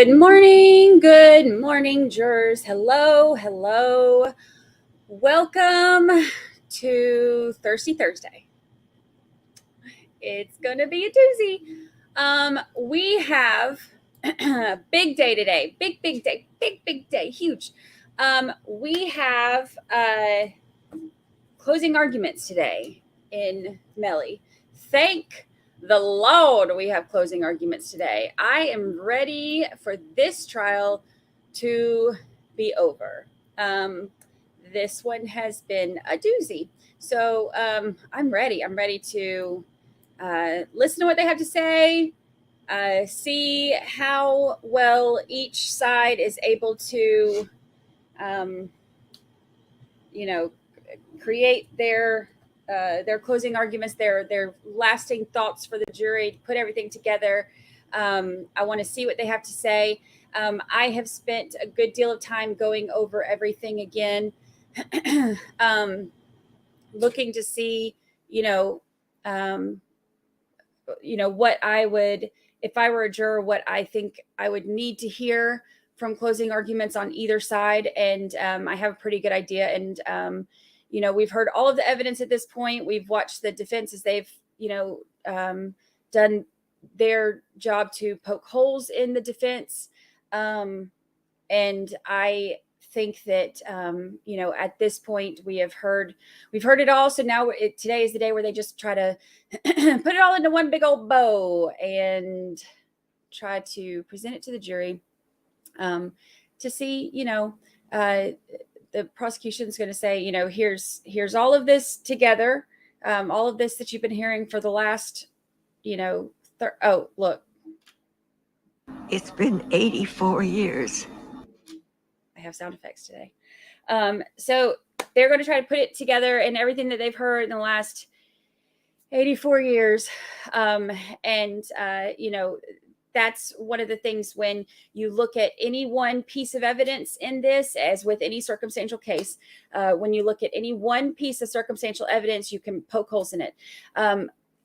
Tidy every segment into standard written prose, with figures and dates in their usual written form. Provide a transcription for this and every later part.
Good morning, jurors. Hello. Welcome to Thirsty Thursday. It's gonna be a doozy. We have a big day today. Big day, huge. We have closing arguments today in Melly. Thank the Lord, we have closing arguments today. I am ready for this trial to be over. This one has been a doozy. So I'm ready. I'm ready to listen to what they have to say, see how well each side is able to, create their closing arguments, their lasting thoughts for the jury, put everything together. I want to see what they have to say. I have spent a good deal of time going over everything again, looking to see, what I would, if I were a juror, what I think I would need to hear from closing arguments on either side. And I have a pretty good idea. And we've heard all of the evidence at this point. We've watched the defense as they've, done their job to poke holes in the defense. And I think that, at this point we've heard it all. So now today is the day where they just try to put it all into one big old bow and try to present it to the jury, to see, the prosecution is going to say, here's all of this together, all of this that you've been hearing for the last, look. It's been 84 years. I have sound effects today. So they're going to try to put it together and everything that they've heard in the last 84 years. That's one of the things when you look at any one piece of evidence in this, as with any circumstantial case, when you look at any one piece of circumstantial evidence, you can poke holes in it.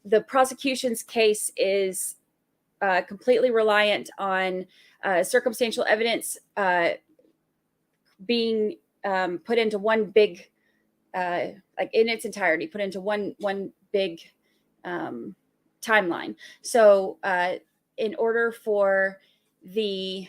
The prosecution's case is completely reliant on circumstantial evidence being put into one big, like in its entirety, put into one big timeline. So in order for the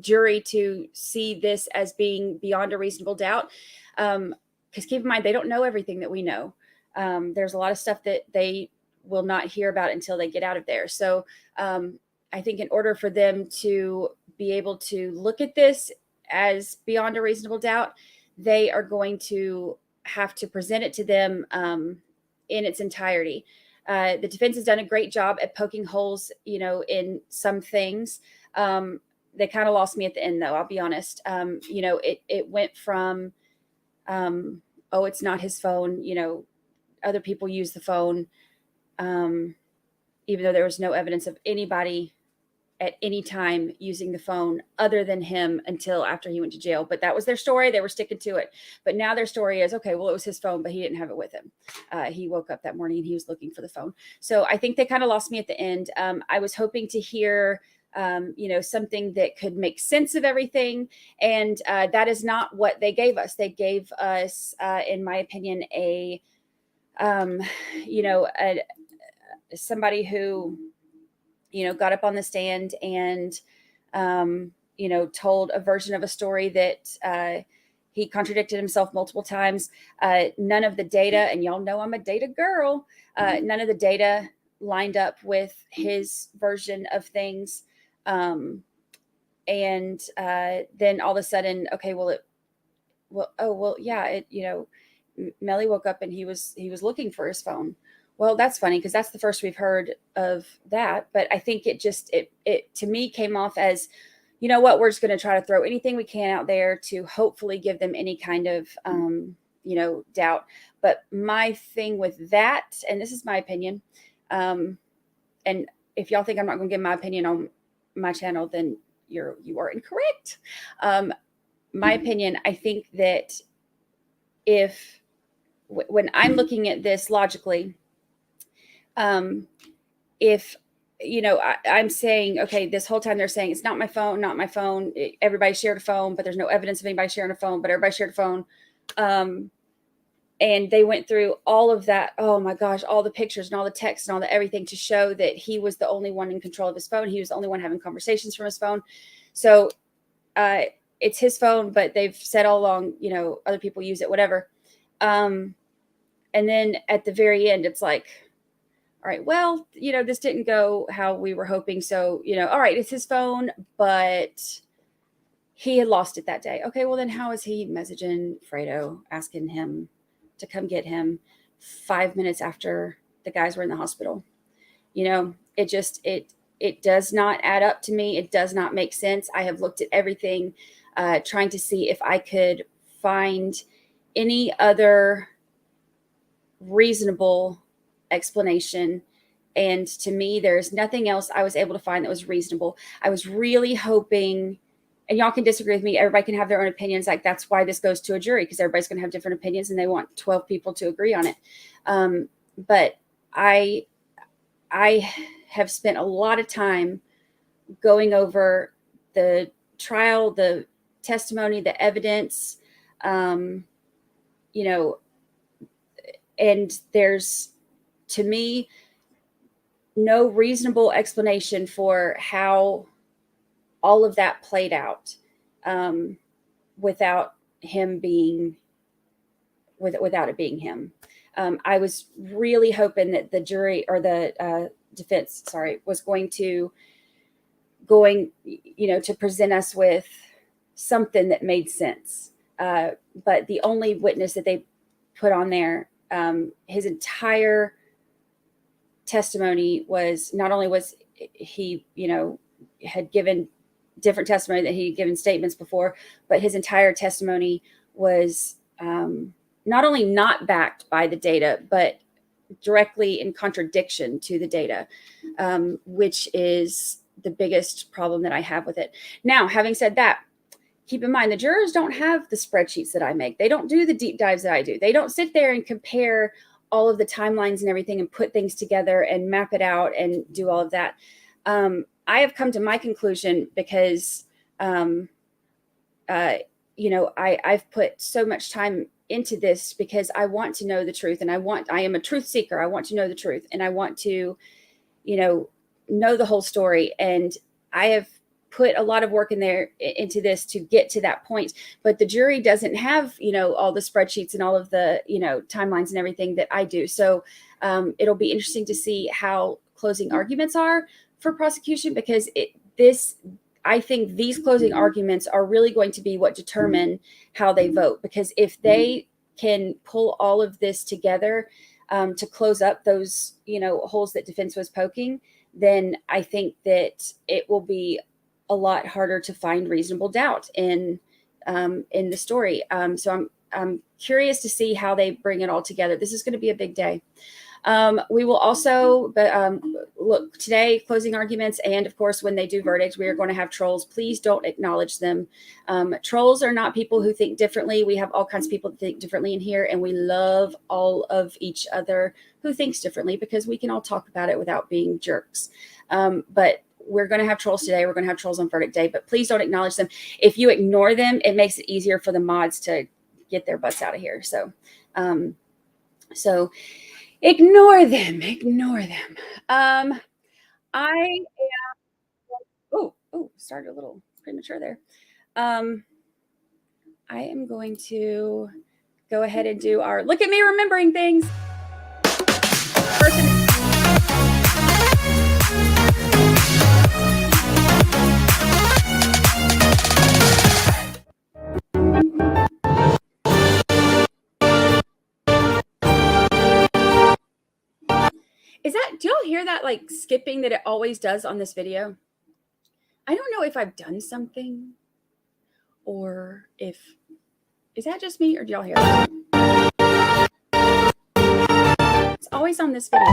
jury to see this as being beyond a reasonable doubt, because keep in mind, they don't know everything that we know. There's a lot of stuff that they will not hear about until they get out of there. So I think in order for them to be able to look at this as beyond a reasonable doubt, they are going to have to present it to them in its entirety. The defense has done a great job at poking holes, in some things. They kind of lost me at the end, though, I'll be honest. It went from, it's not his phone, other people use the phone, even though there was no evidence of anybody at any time using the phone other than him until after he went to jail. But that was their story. They were sticking to it. But now their story is, okay, well, it was his phone, but he didn't have it with him. He woke up that morning and he was looking for the phone. So I think they kind of lost me at the end. I was hoping to hear, something that could make sense of everything. And that is not what they gave us. They gave us, in my opinion, somebody who, got up on the stand and, told a version of a story that he contradicted himself multiple times. None of the data, and y'all know I'm a data girl, none of the data lined up with his version of things. And then all of a sudden, okay, Melly woke up and he was looking for his phone. Well, that's funny because that's the first we've heard of that. But I think it to me came off as, we're just going to try to throw anything we can out there to hopefully give them any kind of, doubt. But my thing with that, and this is my opinion, and if y'all think I'm not going to give my opinion on my channel, then you are incorrect. My opinion, I think that when I'm looking at this logically, if, I'm saying, okay, this whole time they're saying it's not my phone, not my phone. Everybody shared a phone, but there's no evidence of anybody sharing a phone, but everybody shared a phone. And they went through all of that. Oh my gosh, all the pictures and all the texts and all the everything to show that he was the only one in control of his phone. He was the only one having conversations from his phone. So it's his phone, but they've said all along, other people use it, whatever. And then at the very end, it's like, all right, well, this didn't go how we were hoping. So, all right, it's his phone, but he had lost it that day. Okay, well then how is he messaging Fredo, asking him to come get him 5 minutes after the guys were in the hospital? It does not add up to me. It does not make sense. I have looked at everything, trying to see if I could find any other reasonable explanation. And to me, there's nothing else I was able to find that was reasonable. I was really hoping, and y'all can disagree with me, everybody can have their own opinions. Like, that's why this goes to a jury, because everybody's going to have different opinions and they want 12 people to agree on it. But I have spent a lot of time going over the trial, the testimony, the evidence, and there's, to me, no reasonable explanation for how all of that played out, without him being, without it being him. I was really hoping that the jury, or the defense, was going to present us with something that made sense. But the only witness that they put on there, his entire testimony was, not only was he, had given different testimony that he had given statements before, but his entire testimony was not only not backed by the data, but directly in contradiction to the data, which is the biggest problem that I have with it. Now, having said that, keep in mind, the jurors don't have the spreadsheets that I make. They don't do the deep dives that I do. They don't sit there and compare all of the timelines and everything and put things together and map it out and do all of that. I have come to my conclusion because, I've put so much time into this because I want to know the truth, and I am a truth seeker. I want to know the truth, and I want to, know the whole story. And I have put a lot of work into this to get to that point. But the jury doesn't have, all the spreadsheets and all of the, timelines and everything that I do. So it'll be interesting to see how closing arguments are for prosecution, because I think these closing arguments are really going to be what determine how they vote. Because if they can pull all of this together to close up those, holes that defense was poking, then I think that it will be a lot harder to find reasonable doubt in the story. So I'm curious to see how they bring it all together. This is going to be a big day. We will also, look, today, closing arguments, and of course, when they do verdicts, we are going to have trolls. Please don't acknowledge them. Trolls are not people who think differently. We have all kinds of people that think differently in here, and we love all of each other who thinks differently, because we can all talk about it without being jerks. But we're going to have trolls today. We're going to have trolls on verdict day, but please don't acknowledge them. If you ignore them, it makes it easier for the mods to get their butts out of here. So ignore them. Started a little premature there. I am going to go ahead and do our, look at me remembering things. Do y'all hear that like skipping that it always does on this video? I don't know if I've done something or is that just me, or do y'all hear that? It's always on this video.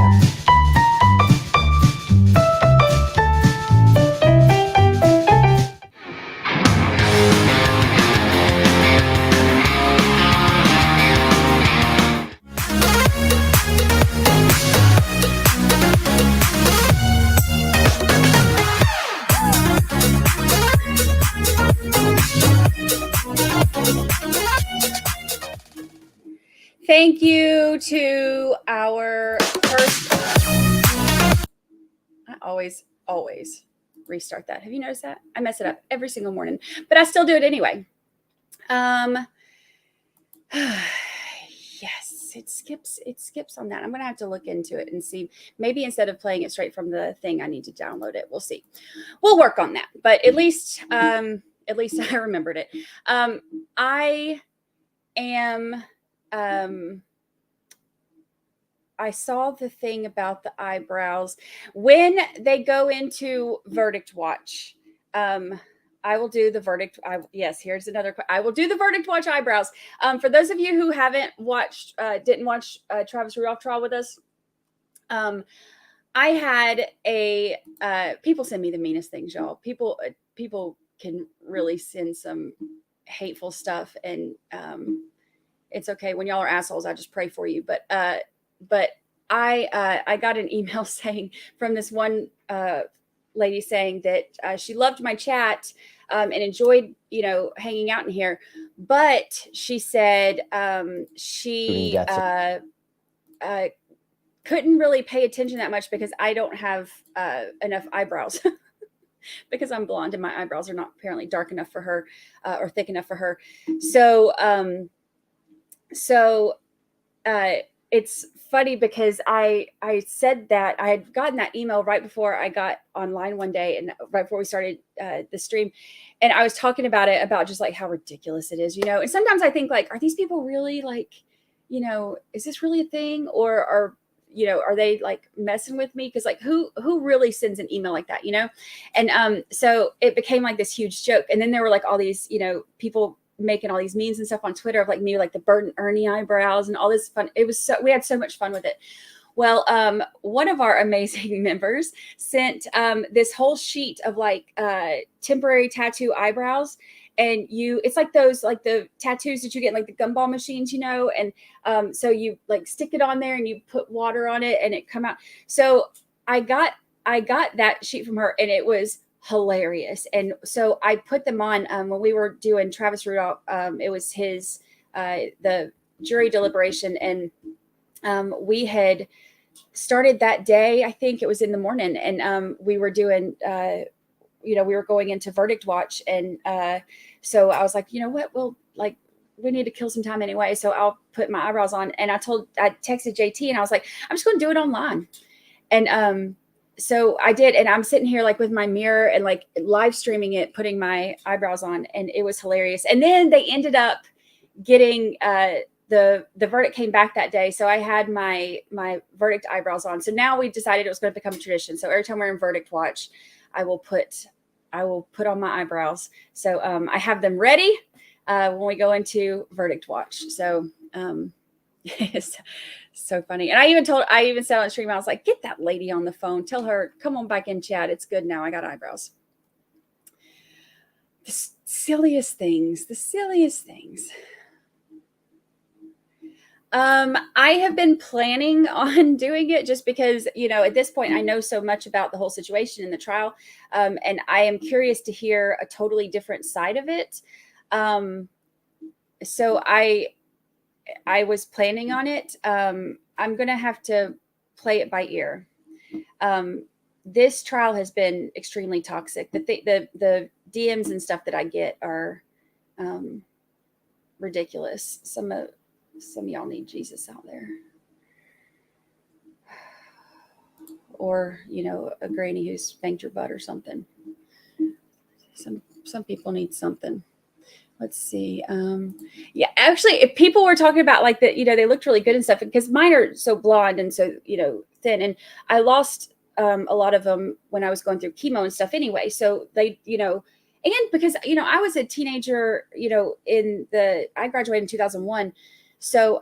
you to our first. I always restart that. Have you noticed that? I mess it up every single morning, but I still do it anyway. Yes, it skips on that. I'm gonna have to look into it and see. Maybe instead of playing it straight from the thing, I need to download it. We'll see. We'll work on that. But at least I remembered it. I am I saw the thing about the eyebrows when they go into verdict watch. I will do the verdict. Yes, here's another. I will do the verdict watch eyebrows. For those of you who haven't watched, didn't watch Travis Rudolph trial with us, I had a. People send me the meanest things, y'all. People can really send some hateful stuff, and it's okay. When y'all are assholes, I just pray for you. But I got an email saying from this one lady saying that she loved my chat and enjoyed, hanging out in here. But she said she couldn't really pay attention that much because I don't have enough eyebrows because I'm blonde and my eyebrows are not apparently dark enough for her or thick enough for her. So it's funny because I said that I had gotten that email right before I got online one day and right before we started the stream. And I was talking about it, about just like how ridiculous it is, and sometimes I think like, are these people really like, is this really a thing? Or are they like messing with me? Cause like who really sends an email like that, And so it became like this huge joke. And then there were like all these, people making all these memes and stuff on Twitter of like me, like the Bert and Ernie eyebrows and all this fun. It was we had so much fun with it. Well, one of our amazing members sent this whole sheet of like temporary tattoo eyebrows. And it's like those, like the tattoos that you get in like the gumball machines, and so you like stick it on there and you put water on it and it come out. So I got that sheet from her and it was hilarious. And so I put them on when we were doing Travis Rudolph. It was his the jury deliberation, and we had started that day. I think it was in the morning, and we were doing we were going into verdict watch, and so I was like, you know what, well, like we need to kill some time anyway, so I'll put my eyebrows on. And I texted JT and I was like, I'm just going to do it online. And so I did, and I'm sitting here like with my mirror and like live streaming it, putting my eyebrows on, and it was hilarious. And then they ended up getting the verdict came back that day, so I had my verdict eyebrows on. So now we decided it was going to become a tradition. So every time we're in verdict watch, I will put on my eyebrows. So I have them ready when we go into verdict watch. So it's so funny. And I even said on the stream, I was like, get that lady on the phone. Tell her, come on back in chat. It's good now. I got eyebrows. The silliest things. I have been planning on doing it just because, at this point I know so much about the whole situation in the trial. And I am curious to hear a totally different side of it. So I was planning on it. I'm going to have to play it by ear. This trial has been extremely toxic. The DMs and stuff that I get are ridiculous. Some of y'all need Jesus out there. Or, a granny who spanked your butt or something. Some people need something. Let's see. Yeah, actually, if people were talking about like that, they looked really good and stuff, because mine are so blonde and so, thin. And I lost a lot of them when I was going through chemo and stuff anyway. So they, and because, I was a teenager, I graduated in 2001. So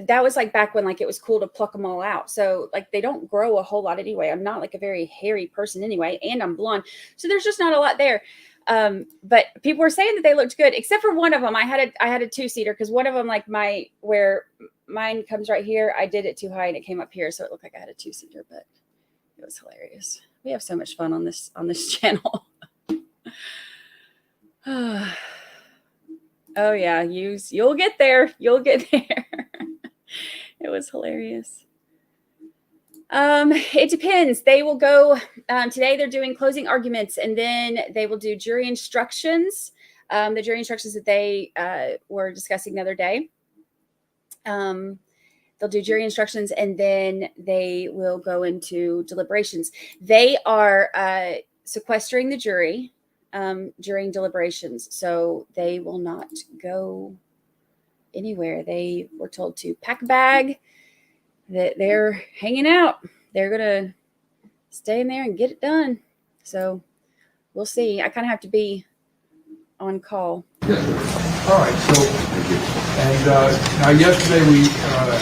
that was like back when like it was cool to pluck them all out. So like they don't grow a whole lot anyway. I'm not like a very hairy person anyway, and I'm blonde, so there's just not a lot there. But people were saying that they looked good, except for one of them. I had a two-seater, because one of them, like where mine comes right here, I did it too high and it came up here, so it looked like I had a two-seater, but it was hilarious. We have so much fun on this channel. Oh yeah, you'll get there. You'll get there. It was hilarious. It depends. They will go today. They're doing closing arguments, and then they will do jury instructions. The jury instructions that they were discussing the other day. They'll do jury instructions, and then they will go into deliberations. They are sequestering the jury during deliberations, so they will not go anywhere. They were told to pack a bag, that they're hanging out. They're going to stay in there and get it done. So we'll see. I kind of have to be on call. All right. So, and now yesterday we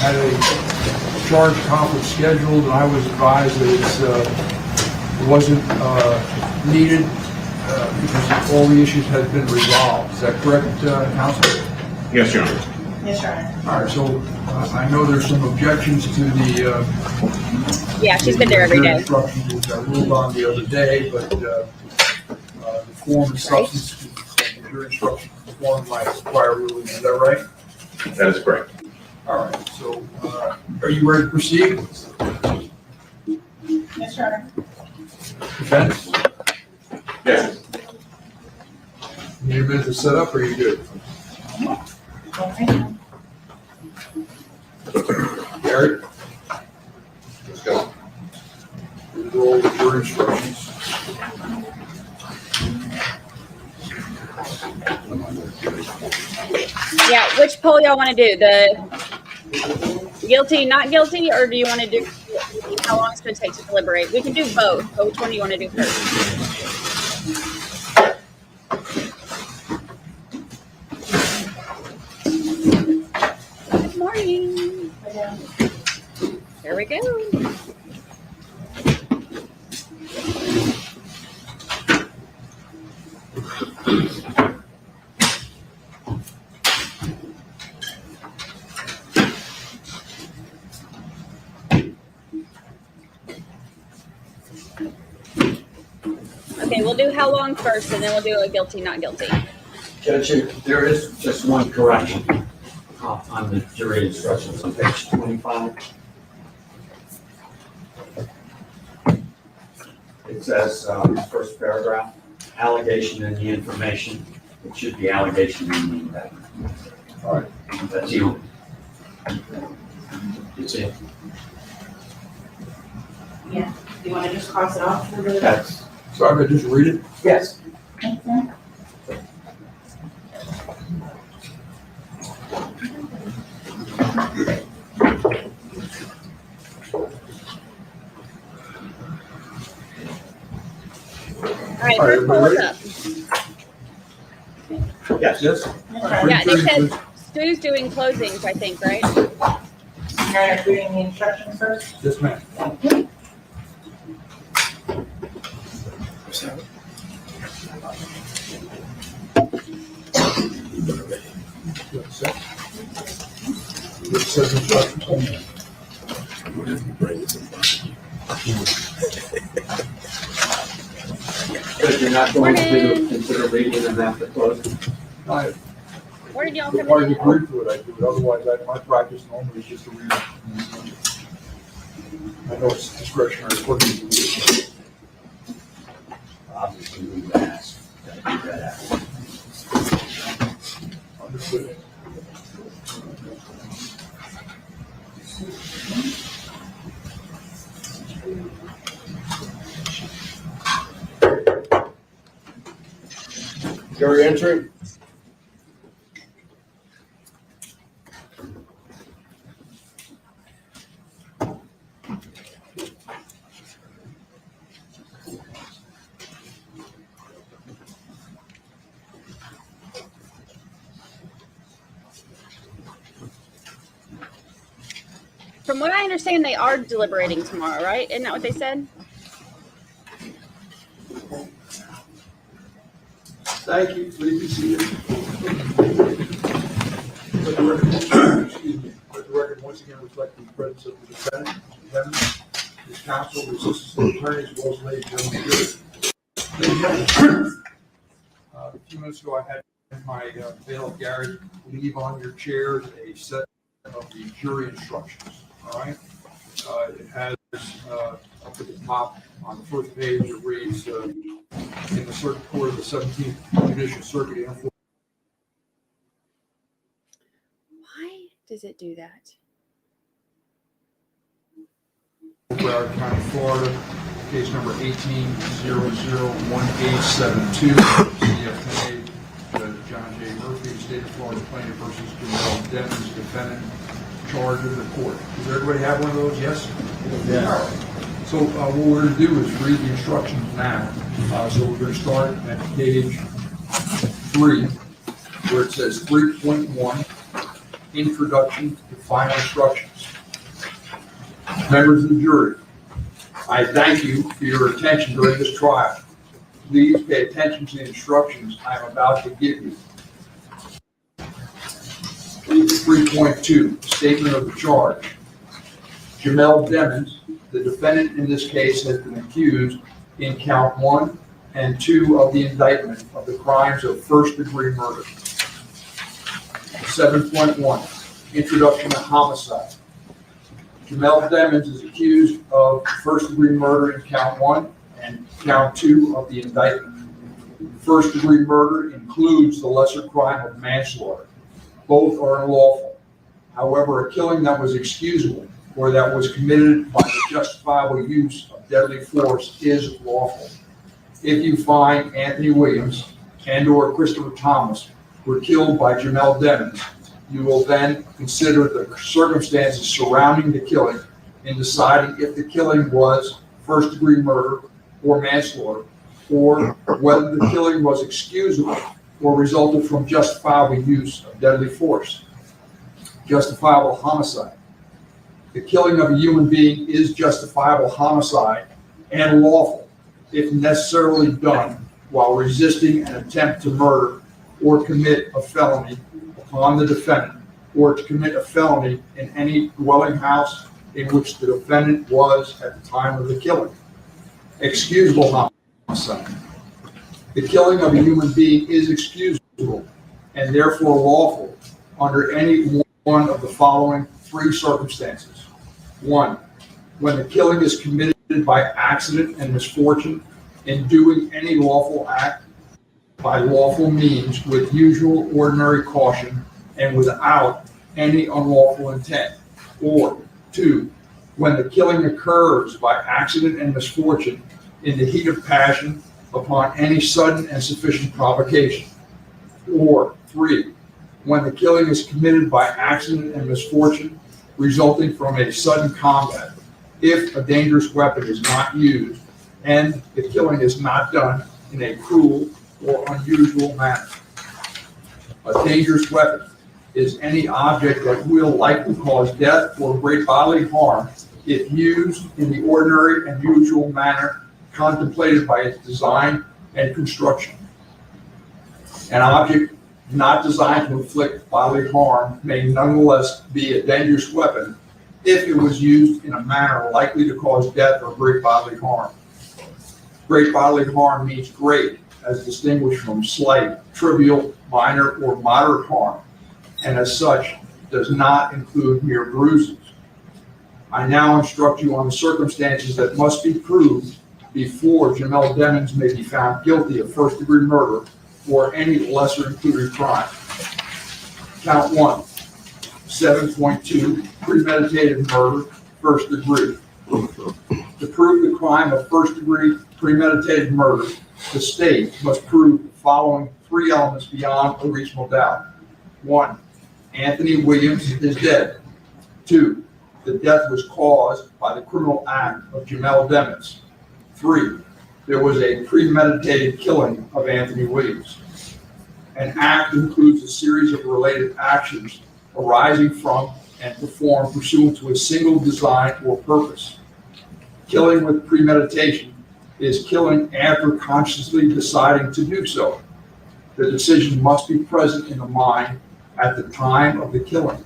had a charge conference scheduled, and I was advised that it wasn't needed because all the issues had been resolved. Is that correct, Counsel? Yes, Your Honor. Yes, Your Honor. All right. So I know there's some objections to the Yeah, she's been there every day. instructions, which I ruled on the other day, but the form and substance of your instruction form might require ruling. Is that right? That is correct. All right. So are you ready to proceed? Yes, Your Honor. Defense? Yes. Need a minute to set up, or are you good? Okay. Gary? Let's go. Roll with your instructions. Yeah, which poll y'all want to do? The guilty, not guilty, or do you want to do how long it's going to take to deliberate? We can do both, but which one do you want to do first? Good morning. There we go. Okay, we'll do how long first, and then we'll do a guilty, not guilty. Judge, there is just one correction on the jury instructions on page 25. It says, first paragraph, allegation in the information. It should be allegation in the indictment. All right. That's you. It's it. Yeah. Do you want to just cross it off? That's, So I'm going to just read it. yes. Okay. All right, All right, who pulled everybody up? Yes. Yes? Yeah, they said Stu's doing closings, I think, right? You're doing the instructions first? Yes, ma'am. It says instructions. Judge, you're not going to Morning. consider reading them after closing? I, Where did y'all come if I in? agree to it, I do it. Otherwise, my practice normally is just to read it. I know it's discretionary. What do you- Obviously, we've asked. Understood. Jury entry. From what I understand, they are deliberating tomorrow, right? Isn't that what they said? Thank you. Please be seated. Let the record, excuse me, let the record once again reflect the presence of the defendant, his counsel, the assistant attorney, as well as ladies and gentlemen. If few minutes ago, I had my bailiff Gary leave on your chairs a set of the jury instructions, all right? It has up at the top on the first page, it reads, in the circuit court of the 17th Judicial Circuit. Why does it do that? Broward County, Florida, case number 18-001872, CFA, John J. Murphy, State of Florida Plaintiff versus Jamal Devins, defendant, charged with the court. Does everybody have one of those? Yes? Yeah. So what we're going to do is read the instructions now. So we're going to start at page 3, where it says 3.1, Introduction to Final Instructions. Members of the jury, I thank you for your attention during this trial. Please pay attention to the instructions I am about to give you. 3.2, Statement of the Charge. Jamal Devins, the defendant in this case, has been accused in count 1 and 2 of the indictment of the crimes of first-degree murder. 7.1, Introduction to Homicide. Jamal Devins is accused of first-degree murder in count 1 and count 2 of the indictment. First-degree murder includes the lesser crime of manslaughter. Both are unlawful. However, a killing that was excusable or that was committed by the justifiable use of deadly force is lawful. If you find Anthony Williams and/or Christopher Thomas were killed by Jamal Devins, you will then consider the circumstances surrounding the killing in deciding if the killing was first-degree murder or manslaughter, or whether the killing was excusable or resulted from justifiable use of deadly force. Justifiable homicide. The killing of a human being is justifiable homicide and lawful if necessarily done while resisting an attempt to murder or commit a felony upon the defendant, or to commit a felony in any dwelling house in which the defendant was at the time of the killing. Excusable homicide. The killing of a human being is excusable and therefore lawful under any one of the following 3 circumstances. 1, when the killing is committed by accident and misfortune in doing any lawful act by lawful means with usual ordinary caution and without any unlawful intent. Or 2, when the killing occurs by accident and misfortune in the heat of passion upon any sudden and sufficient provocation. Or 3, when the killing is committed by accident and misfortune resulting from a sudden combat, if a dangerous weapon is not used and the killing is not done in a cruel or unusual manner. A dangerous weapon is any object that will likely cause death or great bodily harm if used in the ordinary and usual manner contemplated by its design and construction. An object not designed to inflict bodily harm may nonetheless be a dangerous weapon if it was used in a manner likely to cause death or great bodily harm. Great bodily harm means great, as distinguished from slight, trivial, minor, or moderate harm, and as such does not include mere bruises. I now instruct you on the circumstances that must be proved before Jamal Devins may be found guilty of first-degree murder or any lesser included crime. Count 1, 7.2, premeditated murder, first degree. To prove the crime of first-degree premeditated murder, the state must prove the following 3 elements beyond a reasonable doubt. 1, Anthony Williams is dead. 2, the death was caused by the criminal act of Jamal Devins. 3, there was a premeditated killing of Anthony Williams. An act includes a series of related actions arising from and performed pursuant to a single design or purpose. Killing with premeditation is killing after consciously deciding to do so. The decision must be present in the mind at the time of the killing.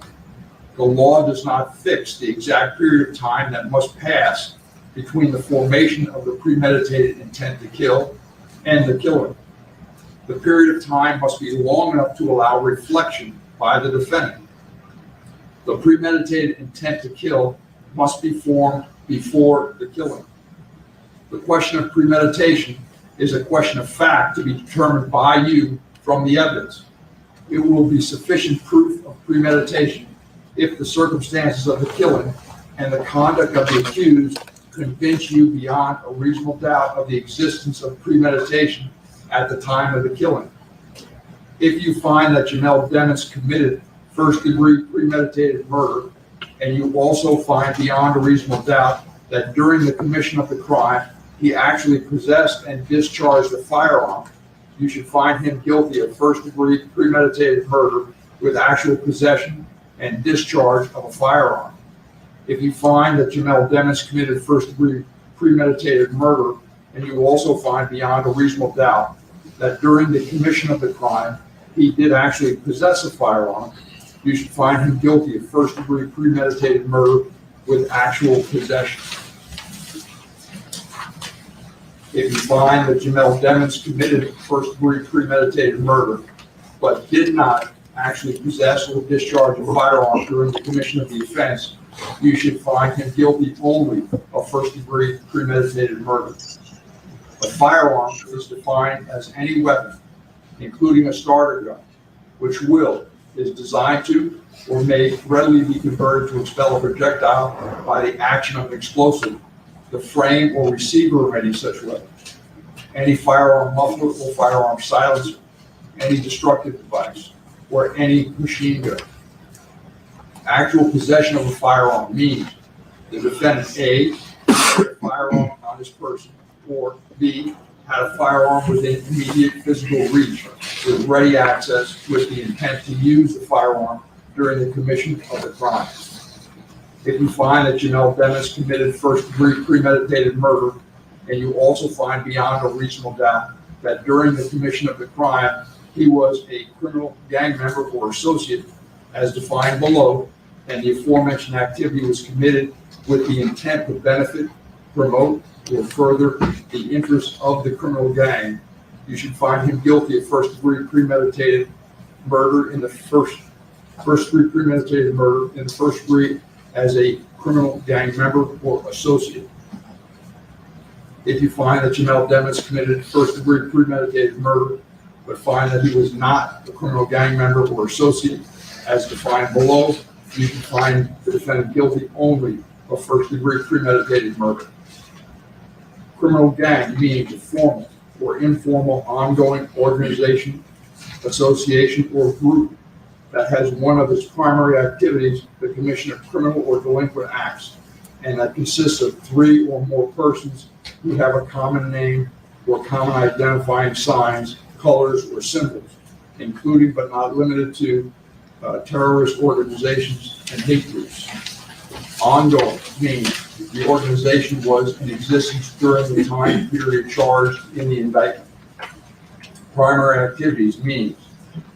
The law does not fix the exact period of time that must pass between the formation of the premeditated intent to kill and the killing. The period of time must be long enough to allow reflection by the defendant. The premeditated intent to kill must be formed before the killing. The question of premeditation is a question of fact to be determined by you from the evidence. It will be sufficient proof of premeditation if the circumstances of the killing and the conduct of the accused convince you beyond a reasonable doubt of the existence of premeditation at the time of the killing. If you find that Janelle Dennis committed first-degree premeditated murder, and you also find beyond a reasonable doubt that during the commission of the crime, he actually possessed and discharged a firearm, you should find him guilty of first-degree premeditated murder with actual possession and discharge of a firearm. If you find that Janelle Dennis committed first-degree premeditated murder, and you also find beyond a reasonable doubt that during the commission of the crime, he did actually possess a firearm, you should find him guilty of first-degree premeditated murder with actual possession. If you find that Janelle Dennis committed first-degree premeditated murder, but did not actually possess or discharge a firearm during the commission of the offense, you should find him guilty only of first-degree premeditated murder. A firearm is defined as any weapon, including a starter gun, which is designed to or may readily be converted to expel a projectile by the action of an explosive, the frame or receiver of any such weapon, any firearm muffler or firearm silencer, any destructive device, or any machine gun. Actual possession of a firearm means the defendant A, had a firearm on his person, or B, had a firearm within immediate physical reach with ready access with the intent to use the firearm during the commission of the crime. If you find that Janelle Dennis committed first-degree premeditated murder, and you also find beyond a reasonable doubt that during the commission of the crime, he was a criminal gang member or associate, as defined below, and the aforementioned activity was committed with the intent to benefit, promote, or further the interests of the criminal gang, you should find him guilty of first-degree premeditated murder in the first-degree premeditated murder in the first degree as a criminal gang member or associate. If you find that Janelle Dennis committed first-degree premeditated murder, but find that he was not a criminal gang member or associate, as defined below, you can find the defendant guilty only of first-degree premeditated murder. Criminal gang means a formal or informal ongoing organization, association, or group that has one of its primary activities the commission of criminal or delinquent acts, and that consists of 3 or more persons who have a common name or common identifying signs, colors, or symbols, including but not limited to terrorist organizations and hate groups. Ongoing means the organization was in existence during the time period charged in the indictment. Primary activities means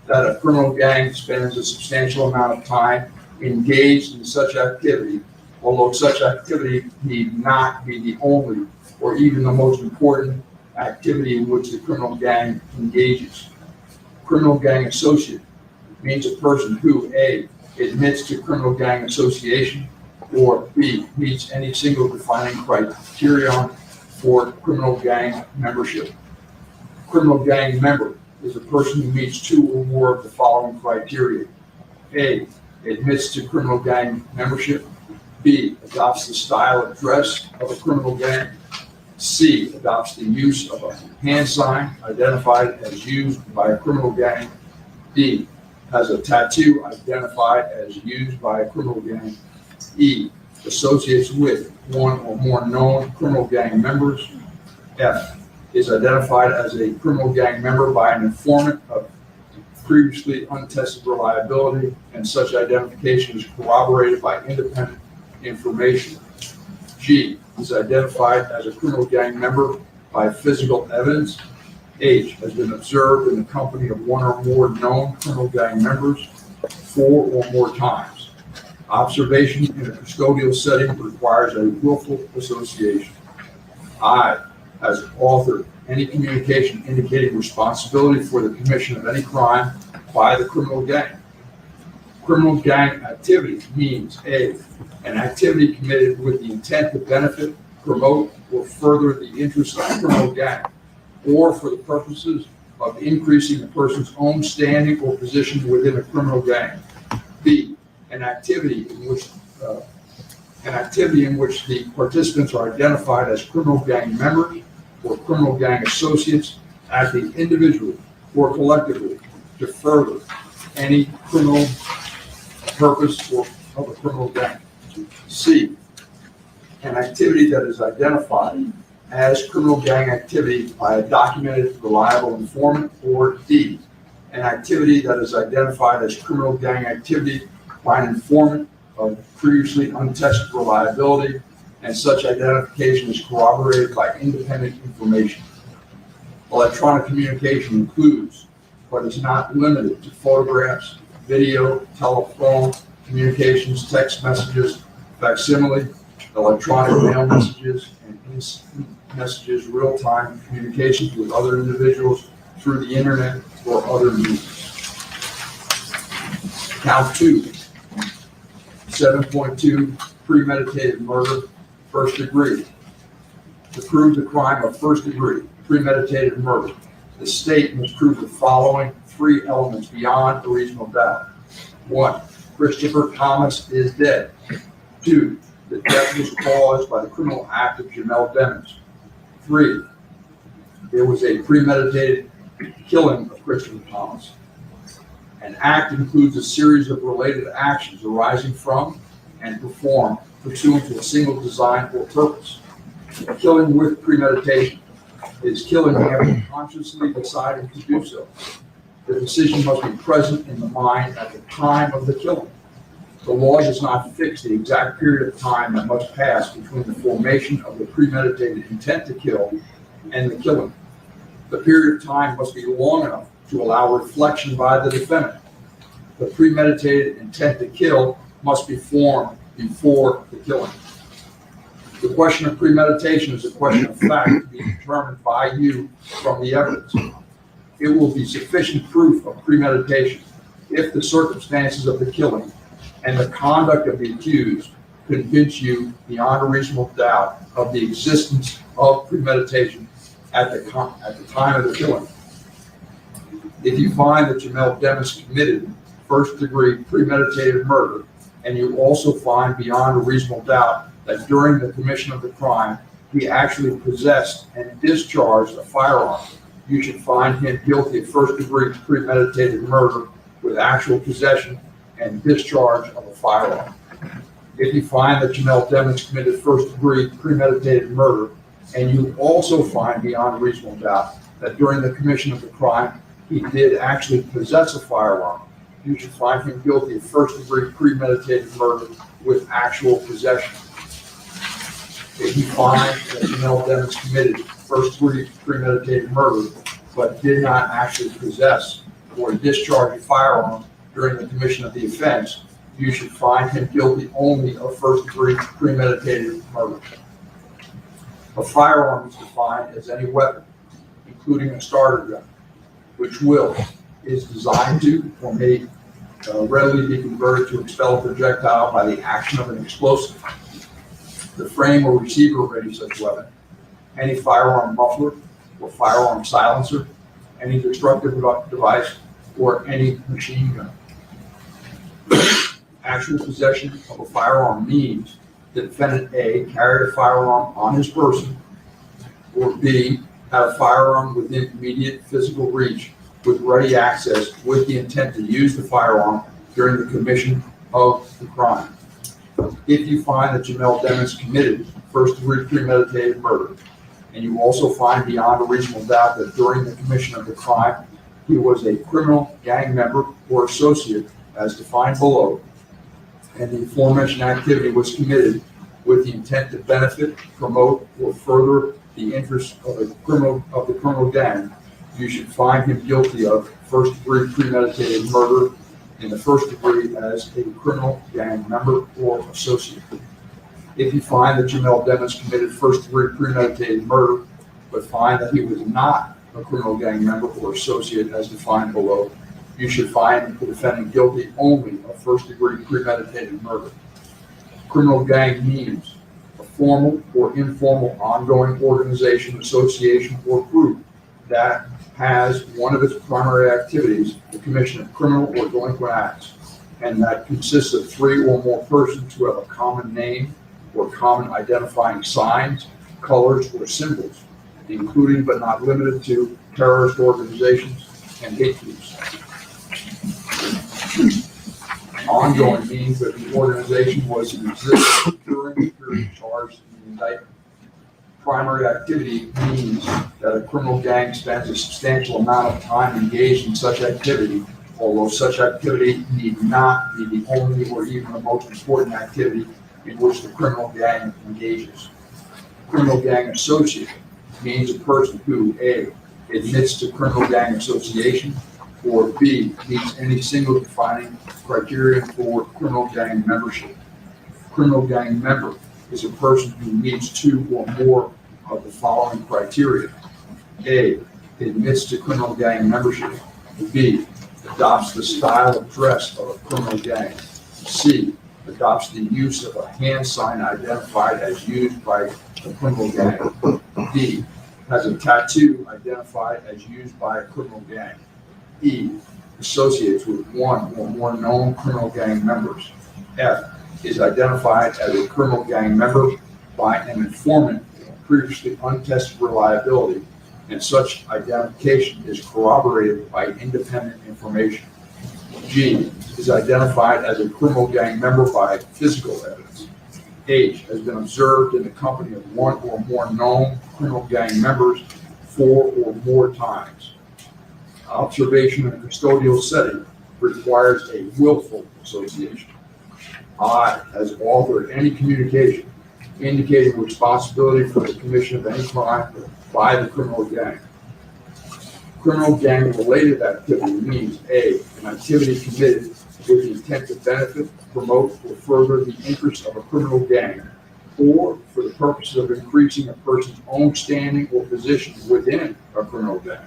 that a criminal gang spends a substantial amount of time engaged in such activity, although such activity need not be the only or even the most important activity in which the criminal gang engages. Criminal gang associate means a person who A, admits to criminal gang association, or B, meets any single defining criterion for criminal gang membership. Criminal gang member is a person who meets 2 or more of the following criteria. A, admits to criminal gang membership. B, adopts the style of dress of a criminal gang. C, adopts the use of a hand sign identified as used by a criminal gang. D, has a tattoo identified as used by a criminal gang. E, associates with 1 or more known criminal gang members. F, is identified as a criminal gang member by an informant of previously untested reliability, and such identification is corroborated by independent information. G, is identified as a criminal gang member by physical evidence. H, has been observed in the company of 1 or more known criminal gang members 4 or more times. Observation in a custodial setting requires a willful association. I, has authored any communication indicating responsibility for the commission of any crime by the criminal gang. Criminal gang activity means A, an activity committed with the intent to benefit, promote, or further the interests of the criminal gang, or for the purposes of increasing the person's own standing or position within a criminal gang. B, an activity in which the participants are identified as criminal gang members or criminal gang associates, acting individually or collectively to further any criminal purpose or of a criminal gang. C, an activity that is identified as criminal gang activity by a documented, reliable informant, or D, an activity that is identified as criminal gang activity by an informant of previously untested reliability, and such identification is corroborated by independent information. Electronic communication includes, but is not limited to, photographs, video, telephone communications, text messages, facsimile, electronic mail messages, and instant messages, real-time communications with other individuals through the internet or other means. Count 2, 7.2, premeditated murder, first degree. To prove the crime of first degree, premeditated murder, the state must prove the following 3 elements beyond a reasonable doubt. 1, Christopher Thomas is dead. 2, the death was caused by the criminal act of Jamel Demings. 3, there was a premeditated killing of Christopher Thomas. An act includes a series of related actions arising from and performed pursuant to a single design or purpose. Killing with premeditation is killing after consciously deciding to do so. The decision must be present in the mind at the time of the killing. The law does not fix the exact period of time that must pass between the formation of the premeditated intent to kill and the killing. The period of time must be long enough to allow reflection by the defendant. The premeditated intent to kill must be formed before the killing. The question of premeditation is a question of fact to be determined by you from the evidence. It will be sufficient proof of premeditation if the circumstances of the killing and the conduct of the accused convince you beyond a reasonable doubt of the existence of premeditation at the time of the killing. If you find that Jamel Demings committed first-degree premeditated murder, and you also find beyond a reasonable doubt that during the commission of the crime, he actually possessed and discharged a firearm, you should find him guilty of first-degree premeditated murder with actual possession and discharge of a firearm. If you find that Jamel Demings committed first-degree premeditated murder, and you also find beyond a reasonable doubt that during the commission of the crime, he did actually possess a firearm, you should find him guilty of first-degree premeditated murder with actual possession. If you find that Jamel Demings committed first-degree premeditated murder, but did not actually possess or discharge a firearm during the commission of the offense, you should find him guilty only of first-degree premeditated murder. A firearm is defined as any weapon, including a starter gun, which is designed to or may readily be converted to expel a projectile by the action of an explosive. The frame or receiver of any such weapon, any firearm muffler or firearm silencer, any destructive device, or any machine gun. Actual possession of a firearm means that defendant A carried a firearm on his person, or B had a firearm within immediate physical reach with ready access with the intent to use the firearm during the commission of the crime. If you find that Jamel Demings committed first-degree premeditated murder, and you also find beyond a reasonable doubt that during the commission of the crime, he was a criminal gang member or associate as defined below, and the aforementioned activity was committed with the intent to benefit, promote, or further the interests of the criminal gang, you should find him guilty of first-degree premeditated murder in the first degree as a criminal gang member or associate. If you find that Jamel Demings committed first-degree premeditated murder, but find that he was not a criminal gang member or associate as defined below, you should find the defendant guilty only of first-degree premeditated murder. Criminal gang means a formal or informal ongoing organization, association, or group that has one of its primary activities the commission of criminal or delinquent acts, and that consists of 3 or more persons who have a common name or common identifying signs, colors, or symbols, including but not limited to terrorist organizations and hate groups. Ongoing means that the organization was in existence during the period charged in the indictment. Primary activity means that a criminal gang spends a substantial amount of time engaged in such activity, although such activity need not be the only or even the most important activity in which the criminal gang engages. Criminal gang associate means a person who A, admits to criminal gang association, or B, meets any single defining criterion for criminal gang membership. Criminal gang member is a person who meets 2 or more of the following criteria. A, admits to criminal gang membership. B, adopts the style of dress of a criminal gang. C, adopts the use of a hand sign identified as used by the criminal gang. D, has a tattoo identified as used by a criminal gang. E, associates with 1 or more known criminal gang members. F, is identified as a criminal gang member by an informant with previously untested reliability, and such identification is corroborated by independent information. G, is identified as a criminal gang member by physical evidence. H, has been observed in the company of 1 or more known criminal gang members 4 or more times. Observation in a custodial setting requires a willful association. I, has authored any communication indicating responsibility for the commission of any crime by the criminal gang. Criminal gang related activity means A, an activity committed with the intent to benefit, promote, or further the interests of a criminal gang, or for the purposes of increasing a person's own standing or position within a criminal gang.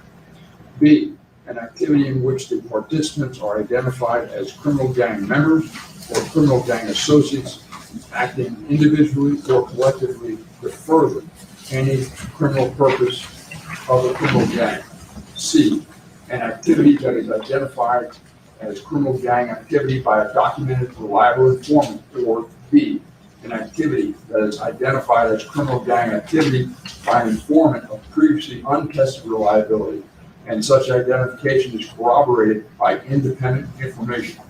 B, an activity in which the participants are identified as criminal gang members or criminal gang associates acting individually or collectively to further any criminal purpose of a criminal gang. C, an activity that is identified as criminal gang activity by a documented reliable informant, or B, an activity that is identified as criminal gang activity by an informant of previously untested reliability, and such identification is corroborated by independent information.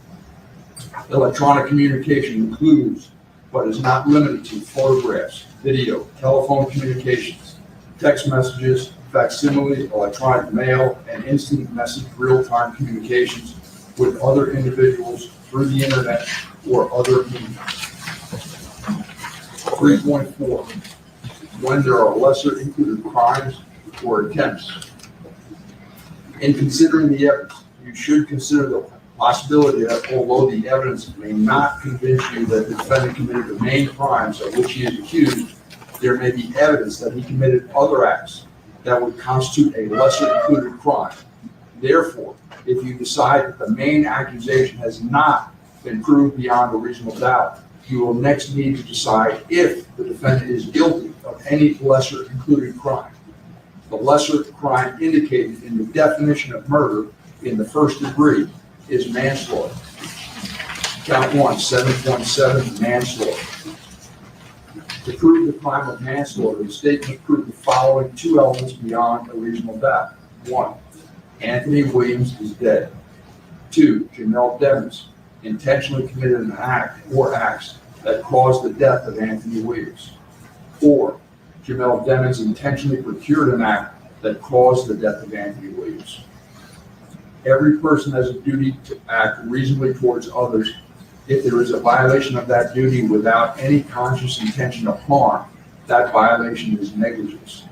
Electronic communication includes, but is not limited to, photographs, video, telephone communications, text messages, facsimile, electronic mail, and instant message real-time communications with other individuals through the internet or other means. 3.4, when there are lesser included crimes or attempts. In considering the evidence, you should consider the possibility that although the evidence may not convince you that the defendant committed the main crimes of which he is accused, there may be evidence that he committed other acts that would constitute a lesser included crime. Therefore, if you decide that the main accusation has not been proved beyond a reasonable doubt, you will next need to decide if the defendant is guilty of any lesser included crime. The lesser crime indicated in the definition of murder in the first degree is manslaughter. Count 1, 7.7, manslaughter. To prove the crime of manslaughter, the state must prove the following 2 elements beyond a reasonable doubt. 1, Anthony Williams is dead. 2, Jamel Devins intentionally committed an act or acts that caused the death of Anthony Williams. 4, Jamel Devins intentionally procured an act that caused the death of Anthony Williams. Every person has a duty to act reasonably towards others. If there is a violation of that duty without any conscious intention of harm, that violation is negligence.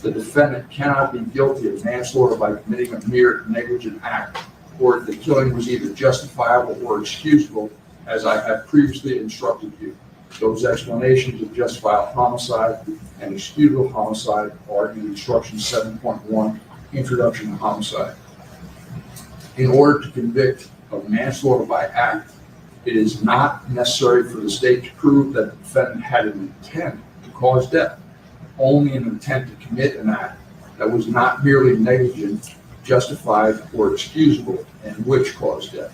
The defendant cannot be guilty of manslaughter by committing a mere negligent act, or if the killing was either justifiable or excusable, as I have previously instructed you. Those explanations of justifiable homicide and excusable homicide are in instruction 7.1, introduction to homicide. In order to convict of manslaughter by act, it is not necessary for the state to prove that the defendant had an intent to cause death, only an intent to commit an act that was not merely negligent, justified, or excusable, and which caused death.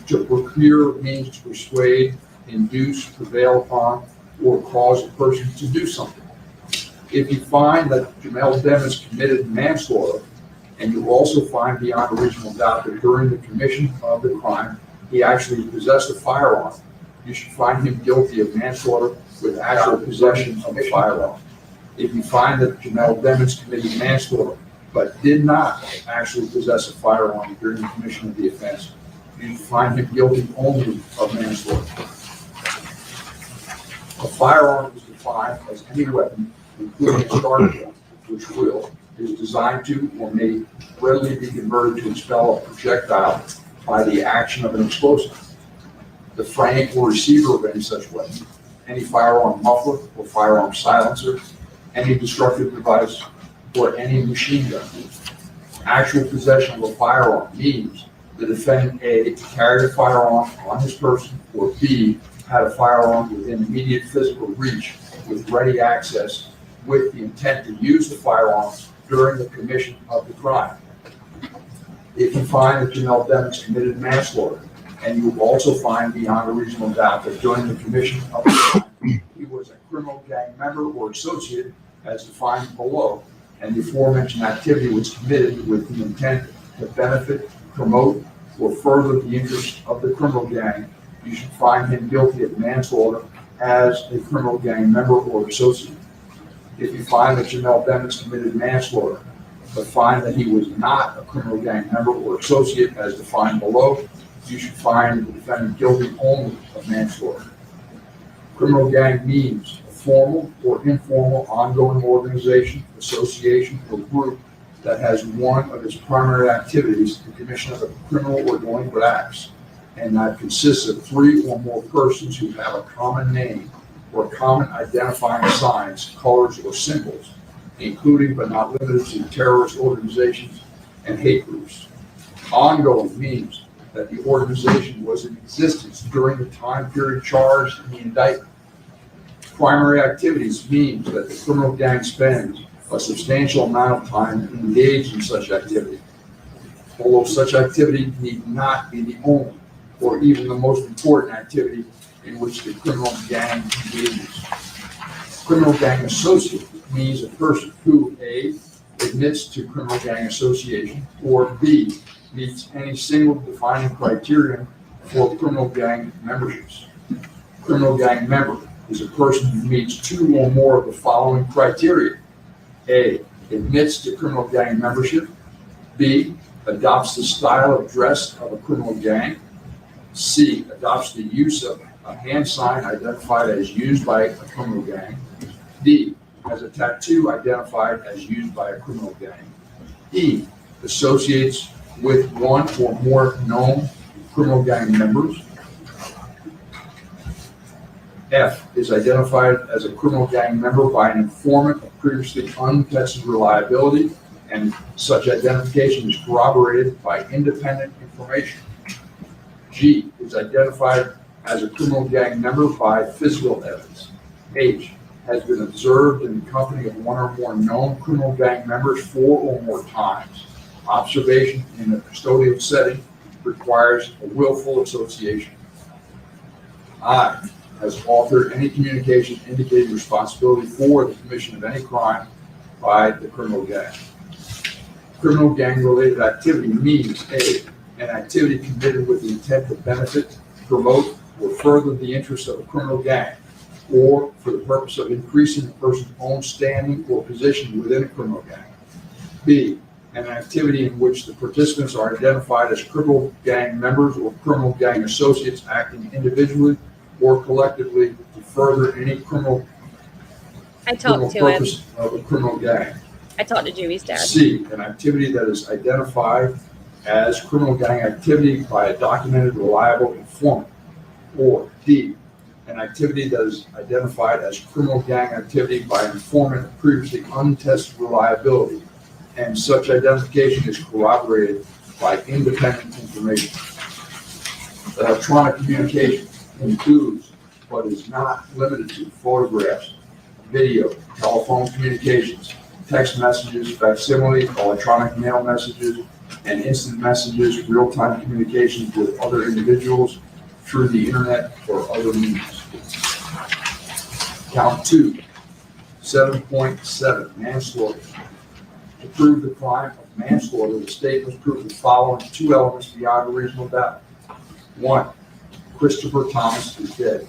To procure means to persuade, induce, prevail upon, or cause a person to do something. If you find that Jamel Devins committed manslaughter, and you also find beyond a reasonable doubt that during the commission of the crime, he actually possessed a firearm, you should find him guilty of manslaughter with actual possession of a firearm. If you find that Jamel Devins committed manslaughter, but did not actually possess a firearm during the commission of the offense, you find him guilty only of manslaughter. A firearm is defined as any weapon, including a starter gun, which is designed to or may readily be converted to expel a projectile by the action of an explosive. The frame or receiver of any such weapon, any firearm muffler or firearm silencer, any destructive device, or any machine gun. Actual possession of a firearm means the defendant A carried a firearm on his person, or B had a firearm within immediate physical reach with ready access with the intent to use the firearm during the commission of the crime. If you find that Jamel Devins committed manslaughter, and you also find beyond a reasonable doubt that during the commission of the crime, he was a criminal gang member or associate as defined below, and the aforementioned activity was committed with the intent to benefit, promote, or further the interests of the criminal gang, you should find him guilty of manslaughter as a criminal gang member or associate. If you find that Jamel Devins committed manslaughter, but find that he was not a criminal gang member or associate as defined below, you should find the defendant guilty only of manslaughter. Criminal gang means a formal or informal ongoing organization, association, or group that has one of its primary activities the commission of criminal or delinquent acts, and that consists of 3 or more persons who have a common name or common identifying signs, colors, or symbols, including but not limited to terrorist organizations and hate groups. Ongoing means that the organization was in existence during the time period charged in the indictment. Primary activities means that the criminal gang spends a substantial amount of time engaged in such activity, although such activity need not be the only or even the most important activity in which the criminal gang engages. Criminal gang associate means a person who A, admits to criminal gang association, or B, meets any single defining criterion for criminal gang memberships. Criminal gang member is a person who meets 2 or more of the following criteria. A, admits to criminal gang membership. B, adopts the style of dress of a criminal gang. C, adopts the use of a hand sign identified as used by a criminal gang. D, has a tattoo identified as used by a criminal gang. E, associates with 1 or more known criminal gang members. F, is identified as a criminal gang member by an informant of previously untested reliability, and such identification is corroborated by independent information. G, is identified as a criminal gang member by physical evidence. H, has been observed in the company of 1 or more known criminal gang members 4 or more times. Observation in a custodial setting requires a willful association. I, has authored any communication indicating responsibility for the commission of any crime by the criminal gang. Criminal gang-related activity means A, an activity committed with the intent to benefit, promote, or further the interests of a criminal gang, or for the purpose of increasing a person's own standing or position within a criminal gang. B, an activity in which the participants are identified as criminal gang members or criminal gang associates acting individually or collectively to further any criminal purpose of a criminal gang. I talked to Jimmy's dad. C, an activity that is identified as criminal gang activity by a documented, reliable informant. Or D, an activity that is identified as criminal gang activity by an informant of previously untested reliability, and such identification is corroborated by independent information. Electronic communication includes, but is not limited to, photographs, video, telephone communications, text messages, facsimile, electronic mail messages, and instant messages, real-time communications with other individuals through the internet or other means. Count 2, 7.7, manslaughter. To prove the crime of manslaughter, the state must prove the following 2 elements beyond a reasonable doubt. 1, Christopher Thomas is dead.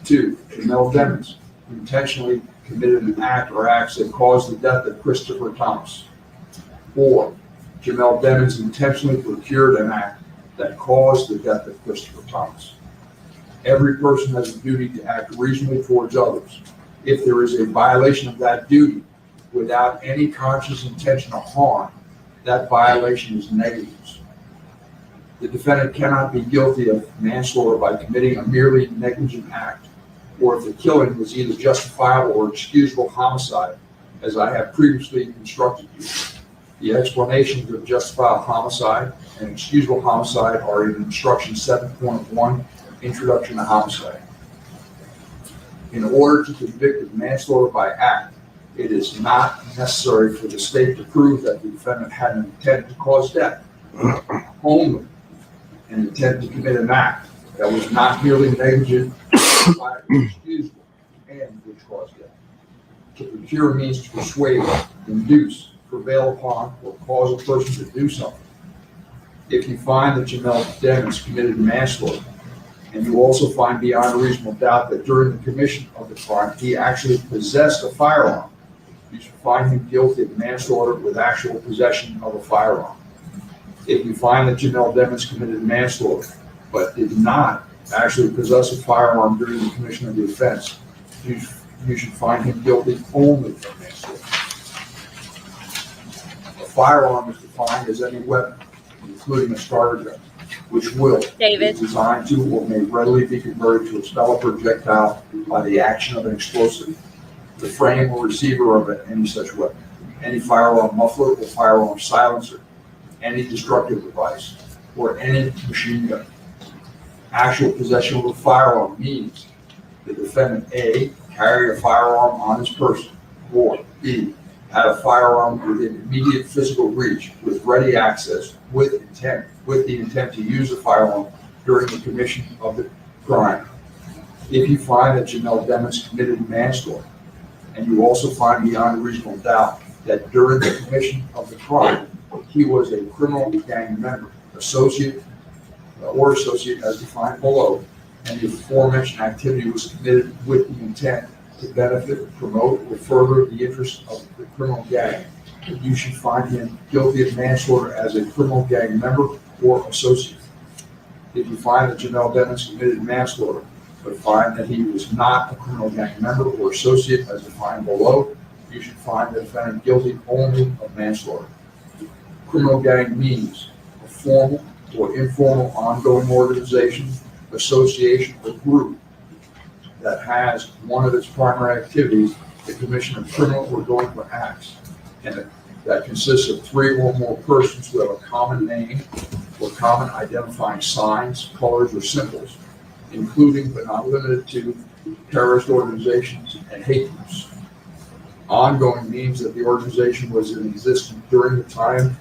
2, Jamel Demons intentionally committed an act or acts that caused the death of Christopher Thomas. 4, Jamel Demons intentionally procured an act that caused the death of Christopher Thomas. Every person has a duty to act reasonably towards others. If there is a violation of that duty without any conscious intention of harm, that violation is negligence. The defendant cannot be guilty of manslaughter by committing a merely negligent act, or if the killing was either justifiable or excusable homicide, as I have previously instructed you. The explanations of justifiable homicide and excusable homicide are in instruction 7.1, Introduction to Homicide. In order to convict of manslaughter by act, it is not necessary for the state to prove that the defendant had an intent to cause death, only an intent to commit an act that was not merely negligent, or excusable, and which caused death. To procure means to persuade, induce, prevail upon, or cause a person to do something. If you find that Jamel Demons committed manslaughter, and you also find beyond a reasonable doubt that during the commission of the crime he actually possessed a firearm, you should find him guilty of manslaughter with actual possession of a firearm. If you find that Jamel Demons committed manslaughter, but did not actually possess a firearm during the commission of the offense, you should find him guilty only of manslaughter. A firearm is defined as any weapon, including a starter gun, which will David. be designed to or may readily be converted to expel a projectile by the action of an explosive, the frame or receiver of any such weapon, any firearm muffler or firearm silencer, any destructive device, or any machine gun. Actual possession of a firearm means the defendant A, carried a firearm on his person, or B, had a firearm within immediate physical reach with ready access with the intent to use the firearm during the commission of the crime. If you find that Jamel Demons committed manslaughter, and you also find beyond a reasonable doubt that during the commission of the crime, he was a criminal gang member, associate as defined below, and the aforementioned activity was committed with the intent to benefit, promote, or further the interests of the criminal gang, you should find him guilty of manslaughter as a criminal gang member or associate. If you find that Jamel Demons committed manslaughter, but find that he was not a criminal gang member or associate as defined below, you should find the defendant guilty only of manslaughter. Criminal gang means a formal or informal ongoing organization, association, or group that has one of its primary activities the commission of criminal or delinquent acts, and that consists of 3 or more persons who have a common name or common identifying signs, colors, or symbols, including but not limited to terrorist organizations and hate groups. Ongoing means that the organization was in existence during the time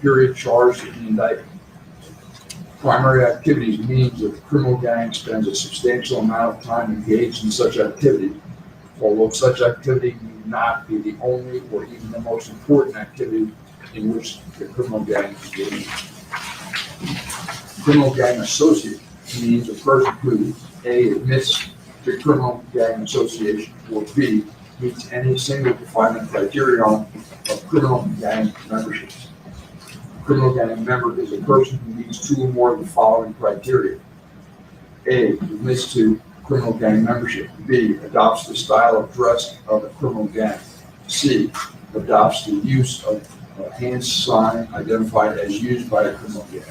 period charged in the indictment. Primary activities means that the criminal gang spends a substantial amount of time engaged in such activity, although such activity may not be the only or even the most important activity in which the criminal gang engages. Criminal gang associate means a person who A, admits to criminal gang association, or B, meets any single defining criterion of criminal gang membership. A criminal gang member is a person who meets 2 or more of the following criteria. A, admits to criminal gang membership. B, adopts the style of dress of a criminal gang. C, adopts the use of a hand sign identified as used by a criminal gang.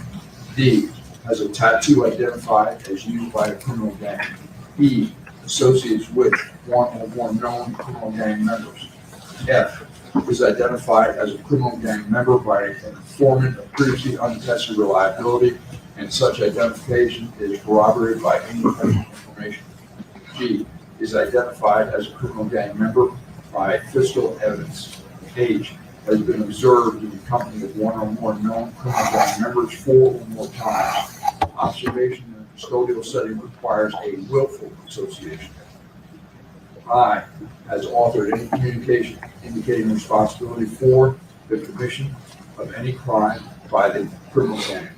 D, has a tattoo identified as used by a criminal gang. B, associates with one or more known criminal gang members. F, is identified as a criminal gang member by an informant of previously untested reliability, and such identification is corroborated by independent information. G, is identified as a criminal gang member by physical evidence. H, has been observed in the company of one or more known criminal gang members 4 or more times. Observation in a custodial setting requires a willful association. I, has authored any communication indicating responsibility for the commission of any crime by the criminal gang.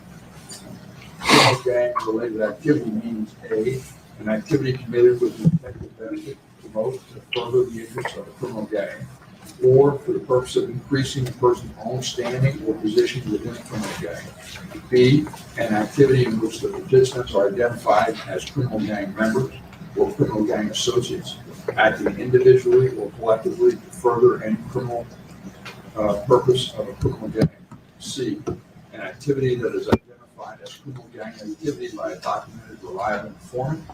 Criminal gang-related activity means A, an activity committed with the intent to benefit, promote, to further the interests of a criminal gang, or for the purpose of increasing the person's own standing or position within a criminal gang. B, an activity in which the participants are identified as criminal gang members or criminal gang associates, acting individually or collectively to further any criminal purpose of a criminal gang. C, an activity that is identified as criminal gang activity by a documented, reliable informant.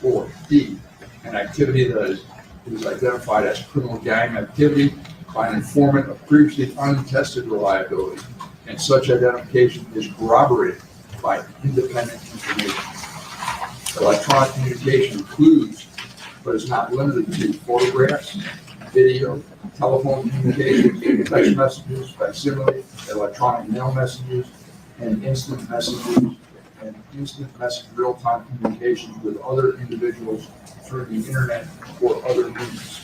Or D, an activity that is identified as criminal gang activity by an informant of previously untested reliability, and such identification is corroborated by independent information. Electronic communication includes, but is not limited to, photographs, video, telephone communication, text messages, facsimile, electronic mail messages, and instant messages, and instant message real-time communications with other individuals through the internet or other means.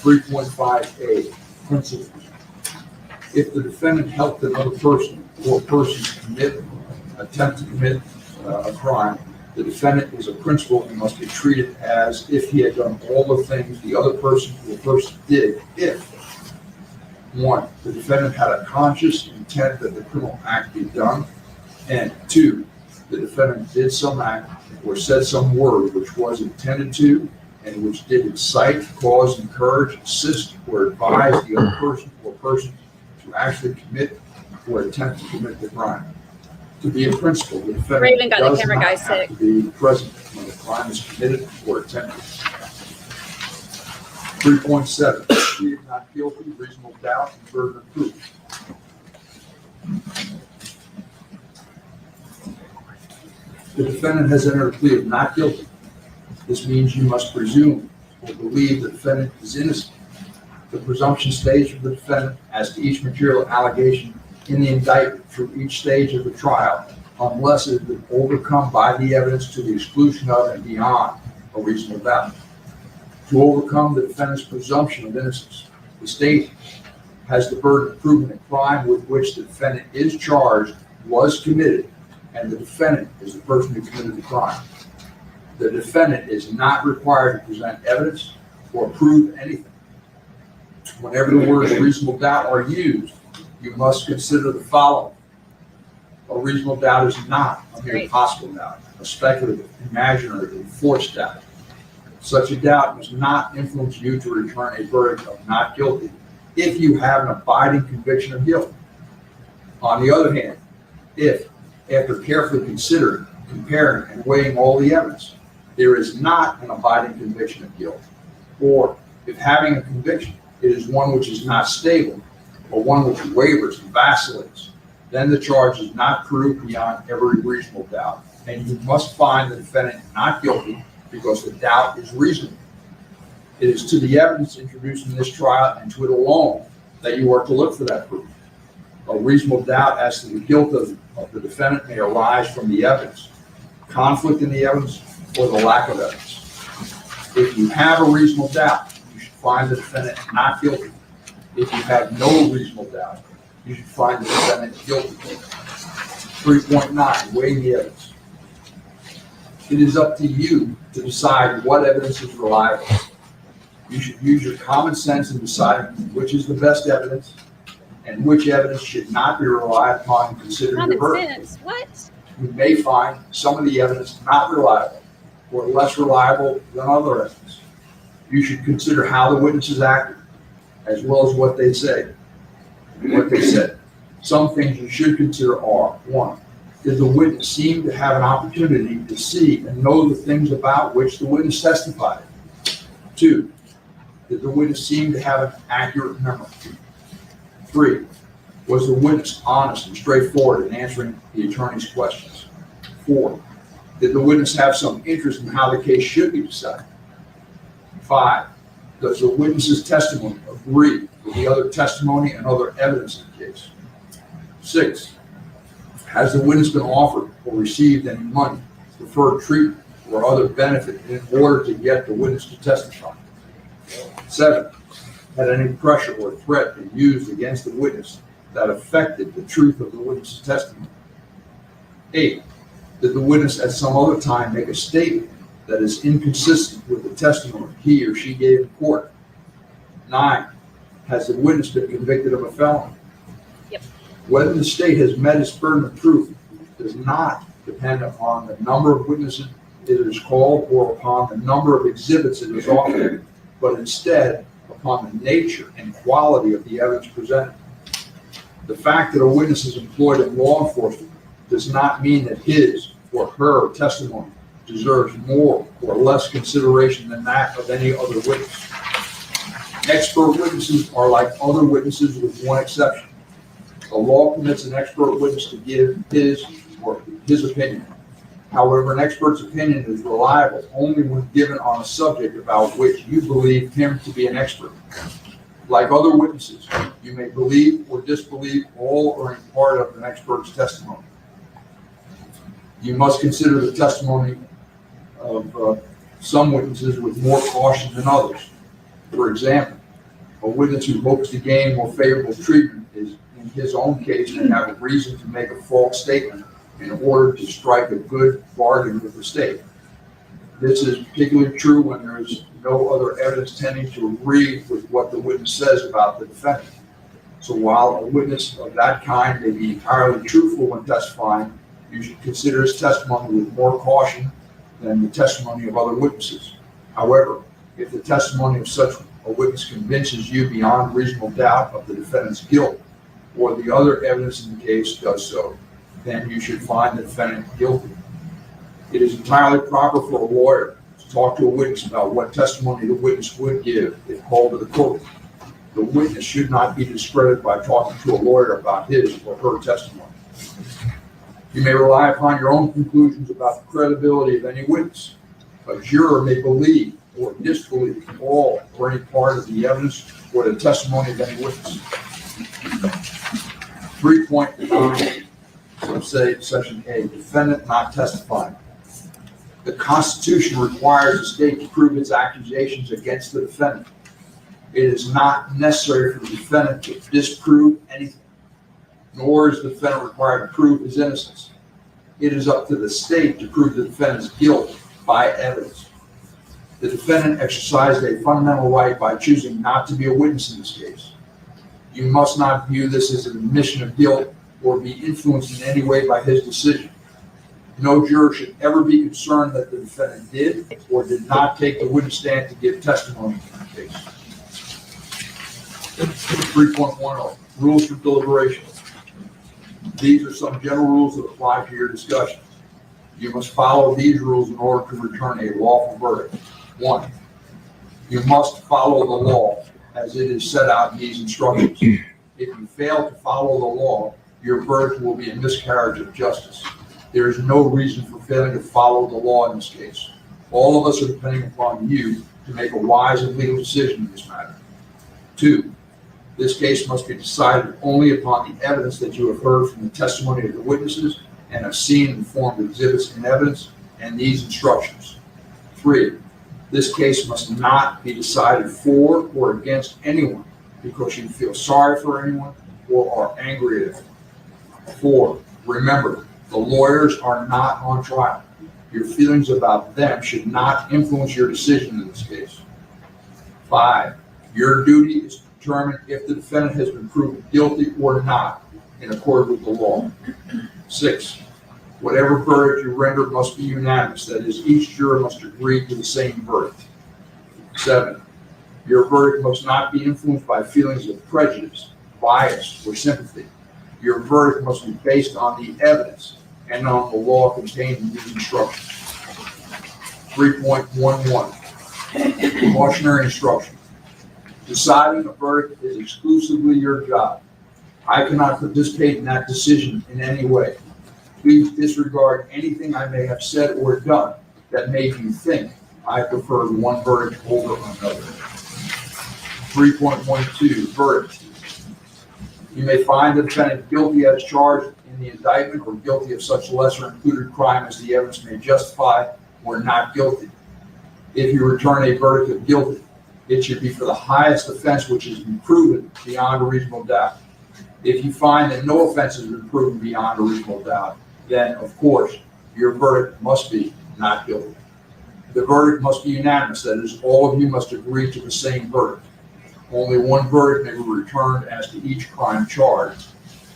3.5A, principles. If the defendant helped another person or persons attempt to commit a crime, the defendant is a principal and must be treated as if he had done all the things the other person or person did if 1, the defendant had a conscious intent that the criminal act be done, and 2, the defendant did some act or said some word which was intended to and which did incite, cause, encourage, assist, or advise the other person or persons to actually commit or attempt to commit the crime. To be a principal, the defendant Raven got the does camera not guy have sick. to be present when the crime is committed or attempted. 3.7, plead not guilty, reasonable doubt, and burden of proof. The defendant has entered a plea of not guilty. This means you must presume or believe the defendant is innocent. The presumption stage for the defendant as to each material allegation in the indictment through each stage of the trial, unless it has been overcome by the evidence to the exclusion of and beyond a reasonable doubt. To overcome the defendant's presumption of innocence, the state has the burden of proving a crime with which the defendant is charged was committed, and the defendant is the person who committed the crime. The defendant is not required to present evidence or prove anything. Whenever the words reasonable doubt are used, you must consider the following. A reasonable doubt is not a mere possible doubt, a speculative, imaginary, or forced doubt. Such a doubt does not influence you to return a verdict of not guilty if you have an abiding conviction of guilt. On the other hand, if, after carefully considering, comparing, and weighing all the evidence, there is not an abiding conviction of guilt, or if having a conviction, it is one which is not stable, or one which wavers and vacillates, then the charge is not proved beyond every reasonable doubt, and you must find the defendant not guilty because the doubt is reasonable. It is to the evidence introduced in this trial and to it alone that you are to look for that proof. A reasonable doubt as to the guilt of the defendant may arise from the evidence, conflict in the evidence, or the lack of evidence. If you have a reasonable doubt, you should find the defendant not guilty. If you have no reasonable doubt, you should find the defendant guilty. 3.9, weigh the evidence. It is up to you to decide what evidence is reliable. You should use your common sense in deciding which is the best evidence and which evidence should not be relied upon in considering your Common verdict. sense. What? You may find some of the evidence not reliable or less reliable than other evidence. You should consider how the witnesses acted, as well as what they said. Some things you should consider are: 1, Did the witness seem to have an opportunity to see and know the things about which the witness testified? 2, did the witness seem to have an accurate memory? 3, was the witness honest and straightforward in answering the attorney's questions? 4, did the witness have some interest in how the case should be decided? 5, does the witness's testimony agree with the other testimony and other evidence in the case? 6, has the witness been offered or received any money, preferred treatment, or other benefit in order to get the witness to testify? 7, had any pressure or threat been used against the witness that affected the truth of the witness's testimony? 8, did the witness at some other time make a statement that is inconsistent with the testimony he or she gave in court? 9, has the witness been convicted of a felony? Yep. Whether the state has met its burden of proof does not depend upon the number of witnesses it is called or upon the number of exhibits it is offered, but instead upon the nature and quality of the evidence presented. The fact that a witness is employed in law enforcement does not mean that his or her testimony deserves more or less consideration than that of any other witness. Expert witnesses are like other witnesses with one exception. The law permits an expert witness to give his or his opinion. However, an expert's opinion is reliable only when given on a subject about which you believe him to be an expert. Like other witnesses, you may believe or disbelieve all or any part of an expert's testimony. You must consider the testimony of some witnesses with more caution than others. For example, a witness who hopes to gain more favorable treatment is, in his own case, can have a reason to make a false statement in order to strike a good bargain with the state. This is particularly true when there is no other evidence tending to agree with what the witness says about the defendant. So while a witness of that kind may be entirely truthful when testifying, you should consider his testimony with more caution than the testimony of other witnesses. However, if the testimony of such a witness convinces you beyond reasonable doubt of the defendant's guilt, or the other evidence in the case does so, then you should find the defendant guilty. It is entirely proper for a lawyer to talk to a witness about what testimony the witness would give if called to the courtroom. The witness should not be discredited by talking to a lawyer about his or her testimony. You may rely upon your own conclusions about the credibility of any witness. A juror may believe or disbelieve all or any part of the evidence or the testimony of any witness. 3.9, say section A, defendant not testifying. The Constitution requires the state to prove its accusations against the defendant. It is not necessary for the defendant to disprove anything, nor is the defendant required to prove his innocence. It is up to the state to prove the defendant's guilt by evidence. The defendant exercised a fundamental right by choosing not to be a witness in this case. You must not view this as an admission of guilt or be influenced in any way by his decision. No juror should ever be concerned that the defendant did or did not take the witness stand to give testimony in the case. 3.10, rules for deliberation. These are some general rules that apply to your discussion. You must follow these rules in order to return a lawful verdict. 1, you must follow the law as it is set out in these instructions. If you fail to follow the law, your verdict will be a miscarriage of justice. There is no reason for failing to follow the law in this case. All of us are depending upon you to make a wise and legal decision in this matter. 2, this case must be decided only upon the evidence that you have heard from the testimony of the witnesses and have seen in the form of exhibits and evidence and these instructions. 3, this case must not be decided for or against anyone because you feel sorry for anyone or are angry at anyone. 4, remember, the lawyers are not on trial. Your feelings about them should not influence your decision in this case. 5, your duty is to determine if the defendant has been proven guilty or not in accord with the law. 6, whatever verdict you render must be unanimous. That is, each juror must agree to the same verdict. 7, your verdict must not be influenced by feelings of prejudice, bias, or sympathy. Your verdict must be based on the evidence and on the law contained in these instructions. 3.11, cautionary instruction. Deciding a verdict is exclusively your job. I cannot participate in that decision in any way. Please disregard anything I may have said or done that made you think I preferred one verdict over another. 3.12, verdict. You may find the defendant guilty as charged in the indictment or guilty of such lesser included crime as the evidence may justify, or not guilty. If you return a verdict of guilty, it should be for the highest offense which has been proven beyond a reasonable doubt. If you find that no offense has been proven beyond a reasonable doubt, then of course your verdict must be not guilty. The verdict must be unanimous, that is, all of you must agree to the same verdict. Only one verdict may be returned as to each crime charged.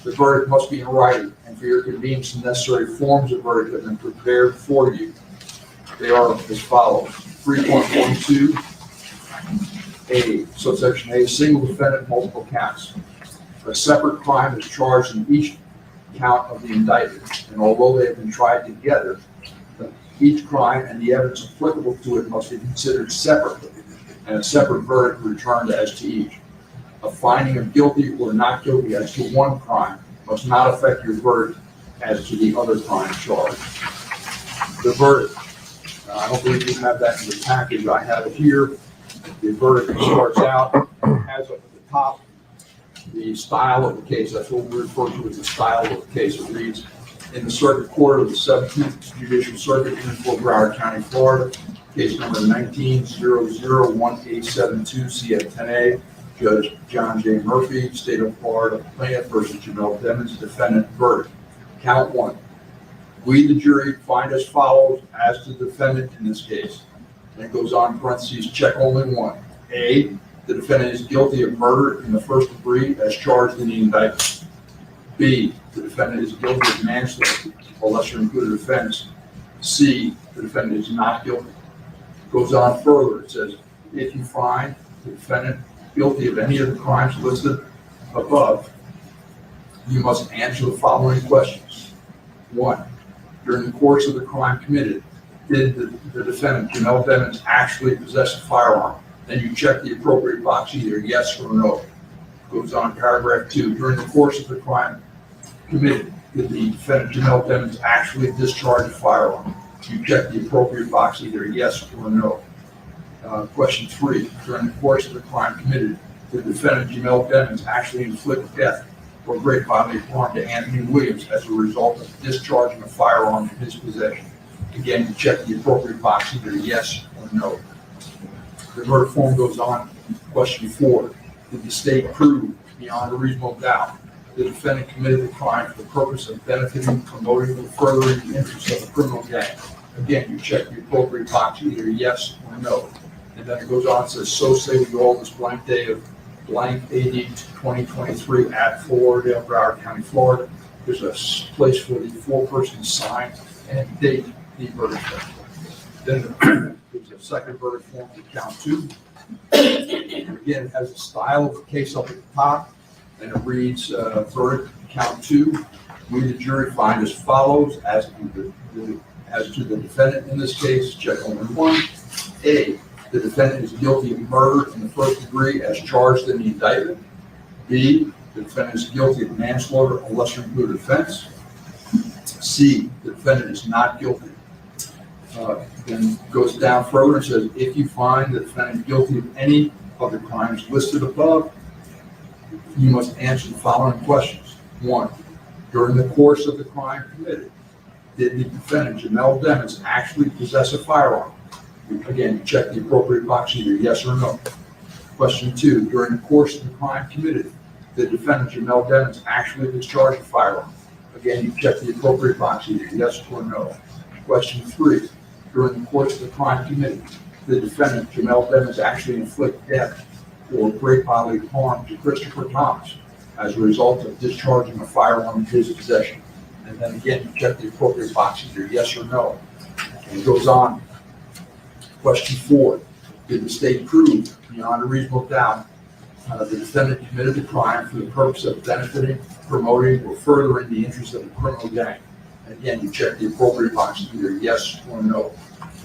The verdict must be in writing, and for your convenience, the necessary forms of verdict have been prepared for you. They are as follows. 3.12, A, subsection A, single defendant, multiple counts. A separate crime is charged in each count of the indictment, and although they have been tried together, each crime and the evidence applicable to it must be considered separately, and a separate verdict returned as to each. A finding of guilty or not guilty as to one crime must not affect your verdict as to the other crime charged. The verdict. I don't believe you have that in the package. I have it here. The verdict starts out, has up at the top the style of the case. That's what we refer to as the style of the case. It reads, in the Circuit Court of the 17th Judicial Circuit in Fort Broward County, Florida, case number 19-001872, CF10A, Judge John J. Murphy, State of Florida, plaintiff versus Jamel Demons, defendant, verdict. Count one. We, the jury, find as follows as to the defendant in this case. And it goes on, parentheses, check only one. A, the defendant is guilty of murder in the first degree as charged in the indictment. B, the defendant is guilty of manslaughter, a lesser included offense. C, the defendant is not guilty. It goes on further. It says, if you find the defendant guilty of any of the crimes listed above, you must answer the following questions. 1, during the course of the crime committed, did the defendant, Jamel Demons, actually possess a firearm? Then you check the appropriate box, either yes or no. It goes on, paragraph 2, during the course of the crime committed, did the defendant, Jamel Demons, actually discharge a firearm? You check the appropriate box, either yes or no. Question 3, during the course of the crime committed, did the defendant, Jamel Demons, actually inflict death or great bodily harm to Anthony Williams as a result of discharging a firearm in his possession? Again, you check the appropriate box, either yes or no. The verdict form goes on. Question 4, did the state prove beyond a reasonable doubt the defendant committed the crime for the purpose of benefiting, promoting, or furthering the interests of the criminal gang? Again, you check the appropriate box, either yes or no. And then it goes on and says, so say we all this blank day of blank AD 2023 at Florida, Broward County, Florida. There's a place for the four-person sign and date the verdict form. Then there's a second verdict form for count 2. And again, it has the style of the case up at the top, and it reads, verdict count 2. We, the jury, find as follows as to the defendant in this case, check only 1. A, the defendant is guilty of murder in the first degree as charged in the indictment. B, the defendant is guilty of manslaughter, a lesser included offense. C, the defendant is not guilty. Then goes down further and says, if you find the defendant guilty of any of the crimes listed above, you must answer the following questions. 1, during the course of the crime committed, did the defendant, Jamel Demons, actually possess a firearm? Again, you check the appropriate box, either yes or no. Question 2, during the course of the crime committed, did the defendant, Jamel Demons, actually discharge a firearm? Again, you check the appropriate box, either yes or no. Question 3, during the course of the crime committed, did the defendant, Jamel Demons, actually inflict death or great bodily harm to Christopher Thomas as a result of discharging a firearm in his possession? And then again, you check the appropriate box, either yes or no. And it goes on. Question 4, did the state prove beyond a reasonable doubt the defendant committed the crime for the purpose of benefiting, promoting, or furthering the interests of the criminal gang? Again, you check the appropriate box, either yes or no.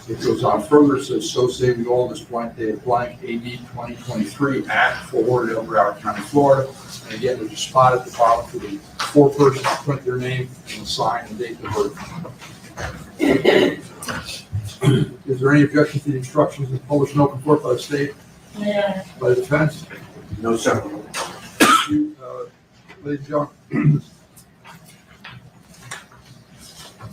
It goes on further, it says, so say we all this blank date blank AD 2023 at Fort Lauderdale, Broward County, Florida. And again, there's a spot at the bottom for the 4 persons to print their name and sign the date of birth. Is there any objection to the instructions as published in open court by the state, Yeah. by the defense? No, sir. Ladies and gentlemen,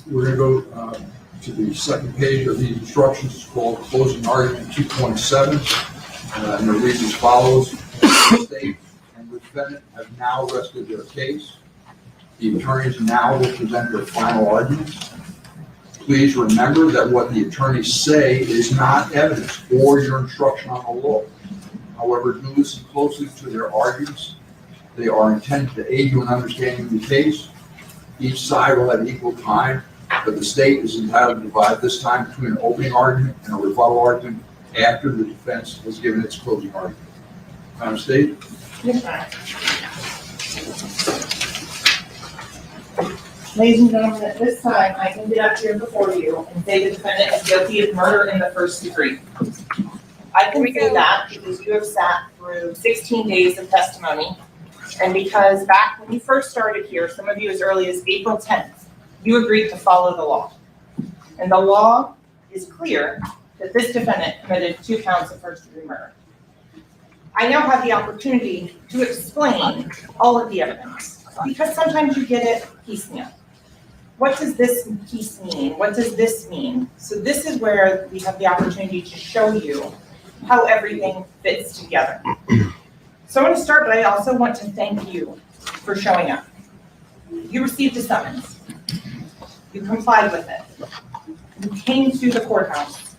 we're going to go to the second page of these instructions. It's called Closing Argument 2.7, and it reads as follows. The state and the defendant have now rested their case. The attorneys now will present their final arguments. Please remember that what the attorneys say is not evidence or your instruction on the law. However, do listen closely to their arguments. They are intended to aid you in understanding the case. Each side will have equal time, but the state is entitled to divide this time between an opening argument and a rebuttal argument after the defense has given its closing argument. Madam State? Yes, ma'am. Ladies and gentlemen, at this time, I can get up here before you and say the defendant is guilty of murder in the first degree. I can say that because you have sat through 16 days of testimony, and because back when you first started here, some of you as early as April 10th, you agreed to follow the law. And the law is clear that this defendant committed 2 counts of first-degree murder. I now have the opportunity to explain all of the evidence, because sometimes you get it piecemeal. What does this piece mean? What does this mean? So this is where we have the opportunity to show you how everything fits together. So I want to start, but I also want to thank you for showing up. You received a summons. You complied with it. You came to the courthouse,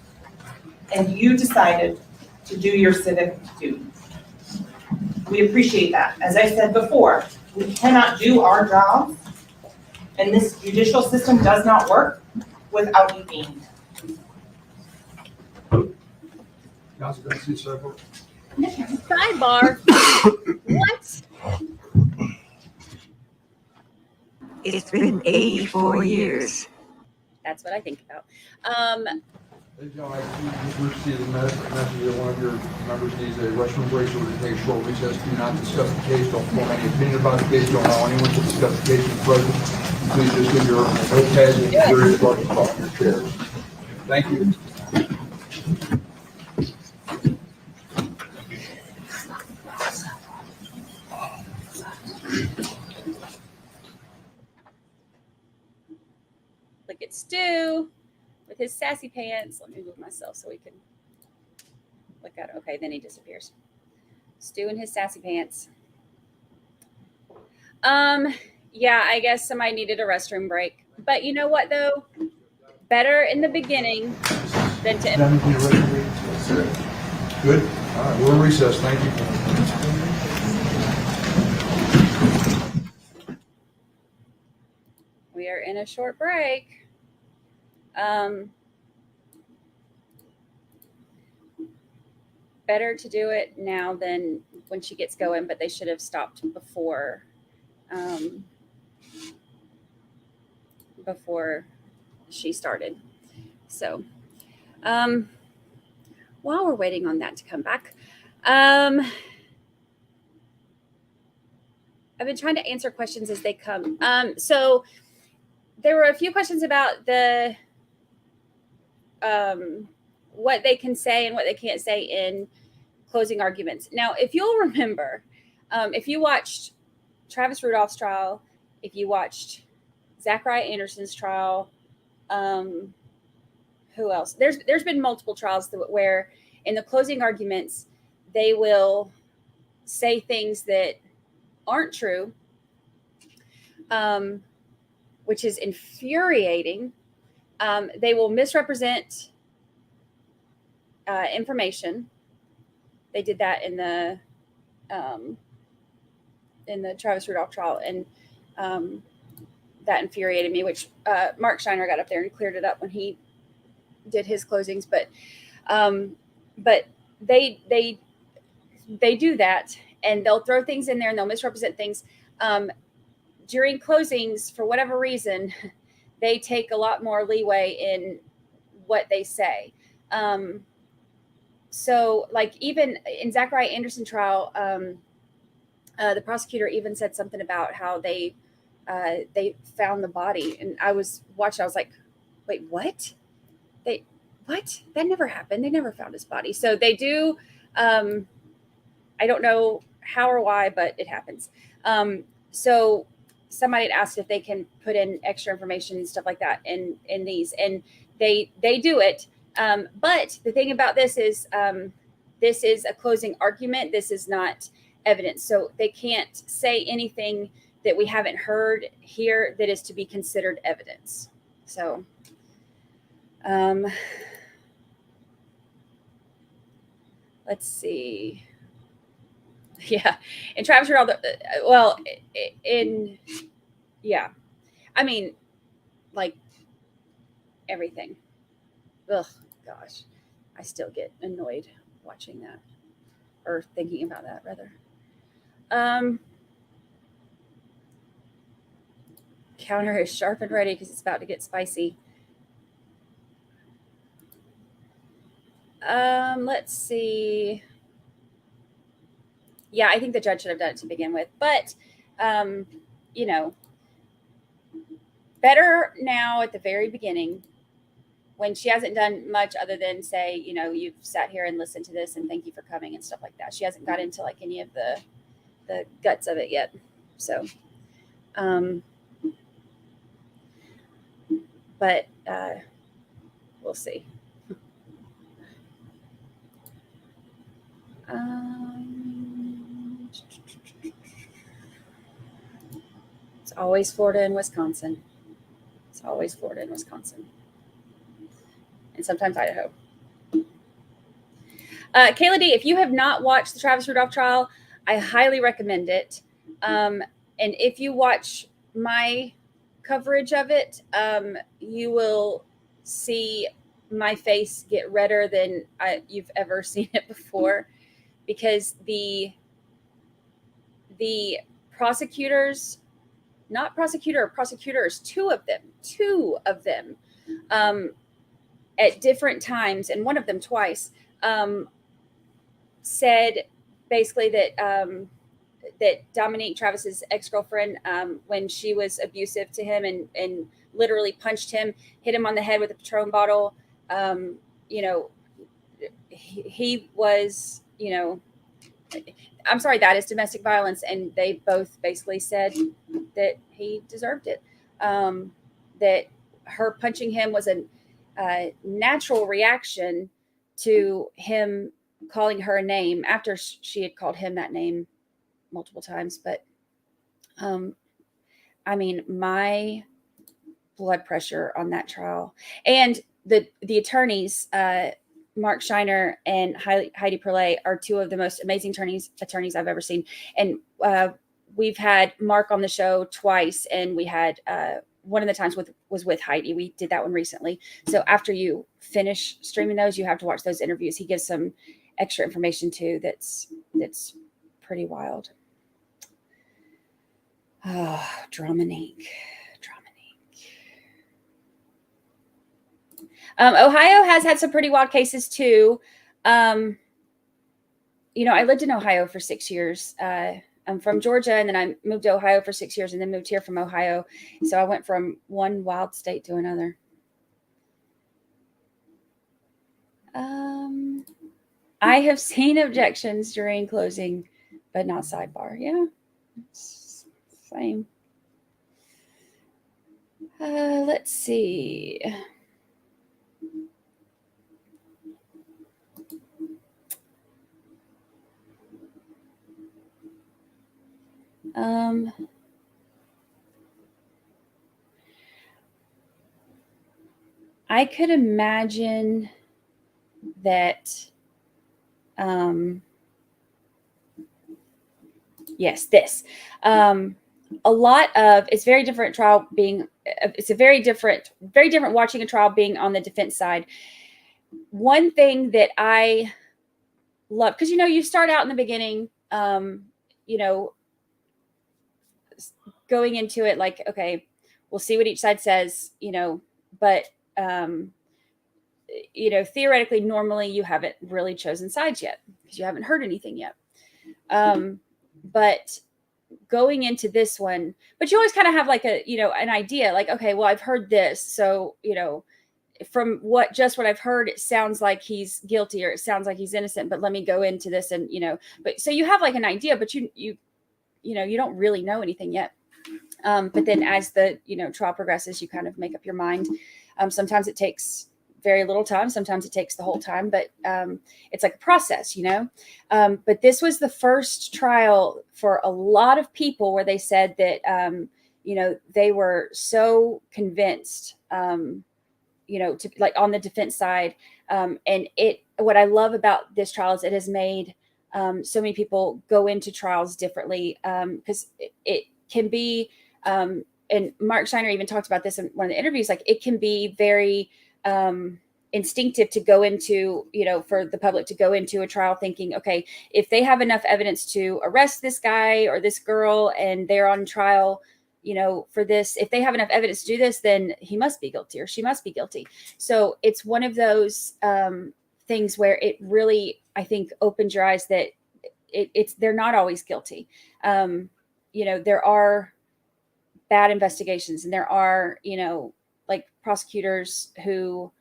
and you decided to do your civic duty. We appreciate that. As I said before, we cannot do our jobs, and this judicial system does not work without you being there. Counsel, can I see circle? Sidebar. What? It's been 84 years. That's what I think about. Ladies and gentlemen, I just received a message that one of your members needs a restroom break, so we're going to take a short recess. Do not discuss the case. Don't form any opinion about the case. Don't allow anyone to discuss the case in present. Please just give your notepads and your instructions off your chairs. Thank you. Look at Stu with his sassy pants. Let me move myself so we can look at it. Okay, then he disappears. Stu and his sassy pants. Yeah, I guess somebody needed a restroom break. But you know what, though? Better in the beginning than to... Good. All right, we're in recess. Thank you. We are in a short break. Better to do it now than when she gets going, but they should have stopped before she started. So while we're waiting on that to come back, I've been trying to answer questions as they come. So there were a few questions about the what they can say and what they can't say in closing arguments. Now, if you'll remember, if you watched Travis Rudolph's trial, if you watched Zachariah Anderson's trial, who else? There's been multiple trials where in the closing arguments, they will say things that aren't true, which is infuriating. They will misrepresent information. They did that in the Travis Rudolph trial, and that infuriated me. Which Mark Scheiner got up there and cleared it up when he did his closings. But they do that, and they'll throw things in there and they'll misrepresent things. During closings, for whatever reason, they take a lot more leeway in what they say. So like even in Zachariah Anderson trial, the prosecutor even said something about how they found the body, and I was watching. I was like, wait, what? What? That never happened. They never found his body. So they do. I don't know how or why, but it happens. So somebody had asked if they can put in extra information and stuff like that in these, and they do it. But the thing about this is a closing argument. This is not evidence. So they can't say anything that we haven't heard here that is to be considered evidence. So, let's see. Yeah. In Travis Ronaldo, yeah. I mean, like everything. Ugh, gosh. I still get annoyed watching that, or thinking about that rather. Counter is sharp and ready because it's about to get spicy. Let's see. Yeah, I think the judge should have done it to begin with, but you know, better now at the very beginning when she hasn't done much other than say, you know, you've sat here and listened to this and thank you for coming and stuff like that. She hasn't got into like any of the guts of it yet. So, but we'll see. It's always Florida and Wisconsin. It's always Florida and Wisconsin. And sometimes Idaho. Kayla D, if you have not watched the Travis Rudolph trial, I highly recommend it. And if you watch my coverage of it, you will see my face get redder than you've ever seen it before, because the prosecutors, not prosecutor or prosecutors, two of them, at different times, and one of them twice, said basically that that Dominique, Travis's ex-girlfriend, when she was abusive to him and literally punched him, hit him on the head with a Patron bottle, you know, he was, you know, I'm sorry, that is domestic violence. And they both basically said that he deserved it. That her punching him was a natural reaction to him calling her a name after she had called him that name multiple times. But I mean, my blood pressure on that trial, and the attorneys, Mark Shiner and Heidi Perlet, are two of the most amazing attorneys I've ever seen. And we've had Mark on the show twice, and we had one of the times was with Heidi. We did that one recently. So after you finish streaming those, you have to watch those interviews. He gives some extra information too that's pretty wild. Oh, Dominique. Ohio has had some pretty wild cases too. You know, I lived in Ohio for 6 years. I'm from Georgia, and then I moved to Ohio for 6 years, and then moved here from Ohio. So I went from one wild state to another. I have seen objections during closing, but not sidebar. Yeah, same. Let's see. I could imagine that, yes, this, a lot of, it's very different trial being, it's a very different watching a trial being on the defense side. One thing that I love, because, you know, you start out in the beginning, you know, going into it like, okay, we'll see what each side says, but, theoretically, normally you haven't really chosen sides yet because you haven't heard anything yet. But going into this one, but you always kind of have like an idea, like, okay, well, I've heard this. So, from what I've heard, it sounds like he's guilty or it sounds like he's innocent, but let me go into this and, but so you have like an idea, but you don't really know anything yet. But then as the, trial progresses, you kind of make up your mind. Sometimes it takes very little time. Sometimes it takes the whole time, but it's like a process, but this was the first trial for a lot of people where they said that, they were so convinced, to like on the defense side. And what I love about this trial is it has made so many people go into trials differently, because it can be, and Mark Scheiner even talked about this in one of the interviews, like it can be very instinctive to go into, for the public to go into a trial thinking, okay, if they have enough evidence to arrest this guy or this girl and they're on trial, for this, if they have enough evidence to do this, then he must be guilty or she must be guilty. So it's one of those things where it really, I think, opens your eyes that they're not always guilty. There are bad investigations and there are, like prosecutors who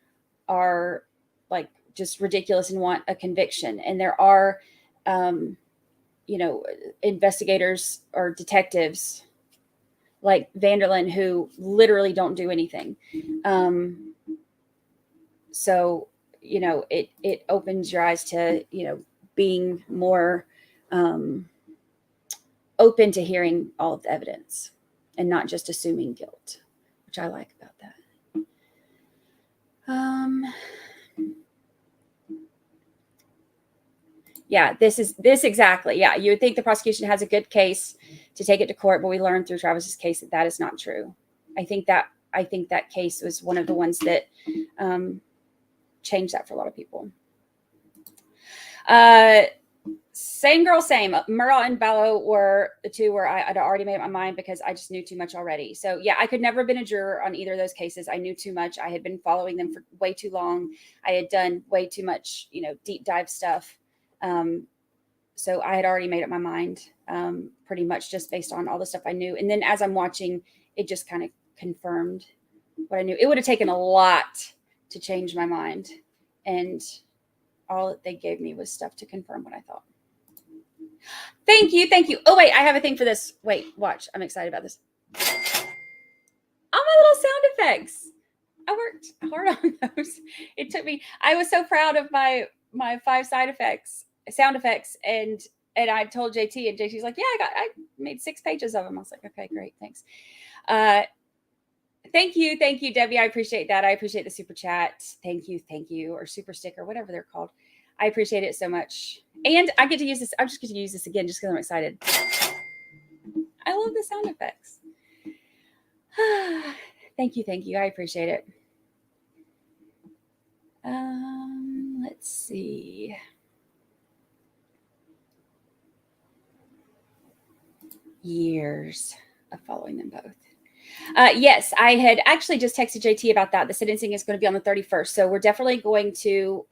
are like just ridiculous and want a conviction. And there are, investigators or detectives like Vanderlyn who literally don't do anything. So, it opens your eyes to, being more open to hearing all of the evidence and not just assuming guilt, which I like about that. Yeah, this exactly. Yeah, you would think the prosecution has a good case to take it to court, but we learned through Travis's case that is not true. I think that case was one of the ones that changed that for a lot of people. Same girl, same. Murrell and Ballo were the two where I'd already made up my mind because I just knew too much already. So yeah, I could never have been a juror on either of those cases. I knew too much. I had been following them for way too long. I had done way too much, deep dive stuff. So I had already made up my mind, pretty much just based on all the stuff I knew. And then as I'm watching, it just kind of confirmed what I knew. It would have taken a lot to change my mind. And all that they gave me was stuff to confirm what I thought. Thank you. Oh, wait, I have a thing for this. Wait, watch. I'm excited about this. All my little sound effects. I worked hard on those. It took me, I was so proud of my 5 sound effects. And I told JT, and JT's like, yeah, I made 6 pages of them. I was like, okay, great. Thanks. Thank you, Debbie. I appreciate that. I appreciate the super chat. Thank you, or super sticker, whatever they're called. I appreciate it so much. And I get to use this. I just get to use this again just because I'm excited. I love the sound effects. Thank you. I appreciate it. Let's see. Years of following them both. Yes, I had actually just texted JT about that. The sentencing is going to be on the 31st. So we're definitely going to,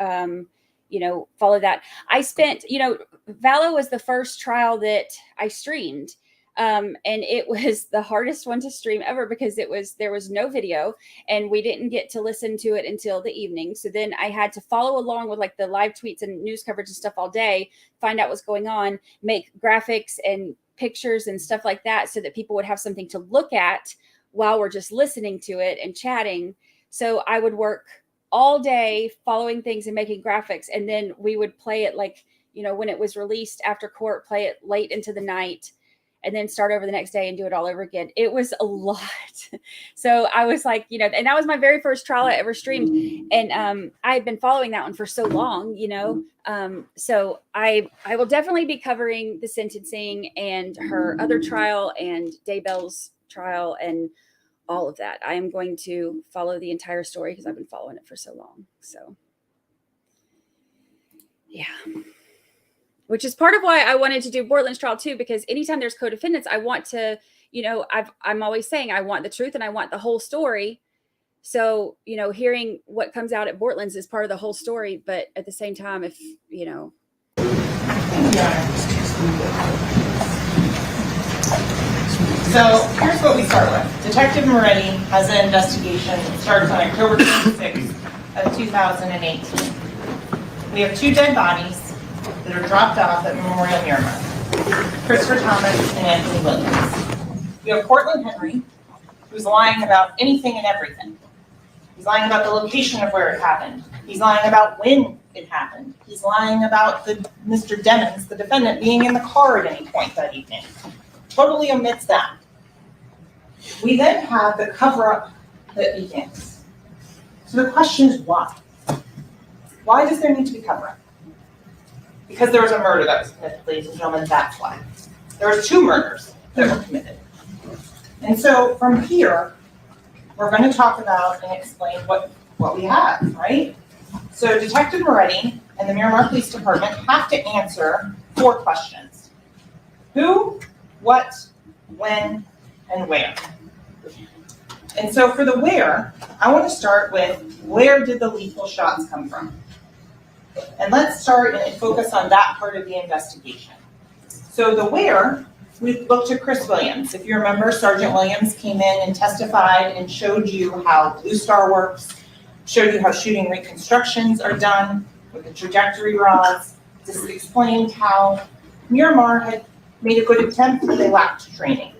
follow that. I spent, Vallow was the first trial that I streamed. And it was the hardest one to stream ever because there was no video and we didn't get to listen to it until the evening. So then I had to follow along with like the live tweets and news coverage and stuff all day, find out what's going on, make graphics and pictures and stuff like that so that people would have something to look at while we're just listening to it and chatting. So I would work all day following things and making graphics. And then we would play it like, when it was released after court, play it late into the night and then start over the next day and do it all over again. It was a lot. So I was like, and that was my very first trial I ever streamed. And I had been following that one for so long, so I will definitely be covering the sentencing and her other trial and Daybell's trial and all of that. I am going to follow the entire story because I've been following it for so long. So yeah. Which is part of why I wanted to do Bortland's trial too, because anytime there's co-defendants, I want to, I'm always saying I want the truth and I want the whole story. So, hearing what comes out at Bortland's is part of the whole story. But at the same time, if, So here's what we start with. Detective Moretti has an investigation. It starts on October 26th of 2018. We have 2 dead bodies that are dropped off at Memorial Miramar. Christopher Thomas and Anthony Williams. We have Cortland Henry, who's lying about anything and everything. He's lying about the location of where it happened. He's lying about when it happened. He's lying about Mr. Demons, the defendant, being in the car at any point that evening. Totally omits that. We then have the cover-up that begins. So the question is why? Why does there need to be cover-up? Because there was a murder that was committed, ladies and gentlemen, that's why. There were 2 murders that were committed. And so from here, we're going to talk about and explain what we have, right? So Detective Moretti and the Miramar Police Department have to answer 4 questions. Who, what, when, and where? And so for the where, I want to start with where did the lethal shots come from? And let's start and focus on that part of the investigation. So the where, we looked at Chris Williams. If you remember, Sergeant Williams came in and testified and showed you how Blue Star works, showed you how shooting reconstructions are done with the trajectory rods. This explained how Miramar had made a good attempt, but they lacked training.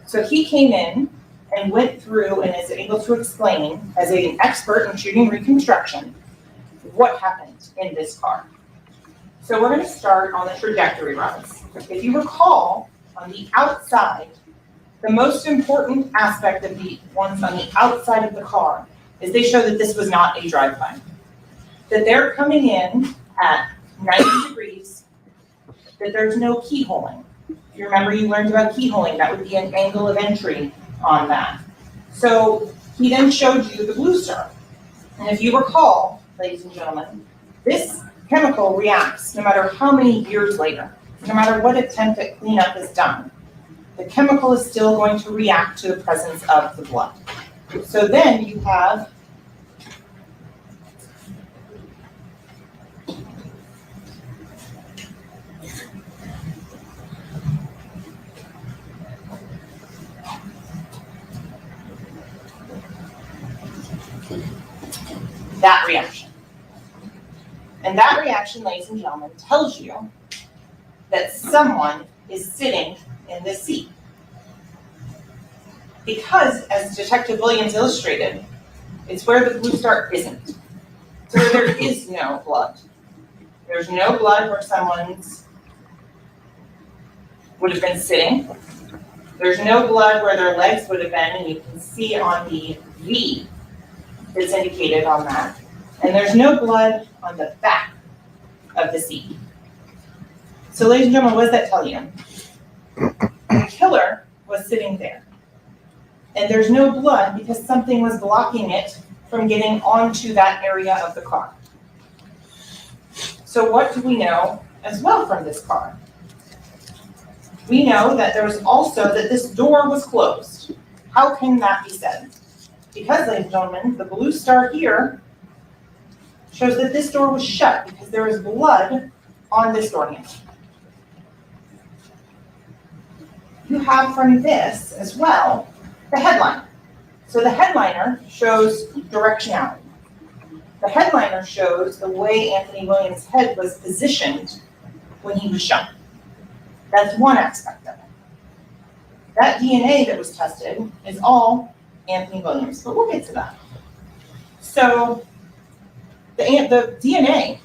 So he came in and went through and is able to explain, as an expert in shooting reconstruction, what happened in this car. So we're going to start on the trajectory rods. If you recall, on the outside, the most important aspect of the ones on the outside of the car is they show that this was not a drive-by. That they're coming in at 90 degrees, that there's no keyholing. If you remember, you learned about keyholing, that would be an angle of entry on that. So he then showed you the Blue Star. And if you recall, ladies and gentlemen, this chemical reacts no matter how many years later, no matter what attempt at cleanup is done, the chemical is still going to react to the presence of the blood. So then you have that reaction. And that reaction, ladies and gentlemen, tells you that someone is sitting in this seat. Because, as Detective Williams illustrated, it's where the Blue Star isn't. So there is no blood. There's no blood where someone's would have been sitting. There's no blood where their legs would have been, and you can see on the V that's indicated on that. And there's no blood on the back of the seat. So ladies and gentlemen, what does that tell you? The killer was sitting there. And there's no blood because something was blocking it from getting onto that area of the car. So what do we know as well from this car? We know that there was also that this door was closed. How can that be said? Because, ladies and gentlemen, the Blue Star here shows that this door was shut because there was blood on this door handle. You have from this as well the headliner. So the headliner shows directionality. The headliner shows the way Anthony Williams' head was positioned when he was shot. That's one aspect of it. That DNA that was tested is all Anthony Williams, but we'll get to that. So the DNA,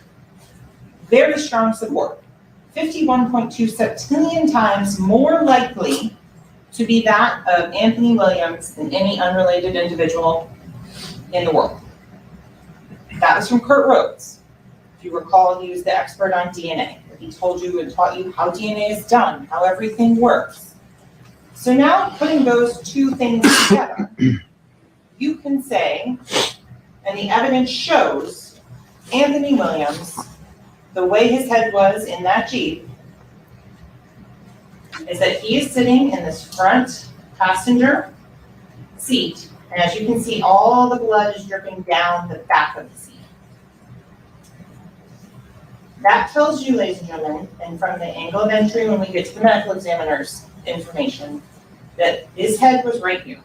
very strong support. 51.2 septillion times more likely to be that of Anthony Williams than any unrelated individual in the world. That was from Kurt Rhodes. If you recall, he was the expert on DNA. He told you and taught you how DNA is done, how everything works. So now putting those 2 things together, you can say, and the evidence shows, Anthony Williams, the way his head was in that Jeep, is that he is sitting in this front passenger seat, and as you can see, all the blood is dripping down the back of the seat. That tells you, ladies and gentlemen, and from the angle of entry when we get to the medical examiner's information, that his head was right here.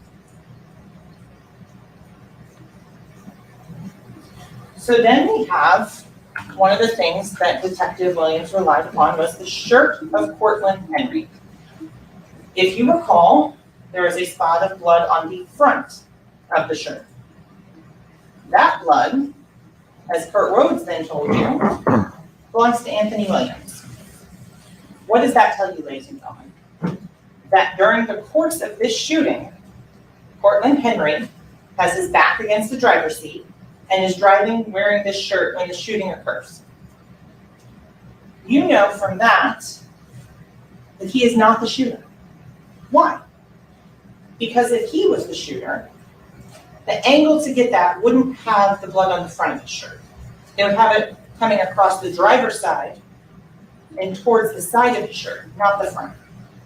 So then we have one of the things that Detective Williams relied upon was the shirt of Cortland Henry. If you recall, there is a spot of blood on the front of the shirt. That blood, as Kurt Rhodes then told you, belongs to Anthony Williams. What does that tell you, ladies and gentlemen? That during the course of this shooting, Cortland Henry has his back against the driver's seat and is driving wearing this shirt when the shooting occurs. You know from that he is not the shooter. Why? Because if he was the shooter, the angle to get that wouldn't have the blood on the front of the shirt. It would have it coming across the driver's side and towards the side of the shirt, not the front.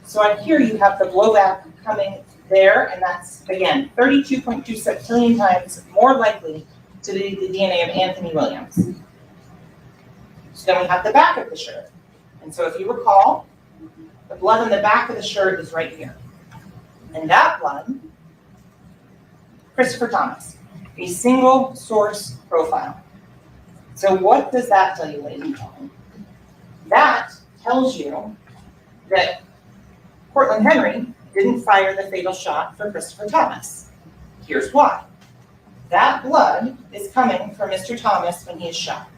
So on here you have the blowback coming there, and that's, again, 32.2 septillion times more likely to be the DNA of Anthony Williams. So then we have the back of the shirt. And so if you recall, the blood on the back of the shirt is right here. And that blood, Christopher Thomas, a single source profile. So what does that tell you, ladies and gentlemen? That tells you that Cortland Henry didn't fire the fatal shot for Christopher Thomas. Here's why. That blood is coming from Mr. Thomas when he is shot.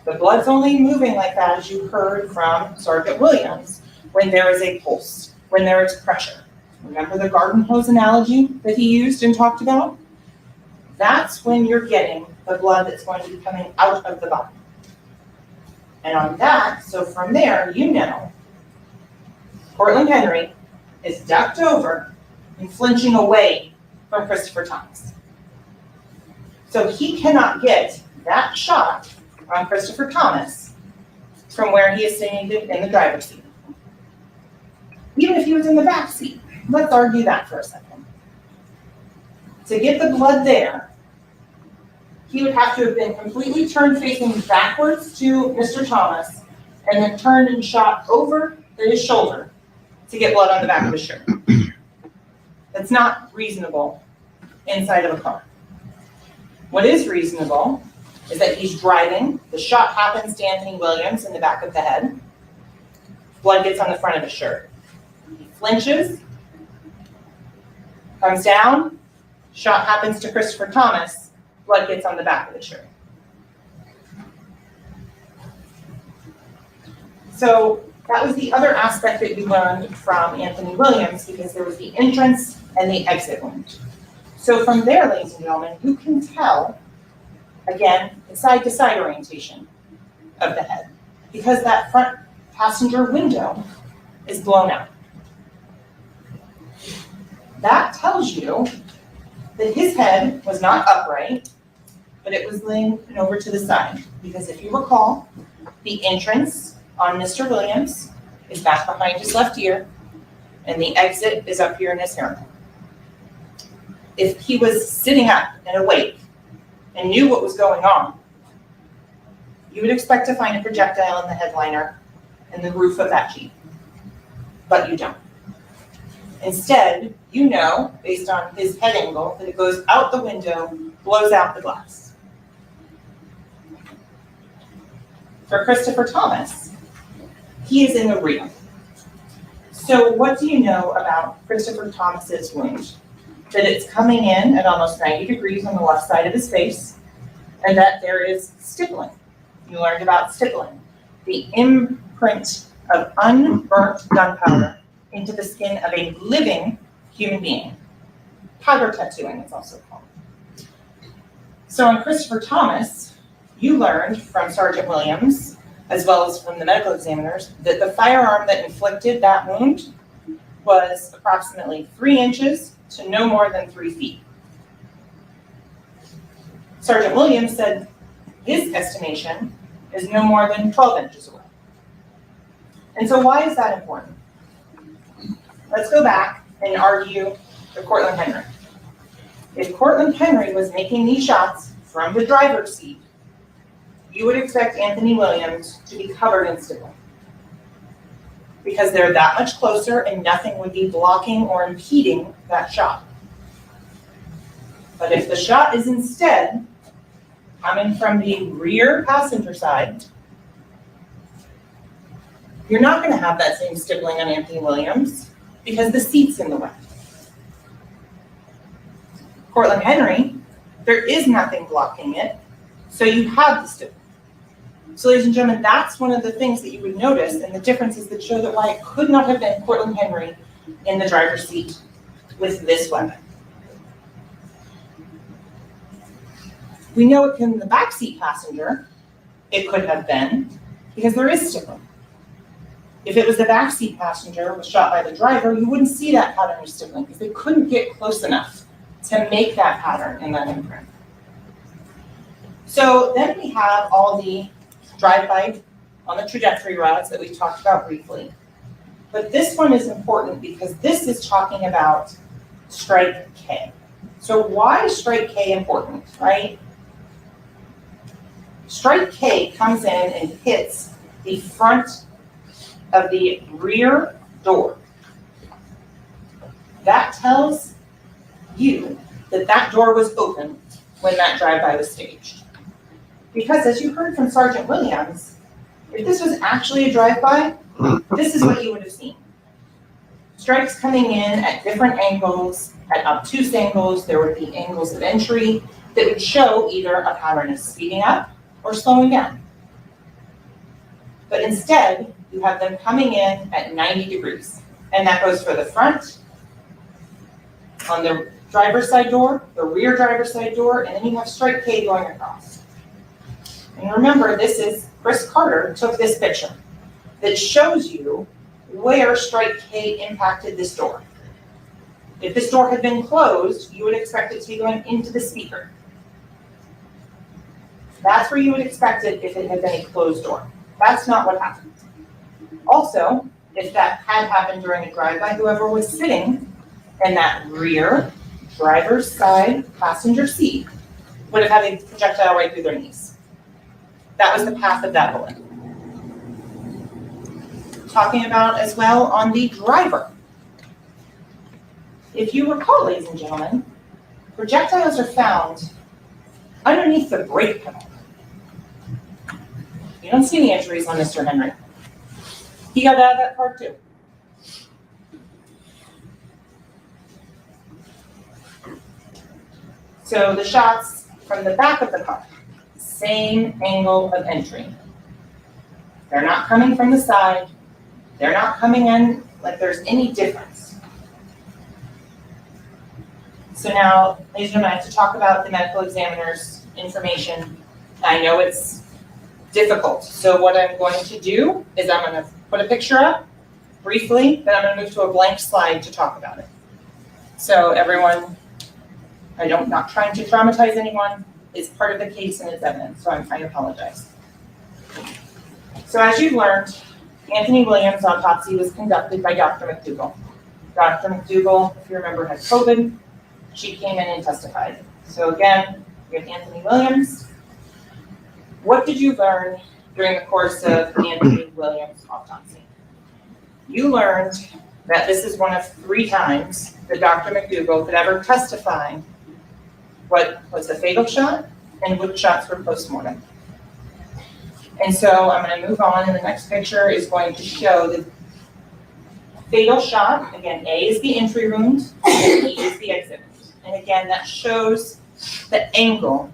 The blood's only moving like that, as you heard from Sergeant Williams, when there is a pulse, when there is pressure. Remember the garden hose analogy that he used and talked about? That's when you're getting the blood that's going to be coming out of the body. And on that, so from there, you know, Cortland Henry is ducked over and flinching away from Christopher Thomas. So he cannot get that shot on Christopher Thomas from where he is sitting in the driver's seat. Even if he was in the back seat, let's argue that for a second. To get the blood there, he would have to have been completely turned facing backwards to Mr. Thomas and then turned and shot over his shoulder to get blood on the back of his shirt. That's not reasonable inside of a car. What is reasonable is that he's driving, the shot happens to Anthony Williams in the back of the head, blood gets on the front of his shirt. He flinches, comes down, shot happens to Christopher Thomas, blood gets on the back of the shirt. So that was the other aspect that we learned from Anthony Williams, because there was the entrance and the exit wound. So from there, ladies and gentlemen, you can tell, again, the side-to-side orientation of the head, because that front passenger window is blown out. That tells you that his head was not upright, but it was laying over to the side. Because if you recall, the entrance on Mr. Williams is back behind his left ear, and the exit is up here in his hairline. If he was sitting up and awake and knew what was going on, you would expect to find a projectile in the headliner and the roof of that Jeep. But you don't. Instead, you know, based on his head angle, that it goes out the window, blows out the glass. For Christopher Thomas, he is in the rear. So what do you know about Christopher Thomas's wound? That it's coming in at almost 90 degrees on the left side of his face, and that there is stippling. You learned about stippling, the imprint of unburnt gunpowder into the skin of a living human being. Powder tattooing, it's also called. So on Christopher Thomas, you learned from Sergeant Williams, as well as from the medical examiners, that the firearm that inflicted that wound was approximately 3 inches to no more than 3 feet. Sergeant Williams said his estimation is no more than 12 inches away. And so why is that important? Let's go back and argue the Cortland Henry. If Cortland Henry was making these shots from the driver's seat, you would expect Anthony Williams to be covered in stippling, because they're that much closer and nothing would be blocking or impeding that shot. But if the shot is instead coming from the rear passenger side, you're not going to have that same stippling on Anthony Williams because the seat's in the way. Cortland Henry, there is nothing blocking it, so you have the stippling. So ladies and gentlemen, that's one of the things that you would notice, and the differences that show that why it could not have been Cortland Henry in the driver's seat with this weapon. We know it can the backseat passenger, it could have been, because there is stippling. If it was the backseat passenger was shot by the driver, you wouldn't see that pattern of stippling because they couldn't get close enough to make that pattern in that imprint. So then we have all the drive-by on the trajectory rods that we talked about briefly. But this one is important because this is talking about strike K. So why is strike K important, right? Strike K comes in and hits the front of the rear door. That tells you that that door was open when that drive-by was staged. Because as you heard from Sergeant Williams, if this was actually a drive-by, this is what you would have seen. Strikes coming in at different angles, at obtuse angles. There would be angles of entry that would show either a pattern of speeding up or slowing down. But instead, you have them coming in at 90 degrees. And that goes for the front, on the driver's side door, the rear driver's side door, and then you have strike K going across. And remember, this is, Chris Carter took this picture that shows you where strike K impacted this door. If this door had been closed, you would expect it to be going into the speaker. That's where you would expect it if it had been a closed door. That's not what happened. Also, if that had happened during a drive-by, whoever was sitting in that rear driver's side passenger seat would have had a projectile right through their knees. That was the path of that bullet. Talking about as well on the driver. If you recall, ladies and gentlemen, projectiles are found underneath the brake pedal. You don't see any injuries on Mr. Henry. He got out of that car too. So the shots from the back of the car, same angle of entry. They're not coming from the side. They're not coming in like there's any difference. So now, ladies and gentlemen, I have to talk about the medical examiner's information. I know it's difficult. So what I'm going to do is I'm going to put a picture up briefly, then I'm going to move to a blank slide to talk about it. So everyone, I'm not trying to traumatize anyone. It's part of the case and it's evidence, so I apologize. So as you've learned, Anthony Williams' autopsy was conducted by Dr. McDougall. Dr. McDougall, if you remember, had COVID. She came in and testified. So again, we have Anthony Williams. What did you learn during the course of Anthony Williams' autopsy? You learned that this is one of 3 times that Dr. McDougall could ever testify what was a fatal shot and which shots were post-mortem. And so I'm going to move on, and the next picture is going to show the fatal shot. Again, A is the entry wound, and E is the exit wound. And again, that shows the angle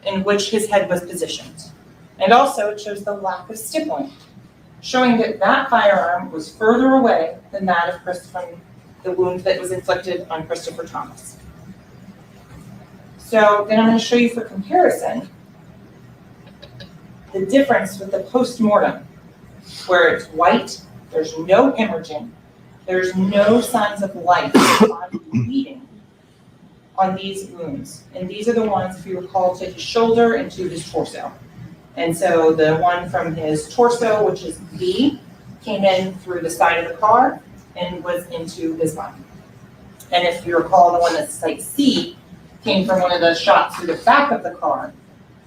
in which his head was positioned. And also it shows the lack of stippling, showing that that firearm was further away than that of from the wound that was inflicted on Christopher Thomas. So then I'm going to show you for comparison the difference with the post-mortem, where it's white, there's no hemorrhaging, there's no signs of life, body bleeding on these wounds. And these are the ones, if you recall, to his shoulder and to his torso. And so the one from his torso, which is B, came in through the side of the car and was into his body. And if you recall, the one that's site C came from one of those shots through the back of the car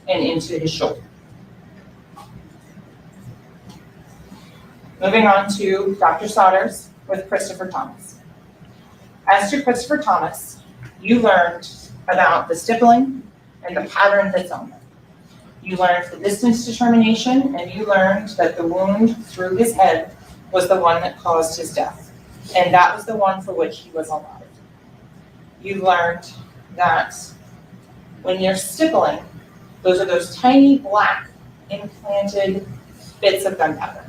and into his shoulder. Moving on to Dr. Sodders with Christopher Thomas. As to Christopher Thomas, you learned about the stippling and the pattern that's on them. You learned the distance determination, and you learned that the wound through his head was the one that caused his death. And that was the one for which he was allotted. You learned that when you're stippling, those are those tiny black implanted bits of gunpowder.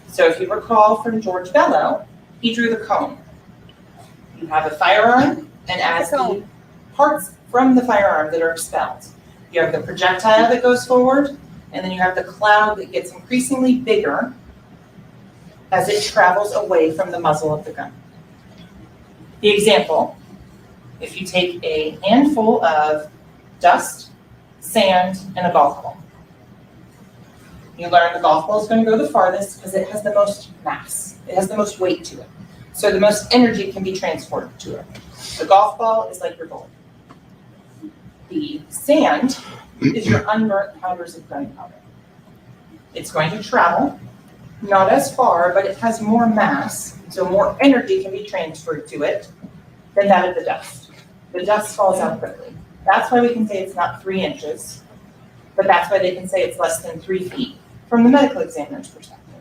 So if you recall from George Bello, he drew the cone. You have a firearm, and as the parts from the firearm that are expelled, you have the projectile that goes forward, and then you have the cloud that gets increasingly bigger as it travels away from the muzzle of the gun. The example, if you take a handful of dust, sand, and a golf ball. You learn the golf ball is going to go the farthest because it has the most mass. It has the most weight to it. So the most energy can be transported to it. The golf ball is like your bullet. The sand is your unburnt powders of gunpowder. It's going to travel, not as far, but it has more mass, so more energy can be transferred to it than that of the dust. The dust falls out quickly. That's why we can say it's not 3 inches, but that's why they can say it's less than 3 feet from the medical examiner's perspective.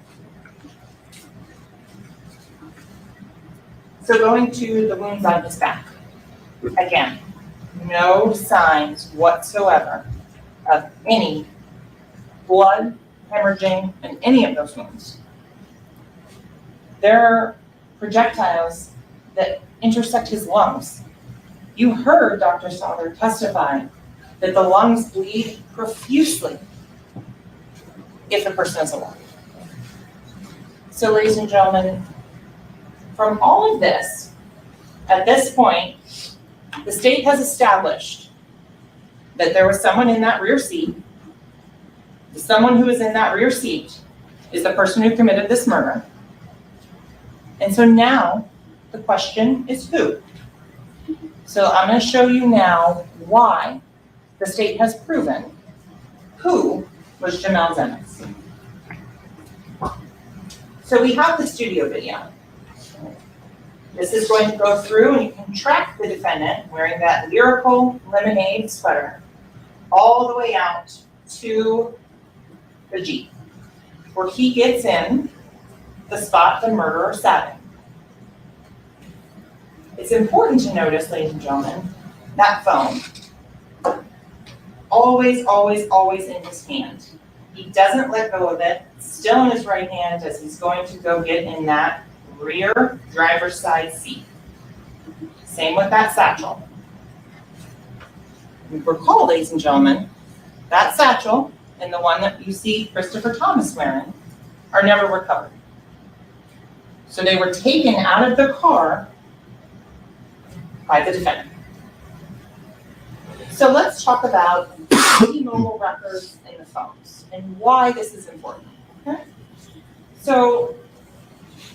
So going to the wounds on his back. Again, no signs whatsoever of any blood, hemorrhaging, in any of those wounds. There are projectiles that intersect his lungs. You heard Dr. Soller testify that the lungs bleed profusely if the person is alive. So ladies and gentlemen, from all of this, at this point, the state has established that there was someone in that rear seat. Someone who is in that rear seat is the person who committed this murder. And so now the question is who? So I'm going to show you now why the state has proven who was Jamel Zenitz. So we have the studio video. This is going to go through, and you can track the defendant wearing that lyrical lemonade sweater all the way out to the Jeep, where he gets in the spot the murderer sat in. It's important to notice, ladies and gentlemen, that phone, always, always, always in his hand. He doesn't let go of it, still in his right hand as he's going to go get in that rear driver's side seat. Same with that satchel. Recall, ladies and gentlemen, that satchel and the one that you see Christopher Thomas wearing are never recovered. So they were taken out of the car by the defendant. So let's talk about the mobile records and the phones and why this is important. Okay? So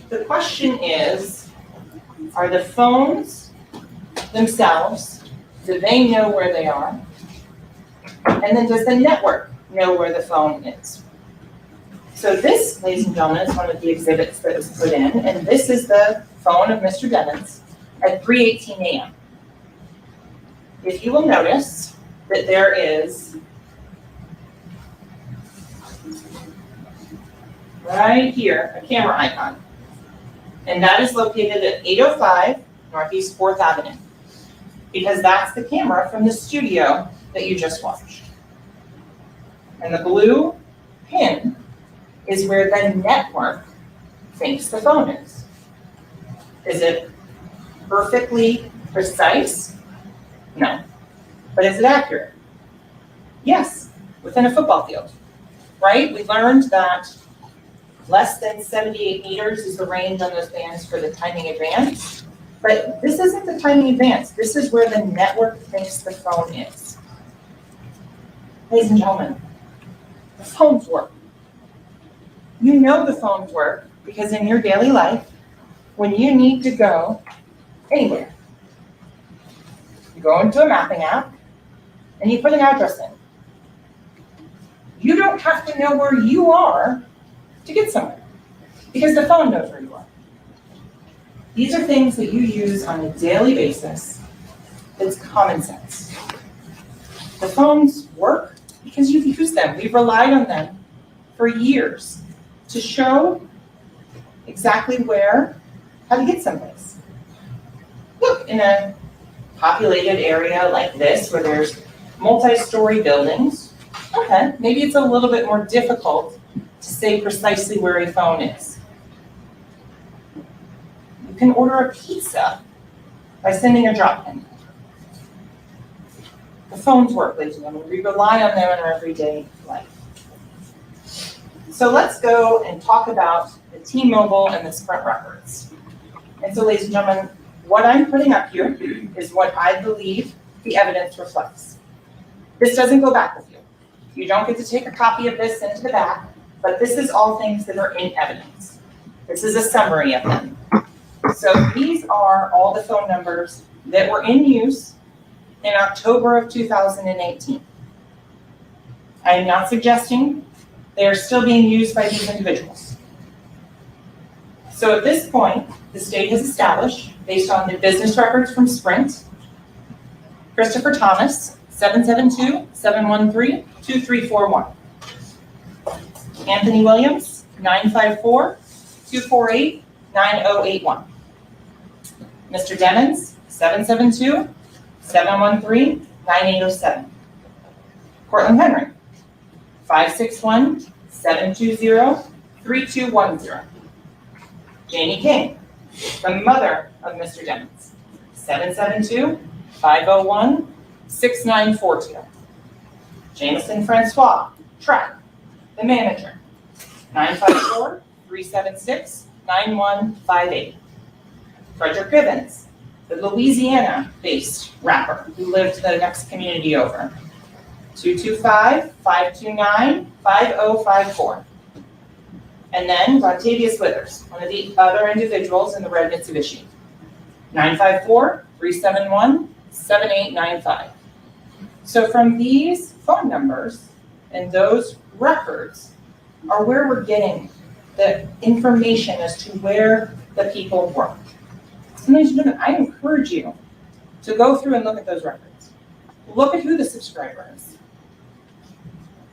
the question is, are the phones themselves, do they know where they are? And then does the network know where the phone is? So this, ladies and gentlemen, is one of the exhibits that was put in, and this is the phone of Mr. Devens at 3:18 a.m. If you will notice that there is right here a camera icon, and that is located at 805 Northeast 4th Avenue, because that's the camera from the studio that you just watched. And the blue pin is where the network thinks the phone is. Is it perfectly precise? No. But is it accurate? Yes, within a football field, right? We learned that less than 78 meters is the range on those bands for the timing advance. But this isn't the timing advance. This is where the network thinks the phone is. Ladies and gentlemen, the phones work. You know the phones work because in your daily life, when you need to go anywhere. You go into a mapping app and you put an address in. You don't have to know where you are to get somewhere because the phone knows where you are. These are things that you use on a daily basis. It's common sense. The phones work because you've used them. We've relied on them for years to show exactly how to get someplace. Look, in a populated area like this where there's multi-story buildings, okay, maybe it's a little bit more difficult to say precisely where a phone is. You can order a pizza by sending a drop-in. The phones work, ladies and gentlemen. We rely on them in our everyday life. So let's go and talk about the T-Mobile and the Sprint records. And so, ladies and gentlemen, what I'm putting up here is what I believe the evidence reflects. This doesn't go back with you. You don't get to take a copy of this into the back, but this is all things that are in evidence. This is a summary of them. So these are all the phone numbers that were in use in October of 2018. I am not suggesting they are still being used by these individuals. So at this point, the state has established, based on the business records from Sprint, Christopher Thomas, 772-713-2341. Anthony Williams, 954-248-9081. Mr. Demons, 772-713-9807. Cortland Henry, 561-720-3210. Janie King, the mother of Mr. Demons, 772-501-6942. Jameson Francois, track, the manager, 954-376-9158. Frederick Givens, the Louisiana-based rapper who lived the next community over, 225-529-5054. And then Rontavious Withers, one of the other individuals in the red Mitsubishi, 954-371-7895. So from these phone numbers and those records are where we're getting the information as to where the people work. So ladies and gentlemen, I encourage you to go through and look at those records. Look at who the subscriber is.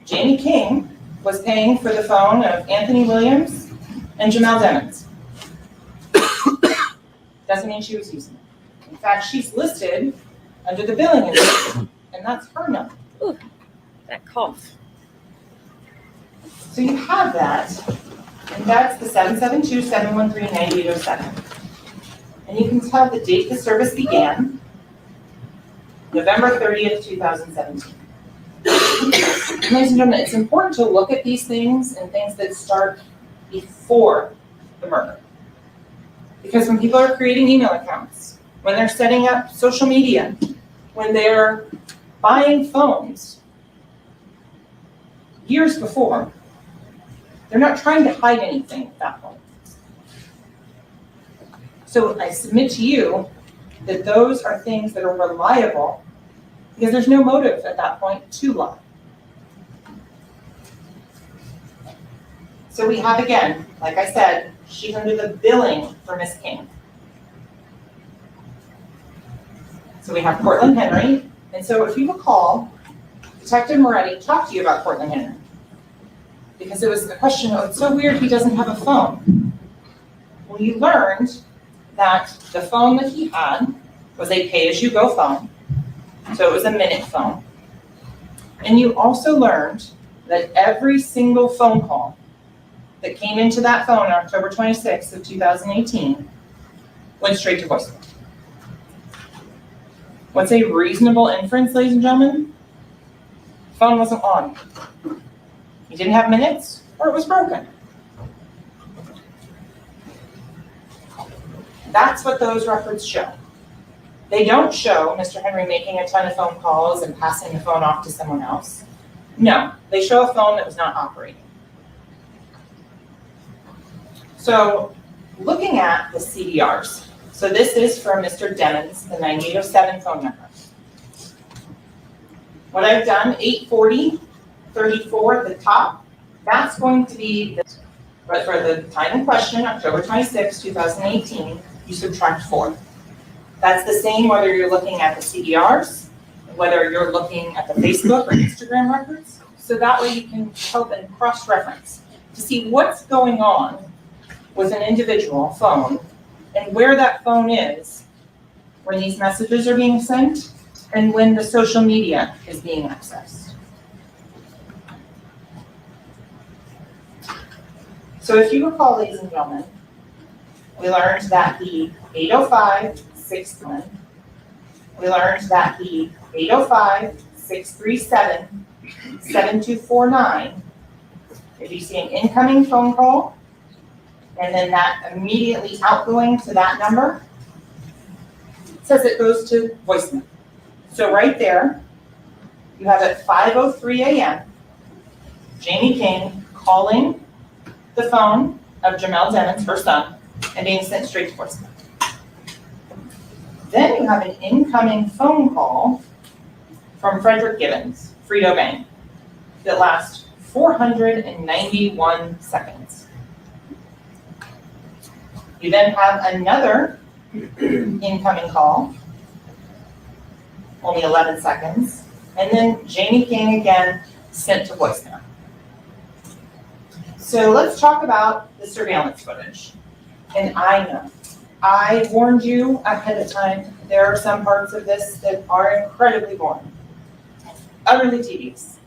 Jamie King was paying for the phone of Anthony Williams and Jamel Demons. Doesn't mean she was using it. In fact, she's listed under the billing entry, and that's her number. Ooh, that cough. So you have that, and that's the 772-713-9807. And you can tell the date the service began, November 30th, 2017. Ladies and gentlemen, it's important to look at these things and things that start before the murder. Because when people are creating email accounts, when they're setting up social media, when they're buying phones years before, they're not trying to hide anything at that point. So I submit to you that those are things that are reliable because there's no motive at that point to lie. So we have, again, like I said, she's under the billing for Miss King. So we have Cortland Henry. And so if you recall, Detective Moretti talked to you about Cortland Henry because it was the question, oh, it's so weird he doesn't have a phone. Well, you learned that the phone that he had was a pay-as-you-go phone. So it was a minute phone. And you also learned that every single phone call that came into that phone on October 26th of 2018 went straight to voicemail. What's a reasonable inference, ladies and gentlemen? The phone wasn't on. He didn't have minutes, or it was broken. That's what those records show. They don't show Mr. Henry making a ton of phone calls and passing the phone off to someone else. No, they show a phone that was not operating. So looking at the CDRs, So this is from Mr. Demons, the 9807 phone number. What I've done, 840-34 at the top, that's going to be, but for the time in question, October 26, 2018, you subtract 4. That's the same whether you're looking at the CDRs, whether you're looking at the Facebook or Instagram records. So that way you can help and cross-reference to see what's going on with an individual phone and where that phone is when these messages are being sent and when the social media is being accessed. So if you recall, ladies and gentlemen, we learned that the 805-6 we learned that the 805-637-7249, if you see an incoming phone call, and then that immediately outgoing to that number, it says it goes to voicemail. So right there, you have at 5:03 a.m., Jamie King calling the phone of Jamel Demons, her son, and being sent straight to voicemail. Then you have an incoming phone call from Frederick Gibbons, Frito Bank, that lasts 491 seconds. You then have another incoming call, only 11 seconds, and then Jamie King again sent to voicemail. So let's talk about the surveillance footage. And I know, I warned you ahead of time, there are some parts of this that are incredibly boring, utterly tedious,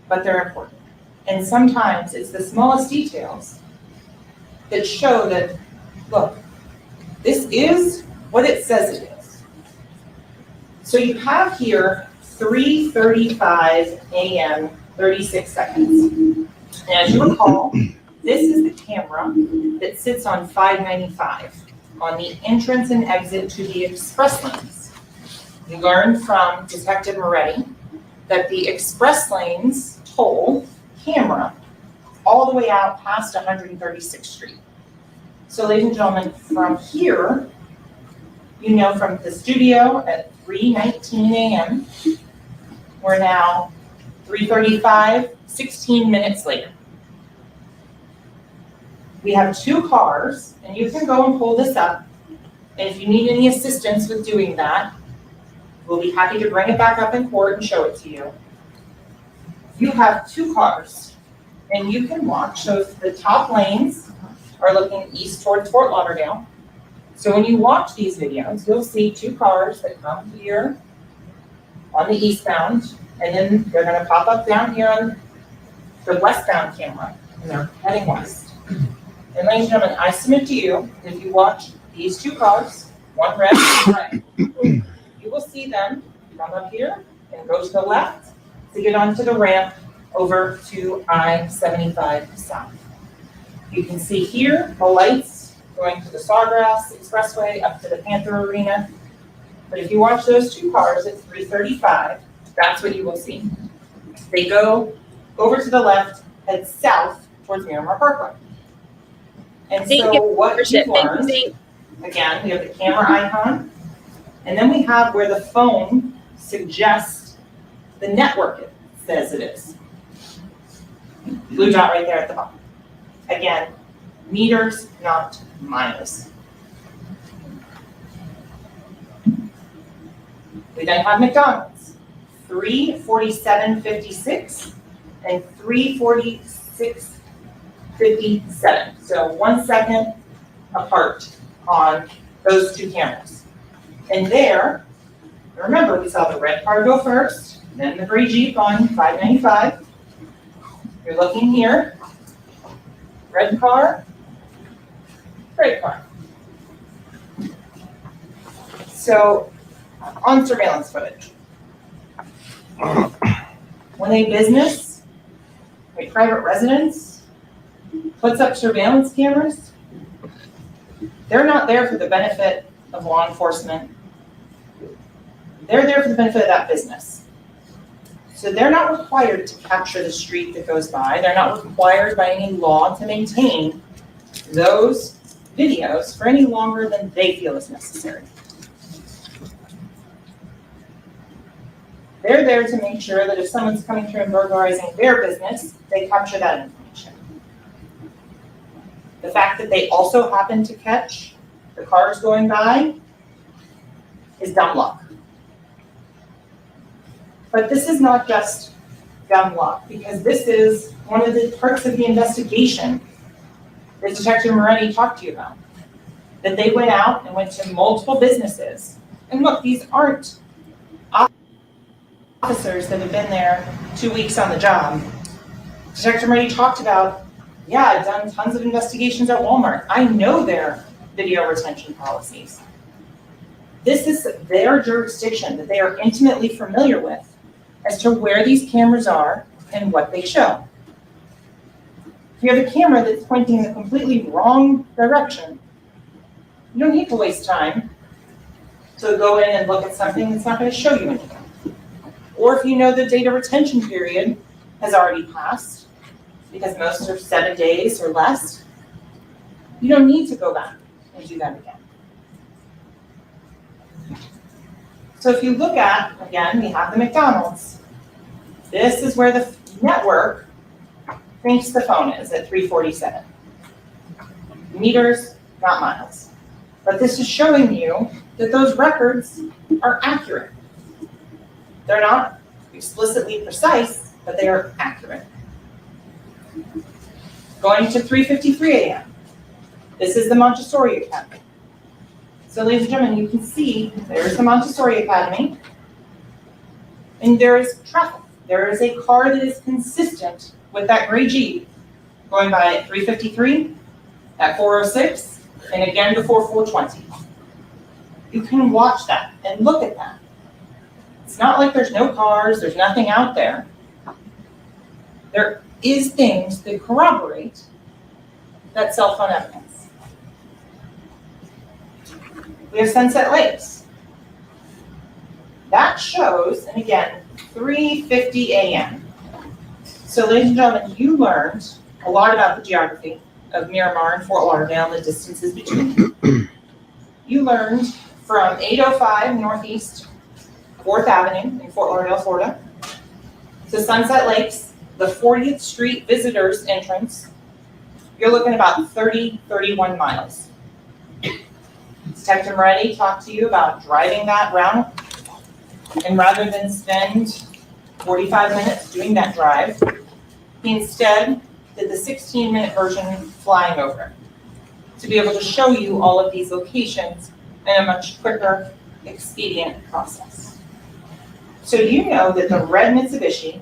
but they're important. And sometimes it's the smallest details that show that, look, this is what it says it is. So you have here 3:35 a.m., 36 seconds. And as you recall, this is the camera that sits on 595 on the entrance and exit to the express lanes. We learned from Detective Moretti that the express lanes toll camera all the way out past 136th Street. So ladies and gentlemen, from here, you know from the studio at 3:19 a.m., we're now 3:35, 16 minutes later. We have 2 cars, and you can go and pull this up. And if you need any assistance with doing that, we'll be happy to bring it back up in court and show it to you. You have 2 cars, and you can watch. So the top lanes are looking east towards Fort Lauderdale. So when you watch these videos, you'll see 2 cars that come here on the eastbound, and then they're going to pop up down here on the westbound camera, and they're heading west. And ladies and gentlemen, I submit to you, if you watch these 2 cars, one red and one gray, you will see them come up here and go to the left to get onto the ramp over to I-75 South. You can see here the lights going to the Sawgrass Expressway up to the Panther Arena. But if you watch those 2 cars at 3:35, that's what you will see. They go over to the left, head south towards Miramar Parkway. And so what you've learned, again, we have the camera icon, and then we have where the phone suggests the network it says it is. Blue dot right there at the bottom. Again, meters, not miles. We then have McDonald's, 3:47:56 and 3:46:57. So 1 second apart on those 2 cameras. And there, remember we saw the red car go first, then the gray Jeep on 595. You're looking here, red car, gray car. So on surveillance footage, when a business, a private residence puts up surveillance cameras, they're not there for the benefit of law enforcement. They're there for the benefit of that business. So they're not required to capture the street that goes by. They're not required by any law to maintain those videos for any longer than they feel is necessary. They're there to make sure that if someone's coming through and burglarizing their business, they capture that information. The fact that they also happen to catch the cars going by is dumb luck. But this is not just dumb luck, because this is one of the parts of the investigation that Detective Moretti talked to you about. That they went out and went to multiple businesses. And look, these aren't officers that have been there 2 weeks on the job. Detective Moretti talked about, yeah, I've done tons of investigations at Walmart. I know their video retention policies. This is their jurisdiction that they are intimately familiar with as to where these cameras are and what they show. If you have a camera that's pointing in the completely wrong direction, you don't need to waste time to go in and look at something that's not going to show you anything. Or if you know the data retention period has already passed, because most are 7 days or less, you don't need to go back and do that again. So if you look at, again, we have the McDonald's. This is where the network thinks the phone is at 347. Meters, not miles. But this is showing you that those records are accurate. They're not explicitly precise, but they are accurate. Going to 3:53 a.m. This is the Montessori Academy. So ladies and gentlemen, you can see there's the Montessori Academy, and there is traffic. There is a car that is consistent with that gray Jeep going by at 3:53, at 4:06, and again before 4:20. You can watch that and look at that. It's not like there's no cars, there's nothing out there. There is things that corroborate that cell phone evidence. We have Sunset Lakes. That shows, and again, 3:50 a.m. So ladies and gentlemen, you learned a lot about the geography of Miramar and Fort Lauderdale and the distances between. You learned from 805 Northeast 4th Avenue in Fort Lauderdale, Florida, to Sunset Lakes, the 40th Street Visitors Entrance. You're looking about 31 miles. Detective Moretti talked to you about driving that route, and rather than spend 45 minutes doing that drive, he instead did the 16-minute version flying over it to be able to show you all of these locations in a much quicker, expedient process. So you know that the red Mitsubishi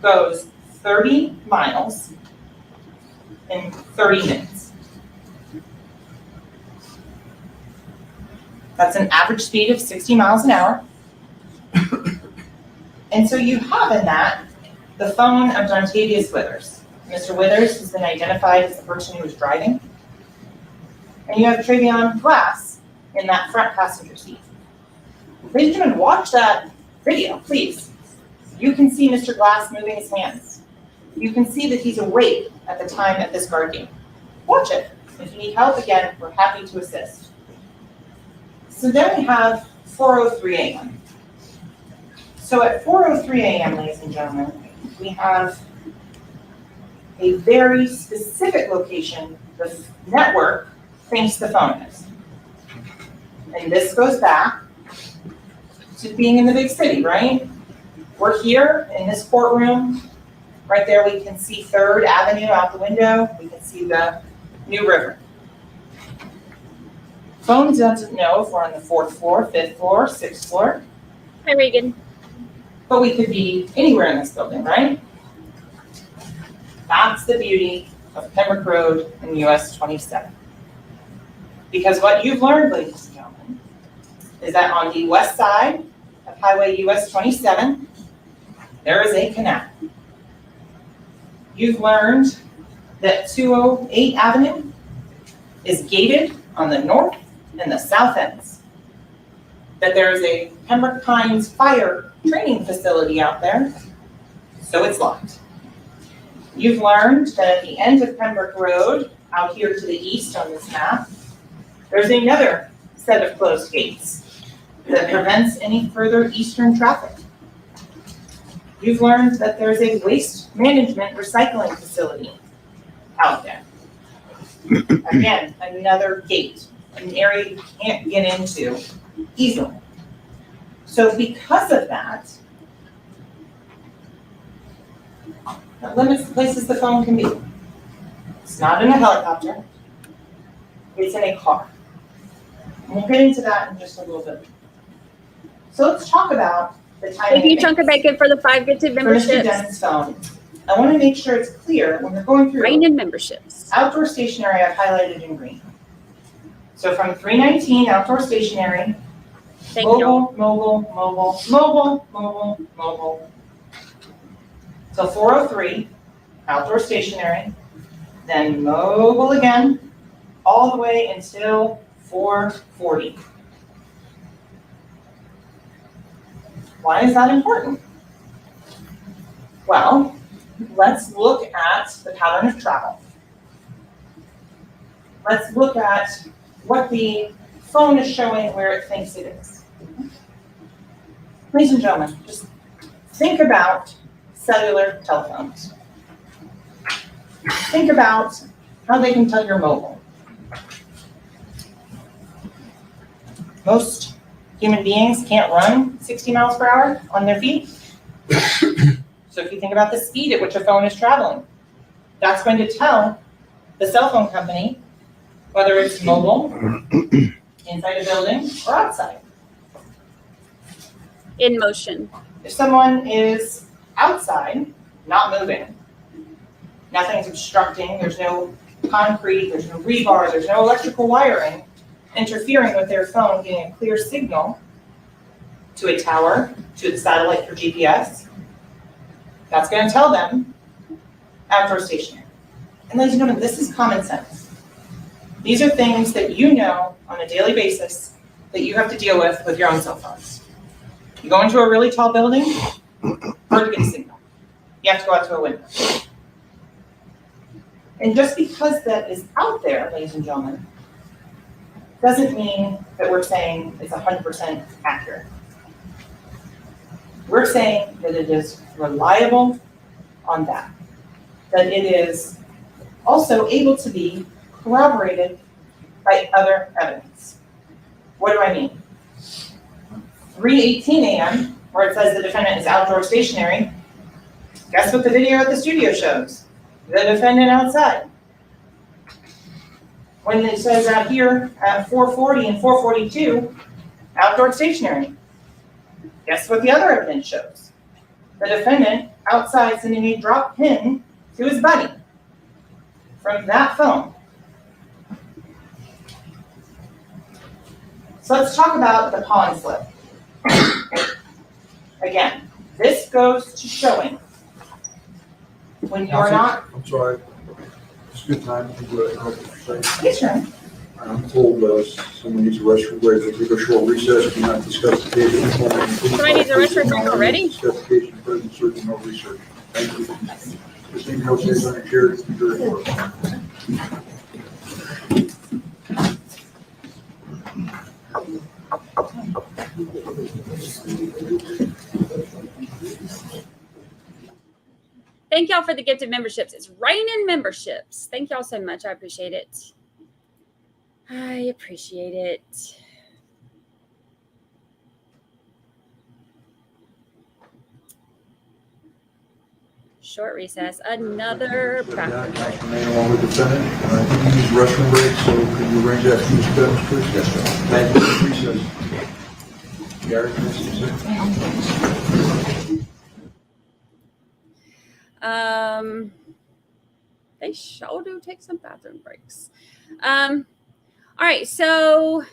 goes 30 miles in 30 minutes. That's an average speed of 60 miles an hour. And so you have in that the phone of Dontavius Withers. Mr. Withers has been identified as the person who was driving. And you have Trevion Glass in that front passenger seat. Ladies and gentlemen, watch that video, please. You can see Mr. Glass moving his hands. You can see that he's awake at the time at this guard game. Watch it. If you need help, again, we're happy to assist. So then we have 4:03 a.m. So at 4:03 a.m., ladies and gentlemen, we have a very specific location the network thinks the phone is. And this goes back to being in the big city, right? We're here in this courtroom. Right there we can see 3rd Avenue out the window. We can see the New River. Phone doesn't know if we're on the 4th floor, 5th floor, 6th floor. Hi, Regan. But we could be anywhere in this building, right? That's the beauty of Pembroke Road and US 27. Because what you've learned, ladies and gentlemen, is that on the west side of Highway US 27, there is a canal. You've learned that 208 Avenue is gated on the north and the south ends. That there is a Pembroke Pines fire training facility out there, so it's locked. You've learned that at the end of Pembroke Road, out here to the east on this map, there's another set of closed gates that prevents any further eastern traffic. You've learned that there's a waste management recycling facility out there. Again, another gate, an area you can't get into easily. So because of that, that limits the places the phone can be. It's not in a helicopter, it's in a car. And we'll get into that in just a little bit. So let's talk about the timing. Thank you, Chunka Bacon, for the 5 gifted For Mr. memberships. Denton's phone. I want to make sure it's clear when we're going through. Rain in memberships. Outdoor stationary, I've highlighted in green. So from 319, outdoor stationary, Thank you. mobile. So 403, outdoor stationary, then mobile again, all the way until 440. Why is that important? Well, let's look at the pattern of travel. Let's look at what the phone is showing where it thinks it is. Ladies and gentlemen, just think about cellular telephones. Think about how they can tell you're mobile. Most human beings can't run 60 miles per hour on their feet. So if you think about the speed at which a phone is traveling, that's going to tell the cell phone company whether it's mobile, inside a building, or outside. In motion. If someone is outside, not moving, nothing's obstructing, there's no concrete, there's no rebar, there's no electrical wiring interfering with their phone getting a clear signal to a tower, to the satellite for GPS, that's going to tell them outdoor stationary. And ladies and gentlemen, this is common sense. These are things that you know on a daily basis that you have to deal with your own cell phones. You go into a really tall building, hard to get a signal. You have to go out to a window. And just because that is out there, ladies and gentlemen, doesn't mean that we're saying it's 100% accurate. We're saying that it is reliable on that it is also able to be corroborated by other evidence. What do I mean? 3:18 a.m., where it says the defendant is outdoor stationary, guess what the video at the studio shows? The defendant outside. When it says out here at 4:40 and 4:42, outdoor stationary, guess what the other evidence shows? The defendant outside sending a drop pin to his buddy from that phone. So let's talk about the pawn slip. Again, this goes to showing when you're not. I'm sorry. It's a good time to interrupt what you're saying. Yes, sir. I'm told someone needs a restroom break. If we go short recess, we not discuss the case. Somebody needs a restroom break already? Discuss the case in present search and no research. Thank you. Christine, no change on your chair. Thank y'all for the gifted memberships. It's raining memberships. Thank y'all so much. I appreciate it. I appreciate it. Short recess. Another practice. Remain along with the defendant. I think you need a restroom break, so can you arrange that for Mr. Evans, please? Yes, sir. Thank you. Recess. Gary, can you say? They sure do take some bathroom breaks. All right, so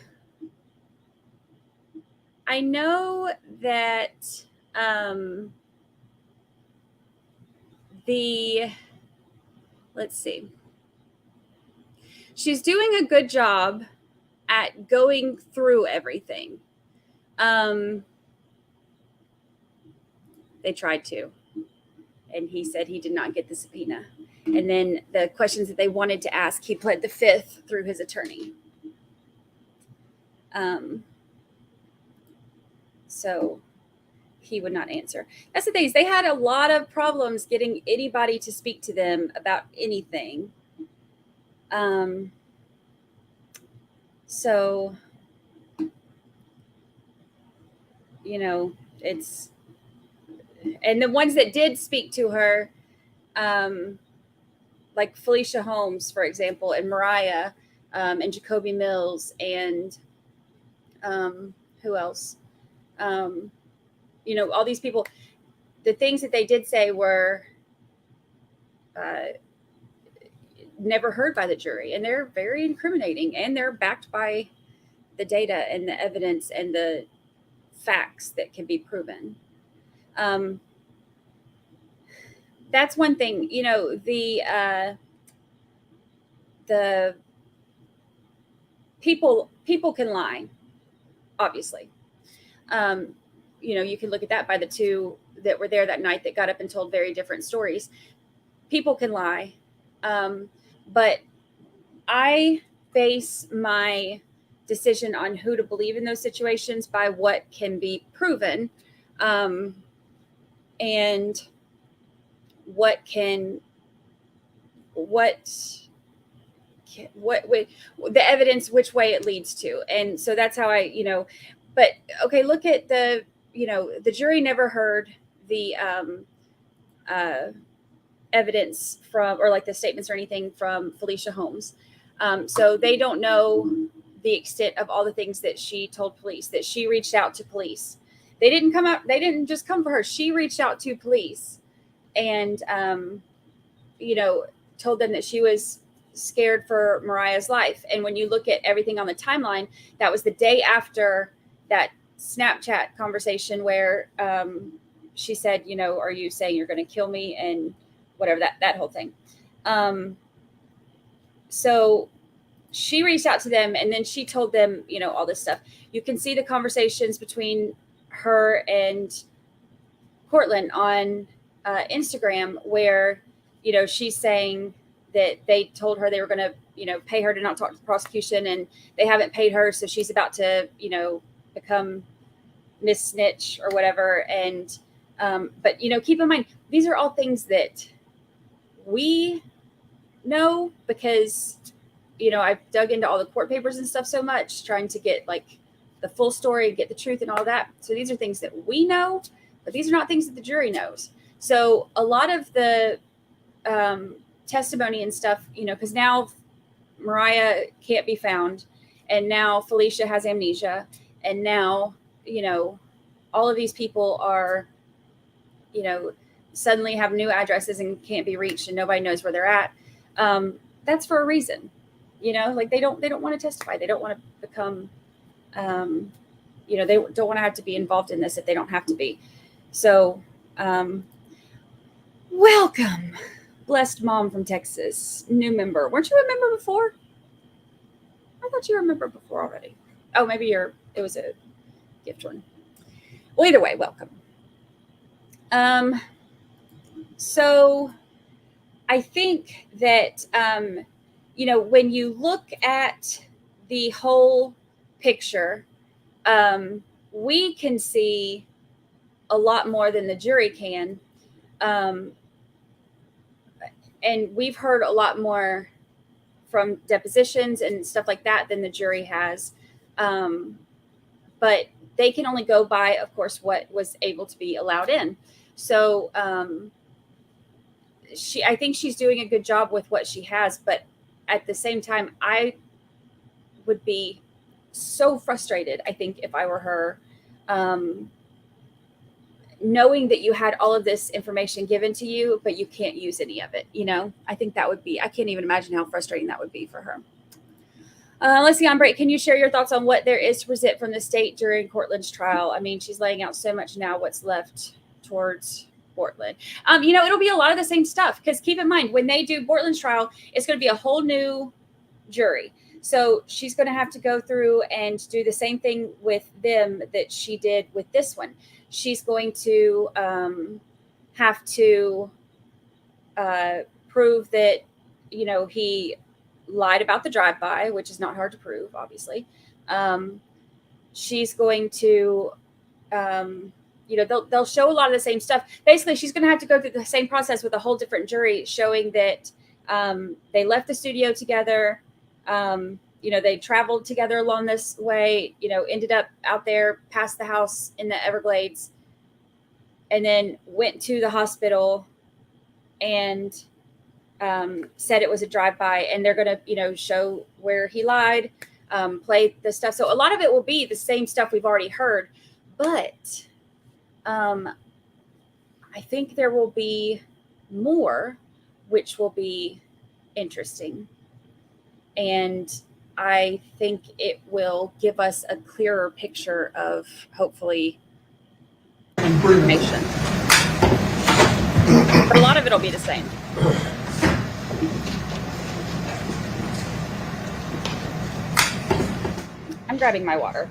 I know that let's see. She's doing a good job at going through everything. They tried to. And he said he did not get the subpoena. And then the questions that they wanted to ask, he pled the fifth through his attorney. So he would not answer. That's the thing, is they had a lot of problems getting anybody to speak to them about anything. So, you know, it's, and the ones that did speak to her, like Felicia Holmes, for example, and Mariah, and Jacoby Mills, and who else? You know, all these people, the things that they did say were never heard by the jury, and they're very incriminating, and they're backed by the data and the evidence and the facts that can be proven. That's one thing, you know, the people can lie, obviously. You know, you can look at that by the two that were there that night that got up and told very different stories. People can lie. But I base my decision on who to believe in those situations by what can be proven, and what the evidence, which way it leads to. And so that's how I, you know, but okay, look at the, you know, the jury never heard the evidence from, or like the statements or anything from Felicia Holmes. So they don't know the extent of all the things that she told police, that she reached out to police. They didn't just come for her. She reached out to police and, you know, told them that she was scared for Mariah's life. And when you look at everything on the timeline, that was the day after that Snapchat conversation where she said, you know, are you saying you're going to kill me, and whatever, that whole thing. So she reached out to them, and then she told them, you know, all this stuff. You can see the conversations between her and Cortland on Instagram, where, you know, she's saying that they told her they were going to, you know, pay her to not talk to the prosecution, and they haven't paid her. So she's about to, you know, become Miss Snitch or whatever. And, but, you know, keep in mind, these are all things that we know because, you know, I've dug into all the court papers and stuff so much, trying to get like the full story, get the truth and all that. So these are things that we know, but these are not things that the jury knows. So a lot of the testimony and stuff, you know, because now Mariah can't be found, and now Felicia has amnesia, and now, you know, all of these people are, you know, suddenly have new addresses and can't be reached, and nobody knows where they're at. That's for a reason, you know, like they don't want to testify. They don't want to become, you know, they don't want to have to be involved in this if they don't have to be. So, welcome, blessed mom from Texas, new member. Weren't you a member before? I thought you were a member before already. Oh, maybe it was a gift one. Well, either way, welcome. So I think that, you know, when you look at the whole picture, we can see a lot more than the jury can. And we've heard a lot more from depositions and stuff like that than the jury has. But they can only go by, of course, what was able to be allowed in. So I think she's doing a good job with what she has. But at the same time, I would be so frustrated, I think, if I were her, knowing that you had all of this information given to you, but you can't use any of it. You know, I think that would be, I can't even imagine how frustrating that would be for her. Let's see, on break, can you share your thoughts on what there is to present from the state during Cortland's trial? I mean, she's laying out so much now, what's left towards Portland. You know, it'll be a lot of the same stuff, because keep in mind, when they do Portland's trial, it's going to be a whole new jury. So she's going to have to go through and do the same thing with them that she did with this one. She's going to have to prove that, he lied about the drive-by, which is not hard to prove, obviously. She's going to, they'll show a lot of the same stuff. Basically, she's going to have to go through the same process with a whole different jury, showing that they left the studio together. They traveled together along this way, ended up out there past the house in the Everglades, and then went to the hospital and said it was a drive-by. And they're going to, show where he lied, play the stuff. So a lot of it will be the same stuff we've already heard. But I think there will be more, which will be interesting. And I think it will give us a clearer picture of, hopefully, information. But a lot of it will be the same. I'm grabbing my water.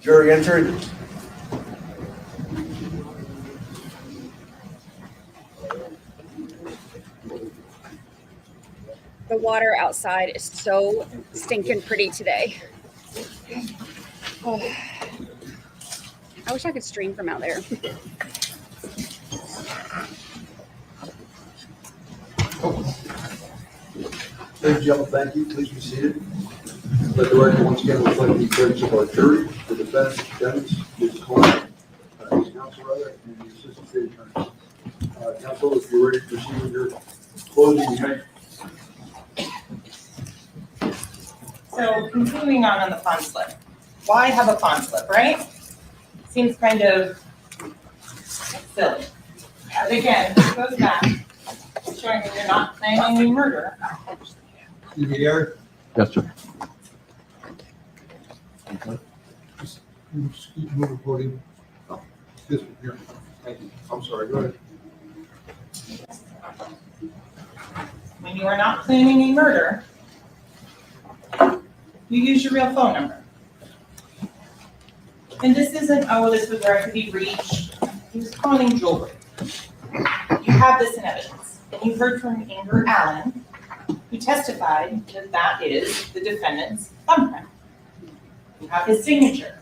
Jury entered. The water outside is so stinking pretty today. Oh. I wish I could stream from out there. Ladies and gentlemen, thank you. Please be seated. Let the record once again reflect the verdicts of our jury. The defendant, Dennis, his client, his counsel, and the assistant state attorney. Counsel, if you're ready to proceed with your closing, you may. So continuing on the pawn slip. Why have a pawn slip, right? Seems kind of silly. But again, it goes back, showing that you're not planning a murder. Excuse me, Eric. Yes, sir. Just keep moving, podium. Oh, this one here. Thank you. I'm sorry, go ahead. When you are not planning a murder, you use your real phone number. And this isn't, oh, this was where I could be reached. He was pawning jewelry. You have this in evidence. And you heard from Amber Allen, who testified that that is the defendant's thumbprint. You have his signature,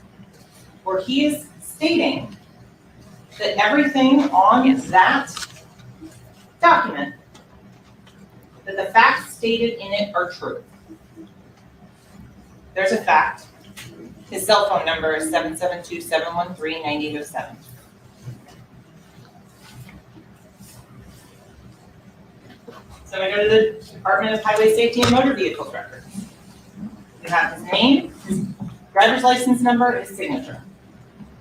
where he is stating that everything on that document, that the facts stated in it are true. There's a fact. His cell phone number is 772-713-9807. So I go to the Department of Highway Safety and Motor Vehicles record. You have his name, his driver's license number, his signature.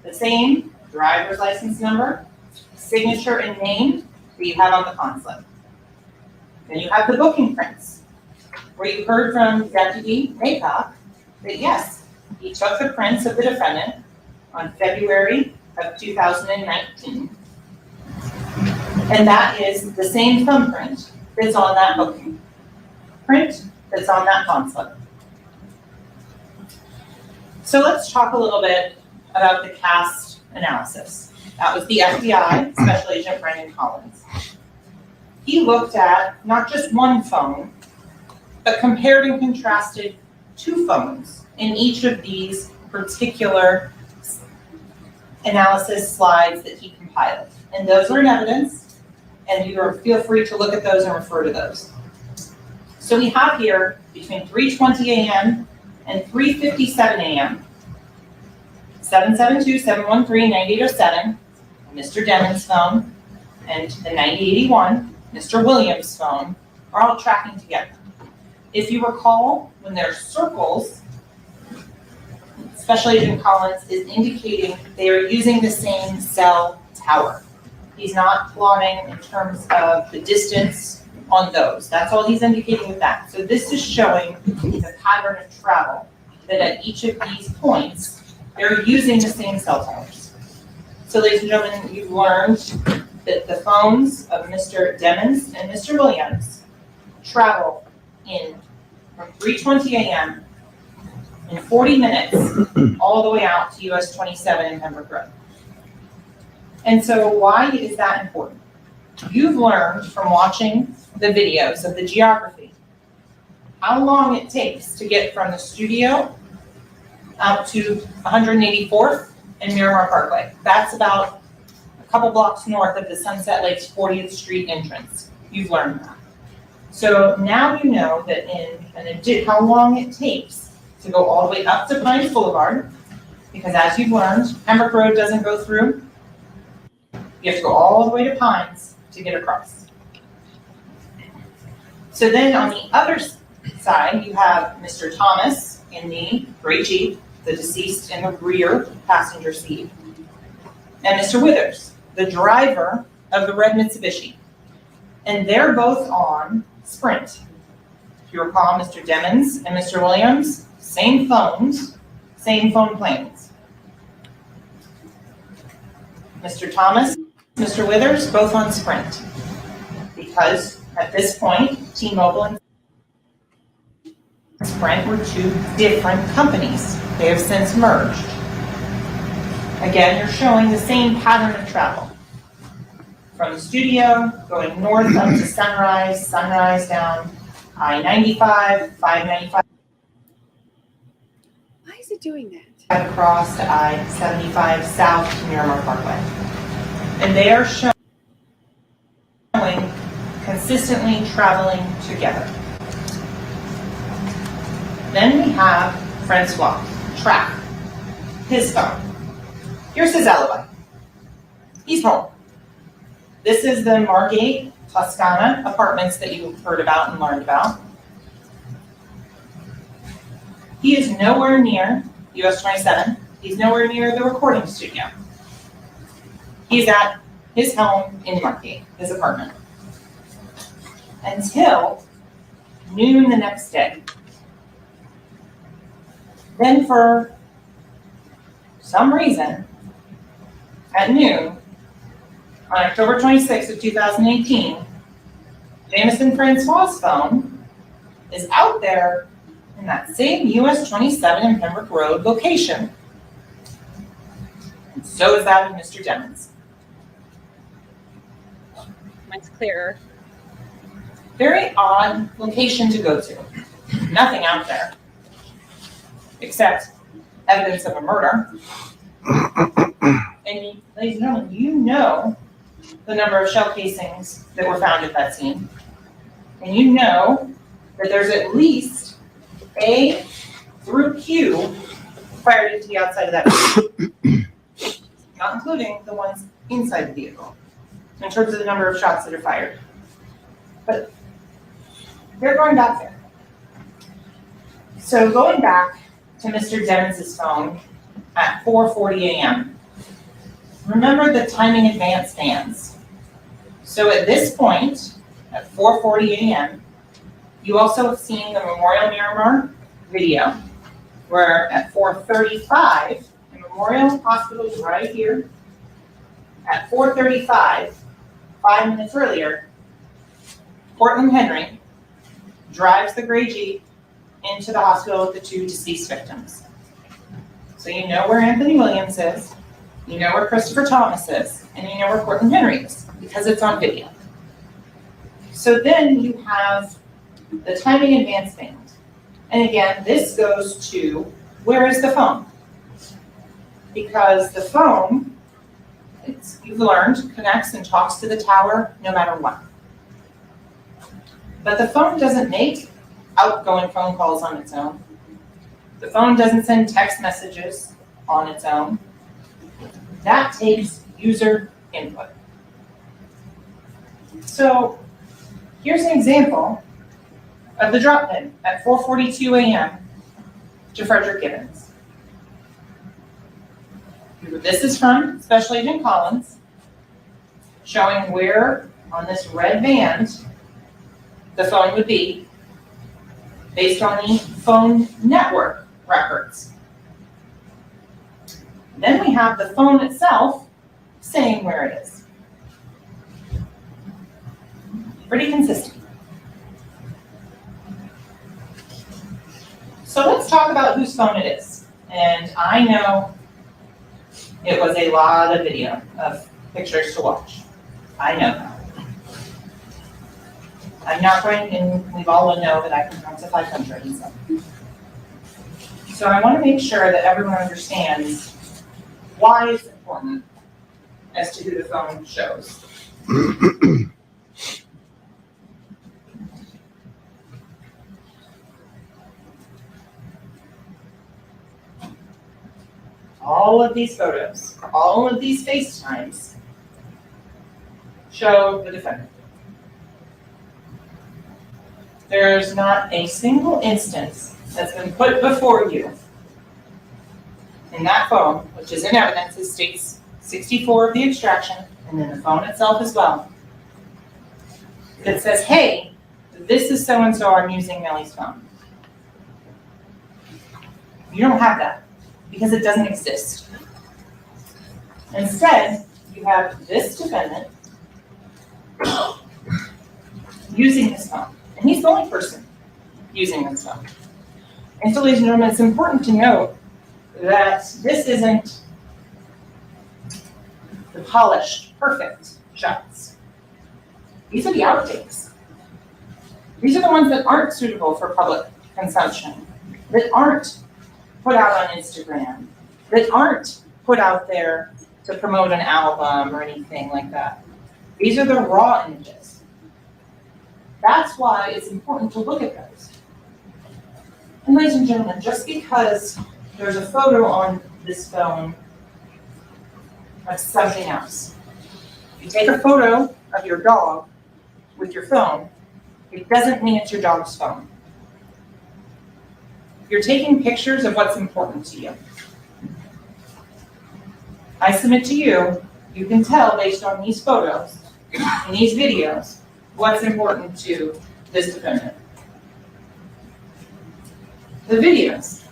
The same driver's license number, signature, and name that you have on the pawn slip. Then you have the booking prints, where you heard from Deputy Maycock that yes, he took the prints of the defendant on February of 2019. And that is the same thumbprint that's on that booking print that's on that pawn slip. So let's talk a little bit about the cast analysis. That was the FBI, Special Agent Brendan Collins. He looked at not just one phone, but compared and contrasted two phones in each of these particular analysis slides that he compiled. And those are in evidence, and you feel free to look at those and refer to those. So we have here between 3:20 a.m. and 3:57 a.m. 772-713-9807, Mr. Demon's phone, and the 9081, Mr. Williams' phone, are all tracking together. If you recall, when there's circles, Special Agent Collins is indicating they are using the same cell tower. He's not plotting in terms of the distance on those. That's all he's indicating with that. So this is showing the pattern of travel, that at each of these points, they're using the same cell towers. So ladies and gentlemen, you've learned that the phones of Mr. Demons and Mr. Williams travel in from 3:20 a.m. in 40 minutes all the way out to US 27 in Pembroke Road. And so why is that important? You've learned from watching the videos of the geography how long it takes to get from the studio out to 184th and Miramar Parkway. That's about a couple blocks north of the Sunset Lakes 40th Street entrance. You've learned that. So now you know that how long it takes to go all the way up to Pines Boulevard, because as you've learned, Pembroke Road doesn't go through. You have to go all the way to Pines to get across. So then on the other side, you have Mr. Thomas in the gray Jeep, the deceased in the rear passenger seat, and Mr. Withers, the driver of the red Mitsubishi. And they're both on Sprint. If you recall, Mr. Demmons and Mr. Williams, same phones, same phone plans. Mr. Thomas, Mr. Withers, both on Sprint. Because at this point, T-Mobile and Sprint were two different companies. They have since merged. Again, you're showing the same pattern of travel. From the studio, going north up to Sunrise, Sunrise down I-95, 595. Why is it doing that? Across to I-75 south to Miramar Parkway. And they are showing consistently traveling together. Then we have Francois, track, his phone. Here's his alibi. He's home. This is the Margate, Toscana apartments that you've heard about and learned about. He is nowhere near US 27. He's nowhere near the recording studio. He's at his home in Margate, his apartment, until noon the next day. Then for some reason, at noon, on October 26th of 2018, Jameson Francois' phone is out there in that same US 27 in Pembroke Road location. And so is that of Mr. Demmons. Mine's clearer. Very odd location to go to. Nothing out there, except evidence of a murder. And ladies and gentlemen, you know the number of shell casings that were found at that scene. And you know that there's at least A through Q fired into the outside of that vehicle. Not including the ones inside the vehicle, in terms of the number of shots that are fired. But they're going back there. So going back to Mr. Demmons' phone at 4:40 a.m. Remember the timing advance bands. So at this point, at 4:40 a.m., you also have seen the Memorial Miramar video, where at 4:35, the Memorial Hospital is right here. At 4:35, 5 minutes earlier, Cortland Henry drives the gray Jeep into the hospital with the two deceased victims. So you know where Anthony Williams is, you know where Christopher Thomas is, and you know where Cortland Henry is, because it's on video. So then you have the timing advance band. And again, this goes to, where is the phone? Because the phone, you've learned, connects and talks to the tower no matter what. But the phone doesn't make outgoing phone calls on its own. The phone doesn't send text messages on its own. That takes user input. So here's an example of the drop pin at 4:42 a.m. to Frederick Gibbons. This is from Special Agent Collins, showing where on this red band the phone would be based on the phone network records. Then we have the phone itself saying where it is. Pretty consistent. So let's talk about whose phone it is. And I know it was a lot of video of pictures to watch. I know that. I'm not going, and we've all know that I can count to 500 and stuff. So I want to make sure that everyone understands why it's important as to who the phone shows. All of these photos, all of these FaceTimes show the defendant. There's not a single instance that's been put before you in that phone, which is in evidence, it states 64 of the extraction, and then the phone itself as well, that says, hey, this is so-and-so, I'm using Melly's phone. You don't have that, because it doesn't exist. Instead, you have this defendant using his phone. And he's the only person using this phone. And so, ladies and gentlemen, it's important to note that this isn't the polished, perfect shots. These are the outtakes. These are the ones that aren't suitable for public consumption, that aren't put out on Instagram, that aren't put out there to promote an album or anything like that. These are the raw images. That's why it's important to look at those. And ladies and gentlemen, just because there's a photo on this phone of something else, if you take a photo of your dog with your phone, it doesn't mean it's your dog's phone. You're taking pictures of what's important to you. I submit to you, you can tell based on these photos and these videos what's important to this defendant. The videos.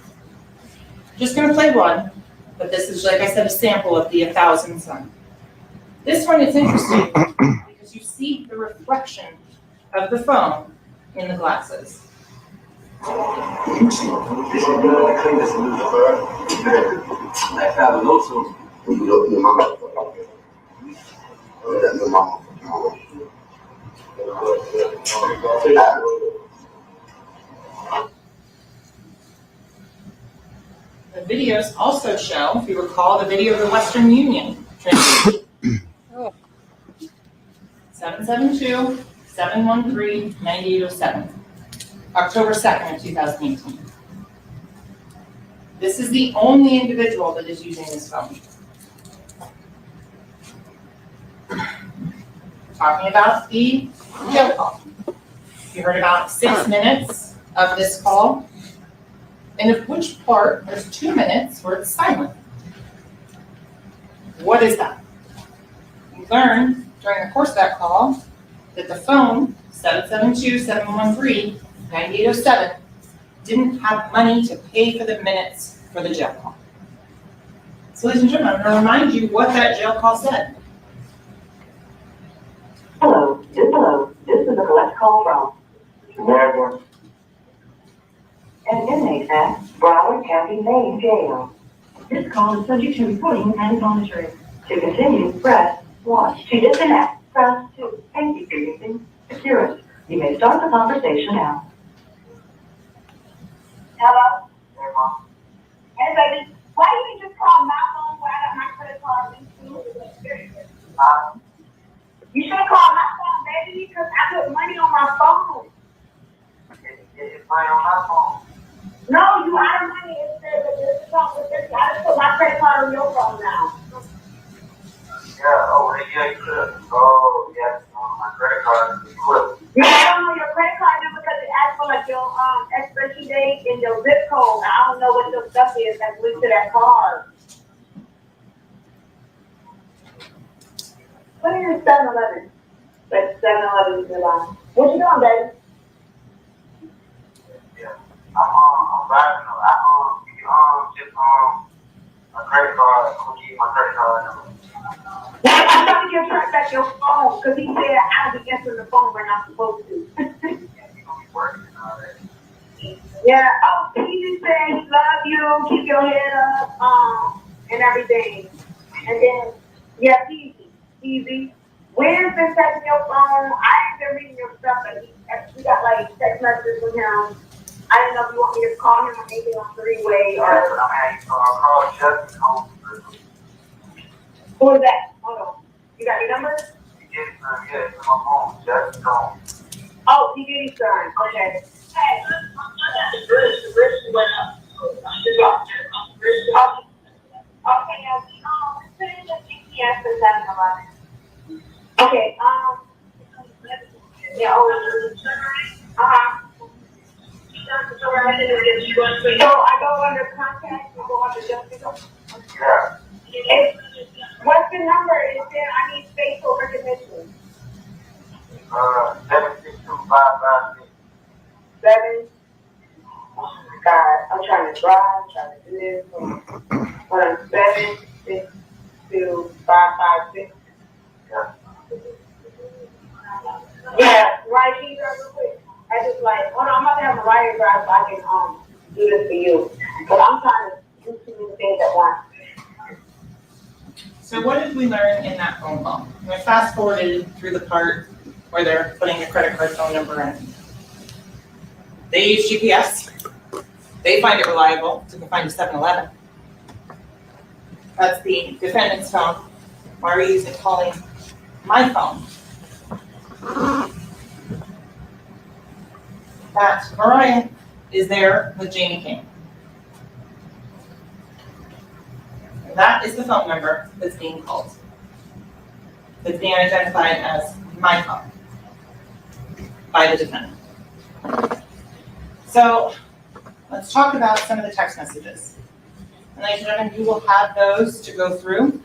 Just gonna play one, but this is, like I said, a sample of the 1,000 some. This one is interesting because you see the reflection of the phone in the glasses. The videos also show, if you recall, the video of the Western Union transaction. 772-713-9807, October 2nd of 2018. This is the only individual that is using this phone. Talking about the jail call. You heard about 6 minutes of this call, and of which part there's 2 minutes where it's silent. What is that? You learned during the course of that call that the phone, 772-713-9807, didn't have money to pay for the minutes for the jail call. So ladies and gentlemen, I'm going to remind you what that jail call said. Hello, this is a collect call from an inmate at Broward County Main Jail. This call is subject to recording and monitoring. To continue, press 1. To disconnect, press 2. Thank you for using Security. You may start the conversation now. Hello? Hey, Mom. Hey, baby. Why you didn't just call my phone where I got my credit card linked to? You should have called my phone, baby, because I put money on my phone. It's money on my phone. No, you out of money. It says that this is on with this. I just put my credit card on your phone now. Yeah, oh, yeah, you could. Oh, yeah, my credit card is equipped. Yeah, I don't know your credit card number because it asks for like your expiration date and your zip code. I don't know what your stuff is that's linked to that card. What is 7-Eleven? That's 7-Eleven in July. What you doing, baby? Yeah, I'm driving. My credit card. I'm gonna give you my credit card number. Yeah, I'm trying to get turned back your phone because he said I'll be answering the phone when I'm supposed to. Yeah, you're gonna be working and all that. Yeah, oh, he just said he love you, keep your head up, and everything. And then, yeah, easy. Where's been texting your phone? I ain't been reading your stuff, but we got like text messages from him. I didn't know if you want me to call him or anything on three-way or. Yes, I mean, call Justin home. Who is that? Hold on. You got your number? Yes, my phone, Justin home. Oh, P. Diddy's son. Okay. Hey, the bridge went up. Okay, finish the GPS for 7-Eleven. Okay, yeah, So I go under contact, I go under justice. Yeah. What's the number? Is there, I need facial recognition. 762-556. 7. Oh my God, I'm trying to drive, I'm trying to do this. Hold on, 7, 6, 2, 5, 5, 6. Yeah, right, can you drive real quick? I just like, hold on, I'm about to have Mariah drive so I can do this for you. But I'm trying to do too many things at once. So what did we learn in that phone call? We fast forwarded through the part where they're putting the credit card phone number in. They use GPS. They find it reliable to find a 7-Eleven. That's the defendant's phone. Why are we using calling my phone? That Mariah is there with Jamie King. That is the phone number that's being called. It's being identified as my phone by the defendant. So let's talk about some of the text messages. And ladies and gentlemen, you will have those to go through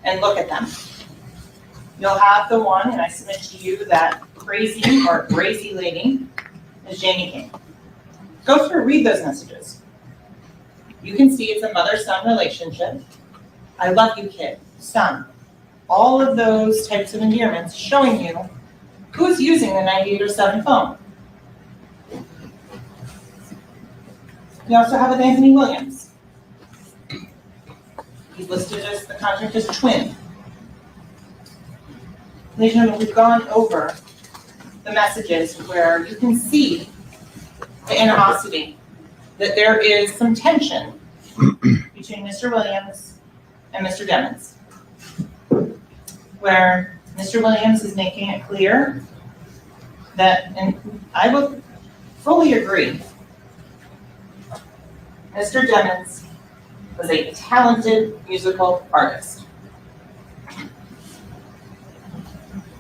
and look at them. You'll have the one, and I submit to you that crazy or crazy lady is Jamie King. Go through, read those messages. You can see it's a mother-son relationship. I love you, kid, son. All of those types of endearments showing you who's using the 9807 phone. We also have with Anthony Williams. He's listed as the contractor's twin. Ladies and gentlemen, we've gone over the messages where you can see the animosity, that there is some tension between Mr. Williams and Mr. Demmons, where Mr. Williams is making it clear that, and I will fully agree, Mr. Demmons was a talented musical artist.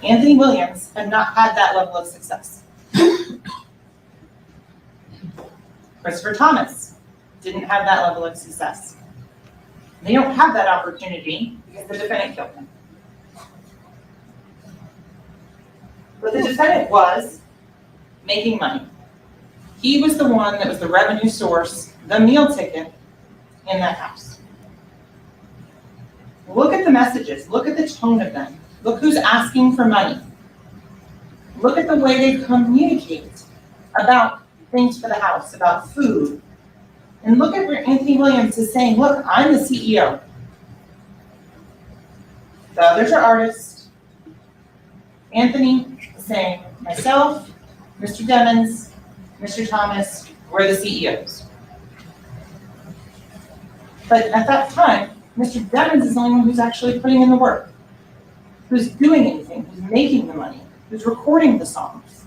Anthony Williams had not had that level of success. Christopher Thomas didn't have that level of success. They don't have that opportunity because the defendant killed him. But the defendant was making money. He was the one that was the revenue source, the meal ticket in that house. Look at the messages, look at the tone of them. Look who's asking for money. Look at the way they communicate about things for the house, about food. And look at where Anthony Williams is saying, look, I'm the CEO. The others are artists. Anthony is saying, myself, Mr. Demmons, Mr. Thomas, we're the CEOs. But at that time, Mr. Demmons is the only one who's actually putting in the work, who's doing anything, who's making the money, who's recording the songs.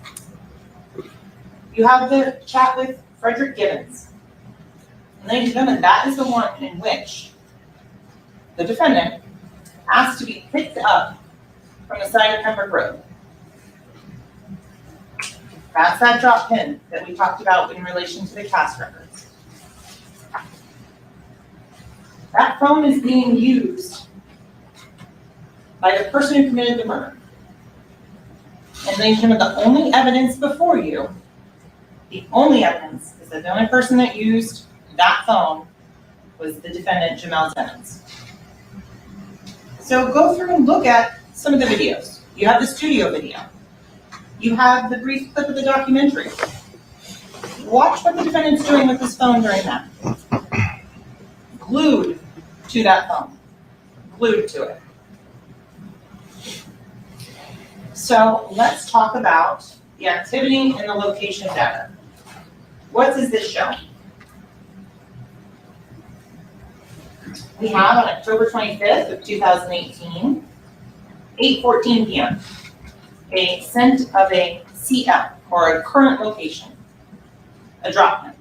You have the chat with Frederick Gibbons. And ladies and gentlemen, that is the one in which the defendant asked to be picked up from the side of Pembroke Road. That's that drop pin that we talked about in relation to the cast records. That phone is being used by the person who committed the murder. And ladies and gentlemen, the only evidence before you, the only evidence is that the only person that used that phone was the defendant, Jamel Demmons. So go through and look at some of the videos. You have the studio video. You have the brief clip of the documentary. Watch what the defendant's doing with his phone during that. Glued to that phone. Glued to it. So let's talk about the activity and the location data. What does this show? We have on October 25th of 2018, 8:14 p.m., a scent of a CL, or a current location, a drop pin.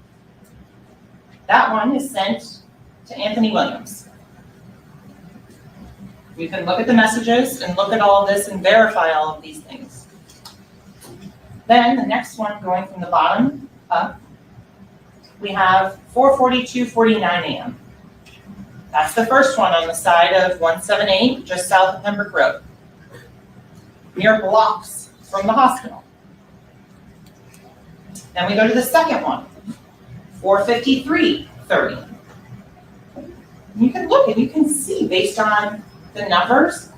That one is sent to Anthony Williams. You can look at the messages and look at all of this and verify all of these things. Then the next one going from the bottom up, we have 4:42:49 a.m. That's the first one on the side of 178, just south of Pembroke Road, mere blocks from the hospital. Then we go to the second one, 4:53:30. You can look and you can see based on the numbers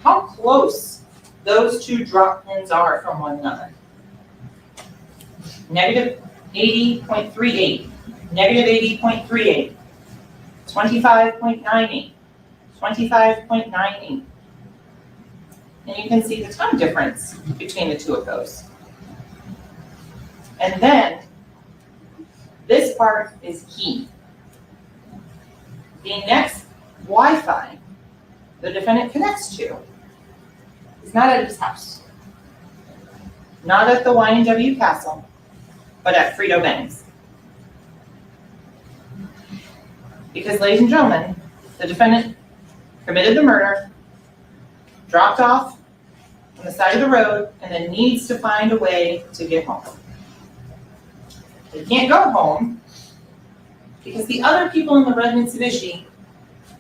how close those two drop pins are from one another. Negative 80.38, negative 80.38, 25.98, 25.98. And you can see the time difference between the two of those. And then this part is key. The next Wi-Fi the defendant connects to is not at his house, not at the YNW Castle, but at Frito Banks. Because, ladies and gentlemen, the defendant committed the murder, dropped off on the side of the road, and then needs to find a way to get home. They can't go home because the other people in the red Mitsubishi,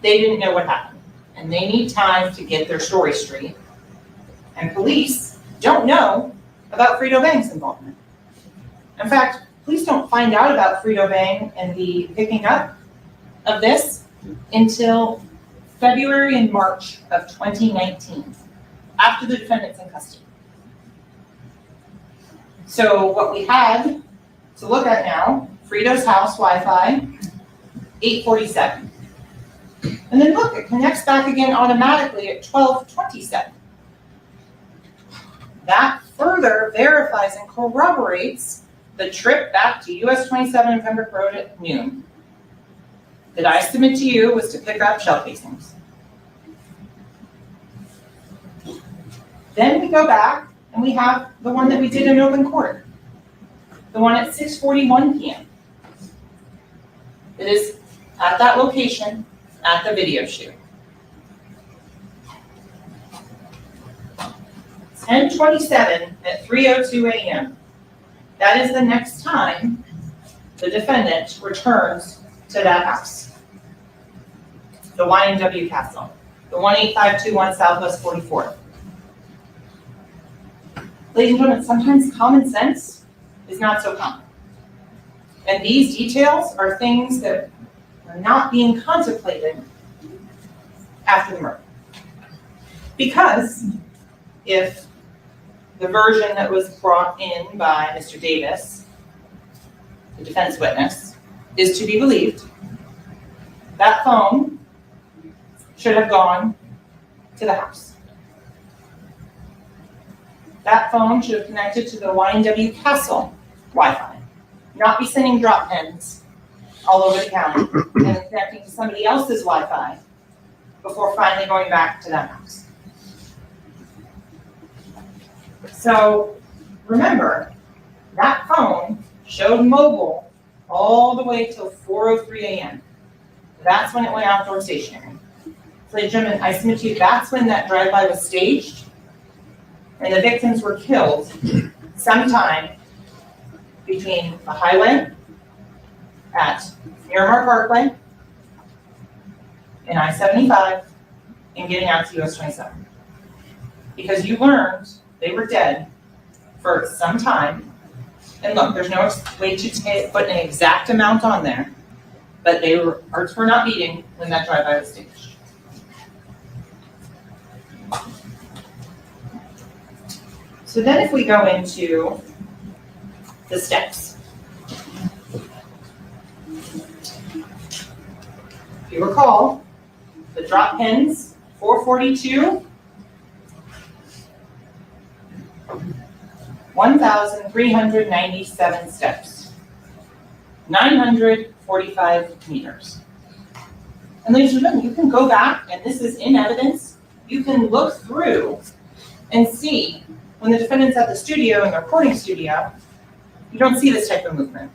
they didn't know what happened. And they need time to get their story straight. And police don't know about Frito Bang's involvement. In fact, police don't find out about Frito Bang and the picking up of this until February and March of 2019, after the defendant's in custody. So what we had to look at now, Frito's house Wi-Fi, 8:47. And then look, it connects back again automatically at 12:27. That further verifies and corroborates the trip back to US 27 and Pembroke Road at noon that I submit to you was to pick up shell casings. Then we go back and we have the one that we did in open court, the one at 6:41 p.m. It is at that location at the video shoot. 10:27 at 3:02 a.m. That is the next time the defendant returns to that house. The YNW Castle, the 18521 Southwest 44th. Ladies and gentlemen, sometimes common sense is not so common. And these details are things that are not being contemplated after the murder. Because if the version that was brought in by Mr. Davis, the defense witness, is to be believed, that phone should have gone to the house. That phone should have connected to the YNW Castle Wi-Fi, not be sending drop pins all over the county and connecting to somebody else's Wi-Fi before finally going back to that house. So remember, that phone showed mobile all the way till 4:03 a.m. That's when it went outdoor stationary. So, ladies and gentlemen, I submit to you, that's when that drive-by was staged and the victims were killed sometime between the highway at Miramar Parkway and I-75 and getting out to US 27. Because you learned they were dead for some time. And look, there's no way to put an exact amount on there, but hearts were not beating when that drive-by was staged. So then if we go into the steps, If you recall, the drop pins, 442, 1,397 steps, 945 meters. And ladies and gentlemen, you can go back, and this is in evidence, you can look through and see when the defendant's at the studio, in the recording studio, you don't see this type of movement.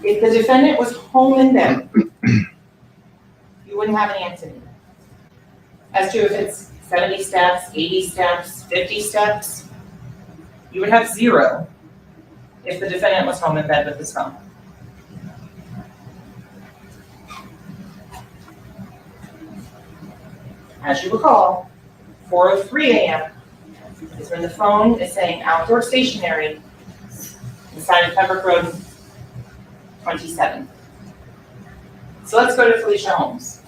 If the defendant was home in bed, you wouldn't have any activity. As to if it's 70 steps, 80 steps, 50 steps, you would have 0 if the defendant was home in bed with his phone. As you recall, 4:03 a.m. is when the phone is saying outdoor stationary inside of Brook Road 27. So let's go to Felicia Holmes.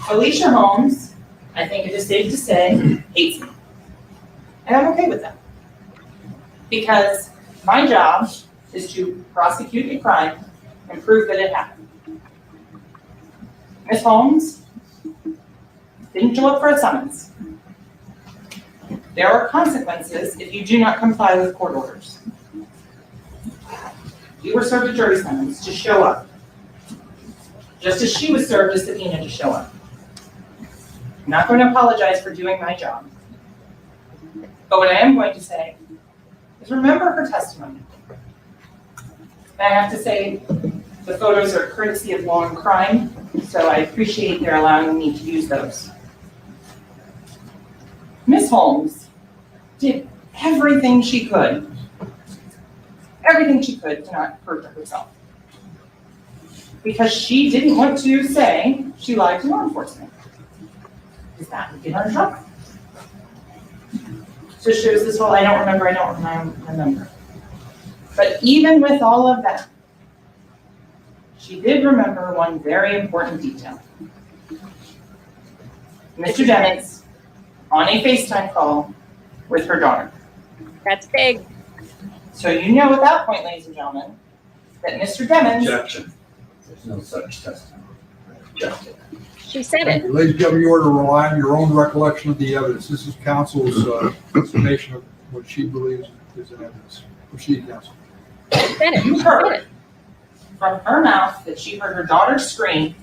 Felicia Holmes, I think it is safe to say, hates me. And I'm okay with that. Because my job is to prosecute a crime and prove that it happened. Ms. Holmes didn't show up for a summons. There are consequences if you do not comply with court orders. You were served a jury summons to show up, just as she was served a subpoena to show up. I'm not going to apologize for doing my job. But what I am going to say is remember her testimony. And I have to say, the photos are courtesy of Law and Crime, so I appreciate their allowing me to use those. Ms. Holmes did everything she could to not hurt herself. Because she didn't want to say she lied to law enforcement. Because that would get her in trouble. So she was this whole, I don't remember. But even with all of that, she did remember one very important detail. Mr. Demmons on a FaceTime call with her daughter. That's big. So you know at that point, ladies and gentlemen, that Mr. Demmons. Objection. There's no such testimony. Objected. She said Thank it. you. Ladies and gentlemen, you are to rely on your own recollection of the evidence. This is counsel's estimation of what she believes is in evidence. Proceed, counsel. She said it. You heard from her mouth that she heard her daughter scream,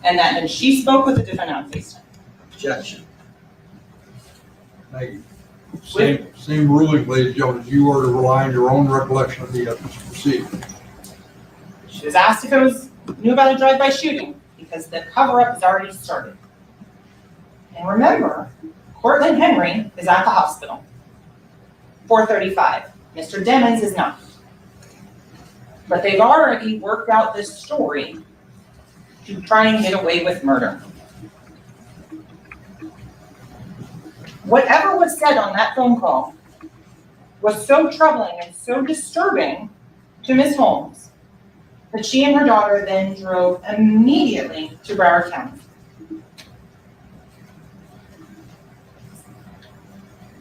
and that when she spoke with the defendant on FaceTime. Objection. Thank you. Same ruling, ladies and gentlemen. You are to rely on your own recollection of the evidence. Proceed. She was asked if it knew about a drive-by shooting because the cover-up has already started. And remember, Cortland Henry is at the hospital. 4:35. Mr. Demmons is not. But they've already worked out this story to try and get away with murder. Whatever was said on that phone call was so troubling and so disturbing to Ms. Holmes that she and her daughter then drove immediately to Broward County.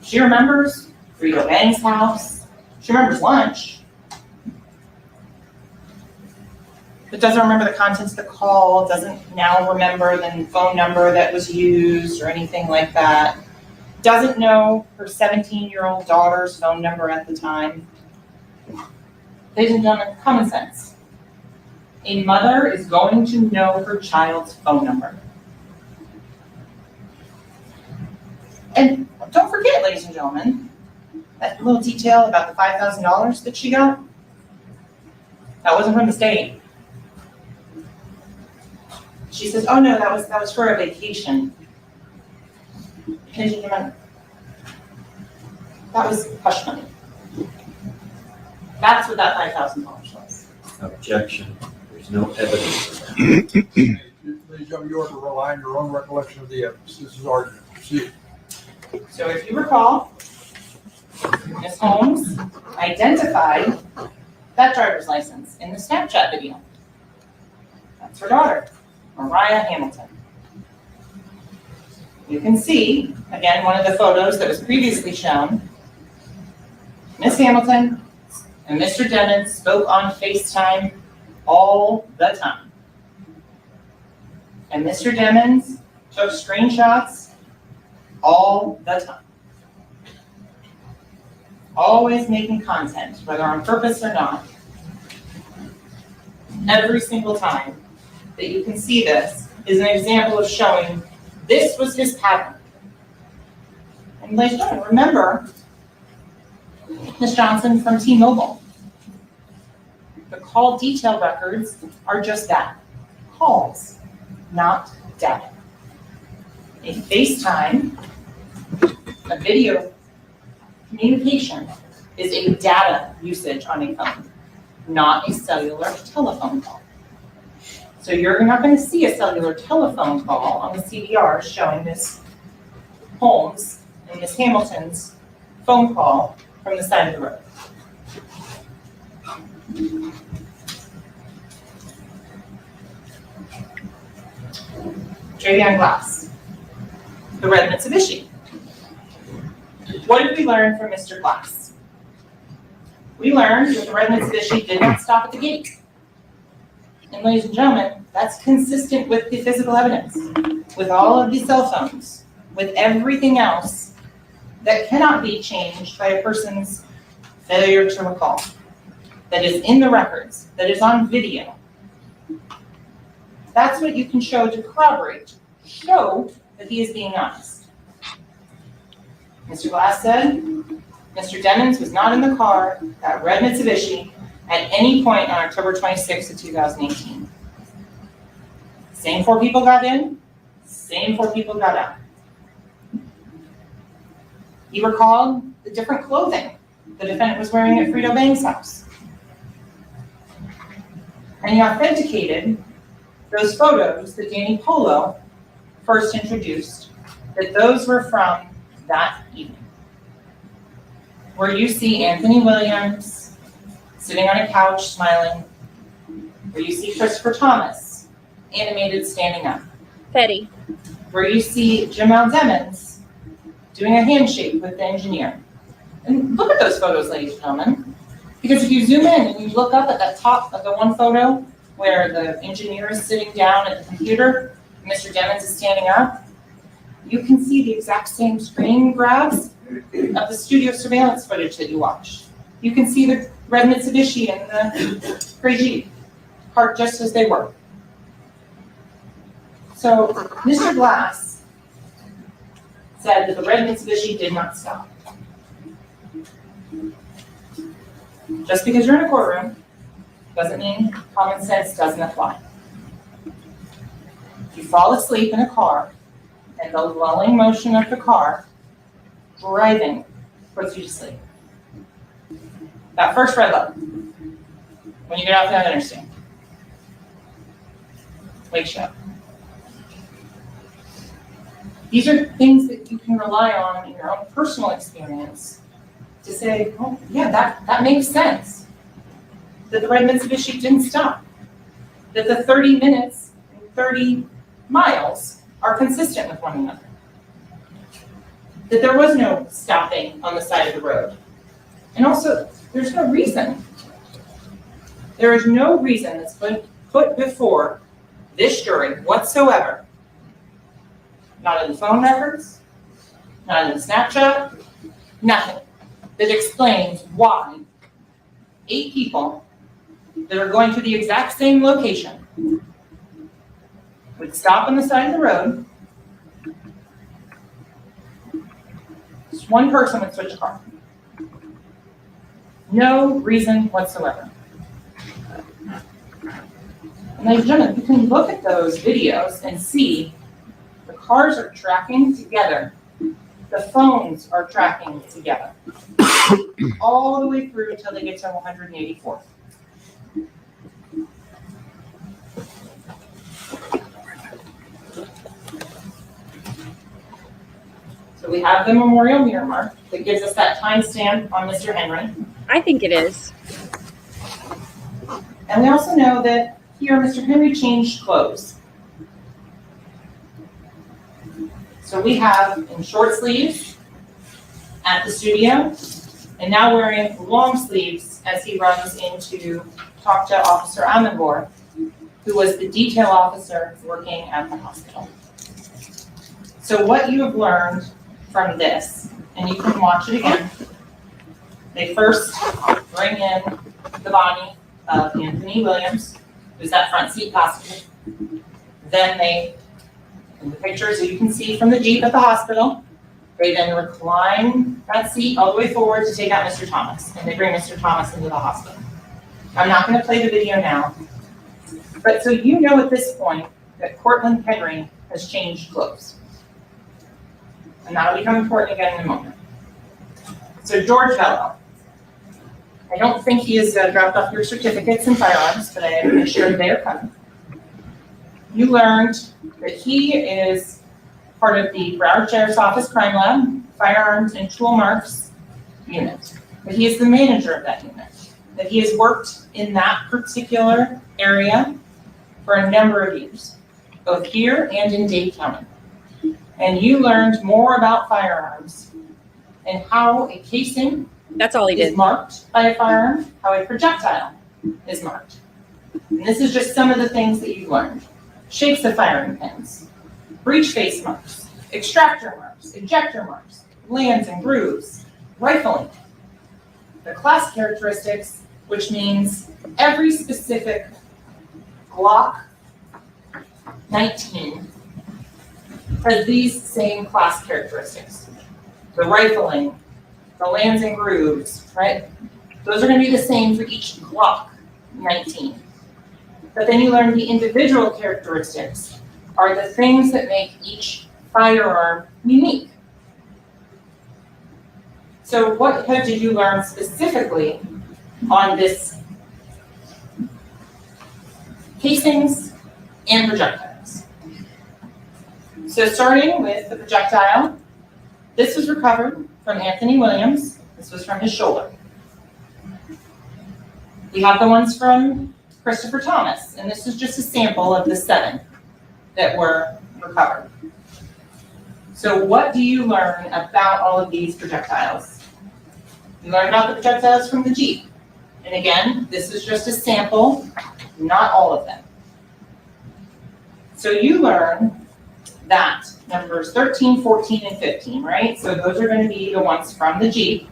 She remembers Frito Bang's house. She remembers lunch. But doesn't remember the contents of the call, doesn't now remember the phone number that was used or anything like that. Doesn't know her 17-year-old daughter's phone number at the time. Ladies and gentlemen, common sense. A mother is going to know her child's phone number. And don't forget, ladies and gentlemen, that little detail about the $5,000 that she got, that wasn't from the state. She says, oh no, that was for a vacation. Ladies and gentlemen, that was hush money. That's what that $5,000 was. Objection. There's no evidence of that. Ladies and gentlemen, you are to rely on your own recollection of the evidence. This is argument. Proceed. So if you recall, Ms. Holmes identified that driver's license in the Snapchat video. That's her daughter, Mariah Hamilton. You can see, again, one of the photos that was previously shown. Ms. Hamilton and Mr. Demmons spoke on FaceTime all the time. And Mr. Demons took screenshots all the time. Always making content, whether on purpose or not. Every single time that you can see this is an example of showing this was his pattern. And ladies and gentlemen, remember Ms. Johnson from T-Mobile. The call detail records are just that, calls, not data. A FaceTime, a video communication, is a data usage on a phone, not a cellular telephone call. So you're not going to see a cellular telephone call on the CDR showing Ms. Holmes and Ms. Hamilton's phone call from the side of the road. Trevion Glass, the red Mitsubishi. What did we learn from Mr. Glass? We learned that the red Mitsubishi did not stop at the gate. And ladies and gentlemen, that's consistent with the physical evidence, with all of the cell phones, with everything else that cannot be changed by a person's failure to recall, that is in the records, that is on video. That's what you can show to corroborate, show that he is being honest. Mr. Glass said Mr. Demons was not in the car, that red Mitsubishi, at any point on October 26th of 2018. Same 4 people got in, same 4 people got out. He recalled the different clothing the defendant was wearing at Frito Bang's house. And he authenticated those photos that Danny Polo first introduced, that those were from that evening, where you see Anthony Williams sitting on a couch smiling, where you see Christopher Thomas animated standing up, Petty. where you see Jamel Demons doing a handshake with the engineer. And look at those photos, ladies and gentlemen, because if you zoom in and you look up at the top of the one photo where the engineer is sitting down at the computer, and Mr. Demons is standing up, you can see the exact same screen grabs of the studio surveillance footage that you watched. You can see the red Mitsubishi and the gray Jeep parked just as they were. So Mr. Glass said that the red Mitsubishi did not stop. Just because you're in a courtroom doesn't mean common sense doesn't apply. If you fall asleep in a car and the lulling motion of the car driving puts you to sleep, that first red light, when you get off that interstate, wakes you up. These are things that you can rely on in your own personal experience to say, oh, yeah, that makes sense. That the red Mitsubishi didn't stop. That the 30 minutes and 30 miles are consistent with one another. That there was no stopping on the side of the road. And also, there's no reason. There is no reason that's been put before this jury whatsoever. Not in the phone records, not in the Snapchat, nothing that explains why 8 people that are going to the exact same location would stop on the side of the road. Just one person would switch a car. No reason whatsoever. And ladies and gentlemen, you can look at those videos and see the cars are tracking together. The phones are tracking together. All the way through until they get to 184th. So we have the memorial mirror mark that gives us that timestamp on Mr. Henry. I think it is. And we also know that here Mr. Henry changed clothes. So we have in short sleeves at the studio, and now wearing long sleeves as he runs in to talk to Officer Amanbor, who was the detail officer working at the hospital. So what you have learned from this, and you can watch it again, they first bring in the body of Anthony Williams, who's that front seat passenger. Then they, in the pictures that you can see from the Jeep at the hospital, they then recline that seat all the way forward to take out Mr. Thomas, and they bring Mr. Thomas into the hospital. I'm not going to play the video now, but so you know at this point that Cortland Henry has changed clothes. And that'll become important again in a moment. So George Bello. I don't think he has dropped off your certificates and firearms, but I am pretty sure they're coming. You learned that he is part of the Broward Sheriff's Office Crime Lab, Firearms and Tool Marks unit. That he is the manager of that unit. That he has worked in that particular area for a number of years, both here and in Dade County. And you learned more about firearms and how a casing That's all he is did. marked by a firearm, how a projectile is marked. And this is just some of the things that you learned. Shapes of firing pins, breech face marks, extractor marks, ejector marks, lands and grooves, rifling, the class characteristics, which means every specific Glock 19 has these same class characteristics. The rifling, the lands and grooves, right? Those are going to be the same for each Glock 19. But then you learn the individual characteristics are the things that make each firearm unique. So what did you learn specifically on this casings and projectiles? So starting with the projectile, this was recovered from Anthony Williams. This was from his shoulder. We have the ones from Christopher Thomas, and this is just a sample of the 7 that were recovered. So what do you learn about all of these projectiles? You learn about the projectiles from the Jeep. And again, this is just a sample, not all of them. So you learn that numbers 13, 14, and 15, right? So those are going to be the ones from the Jeep.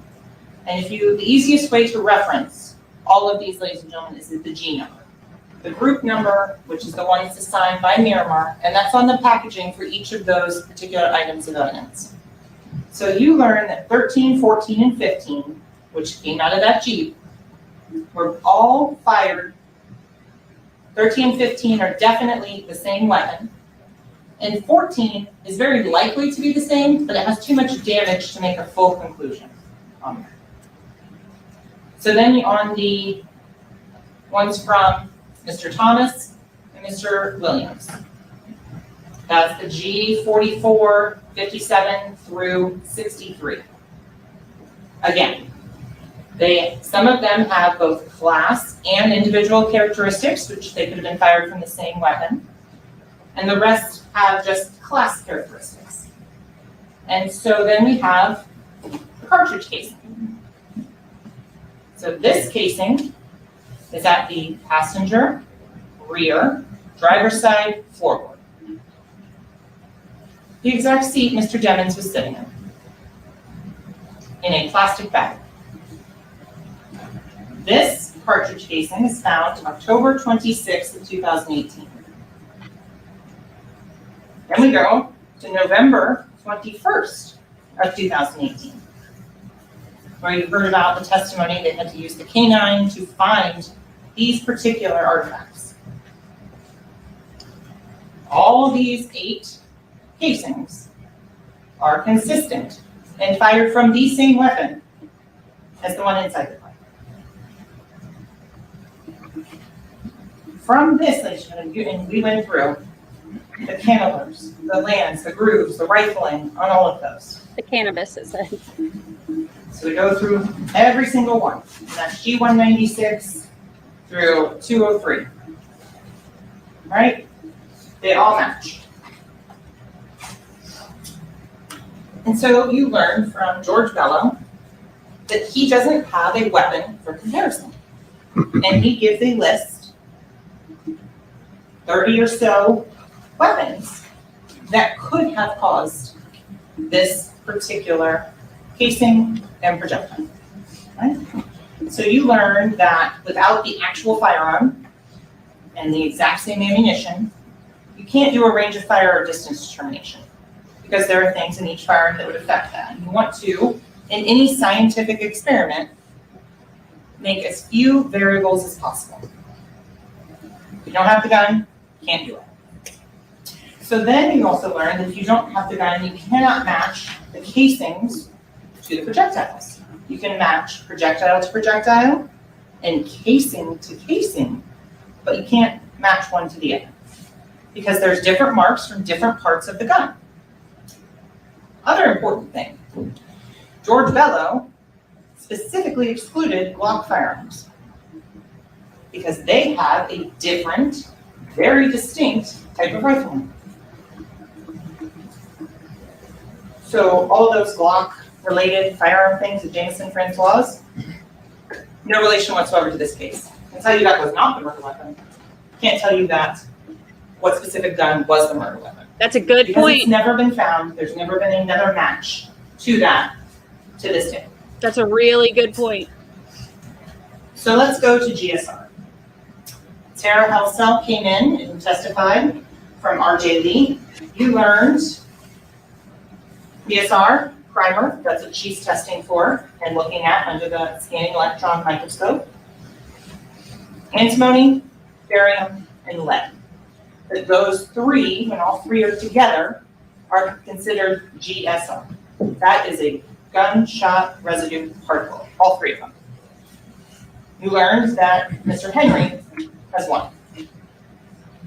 And the easiest way to reference all of these, ladies and gentlemen, is the G number. The group number, which is the one that's assigned by Miramar, and that's on the packaging for each of those particular items of evidence. So you learn that 13, 14, and 15, which came out of that Jeep, were all fired. 13 and 15 are definitely the same weapon. And 14 is very likely to be the same, but it has too much damage to make a full conclusion on that. So then on the ones from Mr. Thomas and Mr. Williams. That's the G44, 57 through 63. Again, some of them have both class and individual characteristics, which they could have been fired from the same weapon. And the rest have just class characteristics. And so then we have the cartridge casing. So this casing is at the passenger, rear, driver's side, floorboard. The exact seat Mr. Demons was sitting in a plastic bag. This cartridge casing is found October 26th of 2018. Then we go to November 21st of 2018, where you heard about the testimony they had to use the canine to find these particular artifacts. All of these 8 casings are consistent and fired from the same weapon as the one inside the plane. From this, ladies and gentlemen, we went through the cantilevers, the lands, the grooves, the rifling on all of those. The cannabis, it said. So we go through every single one. And that's G196 through 203. Right? They all match. And so you learn from George Bello that he doesn't have a weapon for comparison. And he gives a list, 30 or so weapons that could have caused this particular casing and projectile. Right? So you learn that without the actual firearm and the exact same ammunition, you can't do a range of fire or distance determination because there are things in each firearm that would affect that. You want to, in any scientific experiment, make as few variables as possible. If you don't have the gun, you can't do it. So then you also learn that if you don't have the gun, you cannot match the casings to the projectiles. You can match projectile to projectile and casing to casing, but you can't match one to the other because there's different marks from different parts of the gun. Other important thing, George Bello specifically excluded Glock firearms because they have a different, very distinct type of rifle. So all those Glock-related firearm things that Jameson Francois, no relation whatsoever to this case. I can tell you that was not the murder weapon. Can't tell you that what specific gun was the murder weapon. That's a good Because point. it's never been found. There's never been another match to that to this day. That's a really good point. So let's go to GSR. Tara Helsell came in and testified from RJ Lee. You learned GSR, primer, that's what she's testing for and looking at under the scanning electron microscope. Antimony, barium, and lead. That those three, when all three are together, are considered GSR. That is a gunshot residue particle, all three of them. You learned that Mr. Henry has one.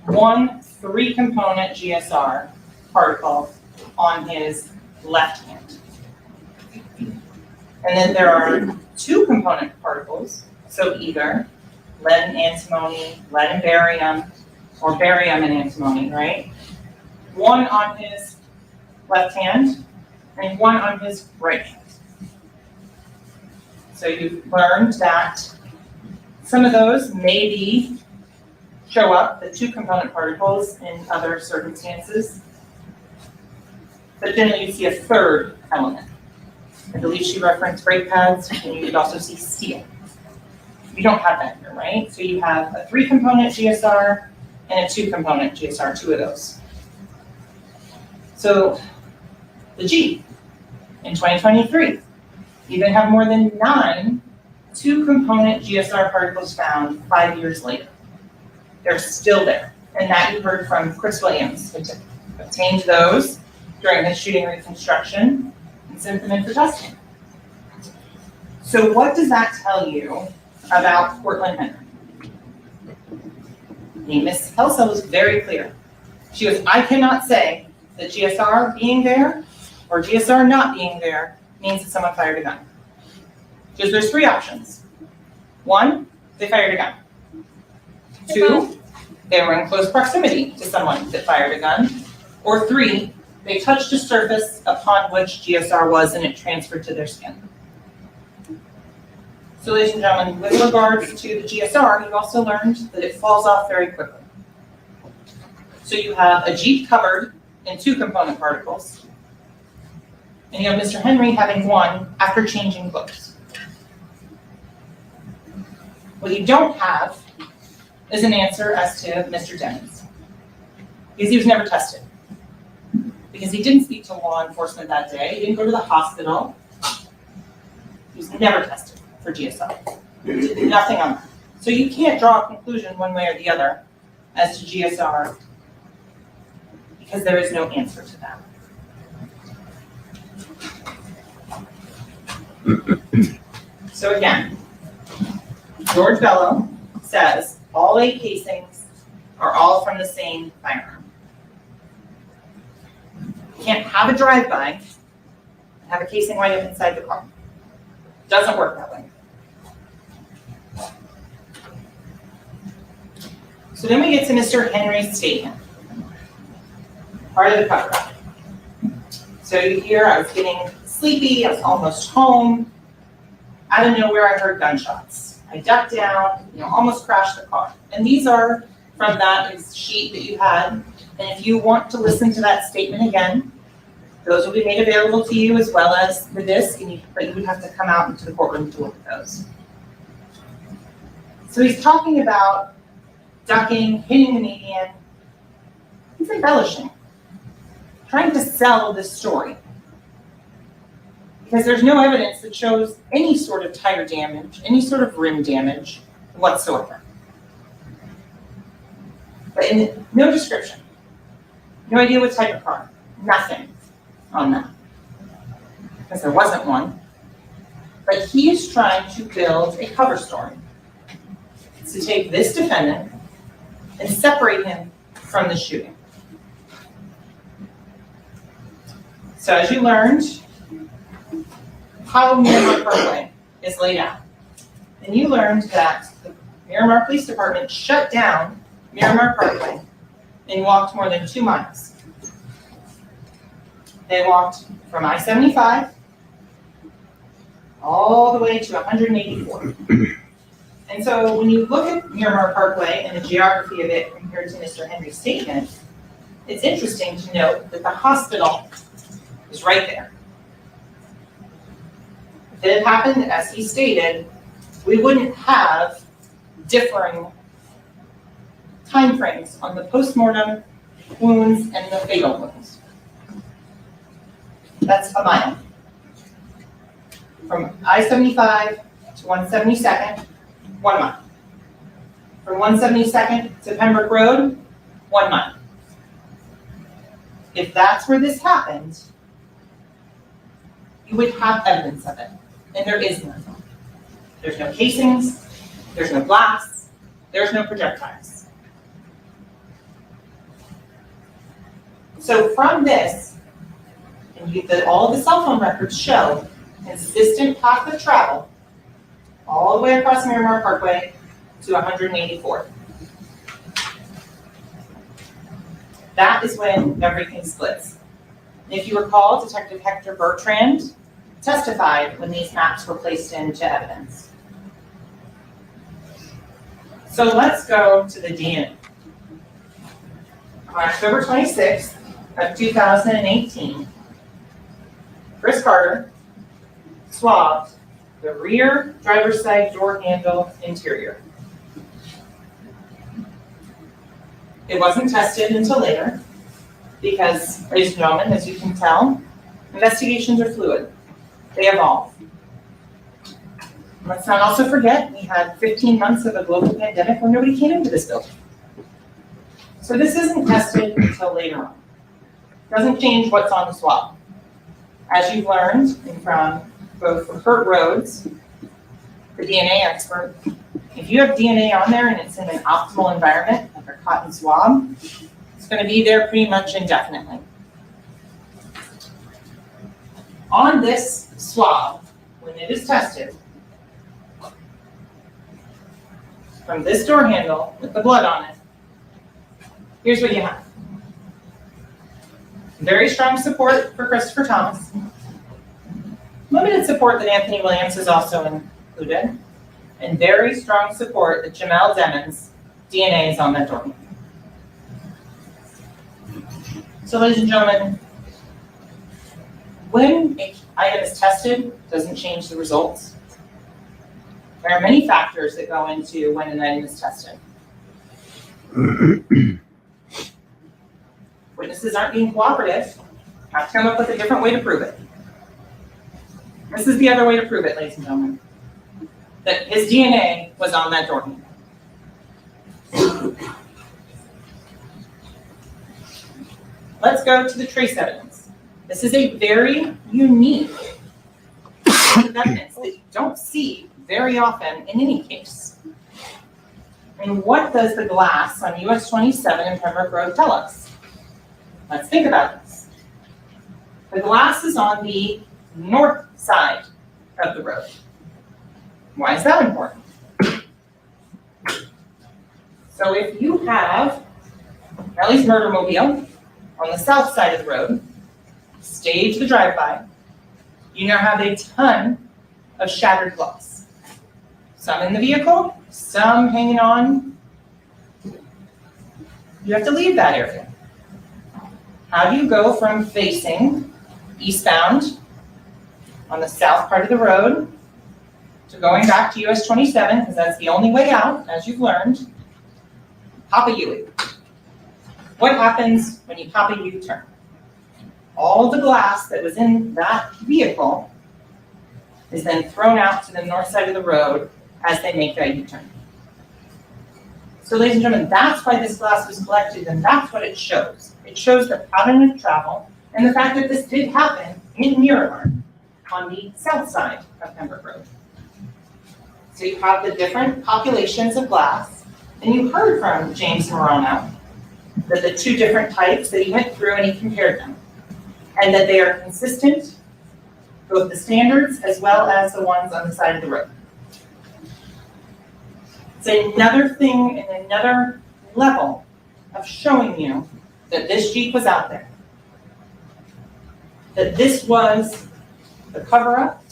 One 3-component GSR particle on his left hand. And then there are 2-component particles, so either lead and antimony, lead and barium, or barium and antimony, right? One on his left hand and one on his right hand. So you've learned that some of those maybe show up, the 2-component particles, in other circumstances. But generally you see a third element. I believe she referenced brake pads, and you could also see steel. You don't have that here, right? So you have a 3-component GSR and a 2-component GSR, 2 of those. So the G in 2023, you then have more than 9 2-component GSR particles found 5 years later. They're still there. And that you heard from Chris Williams, who obtained those during his shooting reconstruction and sent them in for testing. So what does that tell you about Cortland Henry? Ms. Helsell was very clear. She goes, I cannot say that GSR being there or GSR not being there means that someone fired a gun. Because there's 3 options. 1, they fired a gun. 2, they were in close proximity to someone that fired a gun. Or 3, they touched a surface upon which GSR was and it transferred to their skin. So ladies and gentlemen, with regards to the GSR, you also learned that it falls off very quickly. So you have a Jeep covered in 2-component particles, and you have Mr. Henry having 1 after changing clothes. What you don't have is an answer as to Mr. Dennis, because he was never tested. Because he didn't speak to law enforcement that day, he didn't go to the hospital, he was never tested for GSR. Did nothing on that. So you can't draw a conclusion one way or the other as to GSR because there is no answer to that. So again, George Bello says all 8 casings are all from the same firearm. You can't have a drive-by and have a casing wind up inside the car. Doesn't work that way. So then we get to Mr. Henry's statement, part of the cover-up. So you hear, I was getting sleepy, I was almost home. Out of nowhere, I heard gunshots. I ducked down, almost crashed the car. And these are from that sheet that you had. And if you want to listen to that statement again, those will be made available to you as well as the disc, but you would have to come out into the courtroom to look at those. So he's talking about ducking, hitting the median. He's embellishing, trying to sell this story. Because there's no evidence that shows any sort of tire damage, any sort of rim damage whatsoever. But no description, no idea what type of car, nothing on that, because there wasn't one. But he is trying to build a cover story. It's to take this defendant and separate him from the shooting. So as you learned, how Miramar Parkway is laid out. And you learned that the Miramar Police Department shut down Miramar Parkway and walked more than 2 miles. They walked from I-75 all the way to 184. And so when you look at Miramar Parkway and the geography of it compared to Mr. Henry's statement, it's interesting to note that the hospital is right there. If it had happened as he stated, we wouldn't have differing timeframes on the postmortem wounds and the fatal wounds. That's a mile. From I-75 to 172nd, 1 mile. From 172nd to Pembroke Road, 1 mile. If that's where this happened, you would have evidence of it, and there is none. There's no casings, there's no glass, there's no projectiles. So from this, and all of the cell phone records show consistent path of travel all the way across Miramar Parkway to 184th. That is when everything splits. And if you recall, Detective Hector Bertrand testified when these maps were placed into evidence. So let's go to the DNA. On October 26th of 2018, Chris Carter swabbed the rear driver's side door handle interior. It wasn't tested until later because, ladies and gentlemen, as you can tell, investigations are fluid. They evolve. Let's not also forget we had 15 months of a global pandemic where nobody came into this building. So this isn't tested until later on. It doesn't change what's on the swab. As you've learned from both Kurt Rhodes, the DNA expert, if you have DNA on there and it's in an optimal environment, like a cotton swab, it's going to be there pretty much indefinitely. On this swab, when it is tested, from this door handle with the blood on it, here's what you have. Very strong support for Christopher Thomas. Limited support that Anthony Williams is also included. And very strong support that Jamel Demons' DNA is on that door. So ladies and gentlemen, when an item is tested, it doesn't change the results. There are many factors that go into when an item is tested. Witnesses aren't being cooperative. Have to come up with a different way to prove it. This is the other way to prove it, ladies and gentlemen. That his DNA was on that door handle. Let's go to the trace evidence. This is a very unique piece of evidence that you don't see very often in any case. And what does the glass on US 27 and Pembroke Road tell us? Let's think about this. The glass is on the north side of the road. Why is that important? So if you have Melly's murder mobile on the south side of the road, stage the drive-by, you now have a ton of shattered glass. Some in the vehicle, some hanging on. You have to leave that area. How do you go from facing eastbound on the south part of the road to going back to US 27, because that's the only way out, as you've learned, pop a U. What happens when you pop a U-turn? All the glass that was in that vehicle is then thrown out to the north side of the road as they make that U-turn. So ladies and gentlemen, that's why this glass was collected, and that's what it shows. It shows the pattern of travel and the fact that this did happen in Miramar on the south side of Pembroke Road. So you have the different populations of glass, and you heard from James Morano that the two different types that he went through and he compared them, and that they are consistent, both the standards as well as the ones on the side of the road. It's another thing and another level of showing you that this Jeep was out there, that this was the cover-up,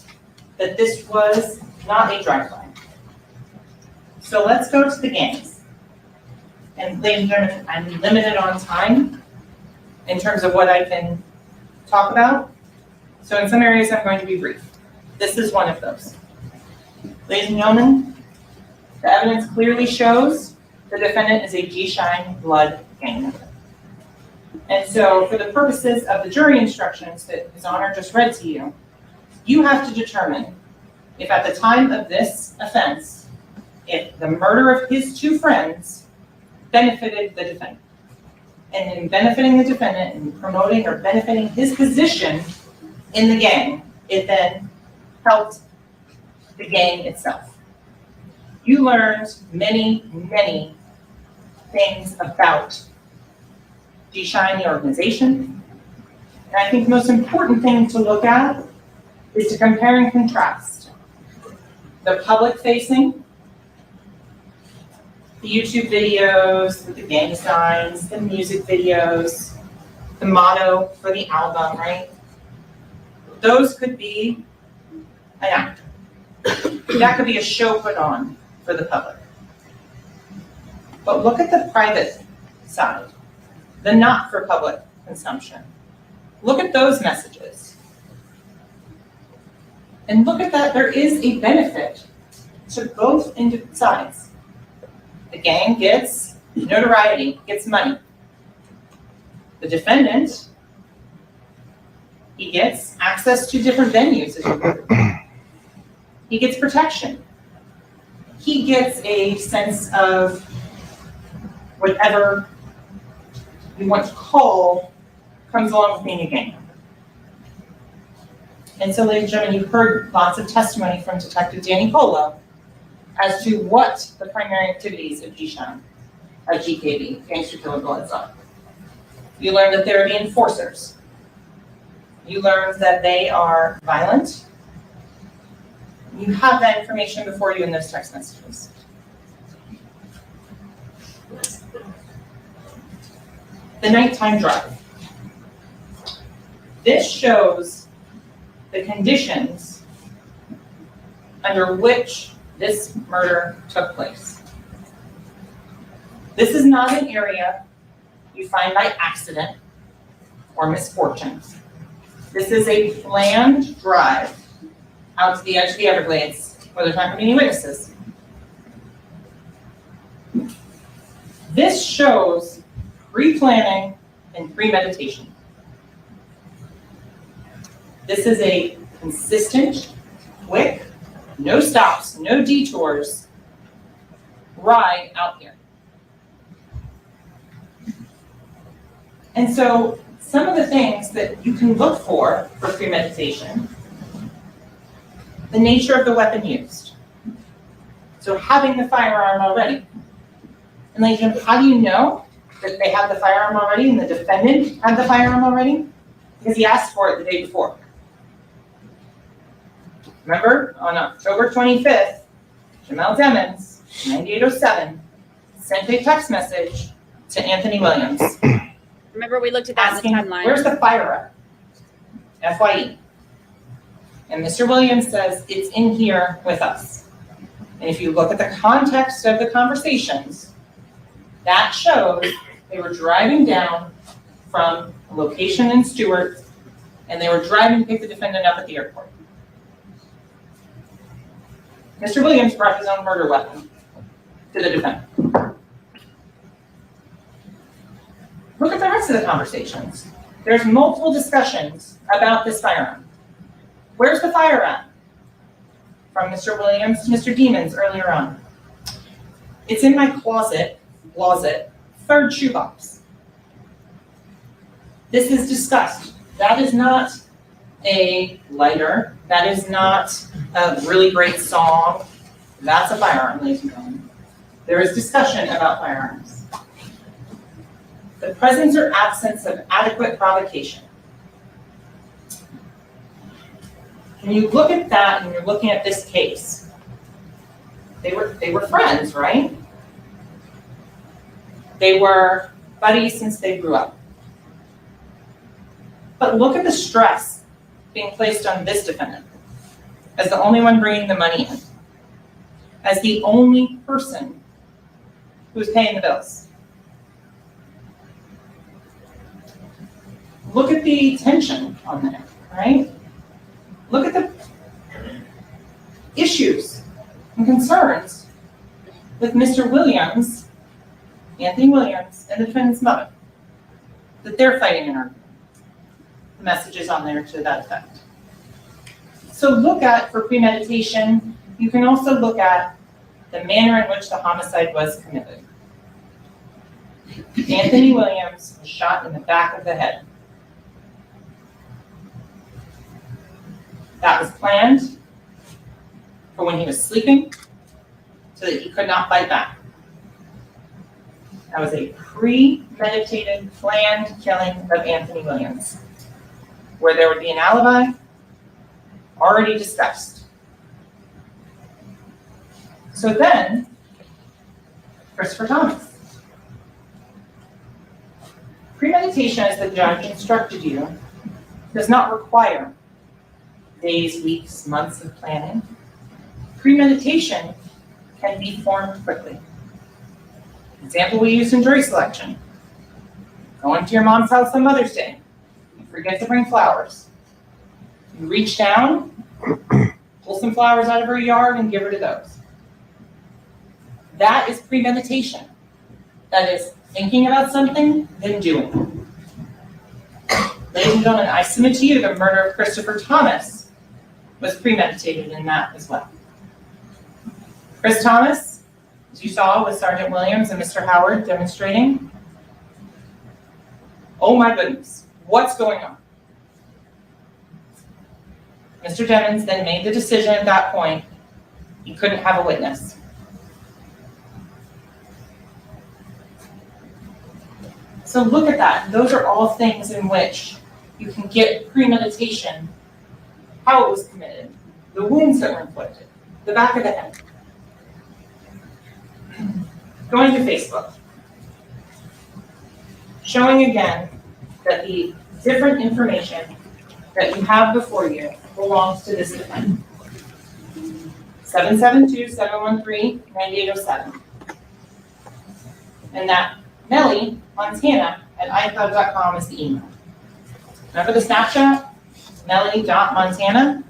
that this was not a drive-by. So let's go to the gangs. And ladies and gentlemen, I'm limited on time in terms of what I can talk about. So in some areas, I'm going to be brief. This is one of those. Ladies and gentlemen, the evidence clearly shows the defendant is a G-Shine blood gang member. And so for the purposes of the jury instructions that His Honor just read to you, you have to determine if at the time of this offense, if the murder of his two friends benefited the defendant. And in benefiting the defendant and promoting or benefiting his position in the gang, it then helped the gang itself. You learned many, many things about G-Shine, the organization. And I think the most important thing to look at is to compare and contrast the public facing, the YouTube videos with the gang signs, the music videos, the motto for the album, right? Those could be an actor. That could be a show put on for the public. But look at the private side, the not for public consumption. Look at those messages. And look at that, there is a benefit to both sides. The gang gets notoriety, gets money. The defendant, he gets access to different venues. He gets protection. He gets a sense of whatever you want to call comes along with being a gang member. And so, ladies and gentlemen, you've heard lots of testimony from Detective Danny Polo as to what the primary activities of G-Shine, GKB, Gangster Killer Bloods are. You learned that they're the enforcers. You learned that they are violent. You have that information before you in those text messages. The nighttime drive. This shows the conditions under which this murder took place. This is not an area you find by accident or misfortune. This is a planned drive out to the edge of the Everglades where there's not going to be any witnesses. This shows pre-planning and premeditation. This is a consistent, quick, no stops, no detours ride out here. And so some of the things that you can look for premeditation, the nature of the weapon used. So having the firearm already. And ladies and gentlemen, how do you know that they have the firearm already and the defendant had the firearm already? Because he asked for it the day before. Remember, on October 25th, Jamel Demons, 9807, sent a text message to Anthony Williams. Remember, we looked at that Asking, in the timeline. where's the firearm? FYE. And Mr. Williams says it's in here with us. And if you look at the context of the conversations, that shows they were driving down from a location in Stewart, and they were driving to pick the defendant up at the airport. Mr. Williams brought his own murder weapon to the defendant. Look at the rest of the conversations. There's multiple discussions about this firearm. Where's the firearm? From Mr. Williams to Mr. Demons earlier on. It's in my closet, third shoebox. This is discussed. That is not a lighter. That is not a really great song. That's a firearm, ladies and gentlemen. There is discussion about firearms. The presence or absence of adequate provocation. When you look at that and you're looking at this case, they were friends, right? They were buddies since they grew up. But look at the stress being placed on this defendant as the only one bringing the money in, as the only person who's paying the bills. Look at the tension on there, right? Look at the issues and concerns with Mr. Williams, Anthony Williams, and the defendant's mother, that they're fighting an argument. The message is on there to that effect. So look at, for premeditation, you can also look at the manner in which the homicide was committed. Anthony Williams was shot in the back of the head. That was planned for when he was sleeping so that he could not fight back. That was a premeditated, planned killing of Anthony Williams, where there would be an alibi already discussed. So then, Christopher Thomas. Premeditation, as the judge instructed you, does not require days, weeks, months of planning. Premeditation can be formed quickly. Example we use in jury selection. Going to your mom's house on Mother's Day. You forget to bring flowers. You reach down, pull some flowers out of her yard and give her to those. That is premeditation. That is thinking about something, then doing it. Ladies and gentlemen, I submit to you the murder of Christopher Thomas was premeditated in that as well. Chris Thomas, as you saw with Sergeant Williams and Mr. Howard demonstrating, oh my goodness, what's going on? Mr. Demons then made the decision at that point, he couldn't have a witness. So look at that. Those are all things in which you can get premeditation, how it was committed, the wounds that were inflicted, the back of the head. Going to Facebook. Showing again that the different information that you have before you belongs to this defendant. 772-713-9807. And that Melly, Montana, at iCloud.com is the email. Remember the Snapchat? Melly.Montana?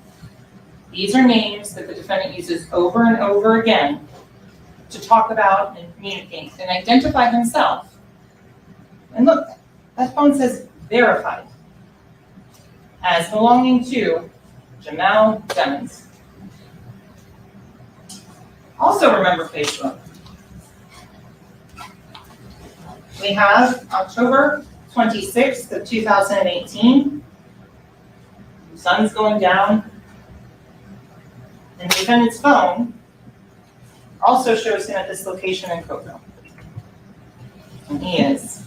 These are names that the defendant uses over and over again to talk about and communicate and identify himself. And look, that phone says verified as belonging to Jamal Demons. Also remember Facebook. We have October 26th of 2018. The sun's going down. And the defendant's phone also shows him at this location in Courtroom. And he is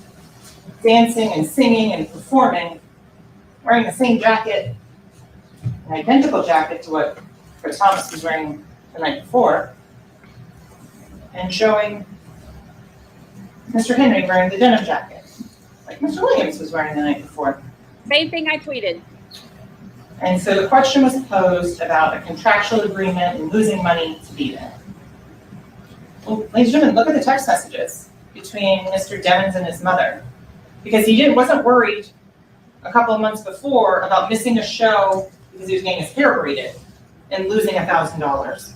dancing and singing and performing, wearing the same jacket, an identical jacket to what Chris Thomas was wearing the night before, and showing Mr. Henry wearing the denim jacket, like Mr. Williams was wearing the night before. Same thing I tweeted. And so the question was posed about a contractual agreement and losing money to be there. Well, ladies and gentlemen, look at the text messages between Mr. Demons and his mother, because he wasn't worried a couple of months before about missing a show because he was getting his hair braided and losing $1,000.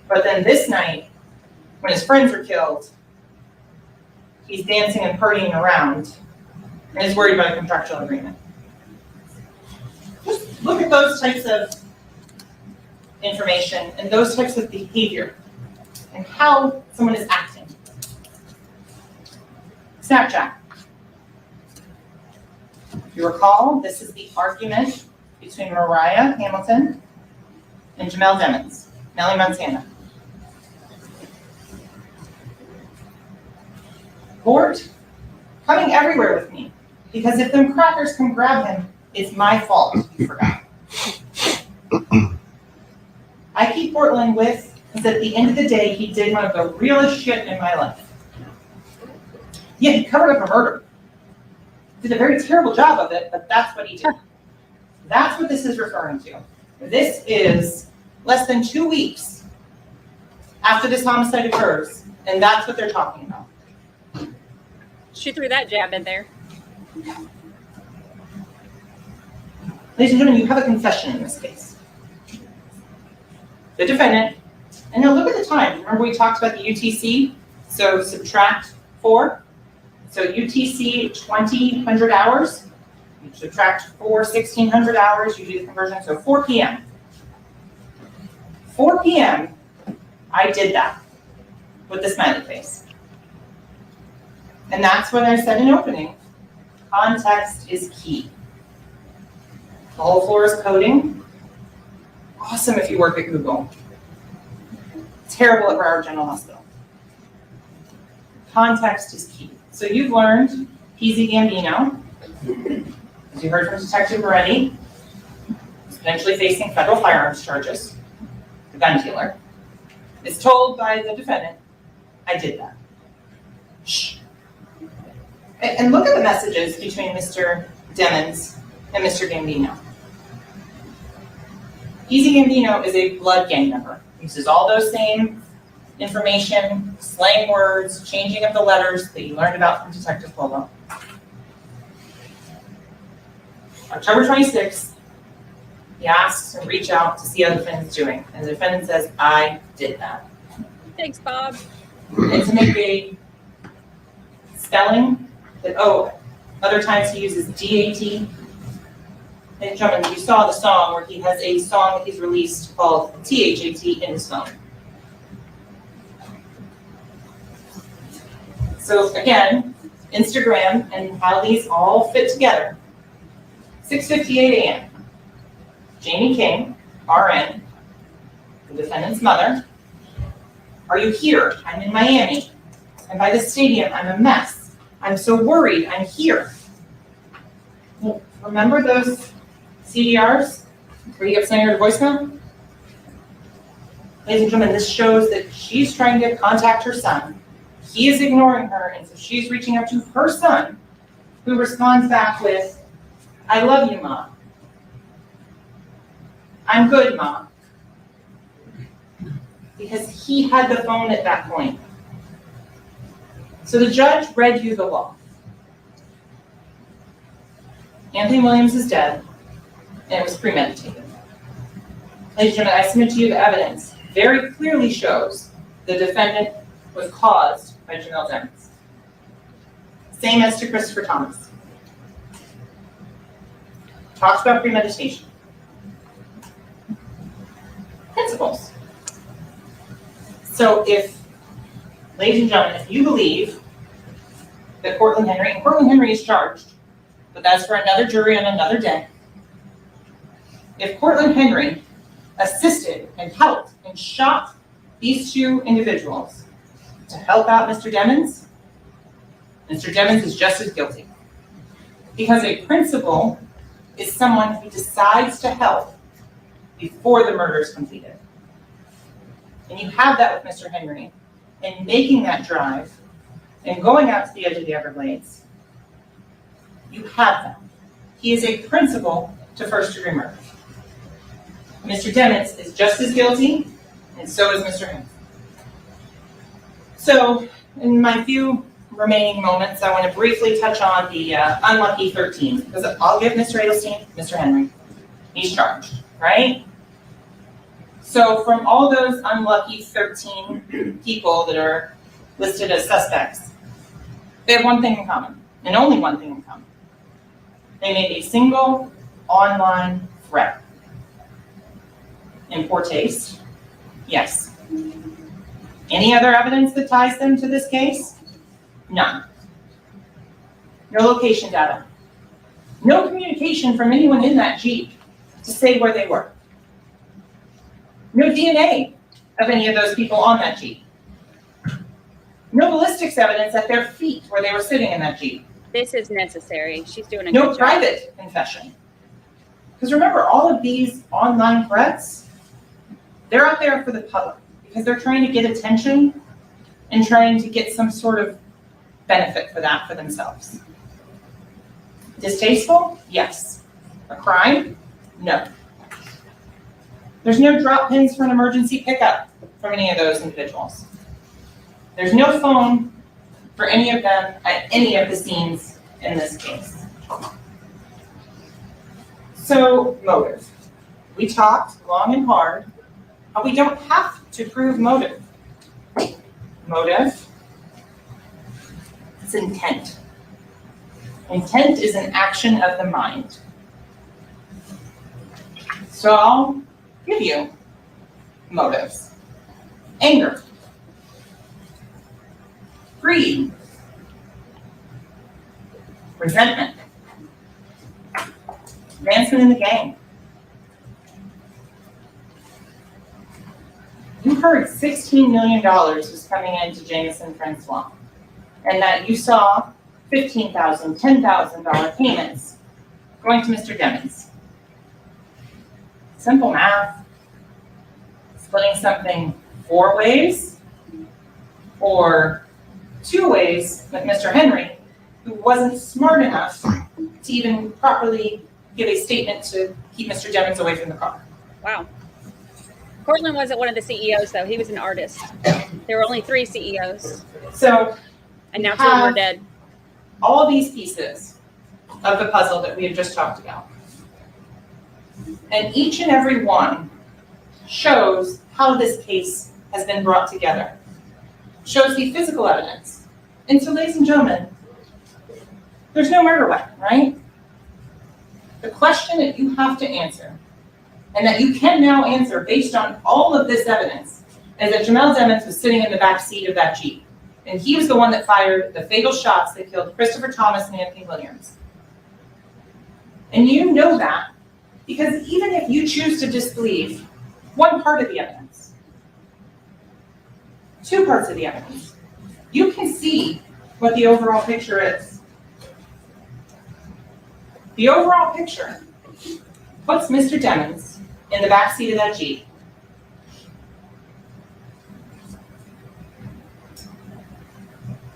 But then this night, when his friends were killed, he's dancing and partying around and is worried about a contractual agreement. Just look at those types of information and those types of behavior and how someone is acting. Snapchat. If you recall, this is the argument between Mariah Hamilton and Jamel Demons, Melly, Montana. Court, coming everywhere with me, because if them crackers come grab him, it's my fault, you forgot. I keep Portland with, because at the end of the day, he did one of the realest shit in my life. Yeah, he covered up a murder. Did a very terrible job of it, but that's what he did. That's what this is referring to. This is less than 2 weeks after this homicide occurs, and that's what they're talking about. She threw that jab in there. Ladies and gentlemen, you have a confession in this case. The defendant, and now look at the time. Remember we talked about the UTC? So subtract 4. So UTC 2,000 hours. You subtract 4, 1,600 hours. You do the conversion. So 4 p.m. 4 p.m. I did that with the smiley face. And that's what I said in opening. Context is key. The whole floor is coding. Awesome if you work at Google. Terrible at Broward General Hospital. Context is key. So you've learned Peasy Gambino, as you heard from Detective Brandi, is potentially facing federal firearms charges, the gun dealer, is told by the defendant, I did that. Shh. And look at the messages between Mr. Demons and Mr. Gambino. Easy Gambino is a blood gang member. Uses all those same information, slang words, changing of the letters that you learned about from Detective Polo. October 26th, he asks to reach out to see how the defendant's doing. And the defendant says, I did that. Thanks, Bob. And to make a spelling that, other times he uses DAT. And gentlemen, you saw the song where he has a song that he's released called THAT in his phone. So again, Instagram and how these all fit together. 6:58 a.m. Jamie King, RN, the defendant's mother. Are you here? I'm in Miami. I'm by the stadium. I'm a mess. I'm so worried. I'm here. Well, remember those CDRs where you get sent your voicemail? Ladies and gentlemen, this shows that she's trying to contact her son. He is ignoring her, and so she's reaching out to her son, who responds back with, I love you, Mom. I'm good, Mom. Because he had the phone at that point. So the judge read you the law. Anthony Williams is dead, and it was premeditated. Ladies and gentlemen, I submit to you the evidence very clearly shows the defendant was caused by Jamel Demons. Same as to Christopher Thomas. Talks about premeditation. Principles. So if, ladies and gentlemen, if you believe that Cortland Henry is charged, but that's for another jury on another day. If Cortland Henry assisted and helped and shot these two individuals to help out Mr. Demons, Mr. Demons is just as guilty. Because a principal is someone who decides to help before the murder is completed. And you have that with Mr. Henry, and making that drive and going out to the edge of the Everglades. You have that. He is a principal to first-degree murder. Mr. Demens is just as guilty, and so is Mr. Henry. So, in my few remaining moments, I want to briefly touch on the unlucky 13, because I'll give Mr. Adelstein, Mr. Henry. He's charged, right? So from all those unlucky 13 people that are listed as suspects, they have one thing in common, and only one thing in common. They made a single online threat. In poor taste? Yes. Any other evidence that ties them to this case? None. No location data. No communication from anyone in that Jeep to say where they were. No DNA of any of those people on that Jeep. No ballistics evidence at their feet where they were sitting in that Jeep. This is necessary. She's doing a No good job. private confession. Because remember, all of these online threats, they're out there for the public because they're trying to get attention and trying to get some sort of benefit for that for themselves. Distasteful? Yes. A crime? No. There's no drop pins for an emergency pickup from any of those individuals. There's no phone for any of them at any of the scenes in this case. So, motive. We talked long and hard how we don't have to prove motive. Motive, it's intent. Intent is an action of the mind. So I'll give you motives. Anger. Greed. Resentment. Advancement in the gang. You heard $16 million was coming into Jameson Francois, and that you saw $15,000, $10,000 payments going to Mr. Demens. Simple math. Splitting something 4 ways or 2 ways with Mr. Henry, who wasn't smart enough to even properly give a statement to keep Mr. Demens away from the car. Wow. Cortland wasn't one of the CEOs, though. He was an artist. There were only 3 CEOs. So, and now 2 of them are dead. All these pieces of the puzzle that we have just talked about. And each and every one shows how this case has been brought together. Shows the physical evidence. And so, ladies and gentlemen, there's no murder weapon, right? The question that you have to answer, and that you can now answer based on all of this evidence, is that Jamel Demens was sitting in the back seat of that Jeep. And he was the one that fired the fatal shots that killed Christopher Thomas and Anthony Williams. And you know that because even if you choose to disbelieve one part of the evidence, 2 parts of the evidence, you can see what the overall picture is. The overall picture puts Mr. Demens in the back seat of that Jeep.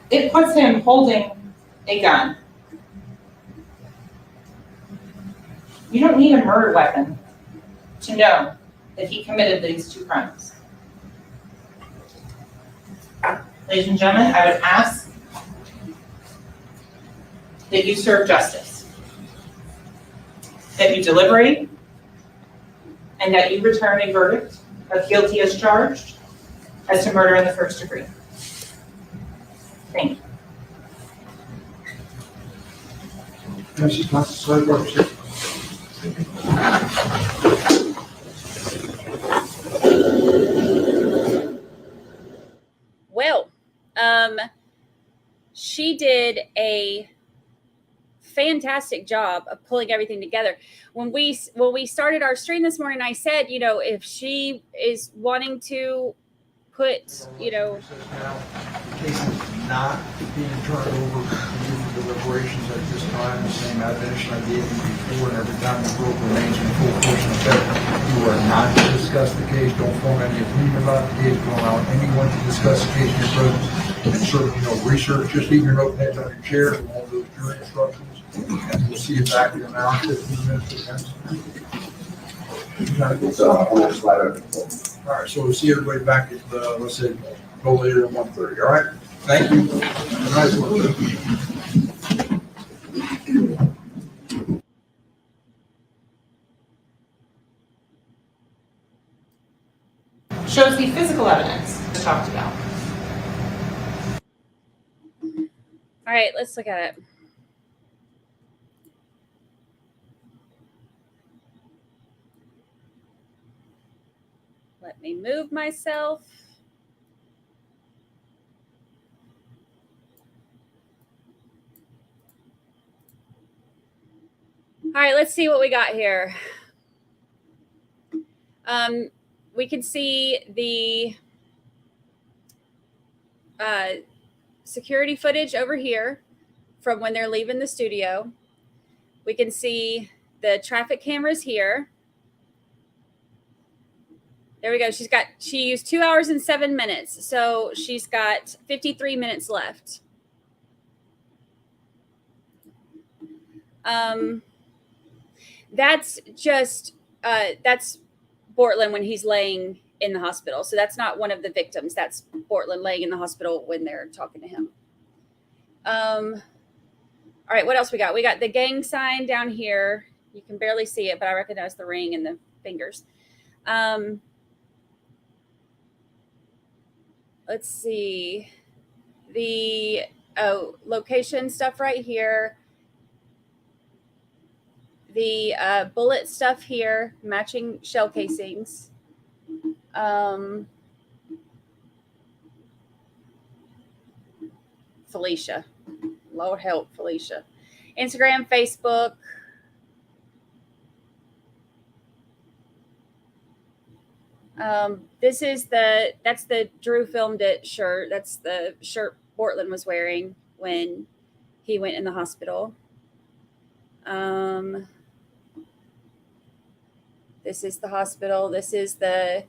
It puts him holding a gun. You don't need a murder weapon to know that he committed these 2 crimes. Ladies and gentlemen, I would ask that you serve justice, that you deliberate, and that you return a verdict of guilty as charged as to murder in the 1st degree. Thank you. Merci, Councilor. Well, she did a fantastic job of pulling everything together. When we started our stream this morning, I said, you know, if she is wanting to put, you know, The case is not being turned over for deliberations at this time. The same admonition I gave you before, and every time the group remains in full force and effect, you are not to discuss the case. Don't form any opinion about the case. Don't allow anyone to discuss the case in your presence. And certainly, research. Just leave your notepads on your chair and all those jury instructions. And we'll see you back in an hour, 15 minutes. All right, so we'll see everybody back at, let's say, no later than 1:30, all right? Thank you. Nice work. Shows the physical evidence we talked about. All right, let's look at it. Let me move myself. All right, let's see what we got here. We can see the security footage over here from when they're leaving the studio. We can see the traffic cameras here. There we go. She used 2 hours and 7 minutes. So she's got 53 minutes left. That's just, that's Bortland when he's laying in the hospital. So that's not one of the victims. That's Bortland laying in the hospital when they're talking to him. All right, what else we got? We got the gang sign down here. You can barely see it, but I recognize the ring and the fingers. Let's see. The location stuff right here. The bullet stuff here, matching shell casings. Felicia. Lord help, Felicia. Instagram, Facebook. That's the Drew filmed it shirt. That's the shirt Bortland was wearing when he went in the hospital. This is the hospital. This is the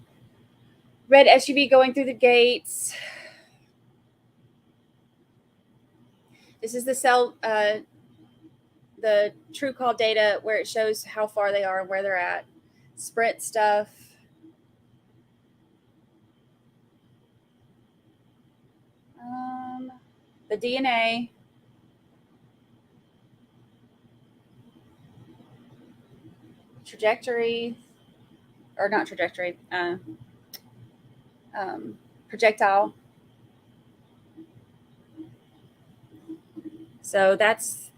red SUV going through the gates. This is the cell, the true call data where it shows how far they are and where they're at. Sprint stuff. The DNA. Trajectory, or not trajectory, projectile. So that's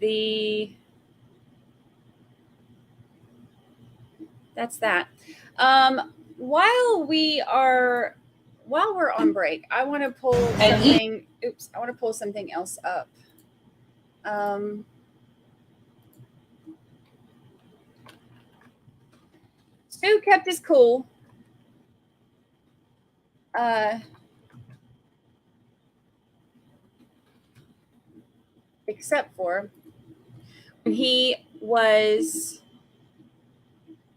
that. While we're on break, I want to pull something. I want to pull something else up. Stu kept his cool. Except for when he was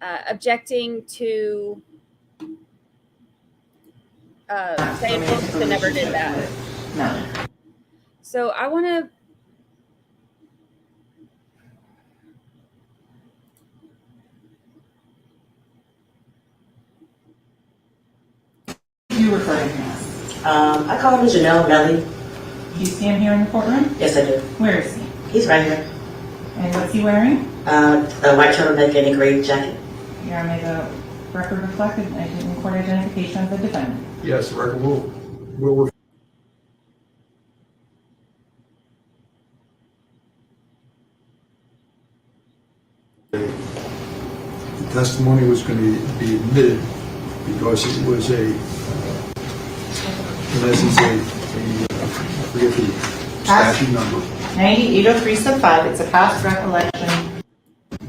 objecting to saying Wilkerson never did that. No. So I want to. You referring to us? I call him YNW Melly. Do you see him here in the courtroom? Yes, I do. Where is he? He's right here. And what's he wearing? A white turtleneck and a gray jacket. Here, I made a record reflected in court identification of the defendant. Yes, the record will. The testimony was going to be admitted because it was in essence, I forget the statute number. 9803 sub 5, it's a past recollection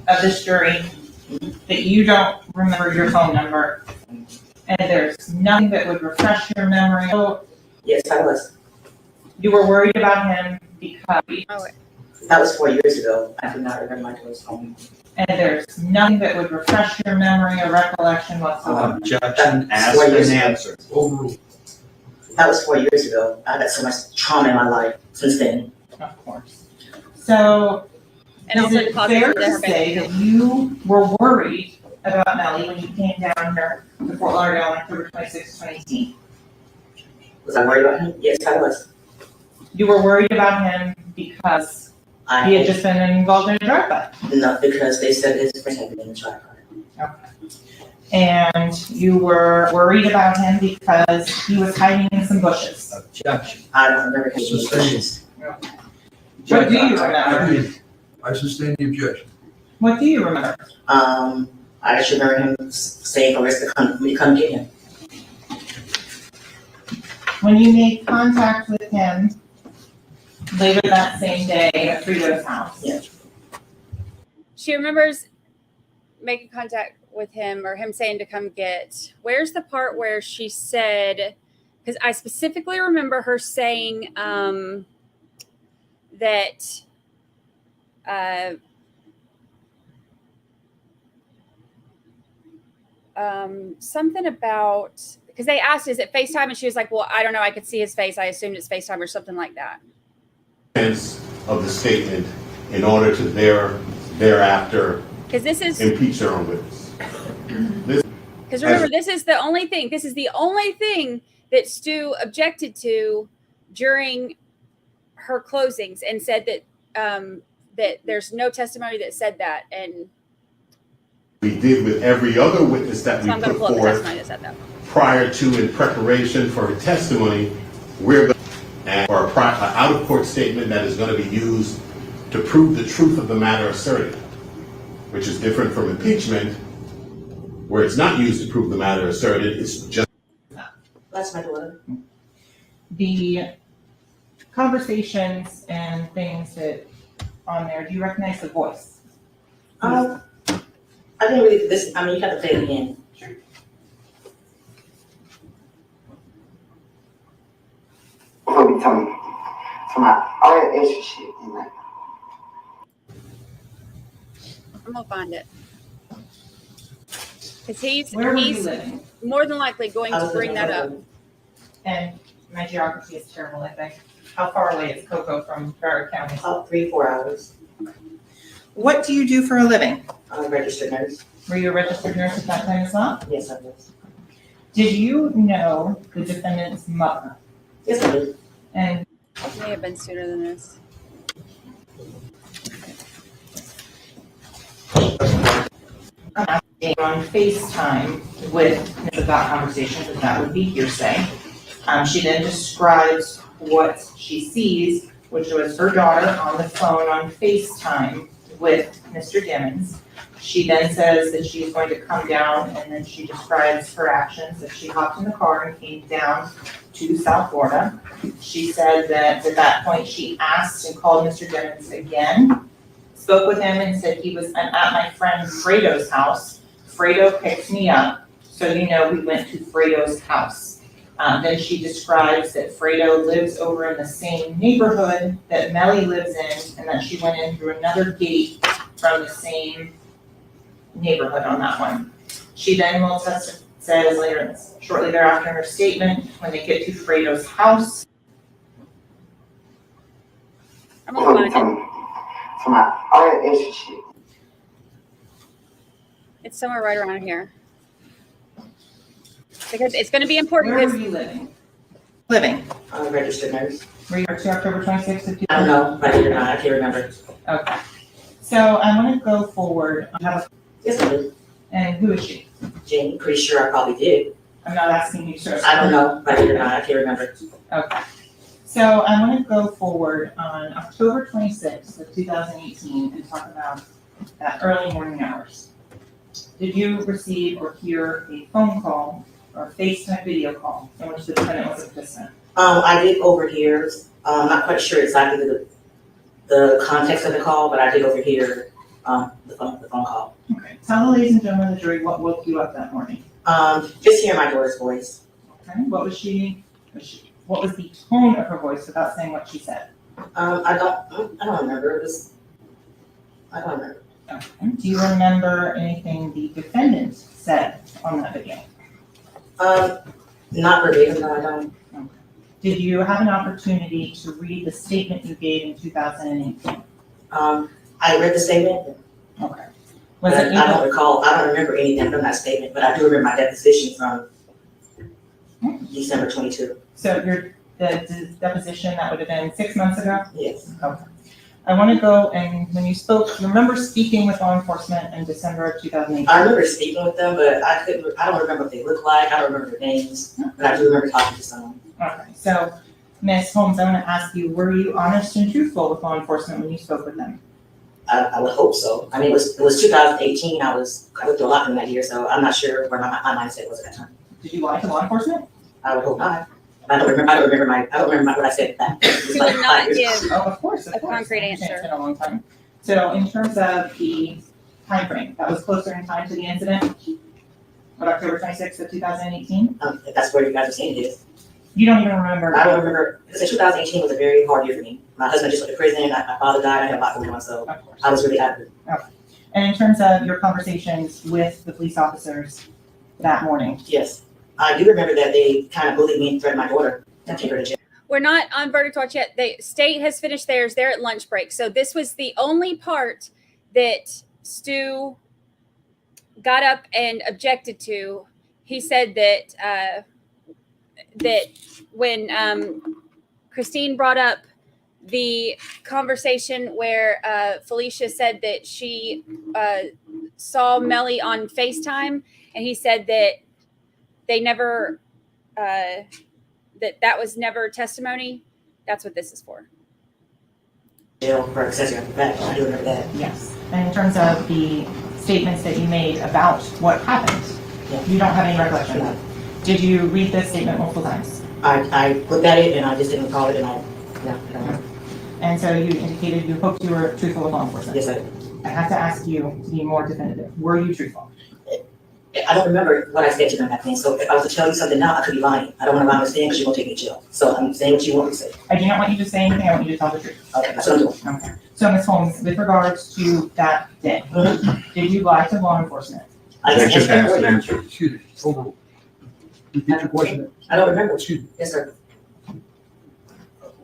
of this jury that you don't remember your phone number. And there's nothing that would refresh your memory. So Yes, I was. you were worried about him because, That was 4 years ago. I do not remember my daughter's phone. and there's nothing that would refresh your memory or recollection whatsoever. Objection, asked 4 and years ago. answered. Overruled. That was 4 years ago. I've got so much trauma in my life since then. Of course. So And also Is it deposit fair into her to bank say account. that you were worried about Melly when you came down here to Fort Lauderdale on October 26, 2018? Was I worried about him? Yes, I was. You were worried about him because he had just been involved in a drive-by? No, because they said his friend had been in the drive-by. And you were worried about him because he was hiding in some bushes? Objection. I don't remember him being Sustained. vicious. What do you remember? I sustain the objection. What do you remember? I just remember him saying for us to come get him. When you made contact with him later that same day at Frito's house? Yeah. She remembers making contact with him or him saying to come get. Where's the part where she said, because I specifically remember her saying that something about, because they asked, is it FaceTime? And she was like, well, I don't know. I could see his face. I assumed it's FaceTime or something like that. Of the statement in order to thereafter Because this is, impeach their own witness. because remember, this is the only thing that Stu objected to during her closings and said that that there's no testimony that said that. And We did with every other witness that so we I'm going put to pull up the forth testimony that said that. prior to in preparation for her testimony. We're going to, for an out-of-court statement that is going to be used to prove the truth of the matter asserted, which is different from impeachment, where it's not used to prove the matter asserted. It's just. That's my daughter. The conversations and things that on there, do you recognize the voice? I didn't really, this, I mean, you have to play it again. Sure. Before you tell me, all that extra shit, you know. I'm going to find it. Because he's Where were you living? more than likely going to bring that up. And my geography is terrible, I think. How far away is Cocoa from Broward County? About 3-4 hours. What do you do for a living? I'm a registered nurse. Were you a registered nurse at that time as well? Yes, I was. Did you know the defendant's mother? Yes, I did. And It may have been sooner than this. on FaceTime with that conversation, because that would be hearsay. She then describes what she sees, which was her daughter on the phone on FaceTime with Mr. Dimmons. She then says that she's going to come down, and then she describes her actions, that she hopped in the car and came down to South Florida. She said that at that point she asked and called Mr. Dimmons again, spoke with him and said he was at my friend Fredo's house. Fredo picked me up, so you know we went to Fredo's house. Then she describes that Fredo lives over in the same neighborhood that Melly lives in, and that she went in through another gate from the same neighborhood on that one. She then will says later, shortly thereafter in her statement, when they get to Fredo's house. I'm going to find it. All that extra shit. It's somewhere right around here. Because it's going to be important. Where Because were you living? Living. I'm a registered nurse. Were you to October 26th of 2000? I don't know, but I did not, I can't remember. Okay. So I'm going to go forward. Yes, I did. And who is she? Jane, pretty sure I probably did. I'm not asking you, sir. I don't know, but I did not, I can't remember. Okay. So I'm going to go forward on October 26th of 2018 and talk about early morning hours. Did you receive or hear a phone call or a FaceTime video call in which the defendant was a participant? I did overhear, I'm not quite sure exactly the context of the call, but I did overhear the phone call. Okay. Tell the ladies and gentlemen of the jury what woke you up that morning. Just hearing my daughter's voice. Okay. What was the tone of her voice without saying what she said? I don't remember. I don't remember. Okay. Do you remember anything the defendant said on that video? Not verbatim, no, I don't. Okay. Did you have an opportunity to read the statement you gave in 2018? I read the statement, Okay. but Was I it don't able, recall, I don't remember anything from that statement, but I do remember my deposition from December 22. so the deposition, that would have been 6 months ago? Yes. Okay. I want to go, and when you spoke, you remember speaking with law enforcement in December of 2018? I remember speaking with them, but I don't remember what they look like, I don't remember their names, but I do remember talking to someone. Okay, so Ms. Holmes, I want to ask you, were you honest and truthful with law enforcement when you spoke with them? I would hope so. I mean, it was 2018, I went through a lot in that year, so I'm not sure where my mindset was at that time. Did you lie to law enforcement? I would hope not. I don't remember what I said back. It was She like would 5 not years give ago. Oh, of course. a concrete It's answer. been a long time. So in terms of the time frame, that was closer in time to the incident, what, October 26th of 2018? If that's where you guys are saying it is. You don't even remember? I don't remember, because 2018 was a very hard year for me. My husband just went to prison, my father died, I had a lot going on, so Of course. I was really happy. And in terms of your conversations with the police officers that morning? Yes. I do remember that they kind of bullied me and threatened my daughter and take her to jail. We're not on verdict watch yet. The state has finished theirs. They're at lunch break. So this was the only part that Stu got up and objected to. He said that that when Christine brought up the conversation where Felicia said that she saw Melly on FaceTime, and he said that they never that was never testimony. That's what this is for. Jail for accessory after the fact. I do remember that. Yes. And in terms of the statements that you made about what happened, Yeah. you don't have any recollection of that. Did you read this statement multiple times? I looked at it and I just didn't recall it, and I don't know. And so you indicated you hoped you were truthful with law enforcement. Yes, I did. I have to ask you to be more definitive. Were you truthful? I don't remember what I said to them back then, so if I was to tell you something now, I could be lying. I don't want to lie on the stand because you're going to take me to jail. So I'm saying what you want me to say. I do not want you to say anything. I want you to tell the truth. Okay, that's what I'm doing. Okay. So Ms. Holmes, with regards to that day, did you lie to law enforcement? I just answered that. answer. Excuse me, overruled. Repeat your question. I don't remember. Excuse me, Yes, sir.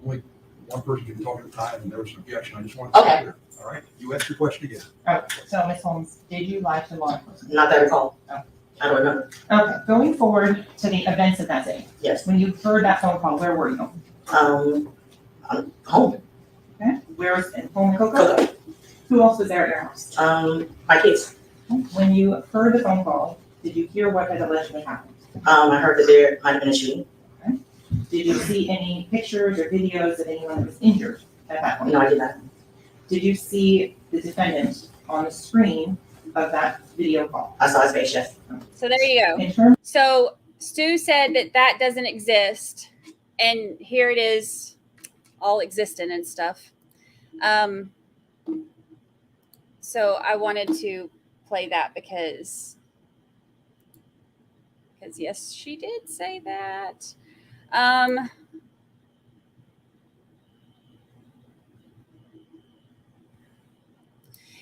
only one person can talk at a time, and there was an objection. I just wanted to Okay. say that. All right, you ask your question again. Okay. So Ms. Holmes, did you lie to law enforcement? Not that I recall. Oh. I don't remember. Okay. Going forward to the events of that day, Yes. when you heard that phone call, where were you? I'm home. Okay. Where was it? Home in Cocoa? Cocoa. Who else was there at your house? My kids. When you heard the phone call, did you hear what had allegedly happened? I heard that there might have been a shooting. Did you see any pictures or videos of anyone that was injured at that point? No, I did not. Did you see the defendant on the screen of that video call? I saw his face, yes. So there you go. In terms So Stu said that that doesn't exist, and here it is, all existent and stuff. So I wanted to play that because yes, she did say that.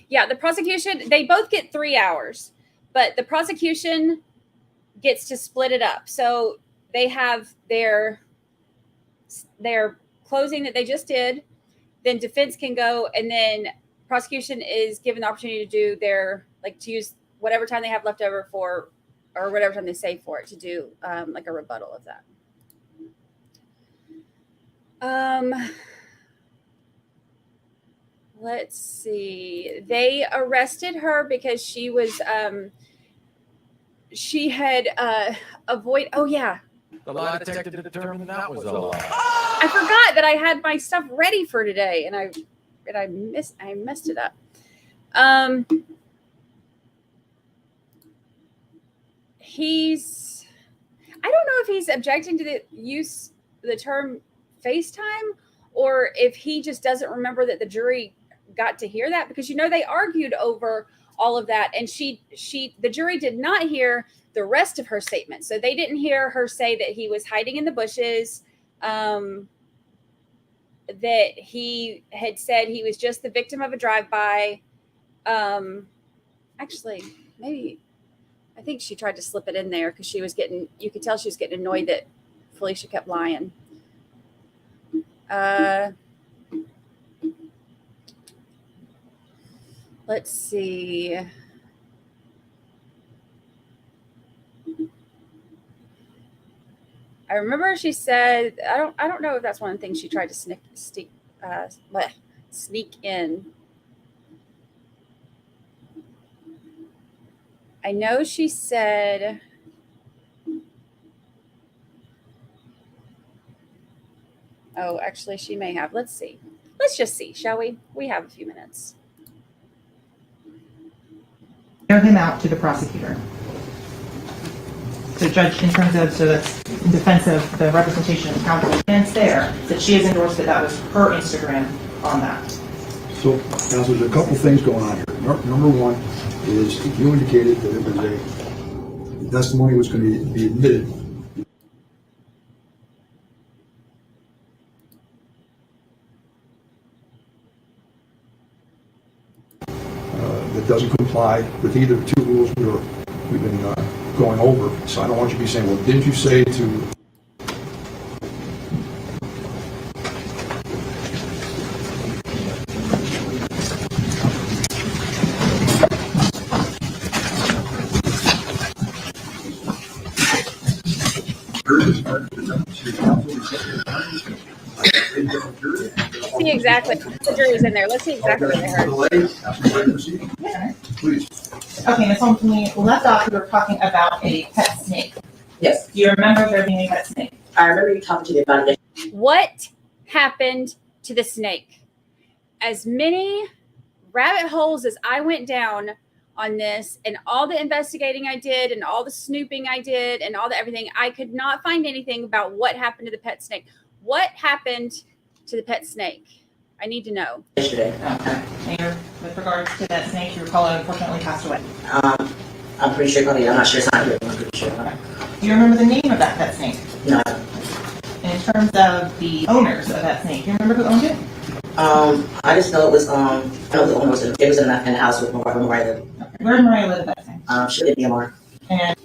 Yeah, the prosecution, they both get 3 hours, but the prosecution gets to split it up. So they have their closing that they just did, then defense can go, and then prosecution is given the opportunity to do their, like, to use whatever time they have left over for, or whatever time they save for it, to do like a rebuttal of that. Let's see. They arrested her because she was she had oh yeah. The lie detector determined that was a lie. I forgot that I had my stuff ready for today, and I messed it up. I don't know if he's objecting to the term FaceTime, or if he just doesn't remember that the jury got to hear that, because they argued over all of that, and the jury did not hear the rest of her statement. So they didn't hear her say that he was hiding in the bushes, that he had said he was just the victim of a drive-by. Actually, maybe, I think she tried to slip it in there because you could tell she was getting annoyed that Felicia kept lying. Let's see. I remember she said, I don't know if that's one of the things she tried to sneak in. I know she said, oh, actually she may have. Let's see. Let's just see, shall we? We have a few minutes. Air him out to the prosecutor. So judge, in terms of, so that's in defense of the representation of counsel, and it's there, that she has endorsed that that was her Instagram on that. So, now, there's a couple things going on here. Number one is you indicated that it was the testimony was going to be admitted. That doesn't comply with either of the two rules we've been going over. So I don't want you to be saying, well, didn't you say to... See exactly. The jury's in there. Let's see exactly what they heard. Please. Okay, Ms. Holmes, when we left off, we were talking about a pet snake. Yes, Do you remember there being a pet snake? I remember you talking to me about it. What happened to the snake? As many rabbit holes as I went down on this and all the investigating I did and all the snooping I did and all the everything, I could not find anything about what happened to the pet snake. What happened to the pet snake? I need to know. Yesterday. Okay. Mayor, with regards to that snake, you recall it unfortunately passed away. I'm pretty sure, probably, I'm not sure it's not here, but I'm pretty sure. Okay. Do you remember the name of that pet snake? No. And in terms of the owners of that snake, do you remember who owned it? I just know it was, I know the owner was in the house with Mariah. Okay. Where did Mariah live at that time? She lived in BMR. And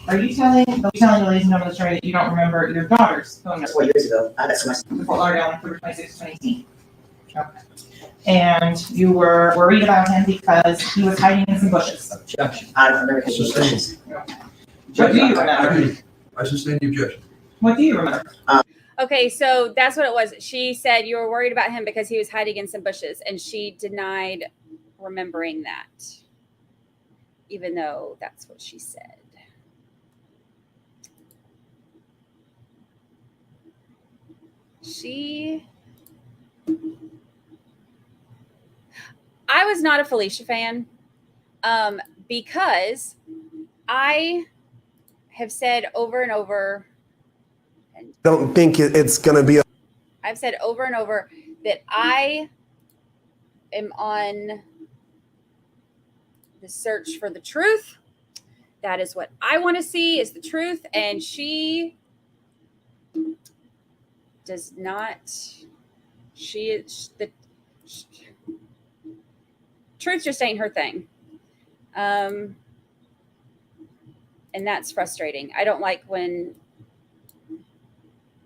are you telling the ladies and gentlemen of the jury that you don't remember your daughter's phone number? 4 years ago. That's my Fort Lauderdale on October 26, 2018. Okay. And you were worried about him because he was hiding in some bushes. I don't remember his suspicions. What do you remember? I sustain the objection. What do you remember? Okay, so that's what it was. She said you were worried about him because he was hiding in some bushes, and she denied remembering that, even though that's what she said. I was not a Felicia fan because I have said over and over, and don't think it's going to be. I've said over and over that I am on the search for the truth. That is what I want to see, is the truth. And she does not, truth just ain't her thing. And that's frustrating. I don't like when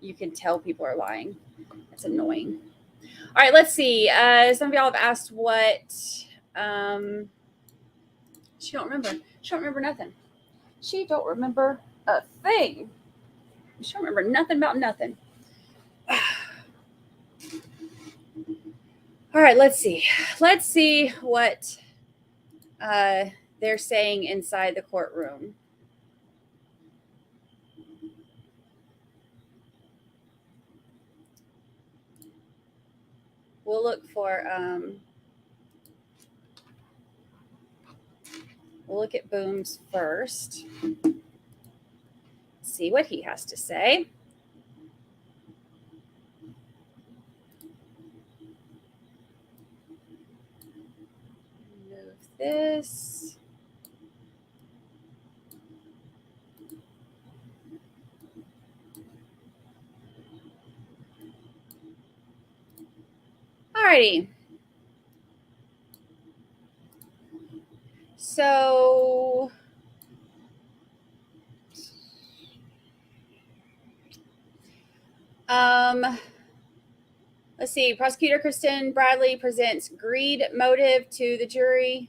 you can tell people are lying. That's annoying. All right, let's see. Some of y'all have asked what, she don't remember. She don't remember nothing. She don't remember a thing. She don't remember nothing about nothing. All right, let's see. Let's see what they're saying inside the courtroom. We'll look for, we'll look at Booms first. See what he has to say. Move this. Alrighty. So Let's see. Prosecutor Kristen Bradley presents greed motive to the jury.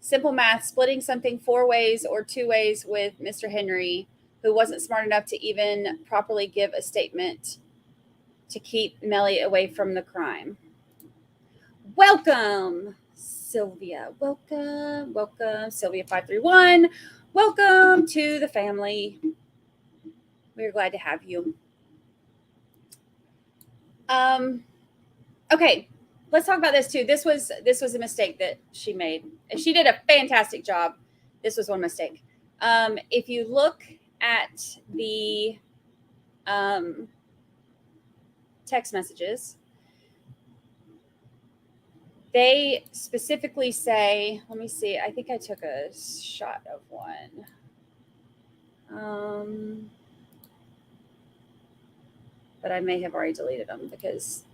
Simple math, splitting something 4 ways or 2 ways with Mr. Henry, who wasn't smart enough to even properly give a statement to keep Melly away from the crime. Welcome, Sylvia. Welcome. Sylvia 531. Welcome to the family. We're glad to have you. Okay, let's talk about this too. This was a mistake that she made. She did a fantastic job. This was one mistake. If you look at the text messages, they specifically say, let me see, I think I took a shot of one. But I may have already deleted them because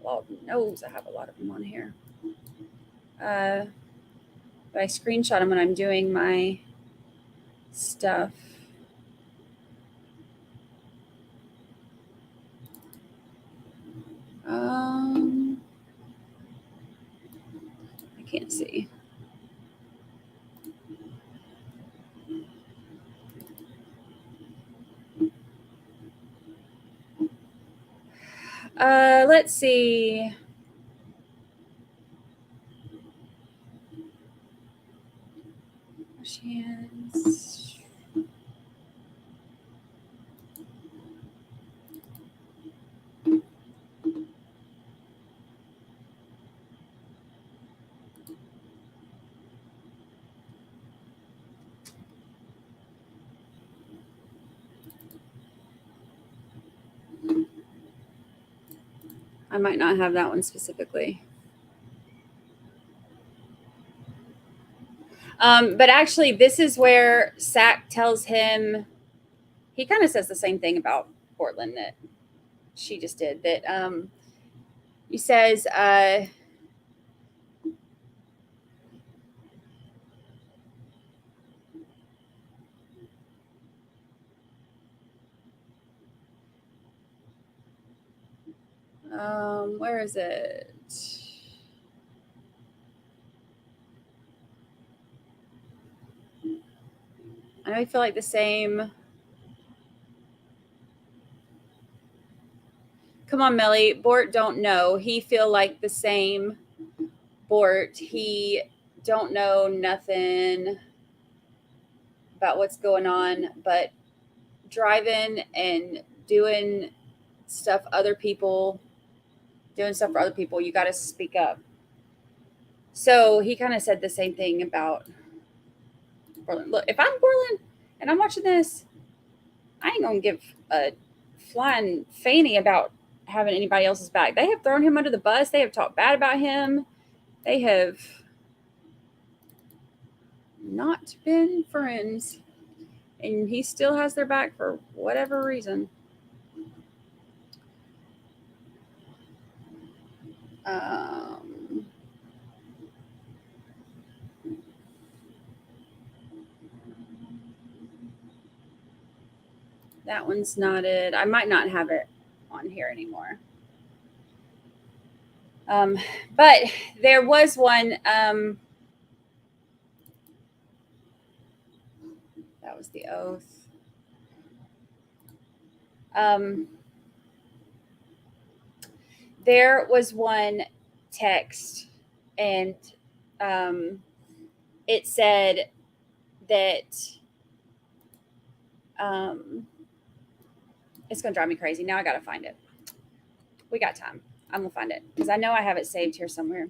Lord knows I have a lot of them on here. But I screenshot them when I'm doing my stuff. I can't see. Let's see. Chance. I might not have that one specifically. But actually, this is where Sack tells him, he kind of says the same thing about Portland that she just did. That he says, where is it? I feel like the same. Come on, Melly. Bort don't know. He feel like the same. Bort, he don't know nothing about what's going on, but driving and doing stuff for other people, you got to speak up. So he kind of said the same thing about Portland. Look, if I'm Portland and I'm watching this, I ain't going to give a flying fanny about having anybody else's back. They have thrown him under the bus. They have talked bad about him. They have not been friends. And he still has their back for whatever reason. That one's not it. I might not have it on here anymore. But there was one. That was the oath. There was one text, and it said that it's going to drive me crazy. Now I got to find it. We got time. I'm going to find it because I know I have it saved here somewhere.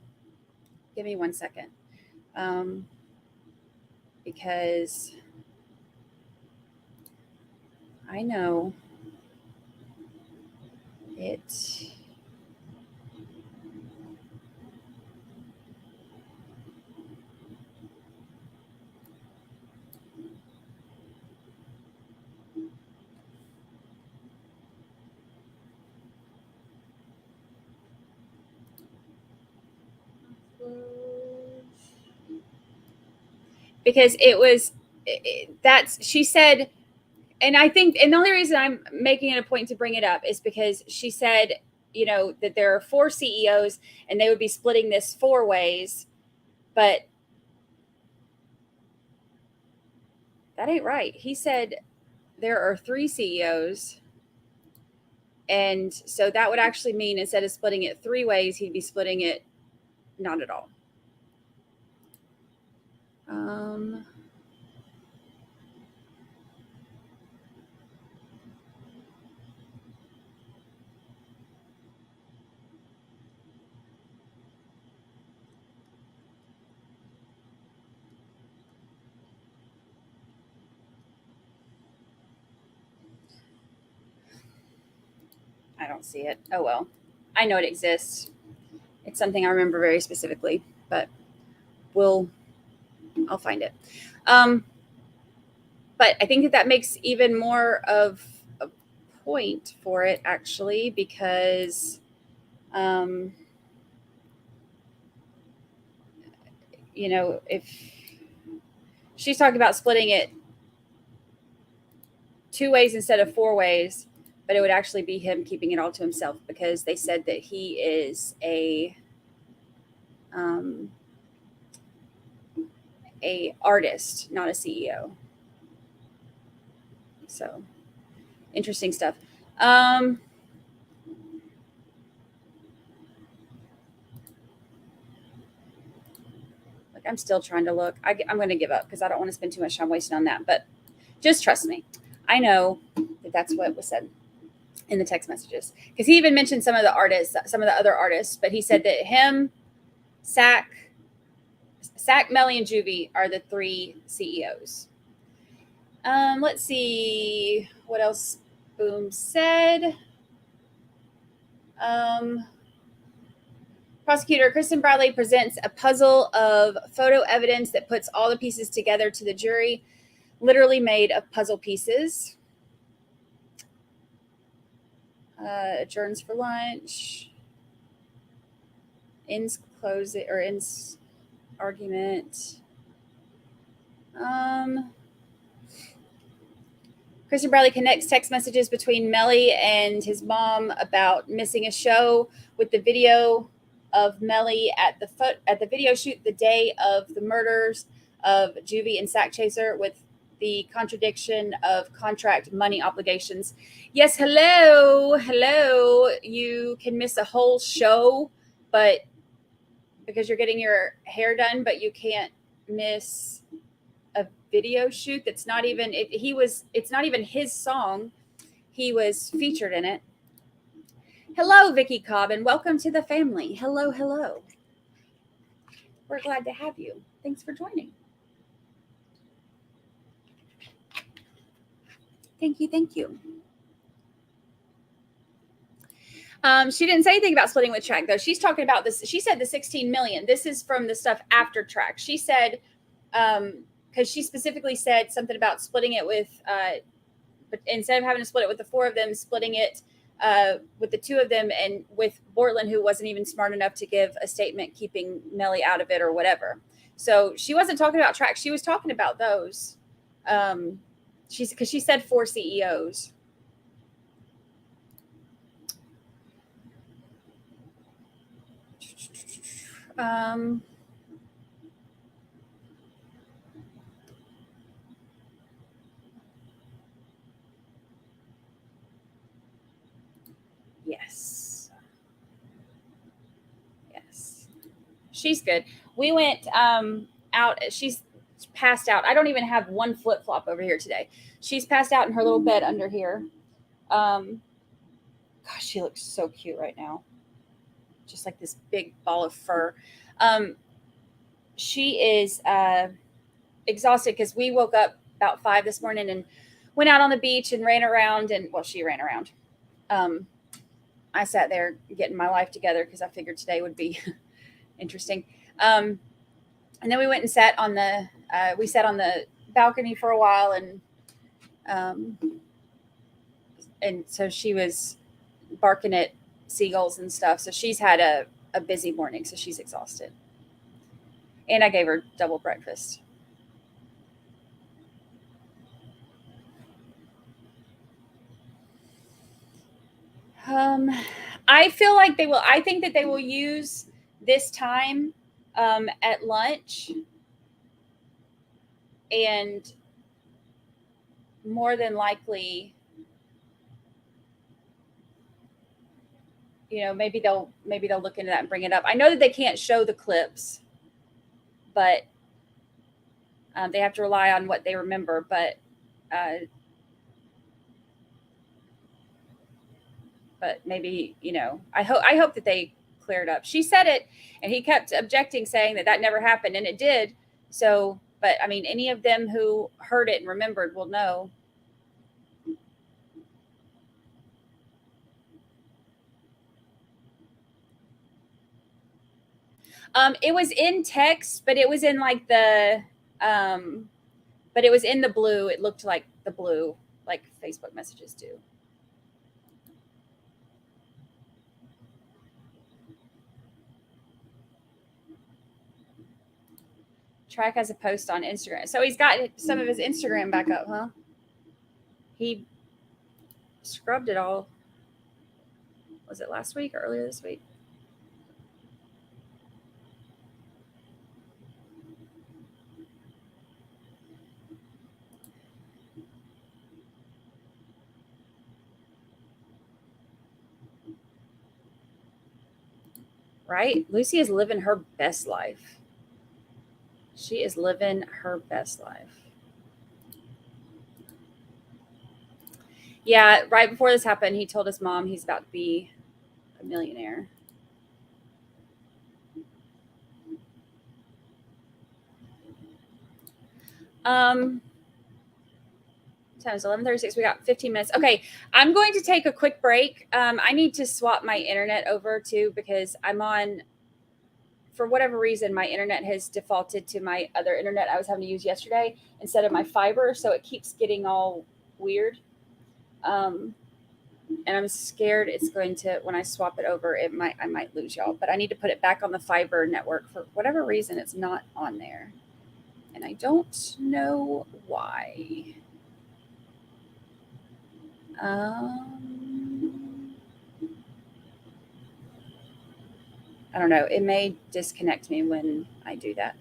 Give me 1 second. Because I know it. Because it was, she said, and I think, and the only reason I'm making it a point to bring it up is because she said you know, that there are 4 CEOs and they would be splitting this 4 ways, but that ain't right. He said there are 3 CEOs. And so that would actually mean instead of splitting it 3 ways, he'd be splitting it not at all. I don't see it. Oh, well, I know it exists. It's something I remember very specifically, but I'll find it. But I think that makes even more of a point for it, actually, because, you know, if she's talking about splitting it 2 ways instead of 4 ways, but it would actually be him keeping it all to himself because they said that he is a artist, not a CEO. So interesting stuff. Like I'm still trying to look. I'm going to give up because I don't want to spend too much time wasting on that. But just trust me. I know that that's what was said in the text messages because he even mentioned some of the artists, some of the other artists. But he said that him, Sack, Melly, and Juvie are the 3 CEOs. Let's see what else Boom said. Prosecutor Kristen Bradley presents a puzzle of photo evidence that puts all the pieces together to the jury, literally made of puzzle pieces. Adjourns for lunch. Ends closing or ends argument. Kristen Bradley connects text messages between Melly and his mom about missing a show with the video of Melly at the video shoot the day of the murders of Juvie and Sack Chaser with the contradiction of contract money obligations. Yes, hello. You can miss a whole show, but because you're getting your hair done, but you can't miss a video shoot that's not even it's not even his song. He was featured in it. Hello, Vicky Cobb, and welcome to the family. Hello. We're glad to have you. Thanks for joining. Thank you. She didn't say anything about splitting with Track, though. She's talking about this. She said the 16 million. This is from the stuff after Track. She said, because she specifically said something about splitting it with, but instead of having to split it with the 4 of them, splitting it with the 2 of them and with Bortland, who wasn't even smart enough to give a statement, keeping Melly out of it or whatever. So she wasn't talking about Track. She was talking about those. Because she said 4 CEOs. Yes. She's good. We went out. She's passed out. I don't even have one flip-flop over here today. She's passed out in her little bed under here. Gosh, she looks so cute right now. Just like this big ball of fur. She is exhausted because we woke up about 5 this morning and went out on the beach and ran around. And well, she ran around. I sat there getting my life together because I figured today would be interesting. And then we went and sat on the balcony for a while, and so she was barking at seagulls and stuff. So she's had a busy morning, so she's exhausted. And I gave her double breakfast. I feel like they will. I think that they will use this time at lunch, and more than likely, maybe they'll look into that and bring it up. I know that they can't show the clips, but they have to rely on what they remember. But maybe, I hope that they clear it up. She said it, and he kept objecting, saying that never happened, and it did. So, but I mean, any of them who heard it and remembered will know. It was in text, but it was in like but it was in the blue. It looked like the blue, like Facebook messages do. Track has a post on Instagram. So he's got some of his Instagram back up, huh? He scrubbed it all. Was it last week or earlier this week? Right? Lucy is living her best life. She is living her best life. Yeah, right before this happened, he told his mom he's about to be a millionaire. Time is 11:36. We got 15 minutes. Okay, I'm going to take a quick break. I need to swap my internet over too, because I'm on, for whatever reason, my internet has defaulted to my other internet I was having to use yesterday instead of my fiber, so it keeps getting all weird. And I'm scared it's going to, when I swap it over, I might lose y'all. But I need to put it back on the fiber network. For whatever reason, it's not on there, and I don't know why. I don't know. It may disconnect me when I do that.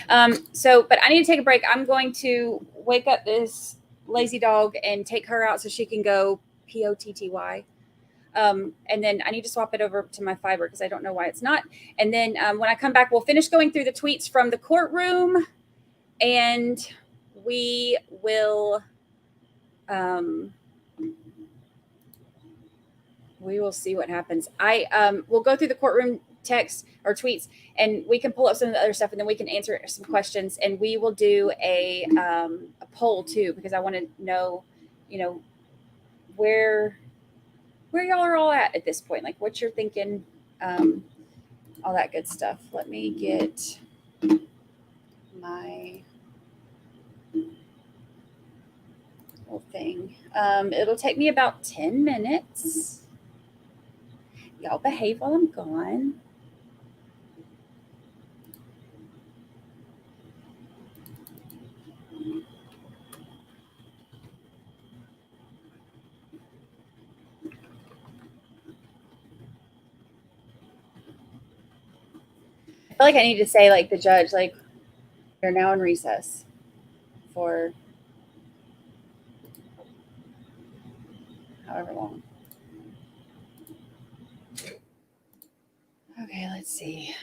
But I need to take a break. I'm going to wake up this lazy dog and take her out so she can go POTTY. And then I need to swap it over to my fiber because I don't know why it's not. And then when I come back, we'll finish going through the tweets from the courtroom, and we will see what happens. We'll go through the courtroom texts or tweets, and we can pull up some of the other stuff, and then we can answer some questions, and we will do a poll too, because I want to know, where y'all are all at this point, like what you're thinking, all that good stuff. Let me get my whole thing. It'll take me about 10 minutes. Y'all behave while I'm gone. I feel like I need to say, like the judge, like, they're now in recess for however long. Okay, let's see.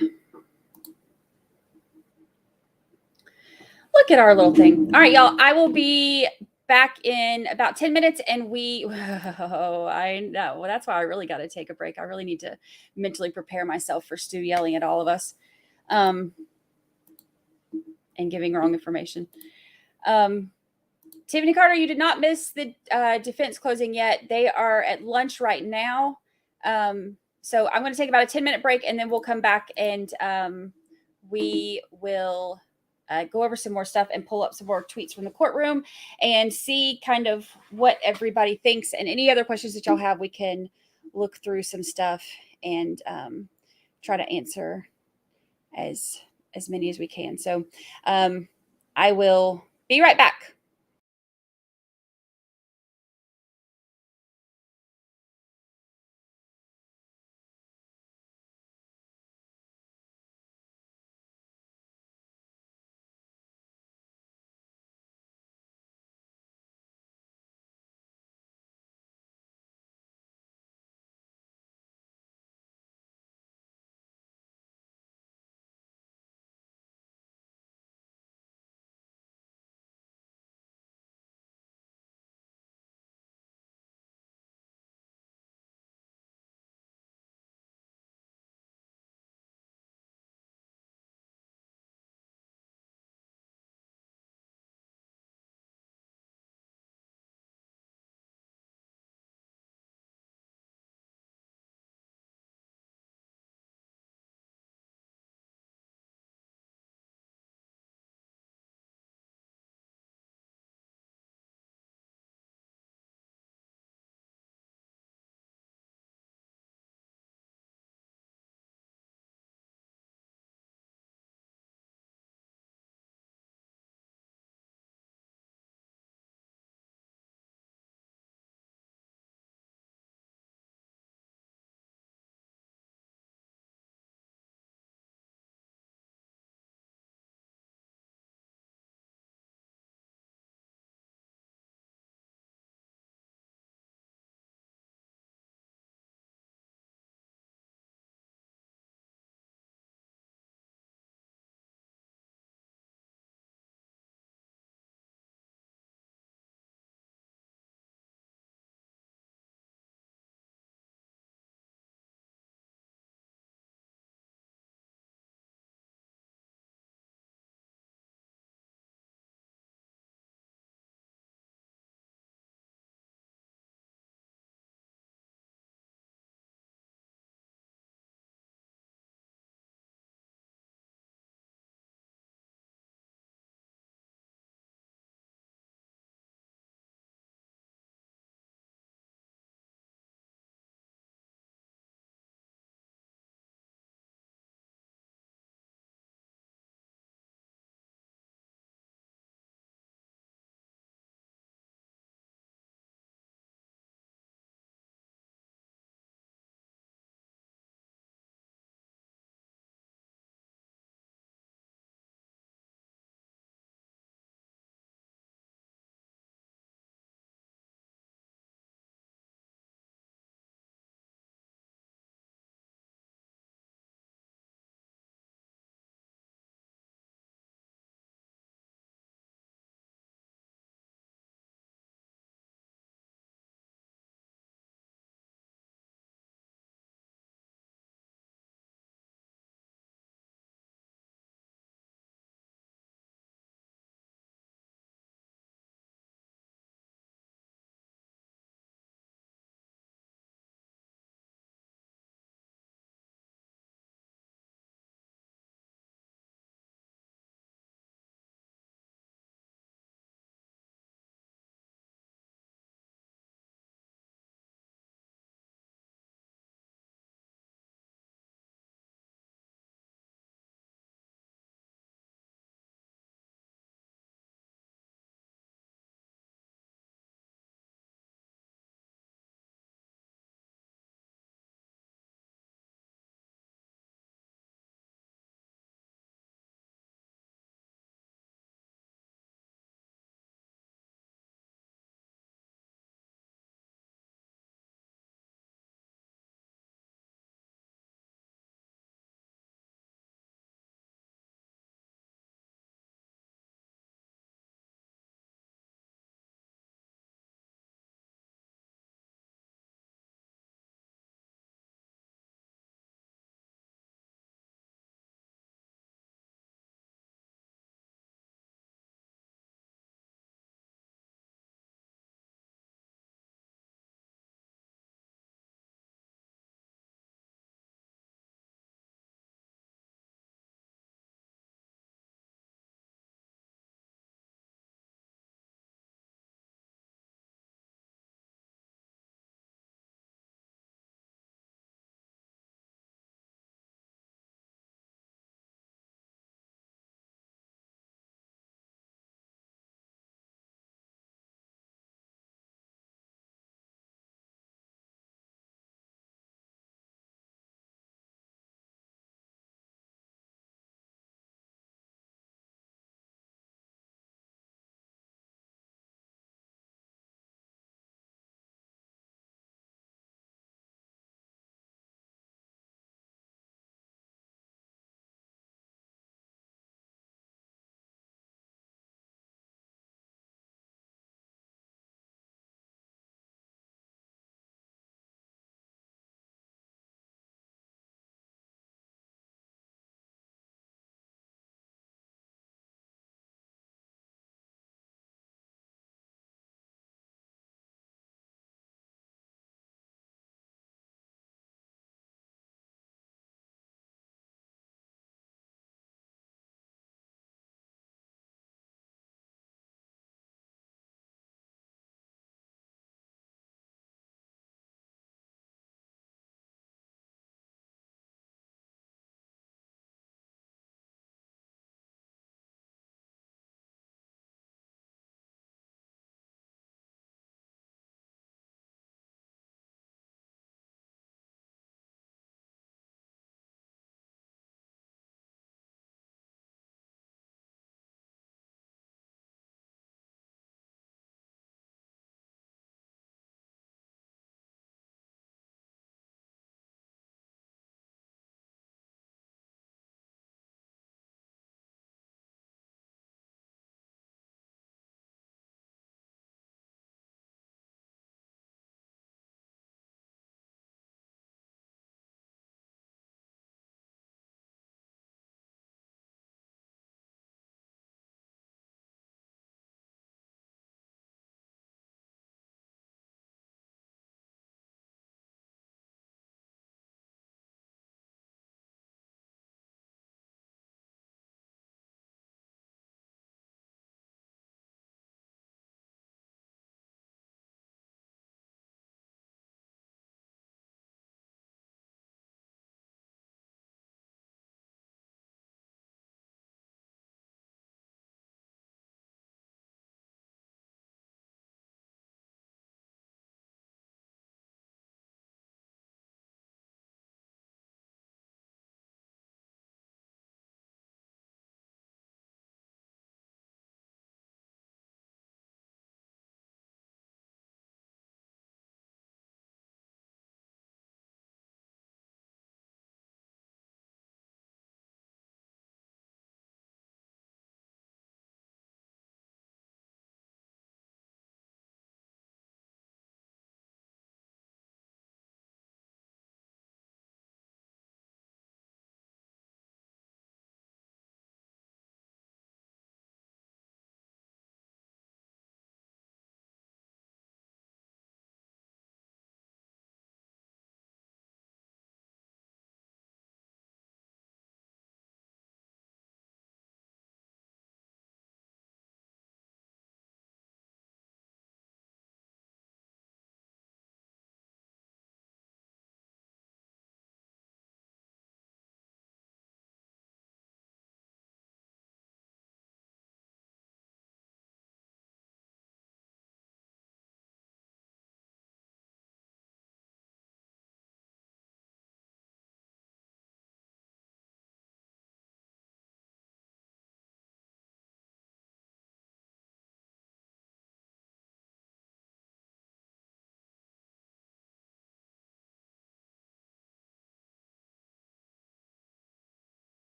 Look at our little thing. All right, y'all. I will be back in about 10 minutes, and I know. Well, that's why I really got to take a break. I really need to mentally prepare myself for Stu yelling at all of us and giving wrong information. Tiffany Carter, you did not miss the defense closing yet. They are at lunch right now. So I'm going to take about a 10-minute break, and then we'll come back and we will go over some more stuff and pull up some more tweets from the courtroom and see kind of what everybody thinks, and any other questions that y'all have, we can look through some stuff and try to answer as many as we can. So I will be right back.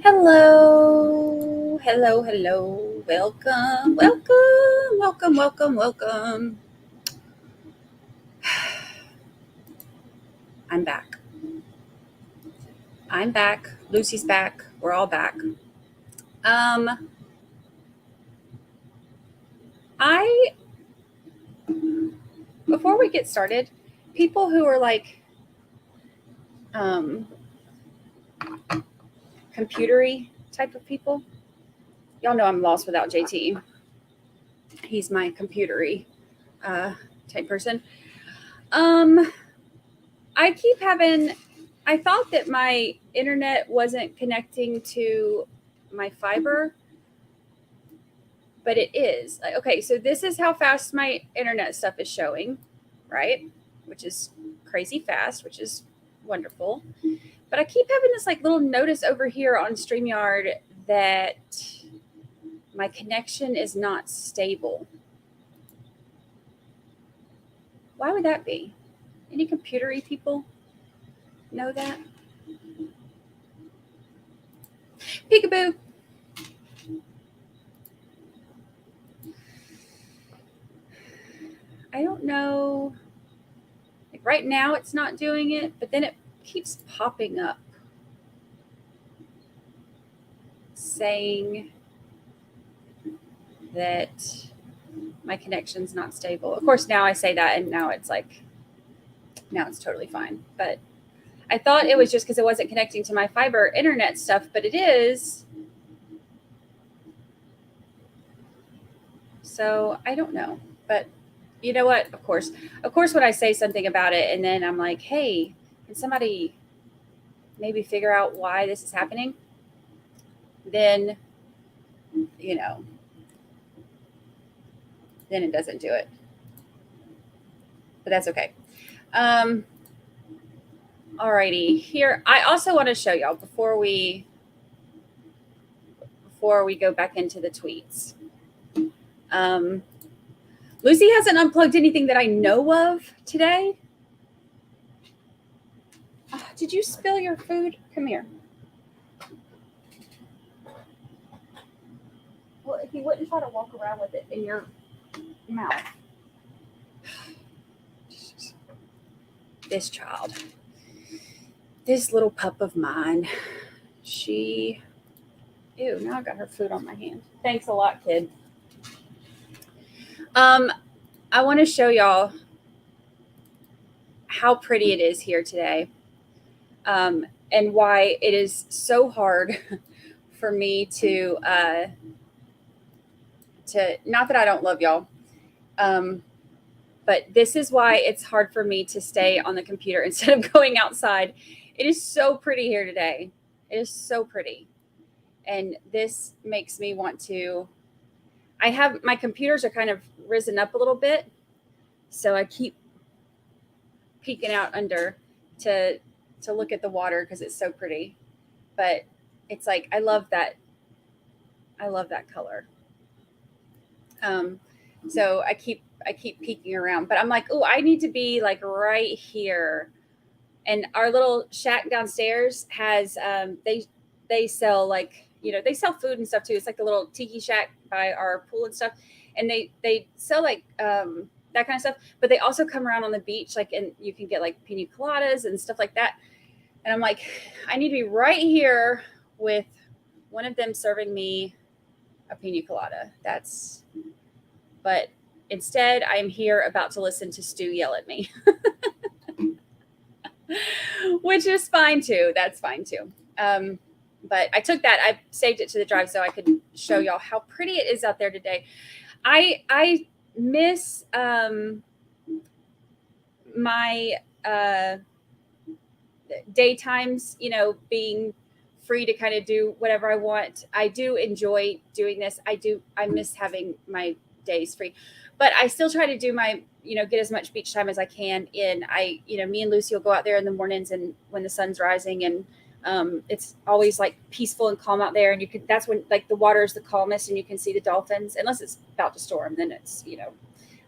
Hello, hello, hello. Welcome, welcome, welcome, welcome, welcome. I'm back. I'm back. Lucy's back. We're all back. Before we get started, people who are like computery type of people, y'all know I'm lost without JT. He's my computery type person. I thought that my internet wasn't connecting to my fiber, but it is. Okay, so this is how fast my internet stuff is showing, right? Which is crazy fast, which is wonderful. But I keep having this like little notice over here on StreamYard that my connection is not stable. Why would that be? Any computery people know that? Peekaboo. I don't know. Like right now it's not doing it, but then it keeps popping up saying that my connection's not stable. Of course, now I say that and now it's totally fine. But I thought it was just because it wasn't connecting to my fiber internet stuff, but it is. So I don't know, but you know what? Of course, when I say something about it and then I'm like, hey, can somebody maybe figure out why this is happening? Then, then it doesn't do it. But that's okay. Alrighty, here. I also want to show y'all before we go back into the tweets. Lucy hasn't unplugged anything that I know of today. Did you spill your food? Come here. Well, if you wouldn't try to walk around with it in your mouth. This child. This little pup of mine. Ew, now I got her food on my hand. Thanks a lot, kid. I want to show y'all how pretty it is here today. And why it is so hard for me to not that I don't love y'all, but this is why it's hard for me to stay on the computer instead of going outside. It is so pretty here today. It is so pretty. And this makes me want to, my computers are kind of risen up a little bit. So I keep peeking out under to look at the water because it's so pretty. But it's like, I love that color. So I keep peeking around, but I'm like, oh, I need to be like right here. And our little shack downstairs has, they sell like, they sell food and stuff too. It's like the little tiki shack by our pool and stuff. And they sell like, that kind of stuff, but they also come around on the beach, like, and you can get like pina coladas and stuff like that. And I'm like, I need to be right here with one of them serving me a pina colada. But instead I'm here about to listen to Stu yell at me, which is fine too. That's fine too. But I took that, I saved it to the drive so I could show y'all how pretty it is out there today. I miss my daytimes, being free to kind of do whatever I want. I do enjoy doing this. I miss having my days free, but I still try to do my, get as much beach time as I can in. Me and Lucy will go out there in the mornings and when the sun's rising, and it's always like peaceful and calm out there. And that's when like the water is the calmest and you can see the dolphins, unless it's about to storm, then it's,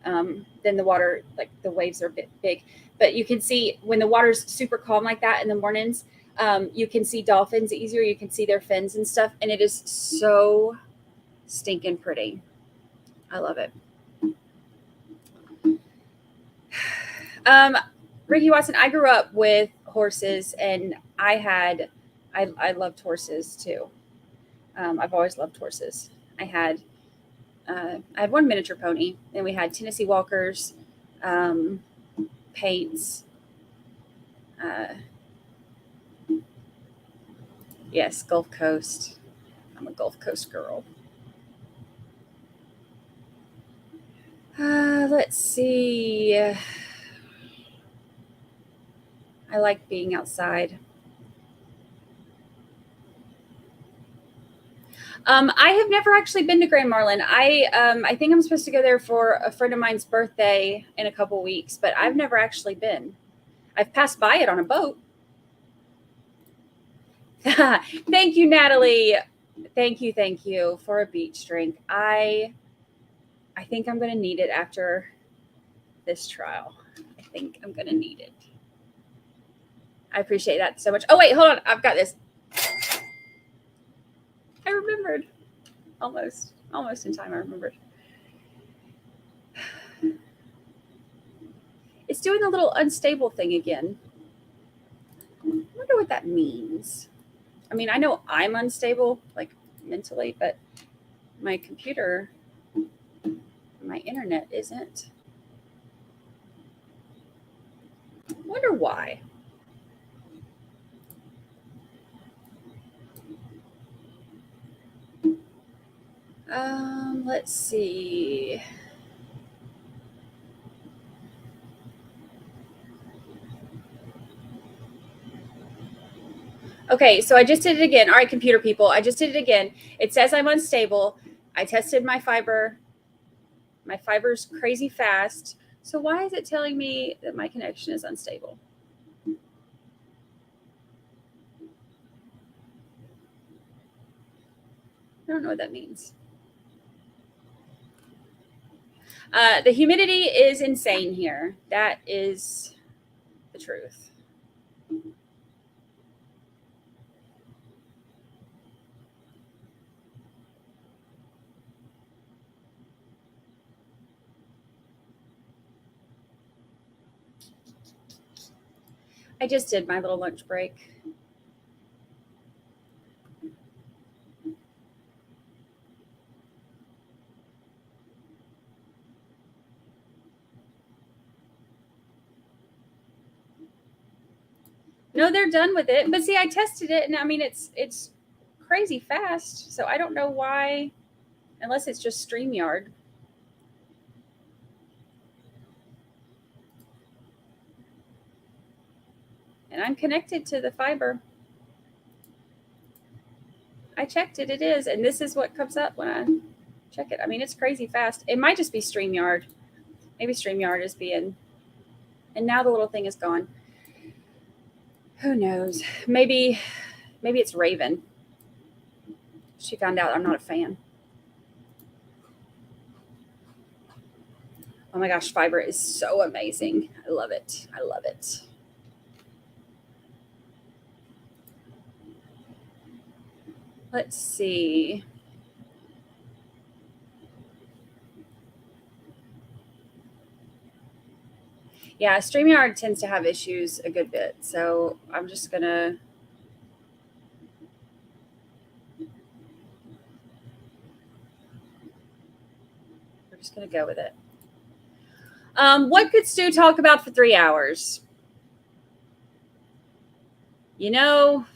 then the water, like the waves are a bit big. But you can see when the water's super calm like that in the mornings, you can see dolphins easier. You can see their fins and stuff. And it is so stinking pretty. I love it. Ricky Watson, I grew up with horses, and I loved horses too. I've always loved horses. I had one miniature pony, and we had Tennessee Walkers, paints. Yes, Gulf Coast. I'm a Gulf Coast girl. Let's see. I like being outside. I have never actually been to Grand Marlin. I think I'm supposed to go there for a friend of mine's birthday in a couple weeks, but I've never actually been. I've passed by it on a boat. Thank you, Natalie. Thank you for a beach drink. I think I'm going to need it after this trial. I think I'm going to need it. I appreciate that so much. Oh, wait, hold on. I've got this. I remembered. Almost in time, I remembered. It's doing the little unstable thing again. I wonder what that means. I mean, I know I'm unstable, like mentally, but my computer, my internet isn't. I wonder why. Let's see. Okay, so I just did it again. All right, computer people, I just did it again. It says I'm unstable. I tested my fiber. My fiber's crazy fast. So why is it telling me that my connection is unstable? I don't know what that means. The humidity is insane here. That is the truth. I just did my little lunch break. No, they're done with it. But see, I tested it, and I mean, it's crazy fast. So I don't know why, unless it's just StreamYard. And I'm connected to the fiber. I checked it. It is. And this is what comes up when I check it. I mean, it's crazy fast. It might just be StreamYard. Maybe StreamYard is being... And now the little thing is gone. Who knows? Maybe it's Raven. She found out I'm not a fan. Oh my gosh, fiber is so amazing. I love it. I love it. Let's see. Yeah, StreamYard tends to have issues a good bit, so I'm just gonna... We're just gonna go with it. What could Stu talk about for 3 hours? You know,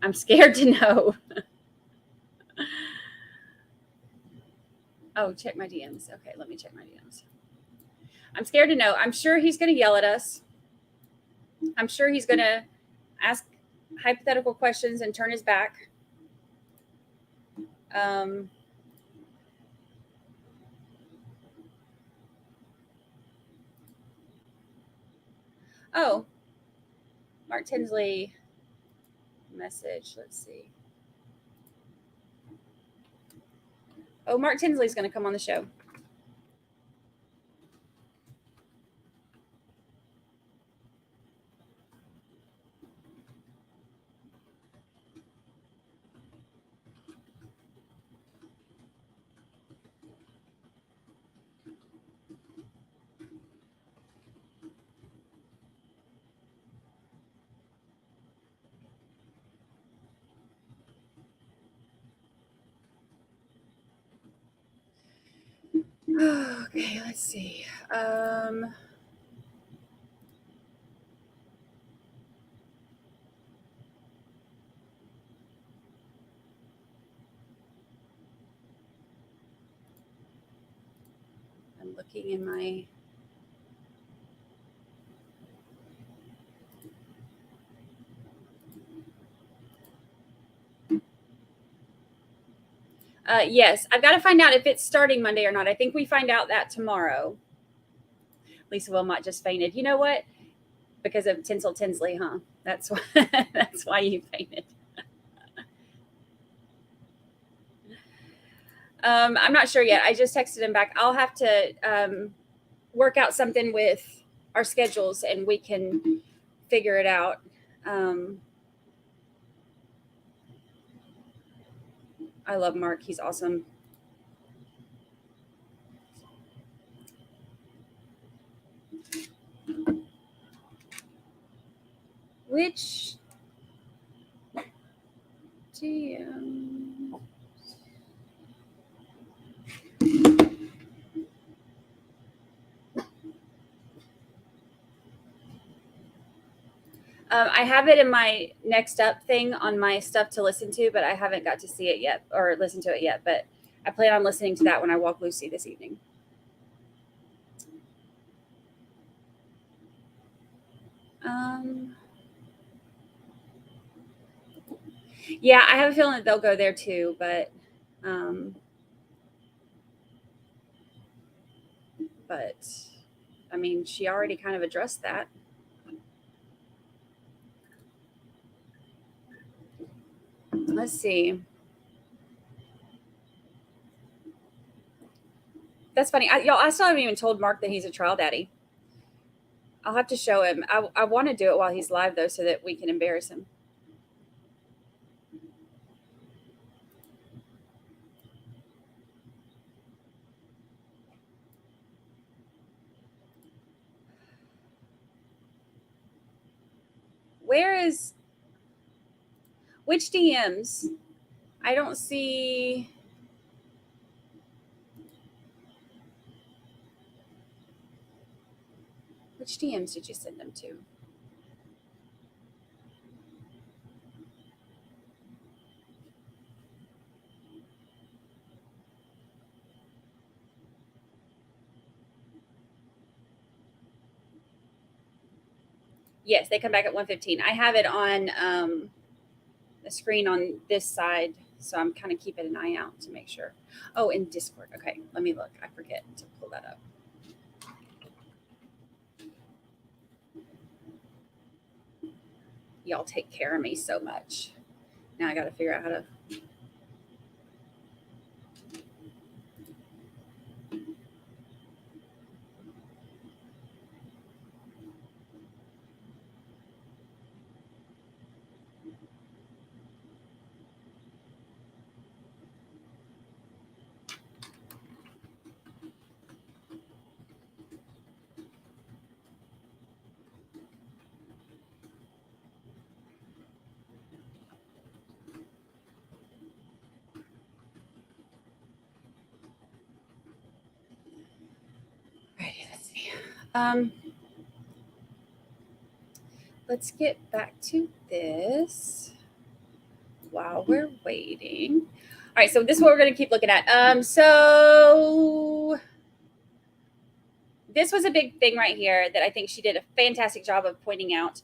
I'm scared to know. Oh, check my DMs. Okay, let me check my DMs. I'm scared to know. I'm sure he's going to yell at us. I'm sure he's going to ask hypothetical questions and turn his back. Oh, Mark Tinsley message. Let's see. Oh, Mark Tinsley's going to come on the show. Okay, let's see. I'm looking in my yes, I've got to find out if it's starting Monday or not. I think we find out that tomorrow. Lisa Wilmot just fainted. You know what? Because of Tinsel Tinsley, huh? That's why. That's why you fainted. I'm not sure yet. I just texted him back. I'll have to work out something with our schedules, and we can figure it out. I love Mark. He's awesome. Which DM? I have it in my next up thing on my stuff to listen to, but I haven't got to see it yet or listen to it yet. But I plan on listening to that when I walk Lucy this evening. Yeah, I have a feeling that they'll go there too, but I mean, she already kind of addressed that. Let's see. That's funny. I still haven't even told Mark that he's a trial daddy. I'll have to show him. I want to do it while he's live, though, so that we can embarrass him. Which DMs? I don't see. Which DMs did you send them to? Yes, they come back at 1:15. I have it on the screen on this side, so I'm kind of keeping an eye out to make sure. Oh, in Discord. Okay, let me look. I forget to pull that up. Y'all take care of me so much. Now I got to figure out how to. Let's get back to this while we're waiting. All right, so this is what we're going to keep looking at. So this was a big thing right here that I think she did a fantastic job of pointing out.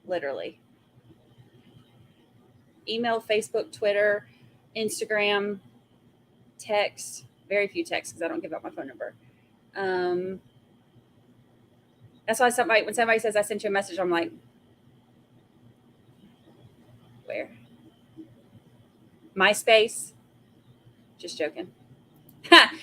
Literally. Email, Facebook, Twitter, Instagram, text. Very few texts because I don't give out my phone number. That's why when somebody says I sent you a message, I'm like, where? MySpace? Just joking.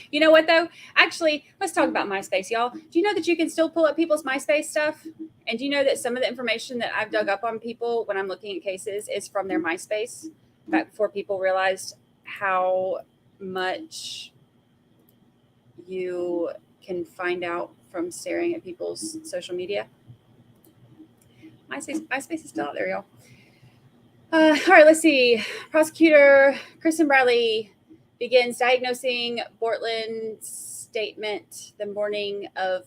You know what, though? Actually, let's talk about MySpace, y'all. Do you know that you can still pull up people's MySpace stuff? And do you know that some of the information that I've dug up on people when I'm looking at cases is from their MySpace? Back before people realized how much you can find out from staring at people's social media. MySpace is still out there, y'all. All right, let's see. Prosecutor Kristen Bradley begins diagnosing Bortland's statement the morning of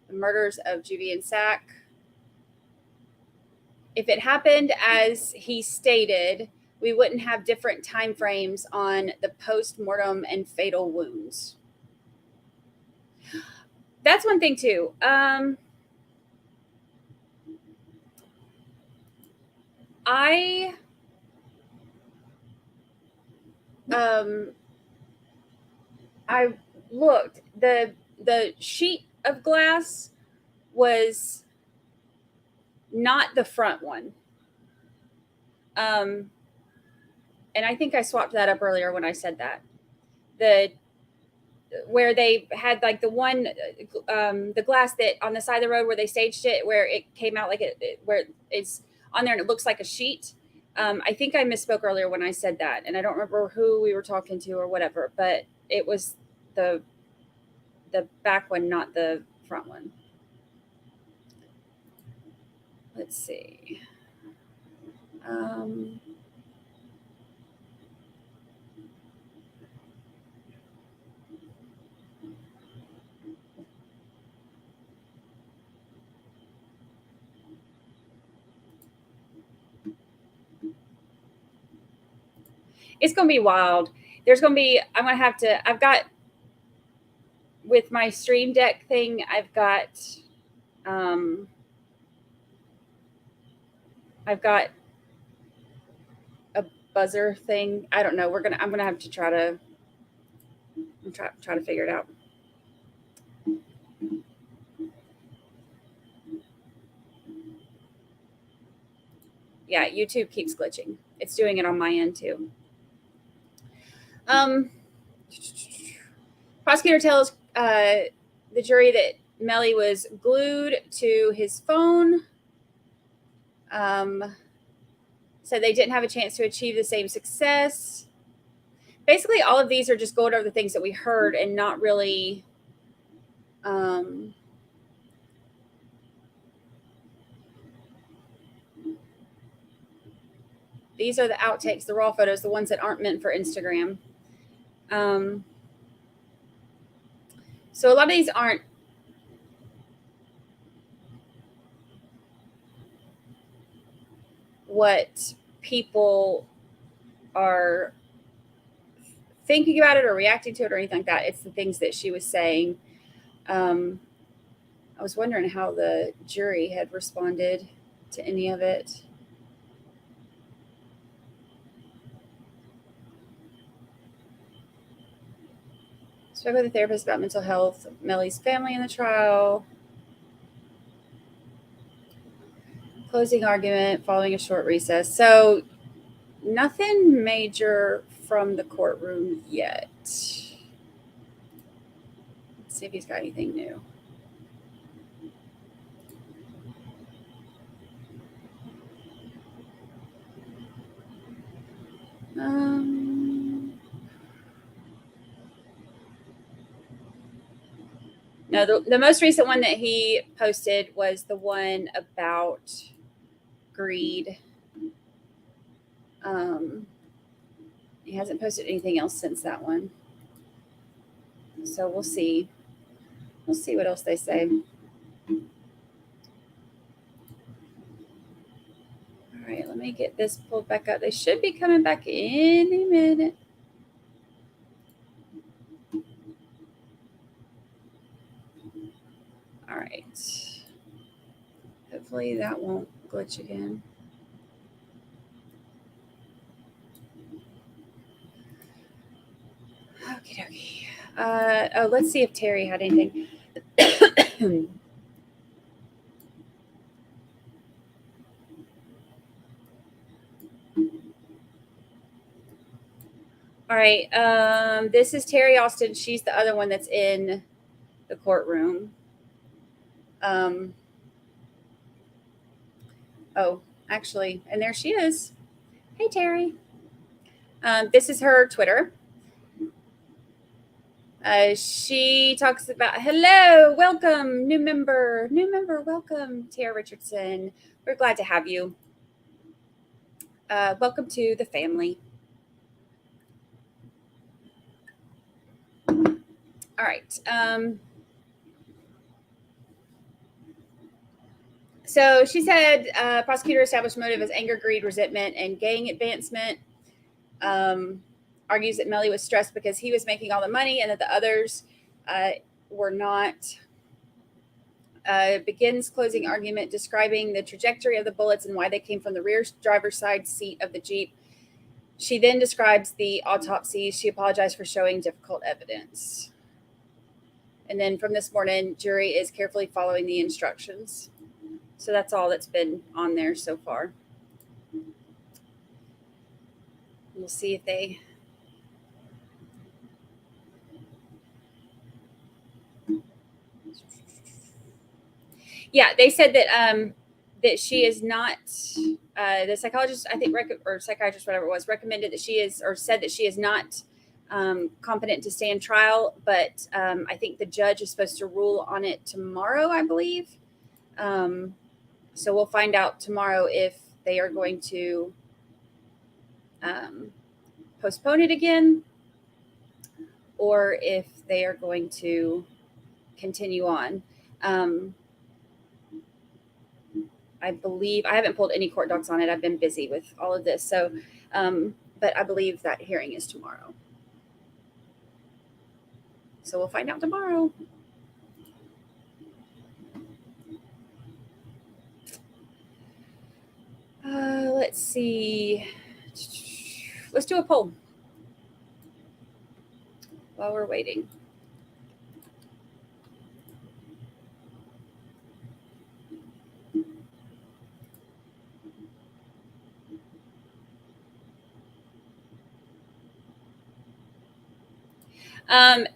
the murders of Juvie and Sack. If it happened as he stated, we wouldn't have different time frames on the post-mortem and fatal wounds. That's one thing too. I looked, the sheet of glass was not the front one. And I think I swapped that up earlier when I said that. Where they had like the one, the glass that on the side of the road where they staged it, where it came out like where it's on there and it looks like a sheet. I think I misspoke earlier when I said that, and I don't remember who we were talking to or whatever, but it was the back one, not the front one. Let's see. It's going to be wild. There's going to be, I've got, with my Stream Deck thing, I've got a buzzer thing. I don't know. I'm going to have to try to figure it out. Yeah, YouTube keeps glitching. It's doing it on my end too. Prosecutor tells the jury that Melly was glued to his phone. Said they didn't have a chance to achieve the same success. Basically, all of these are just going over the things that we heard and not really these are the outtakes, the raw photos, the ones that aren't meant for Instagram. So a lot of these aren't what people are thinking about it or reacting to it or anything like that. It's the things that she was saying. I was wondering how the jury had responded to any of it. Spoke with a therapist about mental health, Melly's family in the trial. Closing argument following a short recess. So nothing major from the courtroom yet. Let's see if he's got anything new. No, the most recent one that he posted was the one about greed. He hasn't posted anything else since that one. So we'll see. We'll see what else they say. All right, let me get this pulled back up. They should be coming back any minute. All right. Hopefully that won't glitch again. Okie dokie. Oh, let's see if Terry had anything. All right. This is Terry Austin. She's the other one that's in the courtroom. Oh, actually, and there she is. Hey, Terry. This is her Twitter. She talks about, hello, welcome, new member, welcome, Tara Richardson. We're glad to have you. Welcome to the family. All right. So she said prosecutor established motive as anger, greed, resentment, and gang advancement. Argues that Melly was stressed because he was making all the money and that the others were not. Begins closing argument describing the trajectory of the bullets and why they came from the rear driver's side seat of the Jeep. She then describes the autopsy. She apologized for showing difficult evidence. And then from this morning, jury is carefully following the instructions. So that's all that's been on there so far. We'll see if they... Yeah, they said that that she is not, the psychologist, I think, or psychiatrist, whatever it was, recommended that she is, or said that she is not competent to stand trial, but I think the judge is supposed to rule on it tomorrow, I believe. So we'll find out tomorrow if they are going to postpone it again or if they are going to continue on. I believe, I haven't pulled any court docs on it. I've been busy with all of this. So, but I believe that hearing is tomorrow. So we'll find out tomorrow. Let's see. Let's do a poll while we're waiting.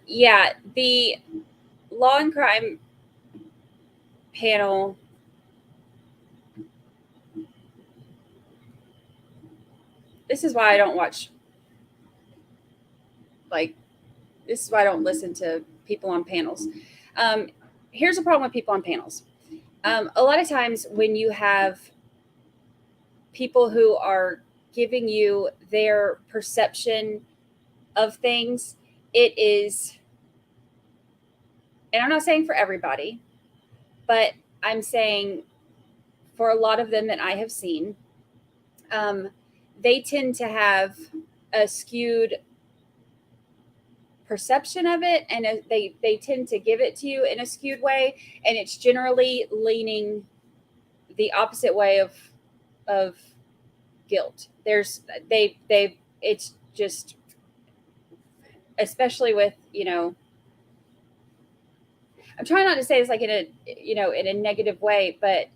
Yeah, the law and crime panel this is why I don't watch, this is why I don't listen to people on panels. Here's a problem with people on panels. A lot of times when you have people who are giving you their perception of things, it is, and I'm not saying for everybody, but I'm saying for a lot of them that I have seen, they tend to have a skewed perception of it, and they tend to give it to you in a skewed way, and it's generally leaning the opposite way of guilt. It's just, especially with, I'm trying not to say this like in a negative way, but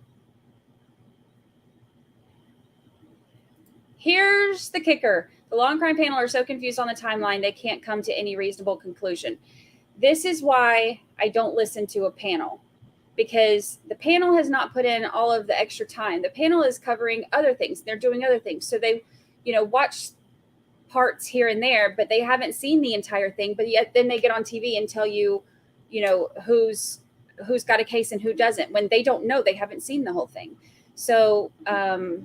here's the kicker. The law and crime panel are so confused on the timeline, they can't come to any reasonable conclusion. This is why I don't listen to a panel, because the panel has not put in all of the extra time. The panel is covering other things. They're doing other things. So they, watch parts here and there, but they haven't seen the entire thing. But yet then they get on TV and tell you, who's got a case and who doesn't, when they don't know, they haven't seen the whole thing. So, I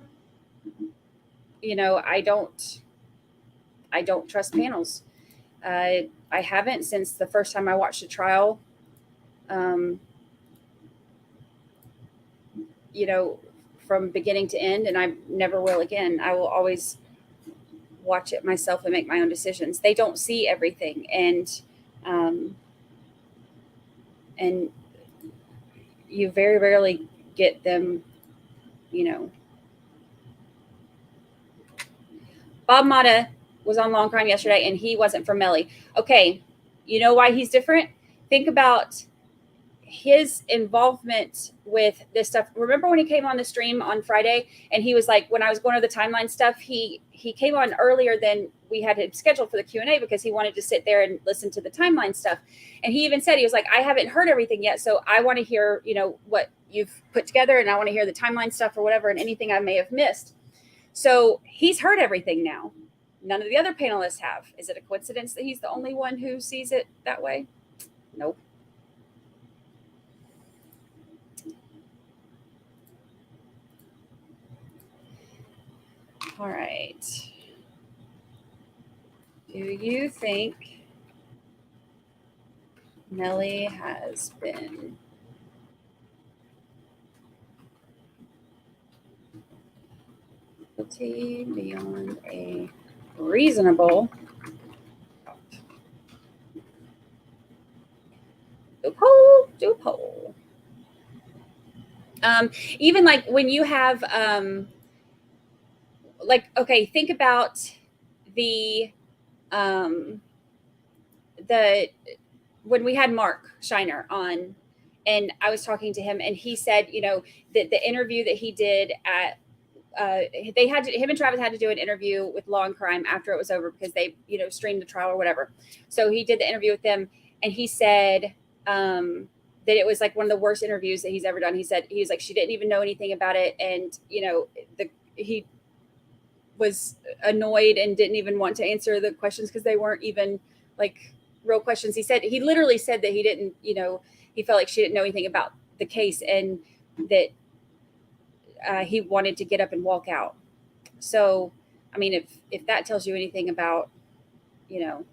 don't trust panels. I haven't since the first time I watched a trial. From beginning to end, and I never will again. I will always watch it myself and make my own decisions. They don't see everything, and you very rarely get them, Bob Mata was on Long Crime yesterday, and he wasn't from Melly. Okay, you know why he's different? Think about his involvement with this stuff. Remember when he came on the stream on Friday, and he was like, when I was going over the timeline stuff, he came on earlier than we had it scheduled for the Q&A because he wanted to sit there and listen to the timeline stuff. And he even said, he was like, I haven't heard everything yet, so I want to hear, what you've put together, and I want to hear the timeline stuff or whatever, and anything I may have missed. So he's heard everything now. None of the other panelists have. Is it a coincidence that he's the only one who sees it that way? Nope. All right. Do you think Melly has been guilty beyond a reasonable do poll. Even like when you have like, okay, think about the when we had Mark Shiner on, and I was talking to him, and he said, you know, that the interview that he did at him and Travis had to do an interview with Law and Crime after it was over because they, you know, streamed the trial or whatever. So he did the interview with them, and he said that it was like one of the worst interviews that he's ever done. He was like, she didn't even know anything about it, and you know, he was annoyed and didn't even want to answer the questions because they weren't even like real questions. He literally said that he didn't, you know, he felt like she didn't know anything about the case, and that he wanted to get up and walk out. So, I mean, if that tells you anything about, you know,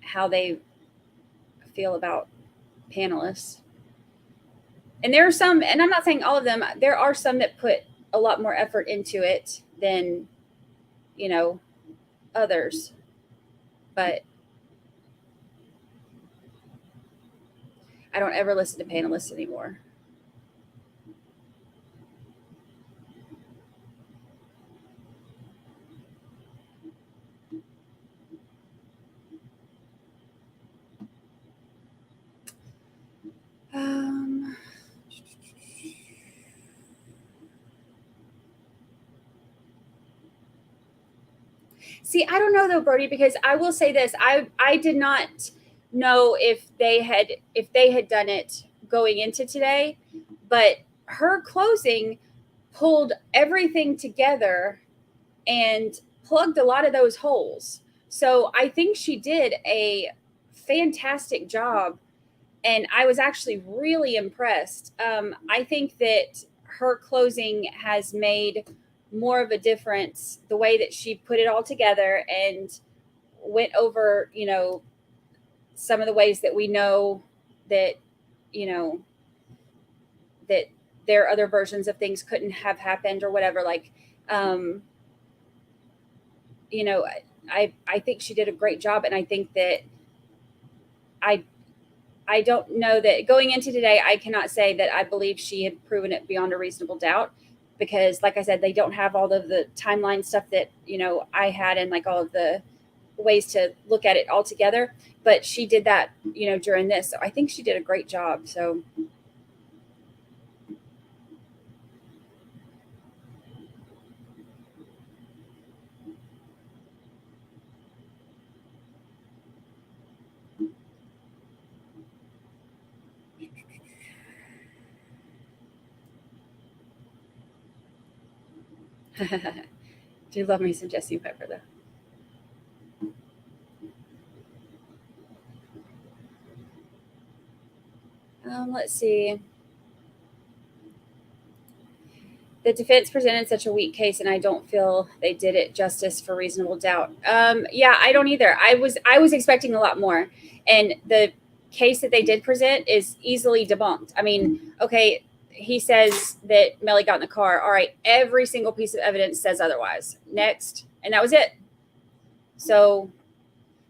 how they feel about panelists. And there are some, and I'm not saying all of them, there are some that put a lot more effort into it than, you know, others. But I don't ever listen to panelists anymore. See, I don't know though, Brody, because I will say this. I did not know if they had done it going into today, but her closing pulled everything together and plugged a lot of those holes. So I think she did a fantastic job, and I was actually really impressed. I think that her closing has made more of a difference, the way that she put it all together and went over, you know, some of the ways that we know that, you know, that there are other versions of things couldn't have happened or whatever. Like, you know, I think she did a great job. And I think that I don't know that going into today, I cannot say that I believe she had proven it beyond a reasonable doubt, because like I said, they don't have all of the timeline stuff that, you know, I had, and like all of the ways to look at it all together. But she did that, you know, during this. So I think she did a great job. So do love me some Jesse Pepper though. Let's see. The defense presented such a weak case, and I don't feel they did it justice for reasonable doubt. Yeah, I don't either. I was expecting a lot more, and the case that they did present is easily debunked. I mean, okay, he says that Melly got in the car. All right, every single piece of evidence says otherwise. Next, and that was it. So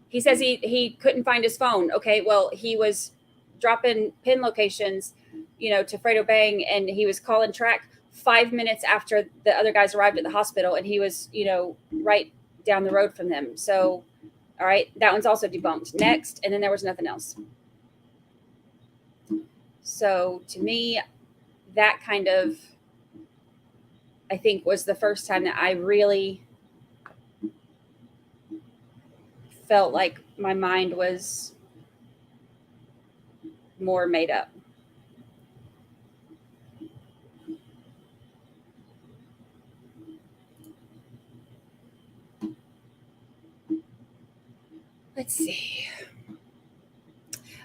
he says he couldn't find his phone. Okay, well, he was dropping pin locations, you know, to Fredo Bang, and he was calling track 5 minutes after the other guys arrived at the hospital, and he was, you know, right down the road from them. So, all right, that one's also debunked. Next, and then there was nothing else. So to me, that kind of, I think, was the first time that I really felt like my mind was more made up. Let's see.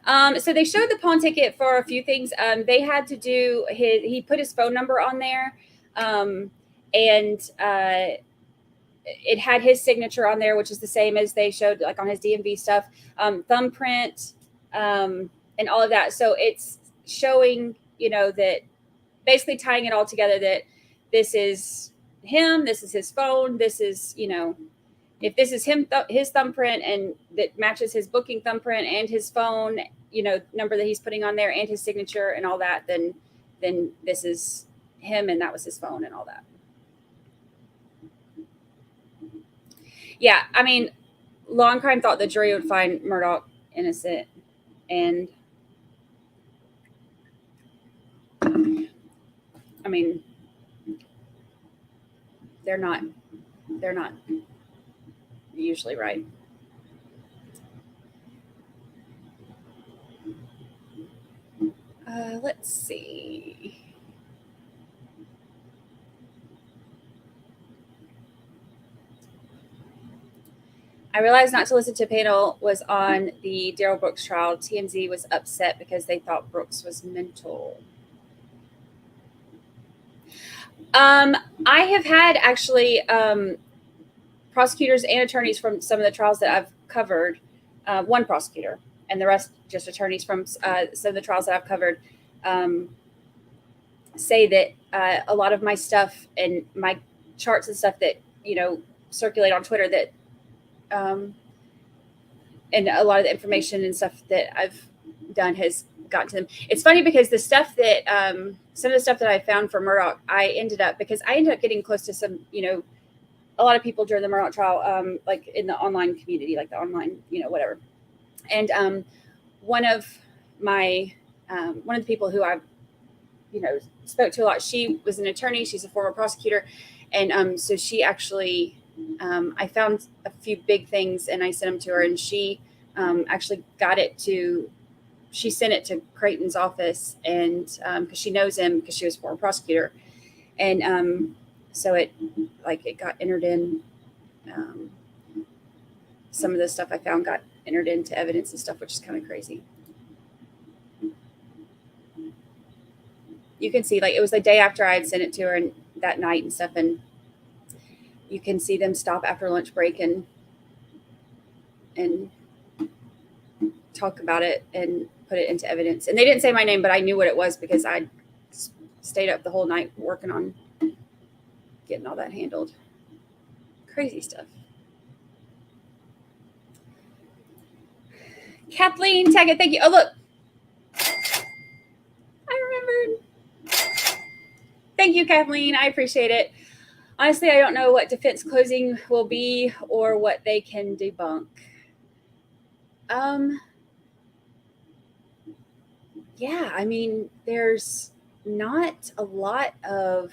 So they showed the pawn ticket for a few things. They had to do he put his phone number on there. And it had his signature on there, which is the same as they showed like on his DMV stuff, thumbprint, and all of that. So it's showing, that basically tying it all together, that this is him, this is his phone, this is, if this is him, his thumbprint, and that matches his booking thumbprint and his phone, number that he's putting on there and his signature and all that, then this is him and that was his phone and all that. Yeah, I mean, Law and Crime thought the jury would find Murdaugh innocent, and I mean, they're not usually right. Let's see. I realized not to listen to panel was on the Daryl Brooks trial. TMZ was upset because they thought Brooks was mental. I have had actually prosecutors and attorneys from some of the trials that I've covered, one prosecutor and the rest just attorneys from some of the trials that I've covered, say that a lot of my stuff and my charts and stuff that, circulate on Twitter that, and a lot of the information and stuff that I've done has gotten to them. It's funny because the stuff that, some of the stuff that I found for Murdaugh, I ended up getting close to some, a lot of people during the Murdaugh trial, like in the online community, like the online, whatever. And one of the people who I've, spoke to a lot, she was an attorney, she's a former prosecutor. And so she actually, I found a few big things and I sent them to her, and she actually she sent it to Creighton's office, and because she knows him because she was a former prosecutor. And so it got entered in, some of the stuff I found got entered into evidence and stuff, which is kind of crazy. You can see, it was the day after I had sent it to her and that night and stuff, and you can see them stop after lunch break and talk about it and put it into evidence. And they didn't say my name, but I knew what it was because I stayed up the whole night working on getting all that handled. Crazy stuff. Kathleen Taggett, thank you. Oh, look. I remembered. Thank you, Kathleen. I appreciate it. Honestly, I don't know what defense closing will be or what they can debunk. Yeah, I mean, there's not a lot of,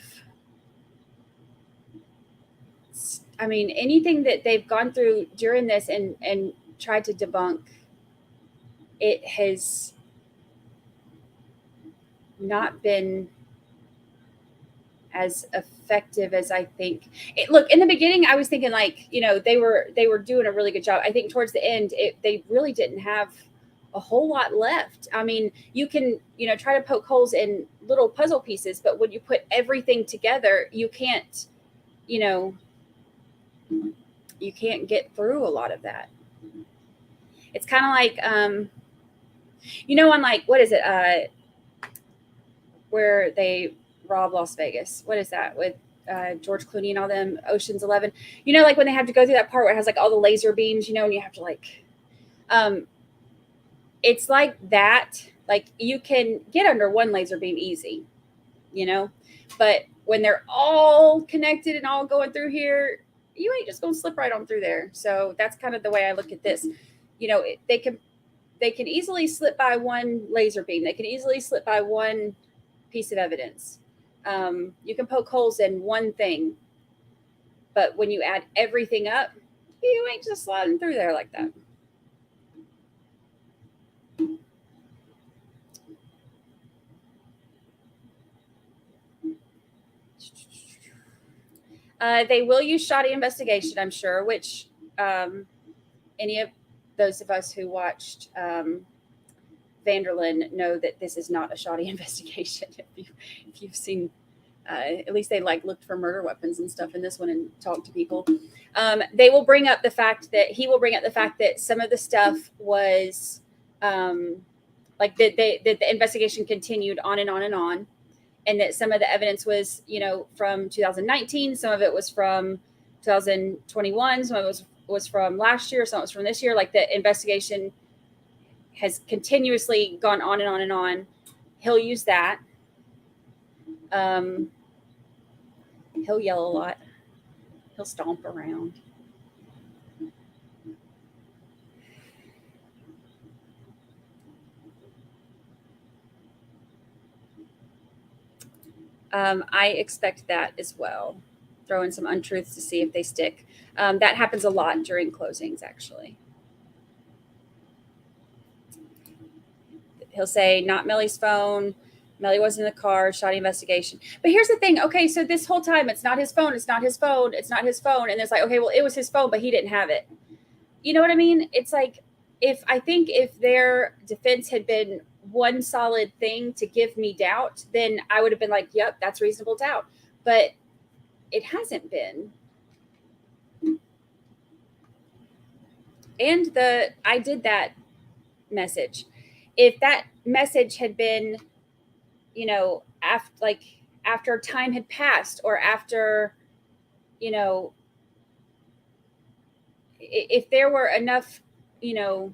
anything that they've gone through during this and tried to debunk, it has not been as effective as I think. Look, in the beginning, I was thinking they were doing a really good job. I think towards the end, they really didn't have a whole lot left. I mean, you can, try to poke holes in little puzzle pieces, but when you put everything together, you can't get through a lot of that. It's kind of like, on what is it? Where they rob Las Vegas. What is that with George Clooney and all them, Ocean's 11? When they have to go through that part where it has all the laser beams, and you have to it's like that. You can get under one laser beam easy, but when they're all connected and all going through here, you ain't just going to slip right on through there. So that's kind of the way I look at this. They can easily slip by one laser beam. They can easily slip by one piece of evidence. You can poke holes in one thing, but when you add everything up, you ain't just sliding through there like that. They will use shoddy investigation, I'm sure, which any of those of us who watched Vanderlyn know that this is not a shoddy investigation. If you've seen At least they like looked for murder weapons and stuff in this one and talked to people. They will bring up the fact that he will bring up the fact that some of the stuff was like that the investigation continued on and on and on, and that some of the evidence was, you know, from 2019, some of it was from 2021, some of it was from last year, some of it was from this year. Like the investigation has continuously gone on and on and on. He'll use that. He'll yell a lot. He'll stomp around. I expect that as well. Throw in some untruths to see if they stick. That happens a lot during closings, actually. He'll say, not Melly's phone. Melly was in the car, shoddy investigation. But here's the thing. Okay, so this whole time, it's not his phone. It's not his phone. It's not his phone. And it's like, okay, well, it was his phone, but he didn't have it. You know what I mean? It's like, if their defense had been one solid thing to give me doubt, then I would have been like, yep, that's reasonable doubt. But it hasn't been. And I did that message. If that message had been, you know, after time had passed, or after, you know, if there were enough, you know,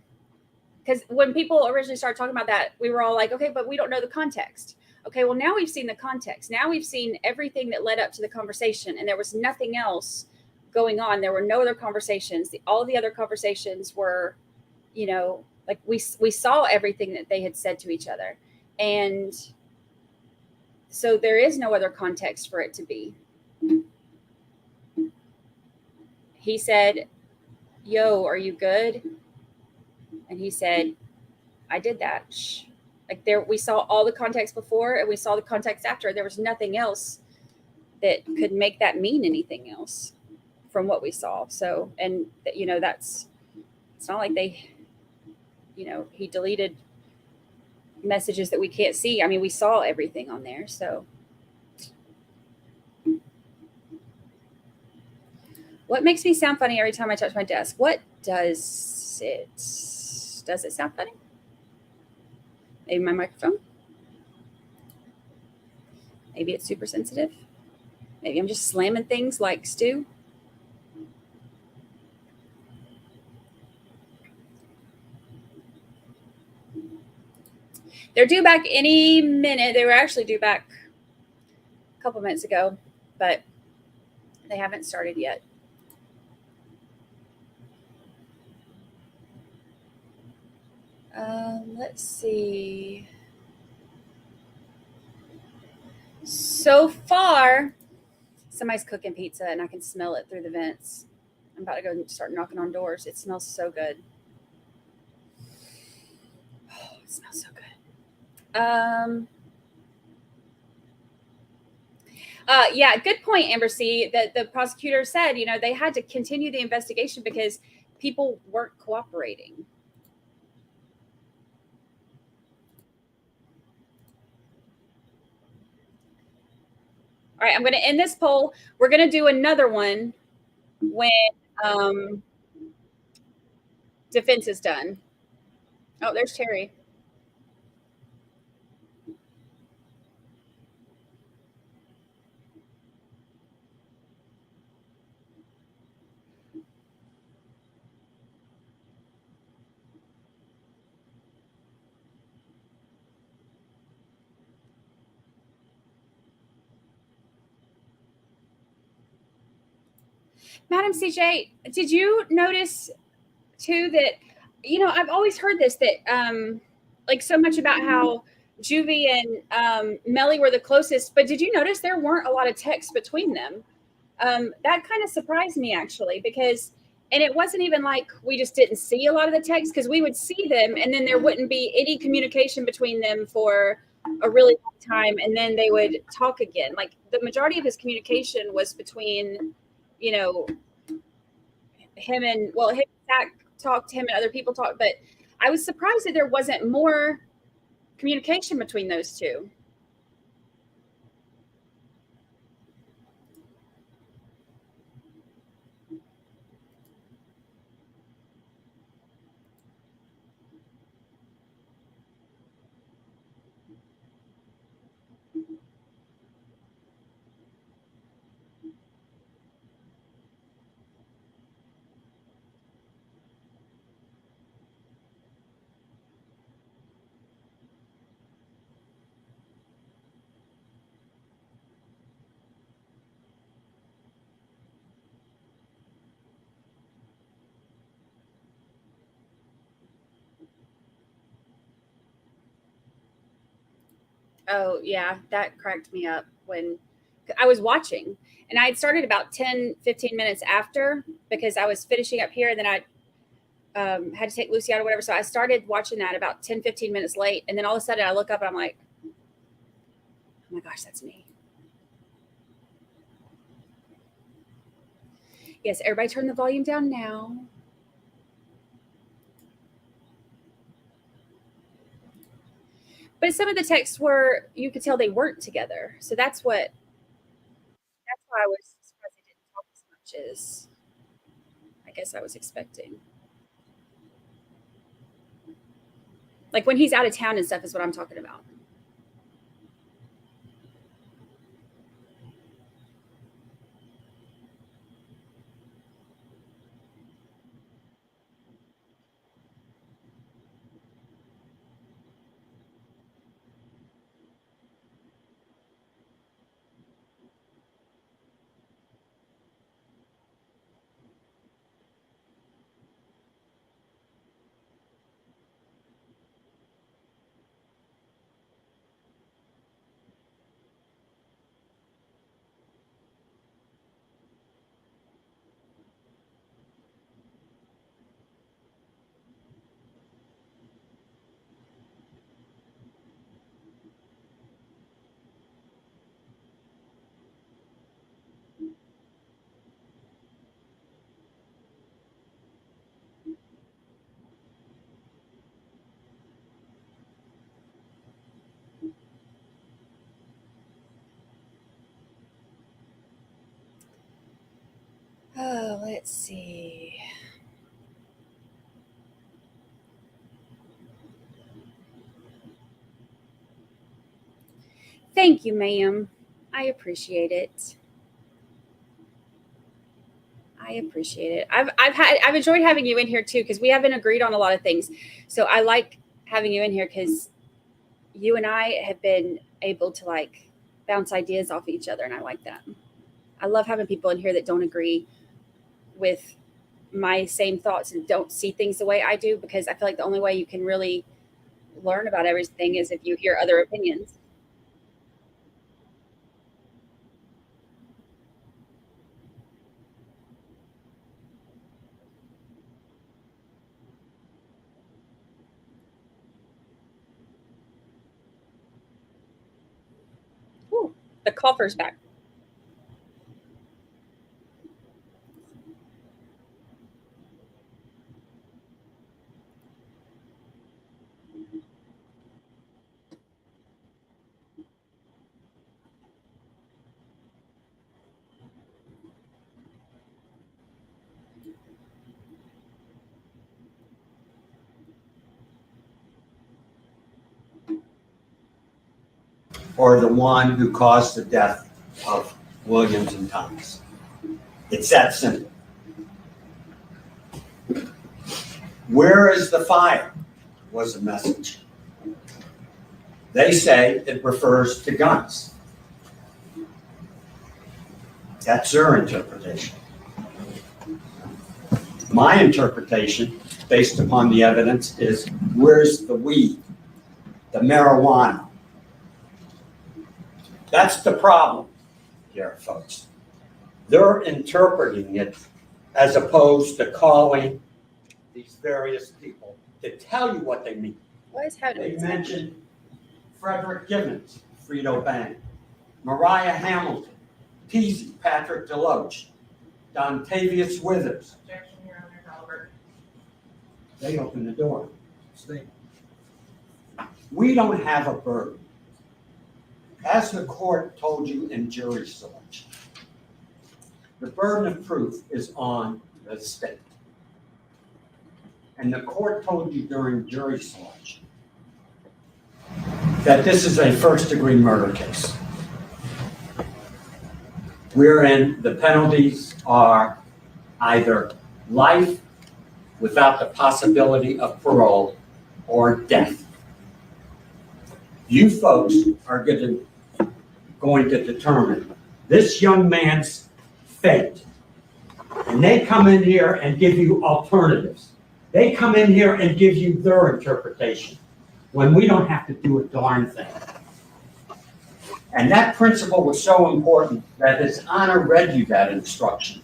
because when people originally started talking about that, we were all like, okay, but we don't know the context. Okay, well, now we've seen the context. Now we've seen everything that led up to the conversation, and there was nothing else going on. There were no other conversations. All of the other conversations were, you know, like we saw everything that they had said to each other. And so there is no other context for it to be. He said, yo, are you good? And he said, I did that. Shh. Like we saw all the context before, and we saw the context after. There was nothing else that could make that mean anything else from what we saw. So, and you know, it's not like they, you know, he deleted messages that we can't see. I mean, we saw everything on there. So what makes me sound funny every time I touch my desk? What does it sound funny? Maybe my microphone. Maybe it's super sensitive. Maybe I'm just slamming things like Stu. They're due back any minute. They were actually due back a couple minutes ago, but they haven't started yet. Let's see. So far, somebody's cooking pizza, and I can smell it through the vents. I'm about to go and start knocking on doors. It smells so good. Oh, it smells so good. Yeah, good point, Amber C. That the prosecutor said, you know, they had to continue the investigation because people weren't cooperating. All right, I'm going to end this poll. We're going to do another one when defense is done. Oh, there's Terry. Madam CJ, did you notice too that, you know, I've always heard this, that like so much about how Juvie and Melly were the closest, but did you notice there weren't a lot of text between them? That kind of surprised me, actually, because, and it wasn't even like we just didn't see a lot of the text, because we would see them and then there wouldn't be any communication between them for a really long time, and then they would talk again. Like the majority of his communication was between, you know, him and Zach talked to him and other people talked, but I was surprised that there wasn't more communication between those two. Oh, yeah, that cracked me up when I was watching. And I had started about 10, 15 minutes after because I was finishing up here and then I had to take Lucy out or whatever. So I started watching that about 10, 15 minutes late. And then all of a sudden I look up and I'm like, oh my gosh, that's me. Yes, everybody turn the volume down now. But some of the texts were, you could tell they weren't together. So that's why I was surprised they didn't talk as much as I guess I was expecting. Like when he's out of town and stuff is what I'm talking about. Oh, let's see. Thank you, ma'am. I appreciate it. I appreciate it. I've enjoyed having you in here too because we haven't agreed on a lot of things. So I like having you in here because you and I have been able to like bounce ideas off each other, and I like that. I love having people in here that don't agree with my same thoughts and don't see things the way I do, because I feel like the only way you can really learn about everything is if you hear other opinions. Ooh, the coffer's back. Or the one who caused the death of Williams and Thomas. It's that simple. Where is the fire? Was the message. They say it refers to guns. That's their interpretation. My interpretation, based upon the evidence, is where's the weed, the marijuana? That's the problem here, folks. They're interpreting it as opposed to calling these various people to tell you what they mean. What is happening? They mentioned Frederick Gibbons, Frito Bang, Mariah Hamilton, Peasy, Patrick Deloach, Dontavius Withers. Objection, Your Honor, Albert. They opened the door. We don't have a burden. As the court told you in jury selection, the burden of proof is on the state. And the court told you during jury selection that this is a first-degree murder case, wherein the penalties are either life without the possibility of parole or death. You folks are going to determine this young man's fate. And they come in here and give you alternatives. They come in here and give you their interpretation when we don't have to do a darn thing. And that principle was so important that His Honor read you that instruction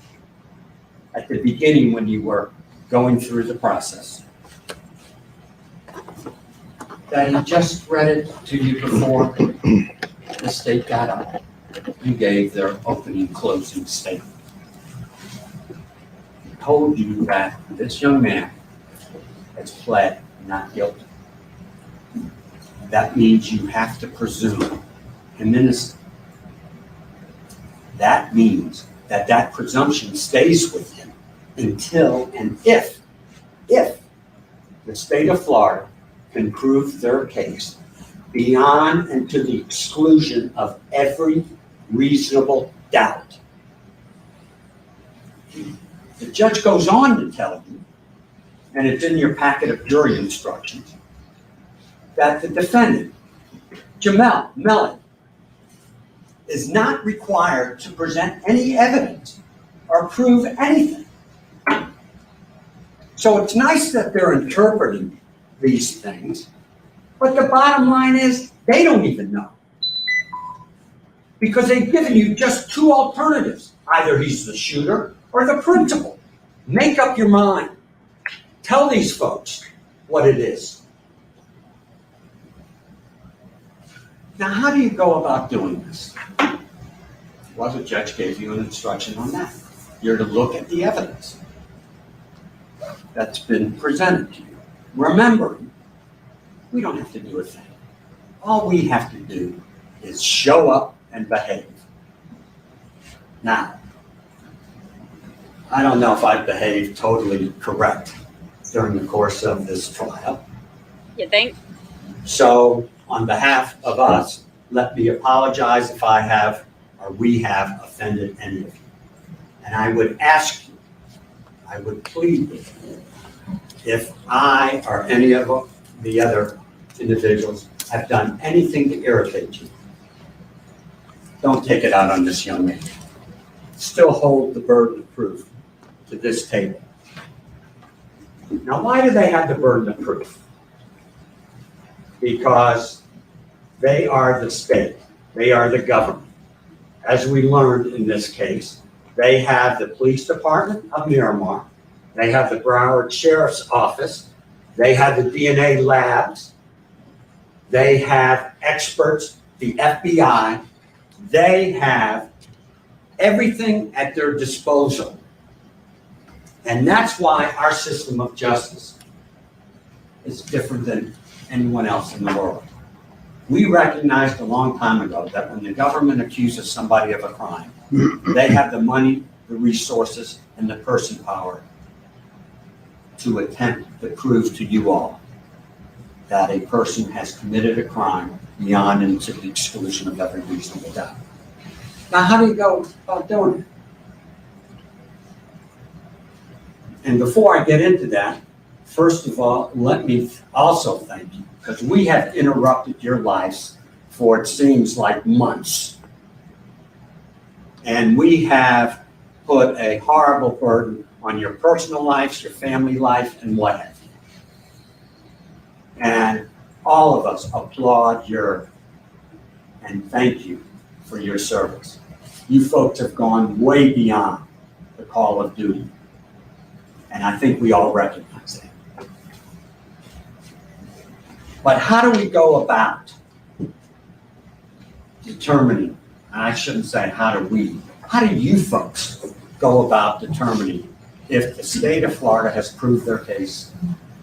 at the beginning when you were going through the process. That he just read it to you before the state got up and gave their opening closing statement. He told you that this young man has pled not guilty. That means you have to presume him innocent. That means that that presumption stays with him until and if the state of Florida can prove their case beyond and to the exclusion of every reasonable doubt. The judge goes on to tell you, and it's in your packet of jury instructions, that the defendant, YNW Melly, is not required to present any evidence or prove anything. So it's nice that they're interpreting these things, but the bottom line is they don't even know. Because they've given you just two alternatives. Either he's the shooter or the principal. Make up your mind. Tell these folks what it is. Now, how do you go about doing this? Well, the judge gave you an instruction on that. You're to look at the evidence that's been presented to you. Remembering, we don't have to do a thing. All we have to do is show up and behave. Now, I don't know if I behaved totally correct during the course of this trial. You think? So, on behalf of us, let me apologize if I have or we have offended any of you. And I would ask you, I would plead with you, if I or any of the other individuals have done anything to irritate you, don't take it out on this young man. Still hold the burden of proof to this table. Now, why do they have the burden of proof? Because they are the state. They are the government. As we learned in this case, they have the police department of Miramar. They have the Broward Sheriff's Office. They have the DNA labs. They have experts, the FBI. They have everything at their disposal. And that's why our system of justice is different than anyone else in the world. We recognized a long time ago that when the government accuses somebody of a crime, they have the money, the resources, and the person power to attempt to prove to you all that a person has committed a crime beyond and to the exclusion of every reasonable doubt. Now, how do you go about doing it? And before I get into that, first of all, let me also thank you, because we have interrupted your lives for it seems like months. And we have put a horrible burden on your personal lives, your family life, and what have you. And all of us applaud and thank you for your service. You folks have gone way beyond the call of duty. And I think we all recognize that. But how do we go about determining, and I shouldn't say how do you folks go about determining if the state of Florida has proved their case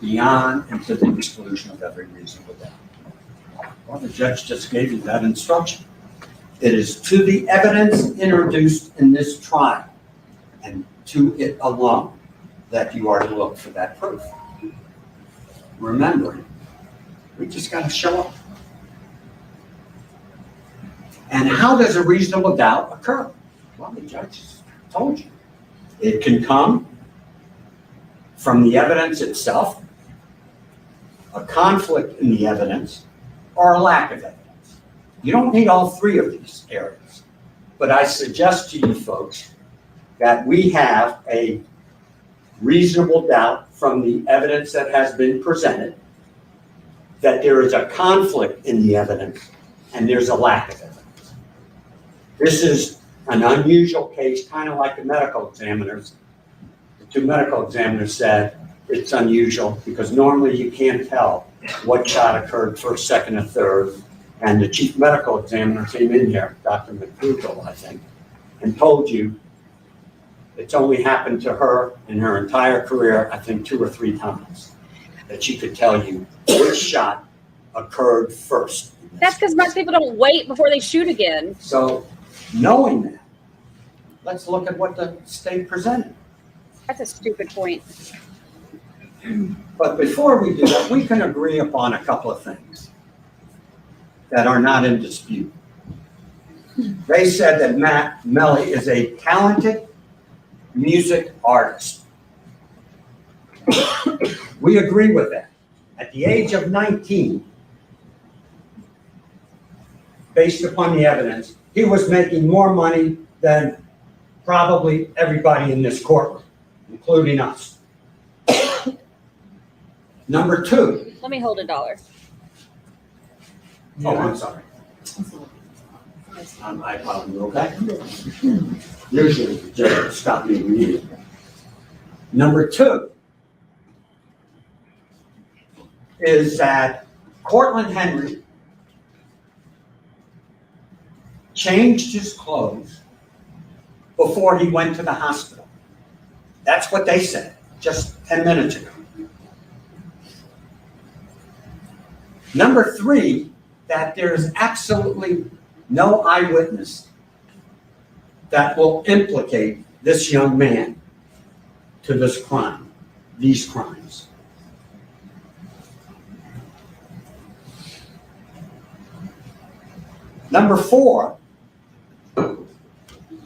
beyond and to the exclusion of every reasonable doubt? Well, the judge just gave you that instruction. It is to the evidence introduced in this trial and to it alone that you are to look for that proof. Remembering, we just got to show up. And how does a reasonable doubt occur? Well, the judge told you. It can come from the evidence itself, a conflict in the evidence, or a lack of evidence. You don't need all three of these areas. But I suggest to you folks that we have a reasonable doubt from the evidence that has been presented, that there is a conflict in the evidence, and there's a lack of evidence. This is an unusual case, kind of like the medical examiners. The two medical examiners said it's unusual because normally you can't tell what shot occurred first, second, or third. And the chief medical examiner came in here, Dr. McDougall, I think, and told you it's only happened to her in her entire career, I think 2 or 3 times, that she could tell you which shot occurred first. That's because most people don't wait before they shoot again. So knowing that, let's look at what the state presented. That's a stupid point. But before we do that, we can agree upon a couple of things that are not in dispute. They said that Matt Melly is a talented music artist. We agree with that. At the age of 19, based upon the evidence, he was making more money than probably everybody in this courtroom, including us. Number 2. Let me hold $1. Oh, I'm sorry. I probably will, okay? Usually, the judge stop me immediately. Number 2 is that Cortland Henry changed his clothes before he went to the hospital. That's what they said just 10 minutes ago. Number 3, that there is absolutely no eyewitness that will implicate this young man to this crime, these crimes. Number 4,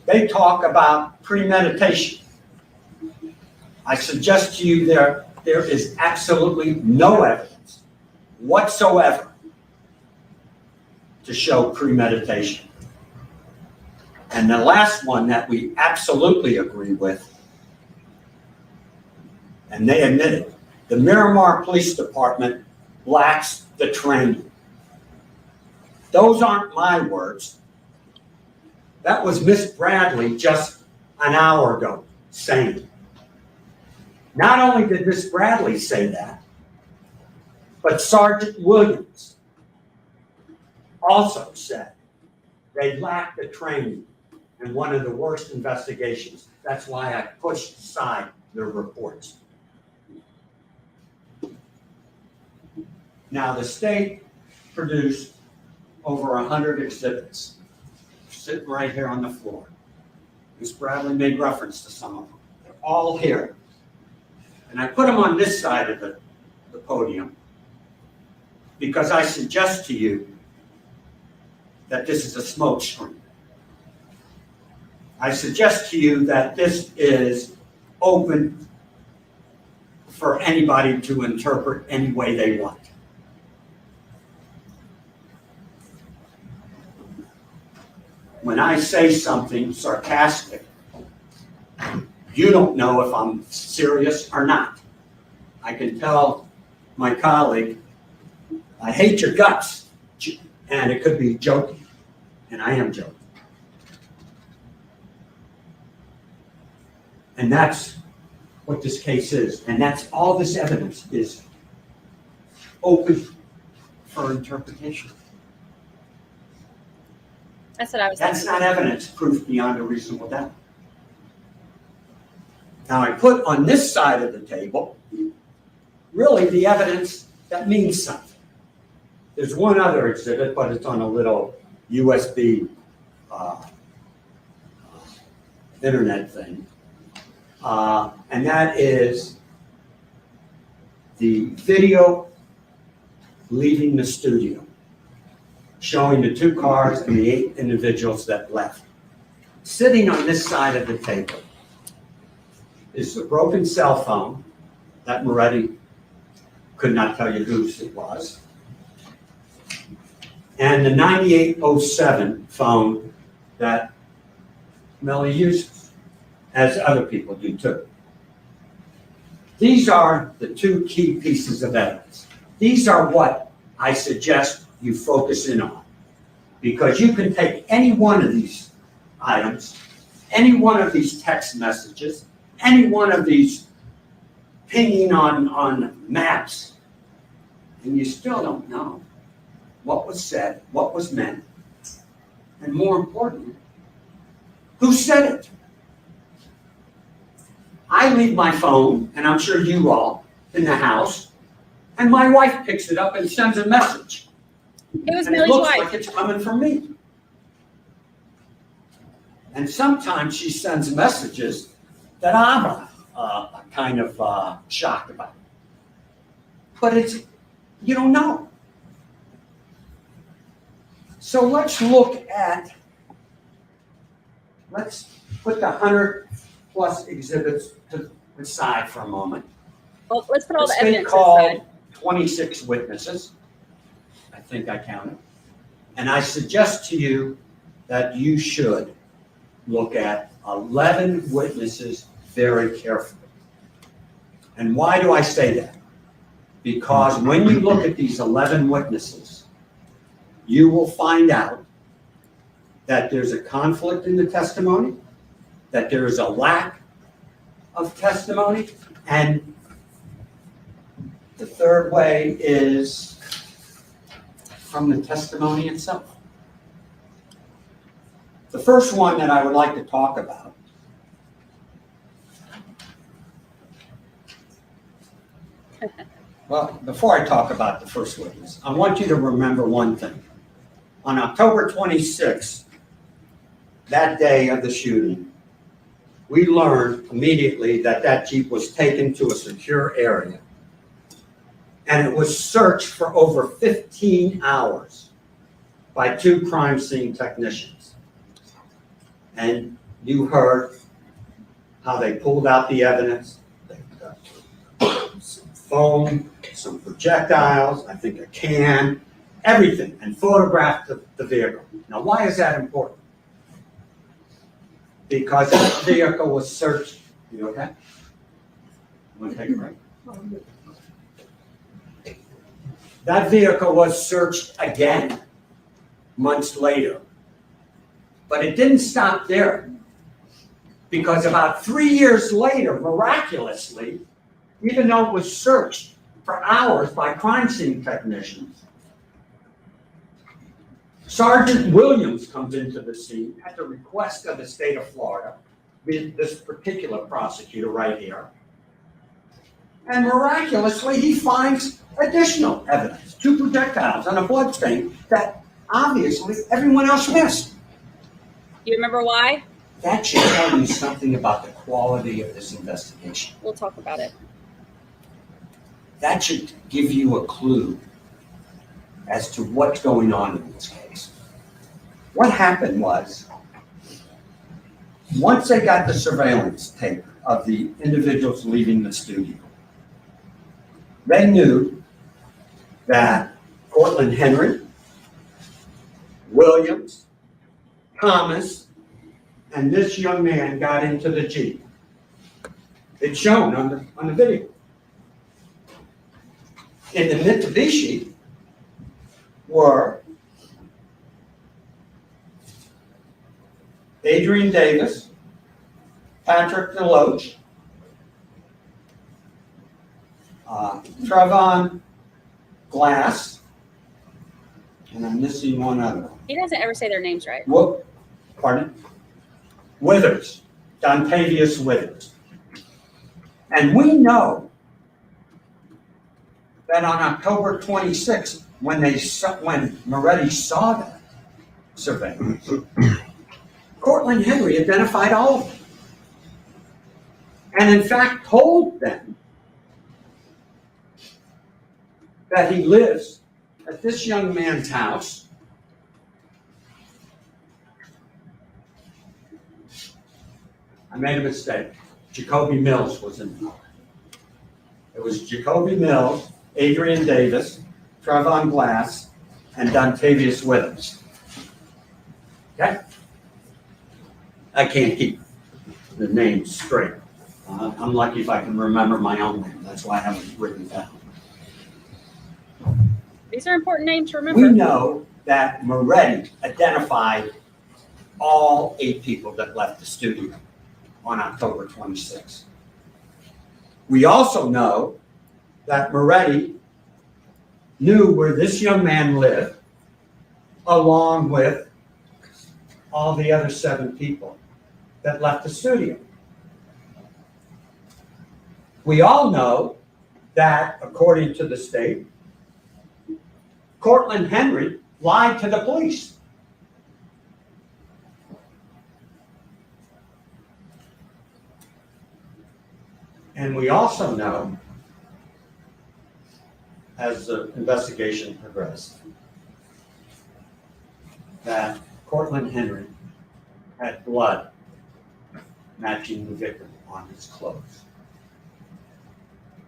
they talk about premeditation. I suggest to you there is absolutely no evidence whatsoever to show premeditation. And the last one that we absolutely agree with, and they admitted, the Miramar Police Department lacks the training. Those aren't my words. That was Miss Bradley just an hour ago saying it. Not only did Miss Bradley say that, but Sergeant Williams also said they lack the training in one of the worst investigations. That's why I pushed aside their reports. Now, the state produced over 100 exhibits sitting right here on the floor. Ms. Bradley made reference to some of them. They're all here. And I put them on this side of the podium because I suggest to you that this is a smoke screen. I suggest to you that this is open for anybody to interpret any way they want. When I say something sarcastic, you don't know if I'm serious or not. I can tell my colleague, I hate your guts, and it could be joking, and I am joking. And that's what this case is, and that's all this evidence is open for interpretation. That's what I was That's thinking. not evidence, proof beyond a reasonable doubt. Now, I put on this side of the table, really the evidence that means something. There's one other exhibit, but it's on a little USB internet thing. And that is the video leaving the studio, showing the 2 cars and the 8 individuals that left. Sitting on this side of the table is a broken cell phone that Moretti could not tell you whose it was, and the 9807 phone that Melly uses, as other people do too. These are the 2 key pieces of evidence. These are what I suggest you focus in on, because you can take any one of these items, any one of these text messages, any one of these pinging on maps, and you still don't know what was said, what was meant, and more importantly, who said it. I leave my phone, and I'm sure you all, in the house, and my wife picks it up and sends a message. It was And it Millie's looks wife. like it's coming from me. And sometimes she sends messages that I'm kind of shocked about. But you don't know. So let's put the 100+ exhibits to the side for a moment. Well, let's put all the The state evidence called aside. 26 witnesses. I think I counted. And I suggest to you that you should look at 11 witnesses very carefully. And why do I say that? Because when you look at these 11 witnesses, you will find out that there's a conflict in the testimony, that there is a lack of testimony, and the third way is from the testimony itself. The first one that I would like to talk about well, before I talk about the first witness, I want you to remember one thing. On October 26th, that day of the shooting, we learned immediately that that Jeep was taken to a secure area. And it was searched for over 15 hours by 2 crime scene technicians. And you heard how they pulled out the evidence. They got some foam, some projectiles, I think a can, everything, and photographed the vehicle. Now, why is that important? Because that vehicle was searched. You okay? Want to take a break? That vehicle was searched again months later. But it didn't stop there. Because about 3 years later, miraculously, even though it was searched for hours by crime scene technicians, Sergeant Williams comes into the scene at the request of the state of Florida, this particular prosecutor right here. And miraculously, he finds additional evidence, 2 projectiles and a blood stain that obviously everyone else missed. You remember why? That should tell you something about the quality of this investigation. We'll talk about it. That should give you a clue as to what's going on in this case. What happened was, once they got the surveillance tape of the individuals leaving the studio, they knew that Cortland Henry, Williams, Thomas, and this young man got into the Jeep. It's shown on the video. In the Mitsubishi were Adrian Davis, Patrick DeLoach, Trevion Glass, and I'm missing one other. He doesn't ever say their names right. Whoop, pardon? Withers, Dontavius Withers. And we know that on October 26th, when Moretti saw that surveillance, Cortland Henry identified all of them. And in fact told them that he lives at this young man's house. I made a mistake. Jacoby Mills was in there. It was Jacoby Mills, Adrian Davis, Trevion Glass, and Dontavius Withers. Okay? I can't keep the names straight. I'm lucky if I can remember my own name. That's why I haven't written it down. These are important names to remember. We know that Moretti identified all 8 people that left the studio on October 26th. We also know that Moretti knew where this young man lived, along with all the other 7 people that left the studio. We all know that, according to the state, Cortland Henry lied to the police. And we also know, as the investigation progressed, that Cortland Henry had blood matching the victim on his clothes.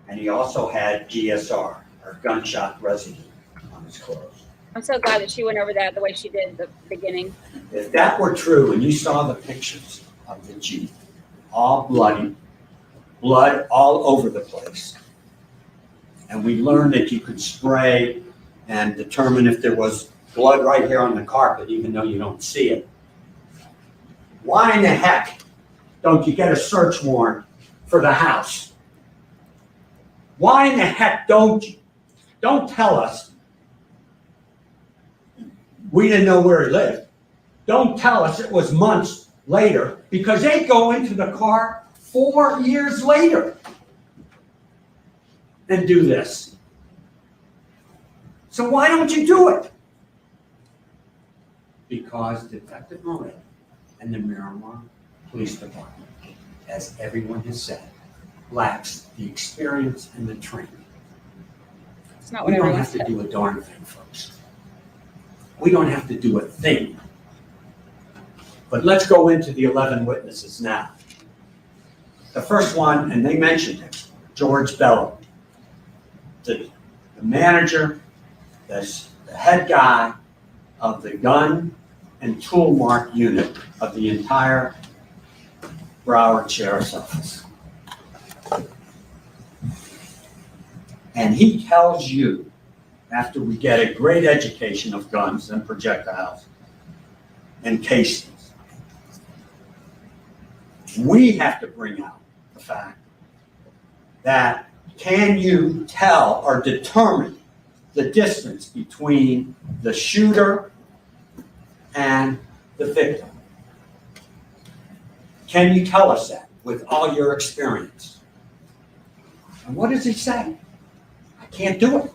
And he also had GSR, or gunshot residue, on his clothes. I'm so glad that she went over that the way she did at the beginning. If that were true, and you saw the pictures of the Jeep, all bloody, blood all over the place, and we learned that you could spray and determine if there was blood right here on the carpet, even though you don't see it. Why in the heck don't you get a search warrant for the house? Why in the heck don't you? Don't tell us we didn't know where he lived. Don't tell us it was months later, because they go into the car 4 years later and do this. So why don't you do it? Because Detective Moretti and the Miramar Police Department, as everyone has said, lacks the experience and the training. It's not what We don't everyone have to said. do a darn thing, folks. We don't have to do a thing. But let's go into the 11 witnesses now. The first one, and they mentioned it, George Bello, the manager, the head guy of the gun and tool mark unit of the entire Broward Sheriff's Office. And he tells you, after we get a great education of guns and projectiles and casings, we have to bring out the fact that can you tell or determine the distance between the shooter and the victim? Can you tell us that with all your experience? And what does he say? I can't do it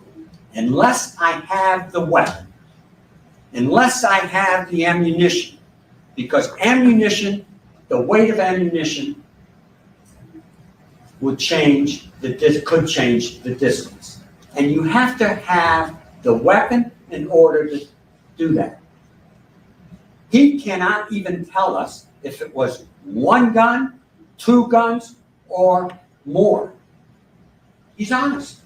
unless I have the weapon, unless I have the ammunition, because ammunition, the weight of ammunition could change the distance. And you have to have the weapon in order to do that. He cannot even tell us if it was 1 gun, 2 guns, or more. He's honest.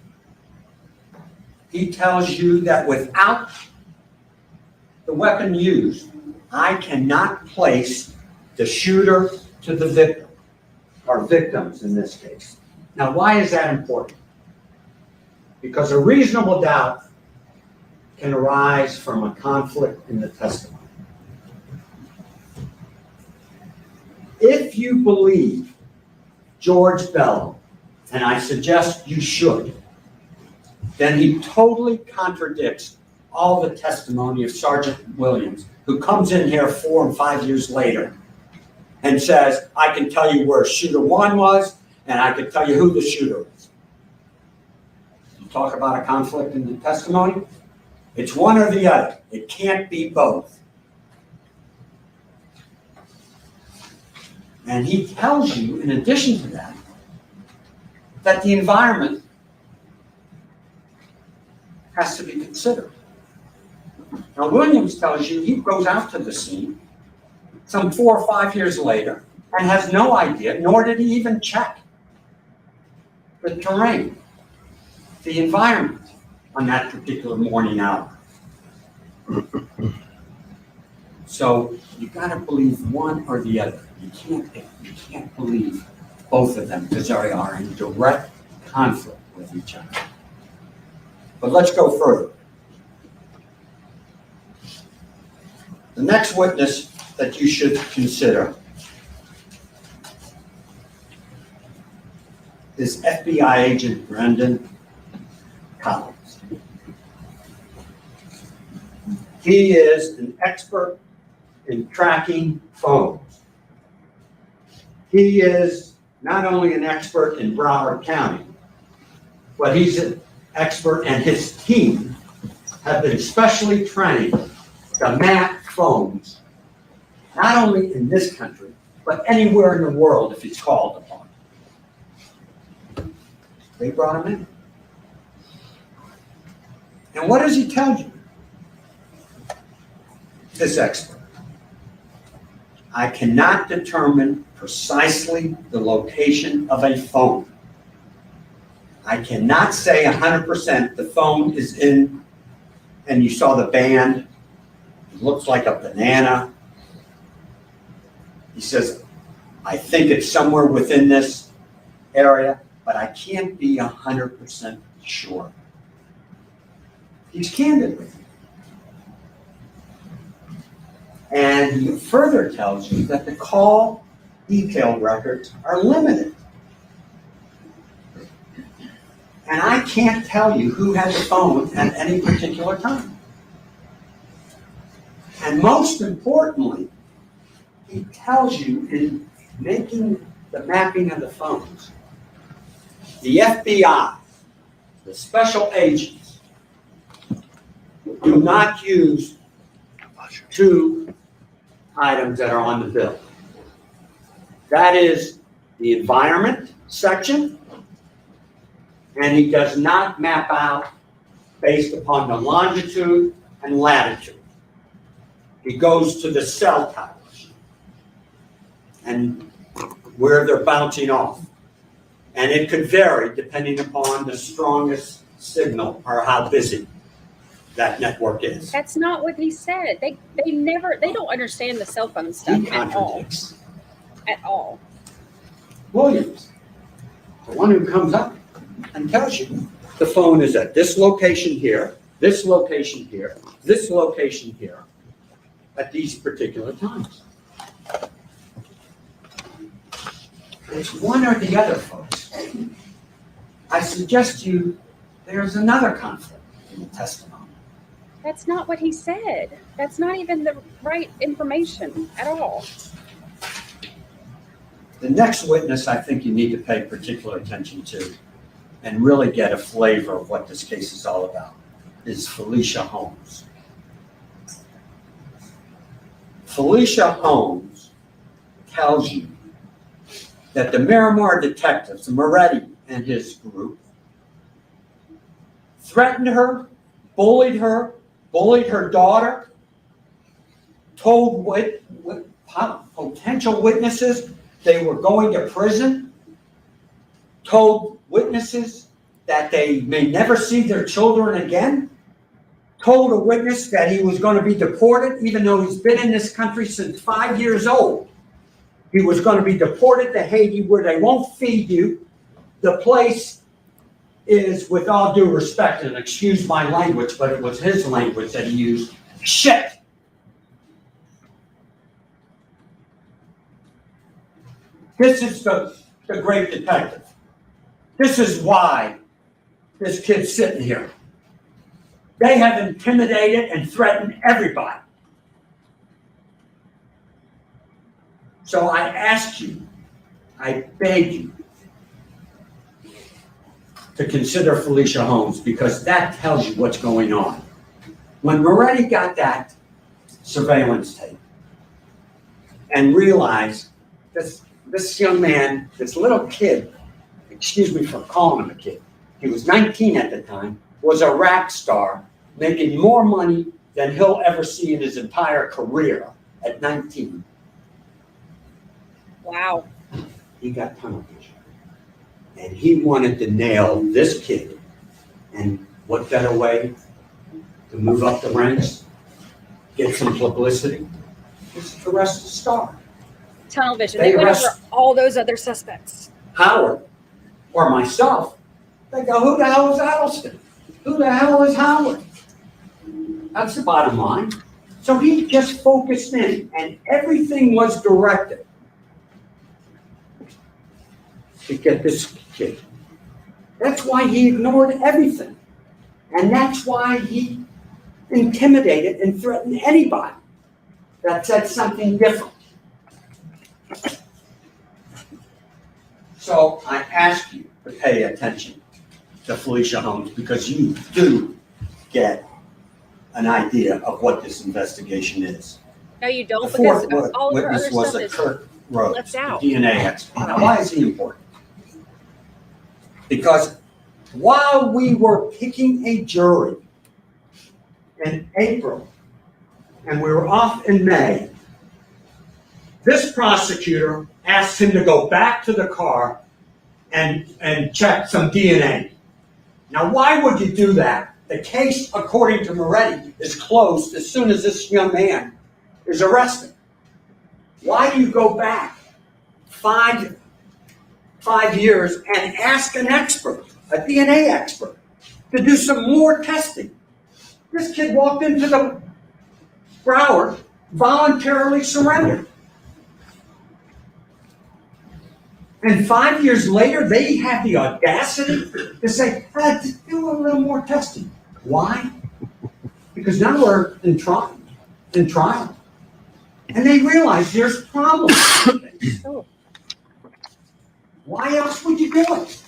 He tells you that without the weapon used, I cannot place the shooter to the victim, or victims in this case. Now, why is that important? Because a reasonable doubt can arise from a conflict in the testimony. If you believe George Bello, and I suggest you should, then he totally contradicts all the testimony of Sergeant Williams, who comes in here 4 and 5 years later and says, I can tell you where shooter 1 was, and I can tell you who the shooter is. You talk about a conflict in the testimony? It's one or the other. It can't be both. And he tells you, in addition to that, that the environment has to be considered. Now, Williams tells you he goes out to the scene some 4 or 5 years later and has no idea, nor did he even check the terrain, the environment on that particular morning hour. So you got to believe one or the other. You can't believe both of them because they are in direct conflict with each other. But let's go further. The next witness that you should consider is FBI agent Brendan Collins. He is an expert in tracking phones. He is not only an expert in Broward County, but he's an expert, and his team have been specially trained to map phones, not only in this country, but anywhere in the world if he's called upon. They brought him in. And what does he tell you? This expert: I cannot determine precisely the location of a phone. I cannot say 100% the phone is in, and you saw the band, it looks like a banana. He says, I think it's somewhere within this area, but I can't be 100% sure. He's candid with you. And he further tells you that the call detail records are limited. And I can't tell you who had the phone at any particular time. And most importantly, he tells you in making the mapping of the phones, the FBI, the special agents, do not use two items that are on the bill. That is the environment section, and he does not map out based upon the longitude and latitude. He goes to the cell towers and where they're bouncing off. And it could vary depending upon the strongest signal or how busy that network is. That's not what he said. They don't understand the cell phone stuff He contradicts. At all. Williams, the one who comes up and tells you the phone is at this location here, this location here, this location here, at these particular times. It's one or the other, folks. I suggest to you there's another conflict in the testimony. That's not what he said. That's not even the right information at all. The next witness I think you need to pay particular attention to and really get a flavor of what this case is all about is Felicia Holmes. Felicia Holmes tells you that the Miramar detectives, Moretti and his group, threatened her, bullied her daughter, told potential witnesses they were going to prison, told witnesses that they may never see their children again, told a witness that he was going to be deported even though he's been in this country since 5 years old. He was going to be deported to Haiti where they won't feed you. The place is, with all due respect, and excuse my language, but it was his language that he used, shit. This is the great detective. This is why this kid's sitting here. They have intimidated and threatened everybody. So I ask you, I beg you, to consider Felicia Holmes, because that tells you what's going on. When Moretti got that surveillance tape and realized this young man, this little kid, excuse me for calling him a kid, he was 19 at the time, was a rap star, making more money than he'll ever see in his entire career at 19. Wow. He got tunnel vision. And he wanted to nail this kid. And what better way to move up the ranks, get some publicity, is to arrest the star. Tunnel vision. They went over all those other suspects. Howard, or myself, they go, who the hell is Addleston? Who the hell is Howard? That's the bottom line. So he just focused in, and everything was directed to get this kid. That's why he ignored everything. And that's why he intimidated and threatened anybody that said something different. So I ask you to pay attention to Felicia Holmes, because you do get an idea of what this investigation is. No, you don't, The because fourth all of her witness other was stuff a is Kurt Rhodes, left the out. DNA expert. Now, why is he important? Because while we were picking a jury in April, and we were off in May, this prosecutor asked him to go back to the car and check some DNA. Now, why would you do that? The case, according to Moretti, is closed as soon as this young man is arrested. Why do you go back 5 years and ask an expert, a DNA expert, to do some more testing? This kid walked into the Broward, voluntarily surrendered. And 5 years later, they have the audacity to say, do a little more testing. Why? Because now we're in trial. And they realize there's problems. Why else would you do it?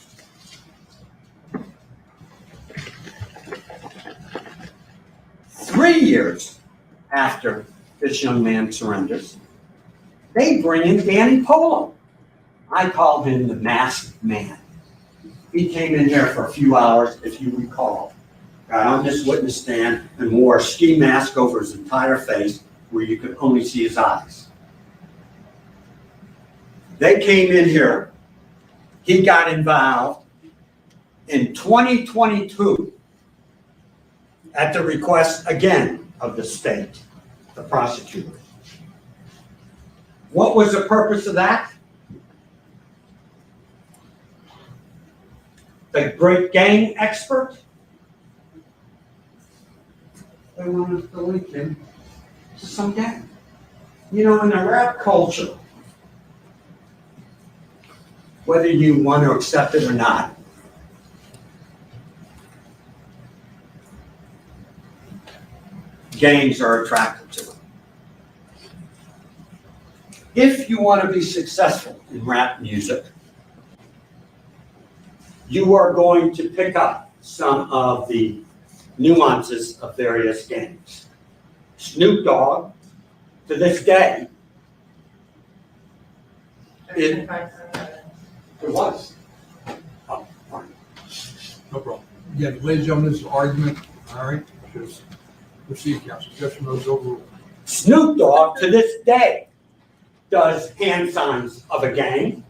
Three years after this young man surrenders, they bring in Danny Polo. I call him the masked man. He came in here for a few hours, if you recall, got on this witness stand and wore a ski mask over his entire face where you could only see his eyes. They came in here. He got involved in 2022 at the request, again, of the state, the prosecutor. What was the purpose of that? The great gang expert? They wanted to link him to some gang. You know, in the rap culture, whether you want to accept it or not, gangs are attracted to it. If you want to be successful in rap music, you are going to pick up some of the nuances of various gangs. Snoop Dogg, to this day, it was. Oh, fine. No problem. Again, ladies and gentlemen, this is argument, all right? Just proceed, counsel. Objection those overruled. Snoop Dogg, to this day, does hand signs of a gang.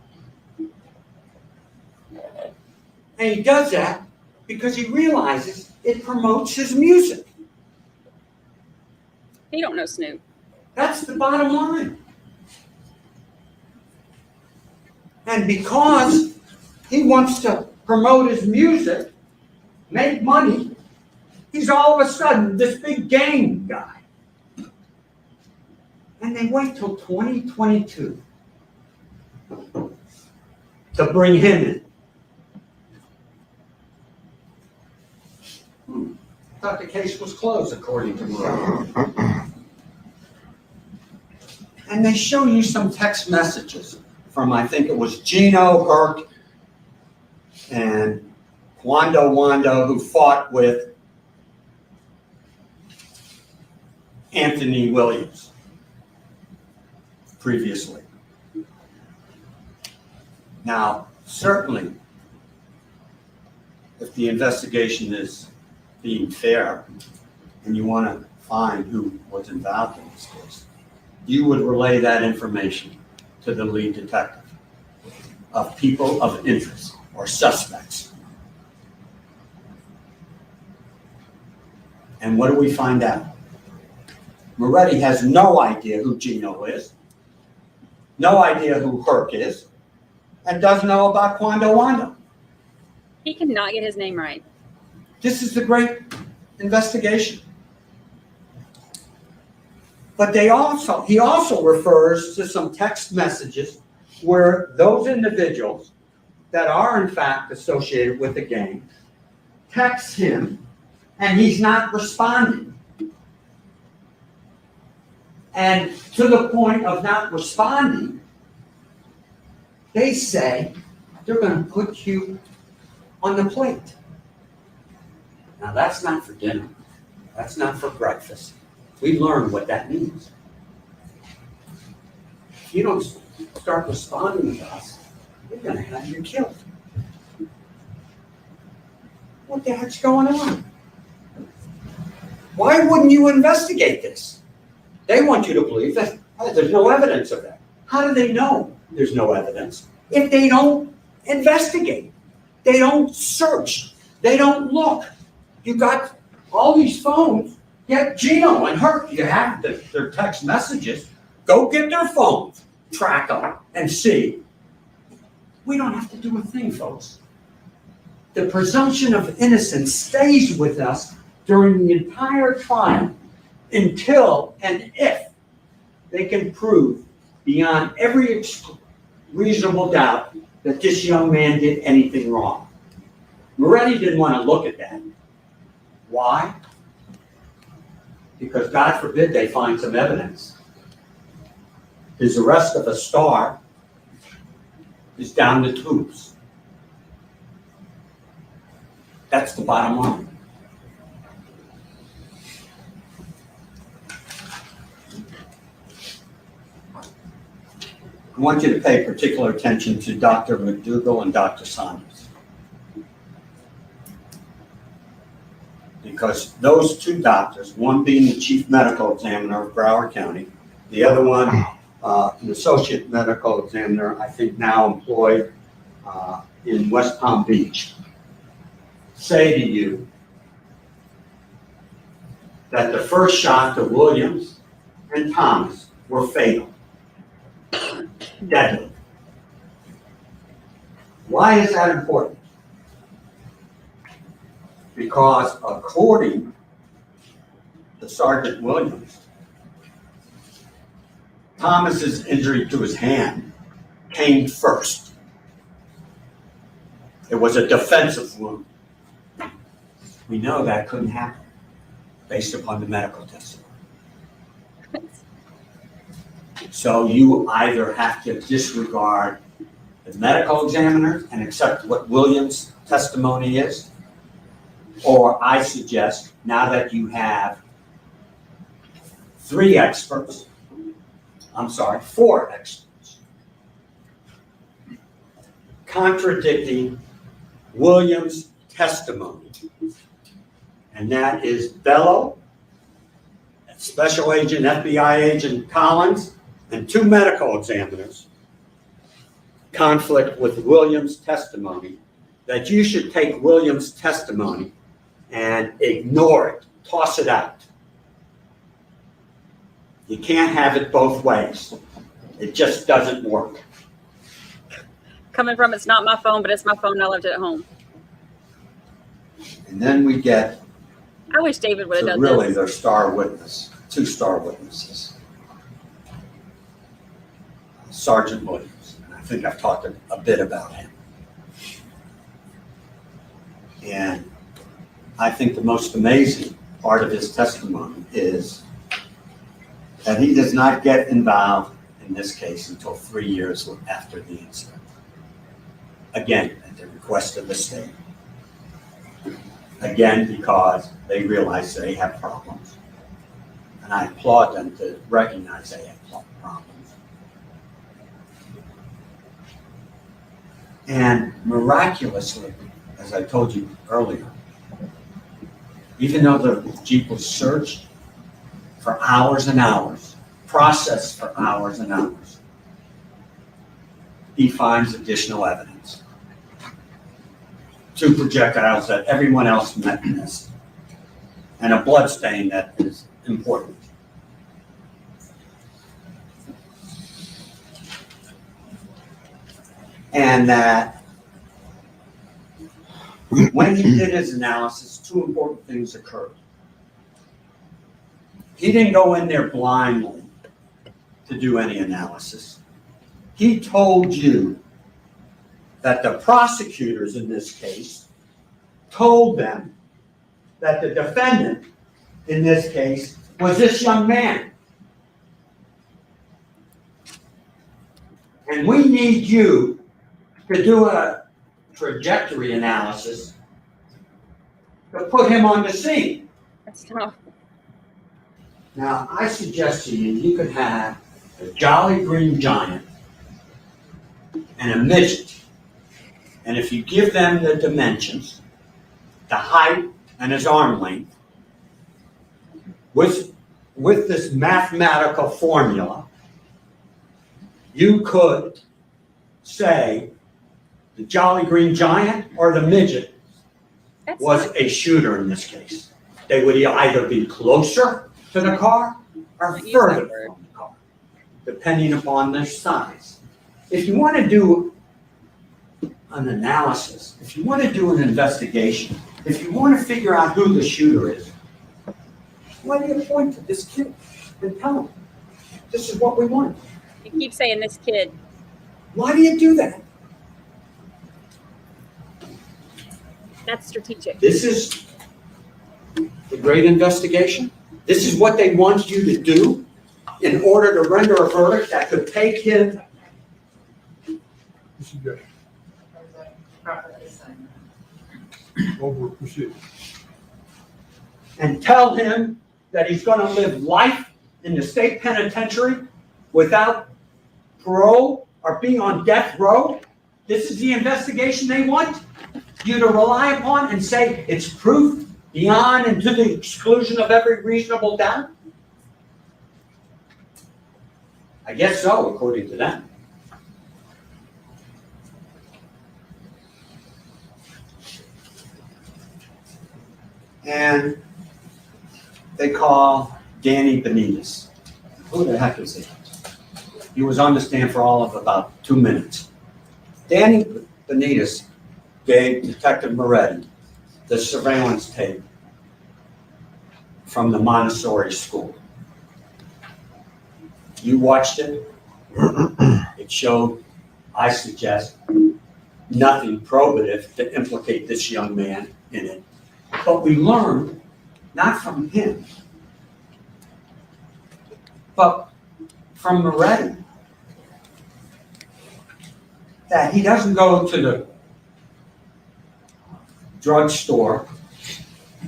And he does that because he realizes it promotes his music. He don't know Snoop. That's the bottom line. And because he wants to promote his music, make money, he's all of a sudden this big gang guy. And they wait till 2022 to bring him in. I thought the case was closed, according to Moretti. And they show you some text messages from, I think it was Gino Burke and Wando, who fought with Anthony Williams previously. Now, certainly, if the investigation is being fair and you want to find who was involved in this case, you would relay that information to the lead detective of people of interest or suspects. And what do we find out? Moretti has no idea who Gino is, no idea who Herc is, and doesn't know about Wando. He cannot get his name right. This is the great investigation. But he also refers to some text messages where those individuals that are in fact associated with the gang text him and he's not responding. And to the point of not responding, they say they're going to put you on the plate. Now that's not for dinner. That's not for breakfast. We learned what that means. If you don't start responding to us, we're going to have you killed. What the heck's going on? Why wouldn't you investigate this? They want you to believe that there's no evidence of that. How do they know there's no evidence? If they don't investigate, they don't search, they don't look. You got all these phones, get Gino and her, you have their text messages, go get their phones, track them, and see. We don't have to do a thing, folks. The presumption of innocence stays with us during the entire trial until and if they can prove beyond every reasonable doubt that this young man did anything wrong. Moretti didn't want to look at that. Why? Because God forbid they find some evidence. His arrest of a star is down the tubes. That's the bottom line. I want you to pay particular attention to Dr. McDougall and Dr. Saunders. Because those two doctors, one being the chief medical examiner of Broward County, the other one, an associate medical examiner, I think now employed in West Palm Beach, say to you that the first shot to Williams and Thomas were fatal. Deadly. Why is that important? Because according to Sergeant Williams, Thomas's injury to his hand came first. It was a defensive wound. We know that couldn't happen based upon the medical testimony. So you either have to disregard the medical examiner and accept what Williams' testimony is, or I suggest, now that you have four experts, contradicting Williams' testimony, and that is Bello, Special Agent, FBI Agent Collins, and two medical examiners conflict with Williams' testimony, that you should take Williams' testimony and ignore it, toss it out. You can't have it both ways. It just doesn't work. Coming from, it's not my phone, but it's my phone and I left it at home. And then we get I wish David would have done really this. their star witness, two star witnesses. Sergeant Williams. I think I've talked a bit about him. And I think the most amazing part of his testimony is that he does not get involved in this case until 3 years after the incident. Again, at the request of the state. Again, because they realize they have problems. And I applaud them to recognize they have problems. And miraculously, as I told you earlier, even though the Jeep was searched for hours and hours, processed for hours and hours, he finds additional evidence. 2 projectiles that everyone else missed, and a blood stain that is important. And that when he did his analysis, 2 important things occurred. He didn't go in there blindly to do any analysis. He told you that the prosecutors in this case told them that the defendant in this case was this young man. And we need you to do a trajectory analysis to put him on the scene. That's tough. Now, I suggest to you, you could have a Jolly Green Giant and a midget. And if you give them the dimensions, the height and his arm length, with this mathematical formula, you could say the Jolly Green Giant or the midget was a shooter in this case. They would either be closer to the car or further from the car, depending upon their size. If you want to do an analysis, if you want to do an investigation, if you want to figure out who the shooter is, why do you point to this kid and tell him, this is what we want? You keep saying this kid. Why do you do that? That's strategic. This is the great investigation. This is what they want you to do in order to render a verdict that could take him. Over, proceed. And tell him that he's going to live life in the state penitentiary without parole or being on death row. This is the investigation they want you to rely upon and say it's proof beyond and to the exclusion of every reasonable doubt? I guess so, according to them. And they call Danny Benitez. Who the heck is he? He was on the stand for all of about 2 minutes. Danny Benitez gave Detective Moretti the surveillance tape from the Montessori school. You watched it. It showed, I suggest, nothing probative to implicate this young man in it. But we learned, not from him, but from Moretti, that he doesn't go to the drugstore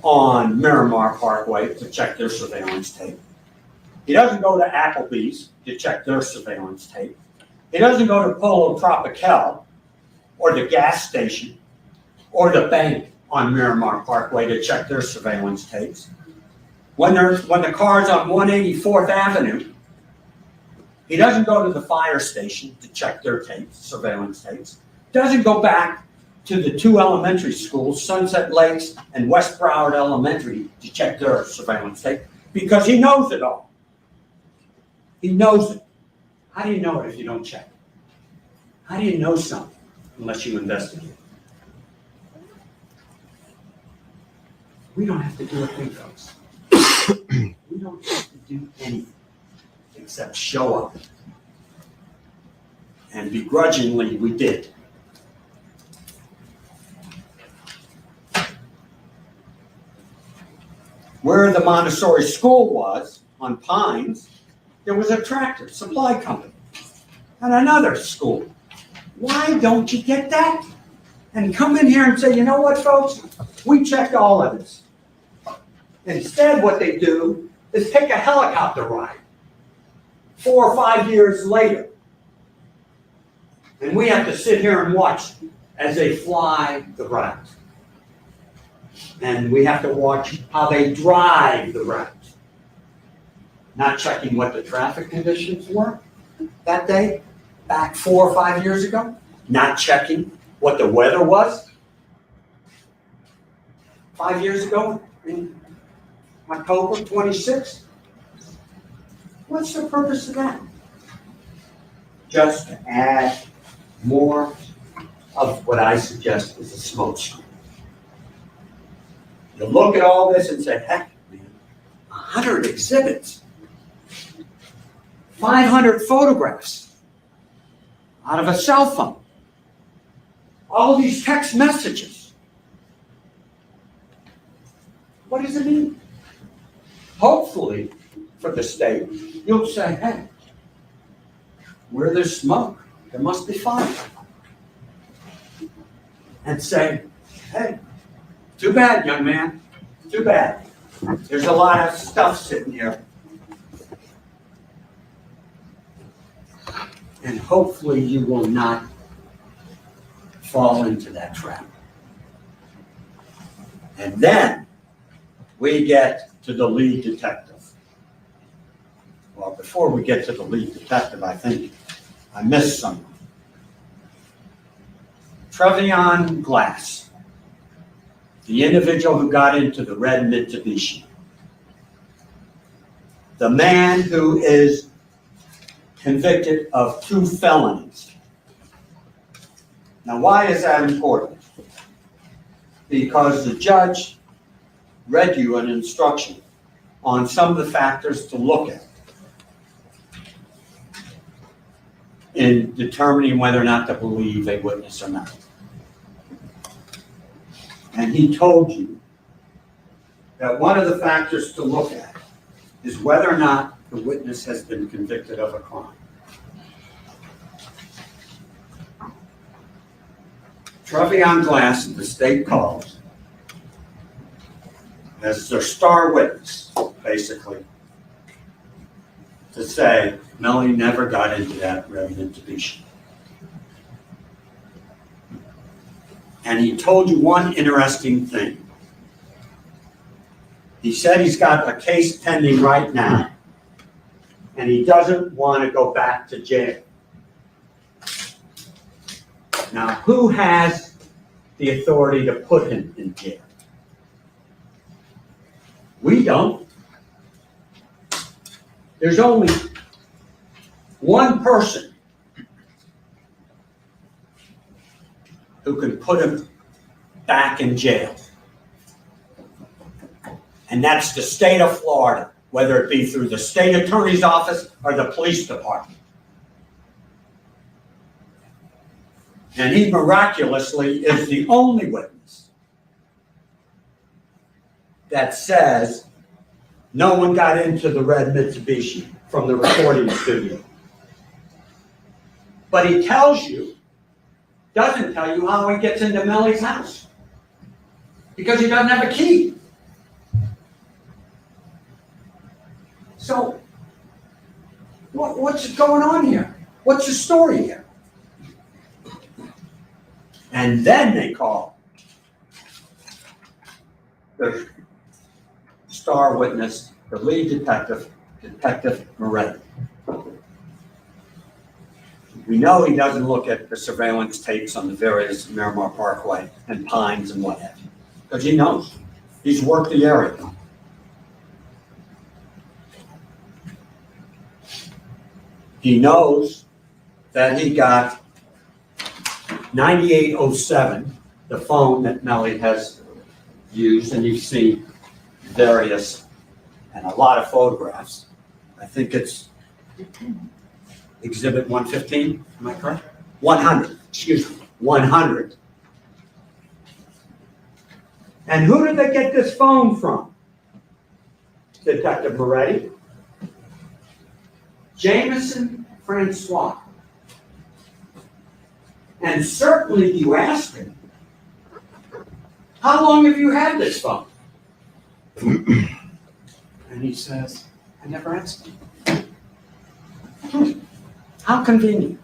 on Miramar Parkway to check their surveillance tape. He doesn't go to Applebee's to check their surveillance tape. He doesn't go to Polo Tropical or the gas station or the bank on Miramar Parkway to check their surveillance tapes. When the car's on 184th Avenue, he doesn't go to the fire station to check their tapes, surveillance tapes. Doesn't go back to the two elementary schools, Sunset Lakes and West Broward Elementary, to check their surveillance tape because he knows it all. He knows it. How do you know it if you don't check it? How do you know something unless you investigate? We don't have to do a thing, folks. We don't have to do anything except show up. And begrudgingly, we did. Where the Montessori school was, on Pines, there was a tractor supply company and another school. Why don't you get that? And come in here and say, you know what, folks? We checked all of this. Instead, what they do is take a helicopter ride 4 or 5 years later. And we have to sit here and watch as they fly the route. And we have to watch how they drive the route. Not checking what the traffic conditions were that day, back 4 or 5 years ago. Not checking what the weather was 5 years ago in October 26th. What's the purpose of that? Just to add more of what I suggest is a smokescreen. You look at all this and say, heck, man, 100 exhibits, 500 photographs out of a cell phone, all of these text messages. What does it mean? Hopefully, for the state, you'll say, hey, where there's smoke, there must be fire. And say, hey, too bad, young man, too bad. There's a lot of stuff sitting here. And hopefully you will not fall into that trap. And then we get to the lead detective. Well, before we get to the lead detective, I think I missed someone. Trevion Glass, the individual who got into the red Mitsubishi. The man who is convicted of 2 felonies. Now, why is that important? Because the judge read you an instruction on some of the factors to look at in determining whether or not to believe a witness or not. And he told you that one of the factors to look at is whether or not the witness has been convicted of a crime. Trevion Glass, the state calls, as their star witness, basically, to say Melly never got into that red Mitsubishi. And he told you one interesting thing. He said he's got a case pending right now, and he doesn't want to go back to jail. Now, who has the authority to put him in jail? We don't. There's only one person who can put him back in jail. And that's the state of Florida, whether it be through the state attorney's office or the police department. And he miraculously is the only witness that says no one got into the red Mitsubishi from the recording studio. But he tells you, doesn't tell you how he gets into Melly's house, because he doesn't have a key. So, what's going on here? What's the story here? And then they call the star witness, the lead detective, Detective Moretti. We know he doesn't look at the surveillance tapes on the various Miramar Parkway and Pines and what have you, because he knows. He's worked the area. He knows that he got 9807, the phone that Melly has used, and you've seen various and a lot of photographs. I think it's Exhibit 115, am I correct? 100, excuse me, 100. And who did they get this phone from? Detective Moretti. Jameson Francois. And certainly you asked him, how long have you had this phone? And he says, I never asked him. How convenient.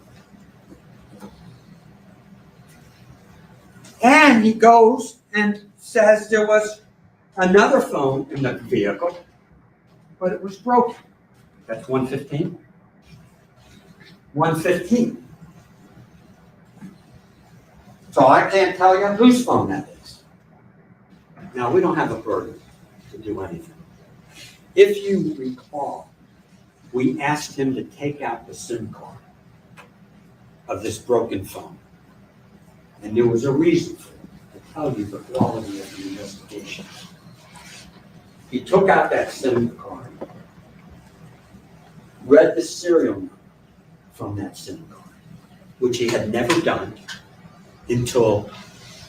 And he goes and says there was another phone in the vehicle, but it was broken. That's 115. 115. So I can't tell you whose phone that is. Now, we don't have a burden to do anything. If you recall, we asked him to take out the SIM card of this broken phone. And there was a reason for it, to tell you the quality of the investigation. He took out that SIM card read the serial number from that SIM card, which he had never done until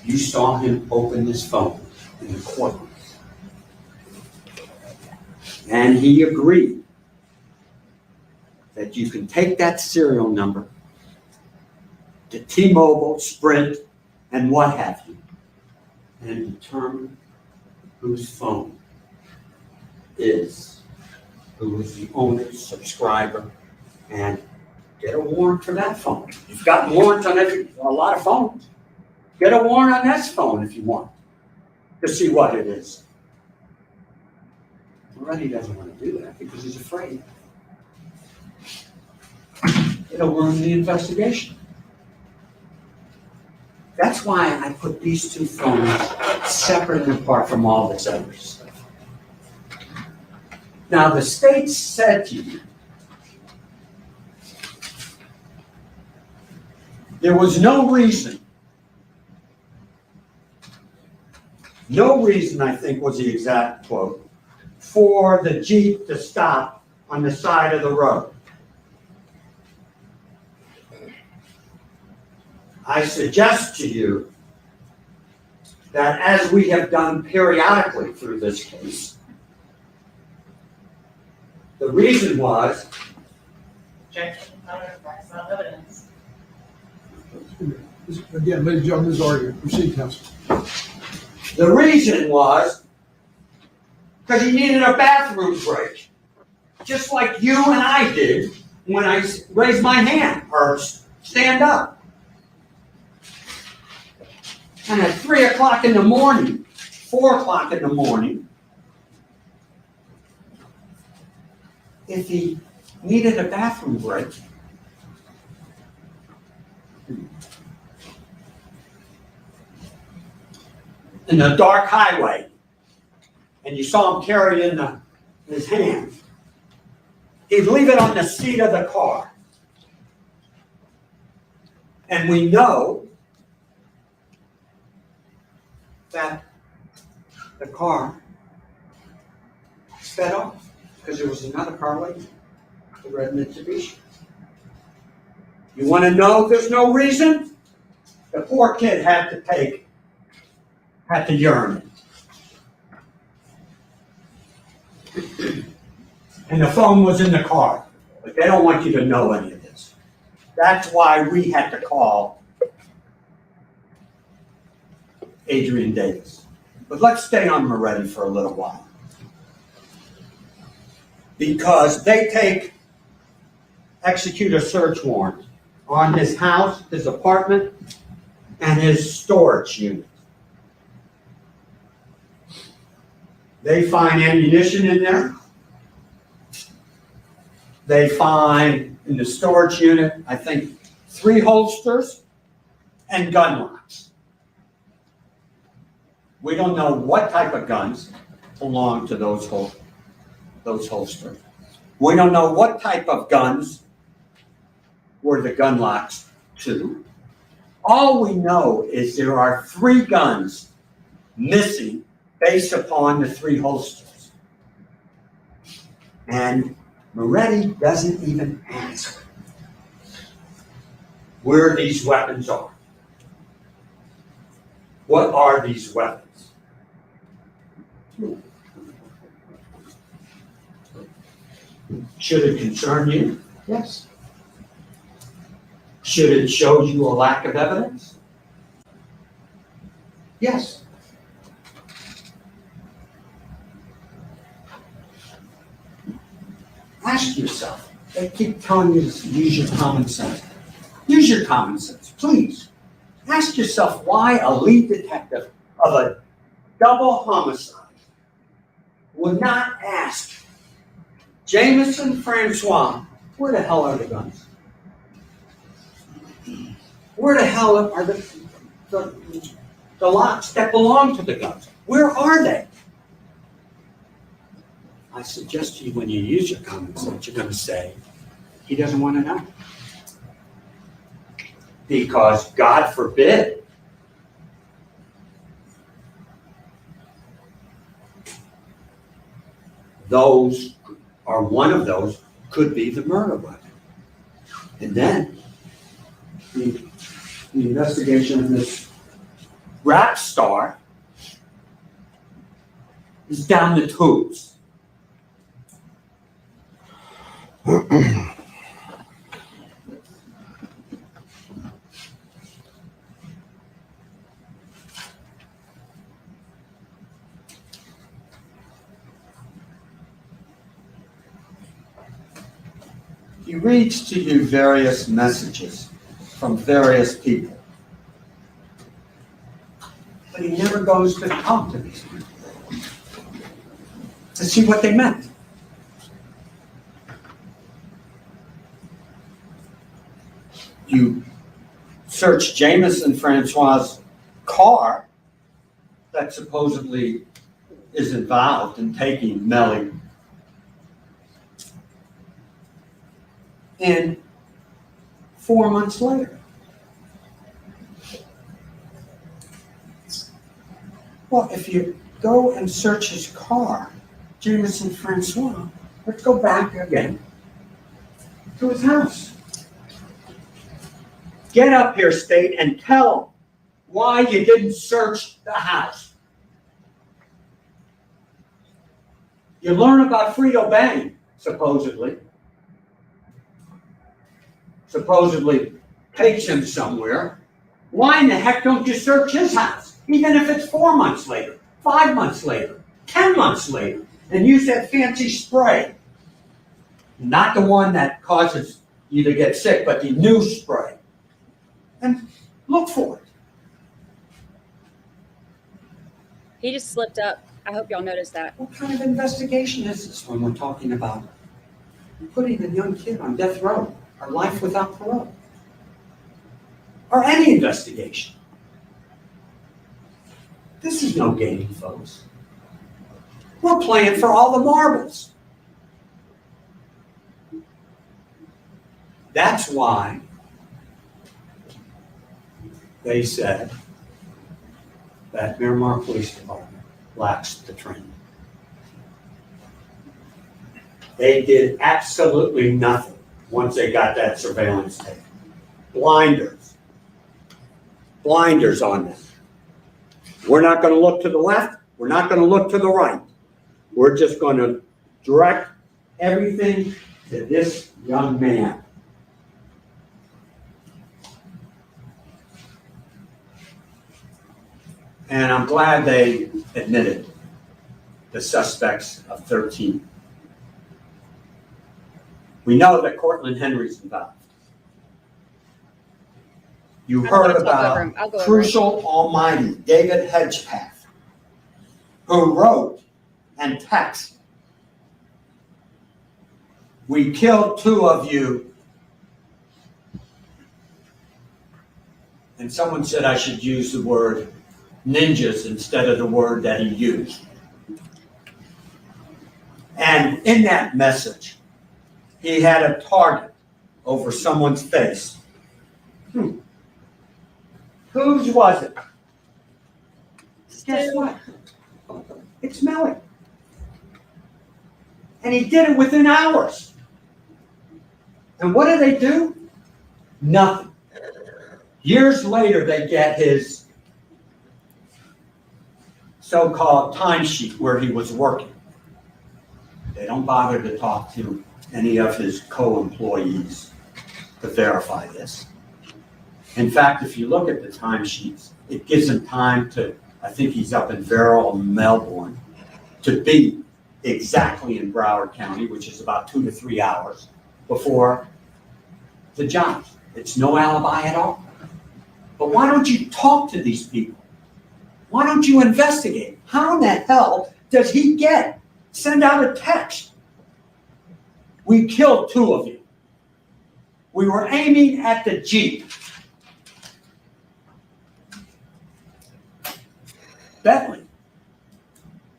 you saw him open his phone in the courtroom. And he agreed that you can take that serial number to T-Mobile, Sprint, and what have you, and determine whose phone is, who is the owner, subscriber, and get a warrant for that phone. You've got warrants on a lot of phones. Get a warrant on this phone if you want to see what it is. Moretti doesn't want to do that because he's afraid. It'll ruin the investigation. That's why I put these two phones separate and apart from all this other stuff. Now, the state said to you, there was no reason, I think was the exact quote, for the Jeep to stop on the side of the road. I suggest to you that as we have done periodically through this case, the reason was Objection, that's not evidence. Again, ladies and gentlemen, this is argument. Proceed, counsel. the reason was because he needed a bathroom break, just like you and I did when I raised my hand or stand up. And at 3 o'clock in the morning, 4 o'clock in the morning, if he needed a bathroom break, in a dark highway, and you saw him carry it in his hand, he'd leave it on the seat of the car. And we know that the car sped off because there was another car waiting, the red Mitsubishi. You want to know there's no reason? The poor kid had to urinate. And the phone was in the car, but they don't want you to know any of this. That's why we had to call Adrian Davis. But let's stay on Moretti for a little while. Because they execute a search warrant on his house, his apartment, and his storage unit. They find ammunition in there. They find in the storage unit, I think, 3 holsters and gun locks. We don't know what type of guns belong to those holsters. We don't know what type of guns were the gun locks to. All we know is there are 3 guns missing based upon the 3 holsters. And Moretti doesn't even ask where these weapons are. What are these weapons? Should it concern you? Yes. Should it show you a lack of evidence? Yes. Ask yourself. They keep telling you to use your common sense. Use your common sense, please. Ask yourself why a lead detective of a double homicide would not ask Jameson Francois, where the hell are the guns? Where the hell are the locks that belong to the guns? Where are they? I suggest to you when you use your common sense, you're going to say, he doesn't want to know. Because God forbid, those or one of those could be the murder weapon. And then the investigation of this rap star is down the tubes. He reads to you various messages from various people. But he never goes to talk to these people to see what they meant. You search Jameson Francois' car that supposedly is involved in taking Melly. And 4 months later. Well, if you go and search his car, Jameson Francois, let's go back again to his house. Get up here, State, and tell him why you didn't search the house. You learn about Frito Bang, supposedly takes him somewhere. Why in the heck don't you search his house? Even if it's 4 months later, 5 months later, 10 months later, and use that fancy spray. Not the one that causes you to get sick, but the new spray. And look for it. He just slipped up. I hope y'all noticed that. What kind of investigation is this when we're talking about putting a young kid on death row or life without parole? Or any investigation? This is no game, folks. We're playing for all the marbles. That's why they said that Miramar Police Department lacks the training. They did absolutely nothing once they got that surveillance tape. Blinders on them. We're not going to look to the left. We're not going to look to the right. We're just going to direct everything to this young man. And I'm glad they admitted the suspects of 13. We know that Cortland Henry's involved. You heard about Crucial Almighty David Hedgepath, who wrote and texted, "We killed 2 of you." And someone said I should use the word ninjas instead of the word that he used. And in that message, he had a target over someone's face. Whose was it? Guess what? It's Melly. And he did it within hours. And what do they do? Nothing. Years later, they get his so-called timesheet where he was working. They don't bother to talk to any of his co-employees to verify this. In fact, if you look at the timesheets, it gives him time to, I think he's up in Verrill, Melbourne, to be exactly in Broward County, which is about 2 to 3 hours before the job. It's no alibi at all. But why don't you talk to these people? Why don't you investigate? How in the hell does he send out a text? We killed 2 of you. We were aiming at the Jeep. Bentley,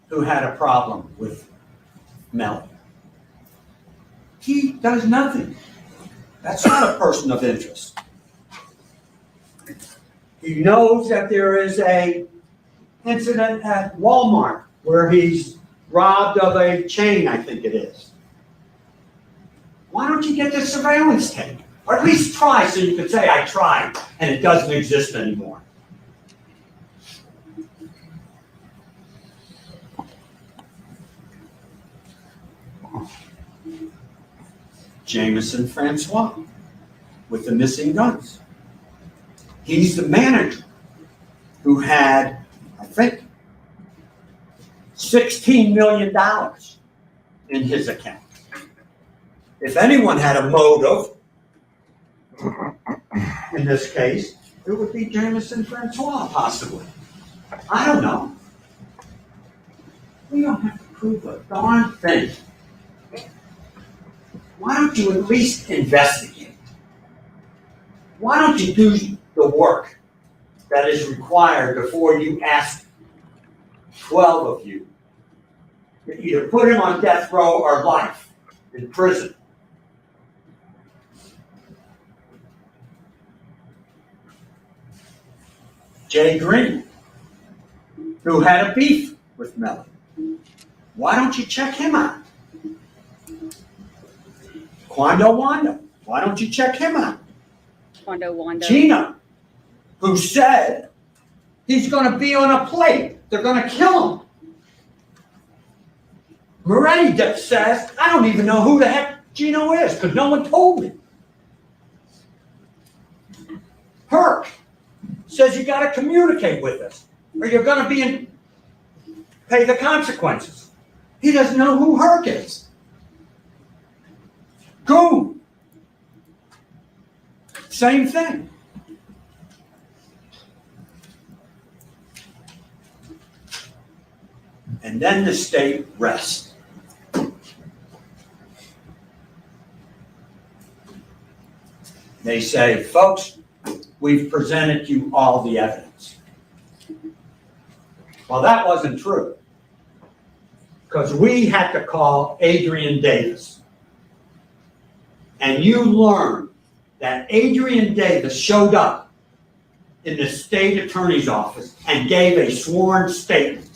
who had a problem with Melly. He does nothing. That's not a person of interest. He knows that there is a incident at Walmart where he's robbed of a chain, I think it is. Why don't you get the surveillance tape? Or at least try so you can say, I tried, and it doesn't exist anymore. Jameson Francois with the missing guns. He's the manager who had, I think, $16 million in his account. If anyone had a motive in this case, it would be Jameson Francois, possibly. I don't know. We don't have to prove a darn thing. Why don't you at least investigate? Why don't you do the work that is required before you ask 12 of you to either put him on death row or life in prison? Jay Green, who had a beef with Melly. Why don't you check him out? Quando Wanda, why don't you check him out? Quando Wanda. Gina, who said he's going to be on a plate. They're going to kill him. Moretti says, I don't even know who the heck Gino is because no one told me. Herc says you got to communicate with us or you're going to pay the consequences. He doesn't know who Herc is. Goon. Same thing. And then the state rests. They say, folks, we've presented you all the evidence. Well, that wasn't true. Because we had to call Adrian Davis. And you learned that Adrian Davis showed up in the state attorney's office and gave a sworn statement.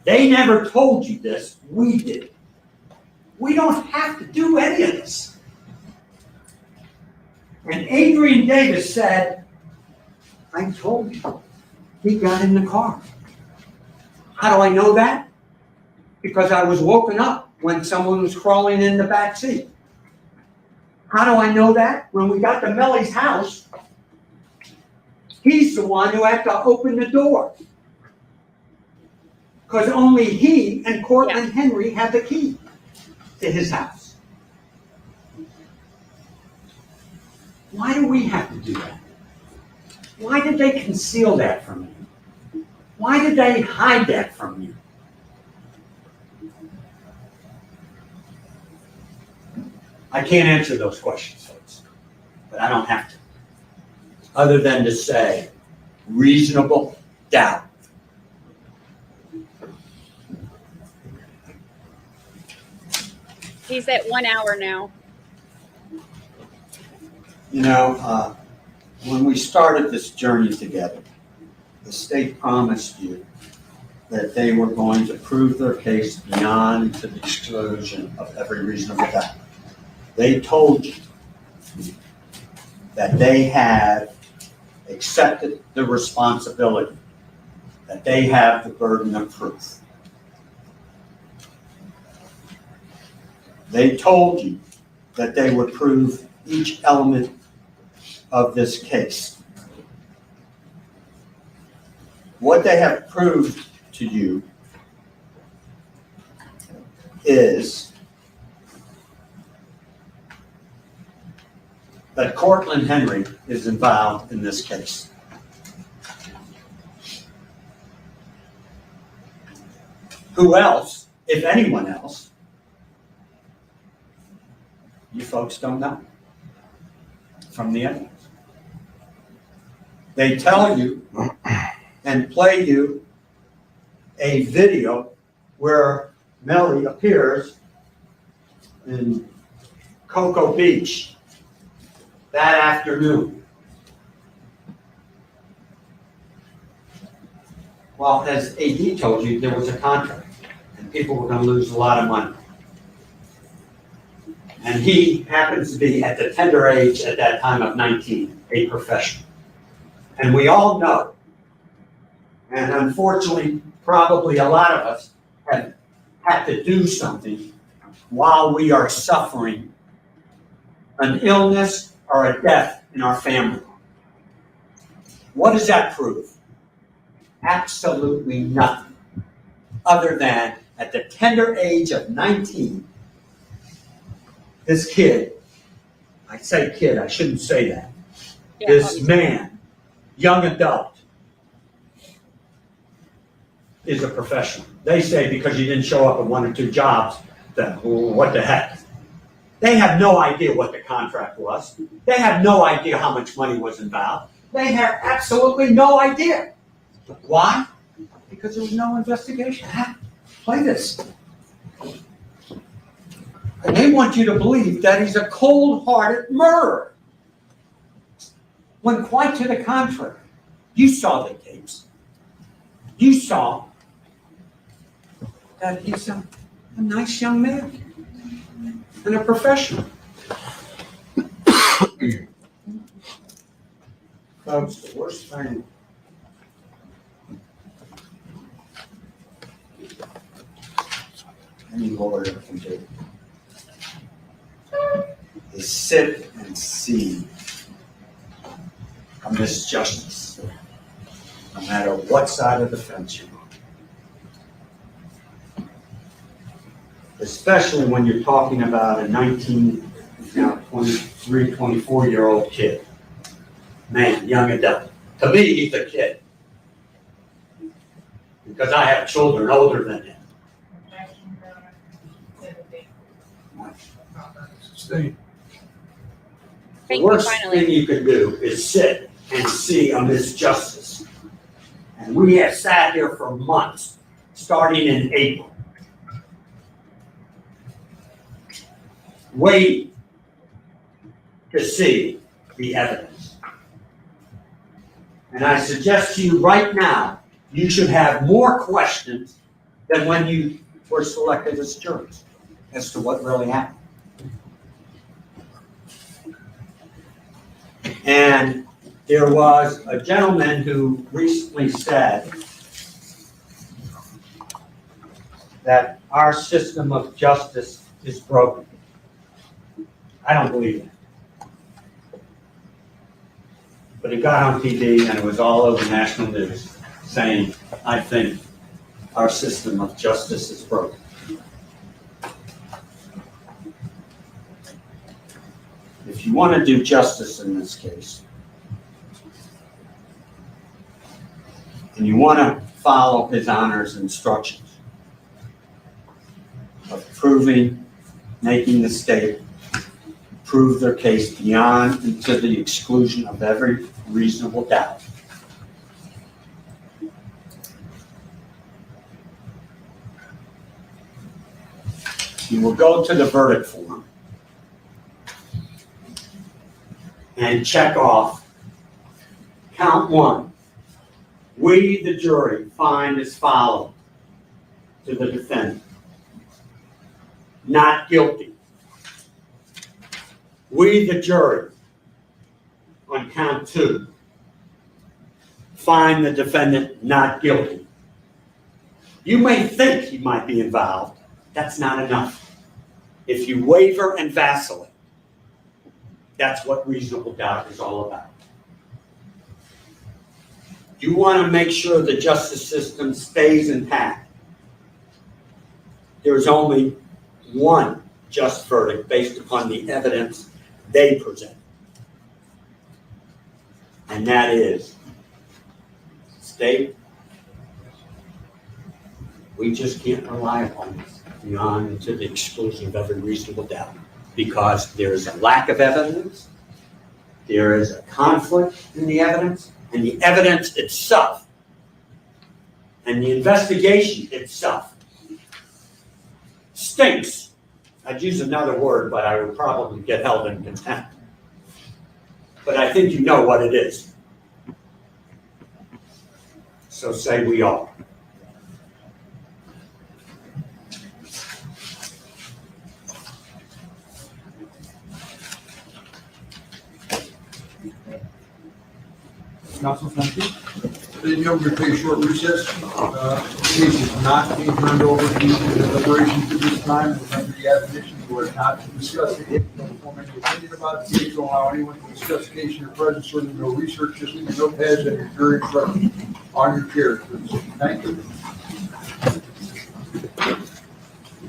They never told you this, we did. We don't have to do any of this. And Adrian Davis said, I told you, he got in the car. How do I know that? Because I was woken up when someone was crawling in the back seat. How do I know that? When we got to Melly's house, he's the one who had to open the door. Because only he and Cortland Henry had the key to his house. Why do we have to do that? Why did they conceal that from you? Why did they hide that from you? I can't answer those questions, folks, but I don't have to. Other than to say, reasonable doubt. He's at 1 hour now. You know, when we started this journey together, the state promised you that they were going to prove their case beyond to the exclusion of every reasonable doubt. They told you that they have accepted the responsibility, that they have the burden of proof. They told you that they would prove each element of this case. What they have proved to you is that Cortland Henry is involved in this case. Who else, if anyone else, you folks don't know from the evidence. They tell you and play you a video where Melly appears in Cocoa Beach that afternoon. Well, as AD told you, there was a contract and people were going to lose a lot of money. And he happens to be at the tender age at that time of 19, a professional. And we all know, and unfortunately, probably a lot of us have had to do something while we are suffering an illness or a death in our family. What does that prove? Absolutely nothing, other than at the tender age of 19, this kid, I say kid, I shouldn't say that, this man, young adult, is a professional. They say because you didn't show up at 1 or 2 jobs, then what the heck? They have no idea what the contract was. They have no idea how much money was involved. They have absolutely no idea. Why? Because there was no investigation. Play this. And they want you to believe that he's a cold-hearted murderer. When quite to the contrary. You saw the tapes. You saw that he's a nice young man and a professional. Folks, the worst thing any lawyer can do is sit and see a misjustice, no matter what side of the fence you're on. Especially when you're talking about a 19, now 23, 24-year-old kid. Man, young adult. To me, he's a kid. Because I have children older than him. Stay. The worst thing you can do is sit and see a misjustice. And we have sat here for months, starting in April, waiting to see the evidence. And I suggest to you right now, you should have more questions than when you were selected as jurors as to what really happened. And there was a gentleman who recently said that our system of justice is broken. I don't believe that. But it got on TV and it was all over national news saying, I think our system of justice is broken. If you want to do justice in this case, and you want to follow His Honor's instructions of proving, making the state prove their case beyond and to the exclusion of every reasonable doubt, you will go to the verdict form and check off count 1. We, the jury, find as follows to the defendant: not guilty. We, the jury, on count 2, find the defendant not guilty. You may think he might be involved. That's not enough. If you waver and vacillate, that's what reasonable doubt is all about. You want to make sure the justice system stays intact. There's only one just verdict based upon the evidence they present. And that is, state, we just can't rely upon this beyond and to the exclusion of every reasonable doubt, because there is a lack of evidence, there is a conflict in the evidence, and the evidence itself, and the investigation itself, stinks. I'd use another word, but I would probably get held in contempt. But I think you know what it is. So say we are. Council, thank you. Then we're going to take a short recess. The case is not being turned over to the deliberations at this time. Remember the admonition, you are not to discuss the case, don't form any opinion about the case, don't allow anyone to discuss the case in your presence, so no research, just leave your notepads and your jury instructions on your chair. Thank you.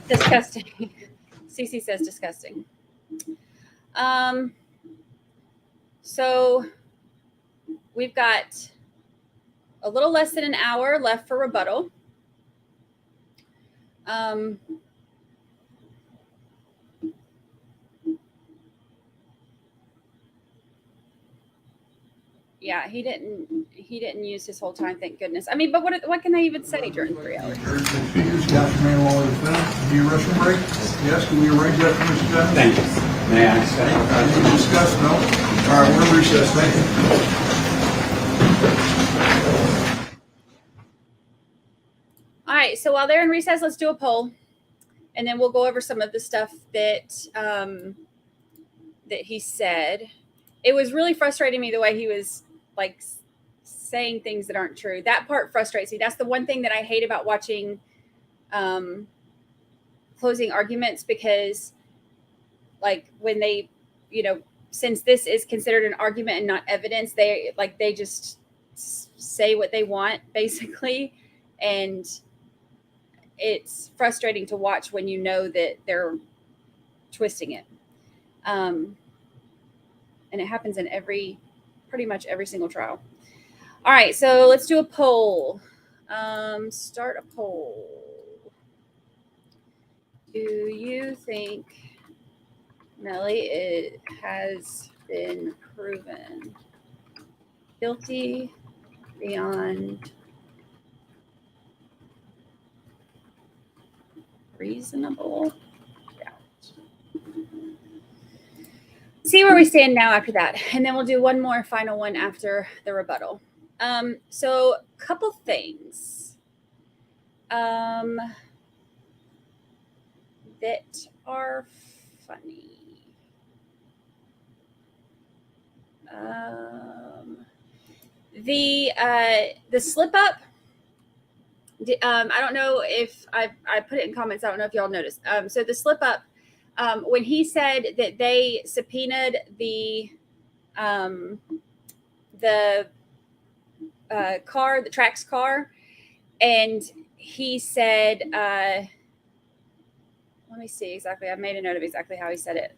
Disgusting. Cece says disgusting. So we've got a little less than an hour left for rebuttal. Yeah, he didn't use his whole time, thank goodness. I mean, but what can I even say during 3 hours? Need a restroom break? Yes, can we arrange that for Mr. Devon? Thank you. May I say? Can we discuss? No? All right, we're in recess. Thank you. All right, so while they're in recess, let's do a poll, and then we'll go over some of the stuff that that he said. It was really frustrating me the way he was like saying things that aren't true. That part frustrates me. That's the one thing that I hate about watching closing arguments, because like when they, since this is considered an argument and not evidence, they just say what they want basically. And it's frustrating to watch when you know that they're twisting it. And it happens in pretty much every single trial. All right, so let's do a poll. Start a poll. Do you think Melly has been proven guilty beyond reasonable doubt? See where we stand now after that, and then we'll do one more final one after the rebuttal. So a couple things that are funny. The slip up. I don't know if I put it in comments. I don't know if y'all noticed. So the slip up, when he said that they subpoenaed the car, the Trax car, and he said, let me see exactly. I made a note of exactly how he said it.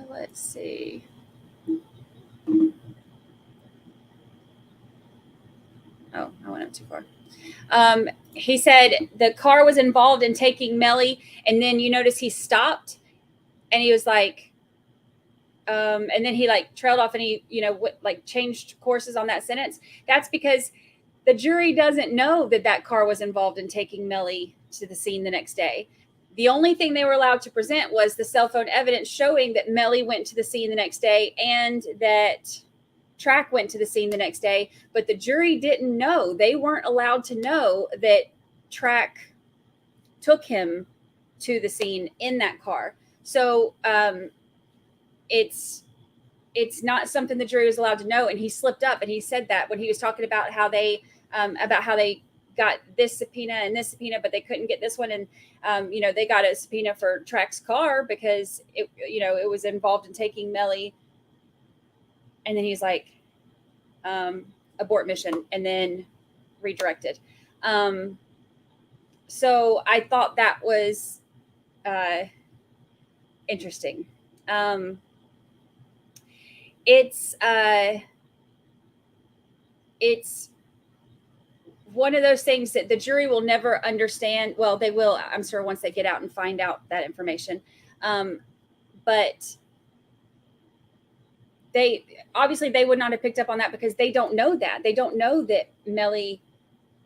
Let's see. Oh, I went up too far. He said the car was involved in taking Melly, and then you notice he stopped, and he was like, and then he like trailed off, and he, changed courses on that sentence. That's because the jury doesn't know that car was involved in taking Melly to the scene the next day. The only thing they were allowed to present was the cell phone evidence showing that Melly went to the scene the next day and that Track went to the scene the next day. But the jury didn't know. They weren't allowed to know that Track took him to the scene in that car. So it's not something the jury was allowed to know. And he slipped up, and he said that when he was talking about how they got this subpoena and this subpoena, but they couldn't get this one. And, they got a subpoena for Track's car because it was involved in taking Melly. And then he's like, abort mission, and then redirected. So I thought that was interesting. It's one of those things that the jury will never understand. Well, they will, I'm sure, once they get out and find out that information. But they would not have picked up on that because they don't know that. They don't know that Melly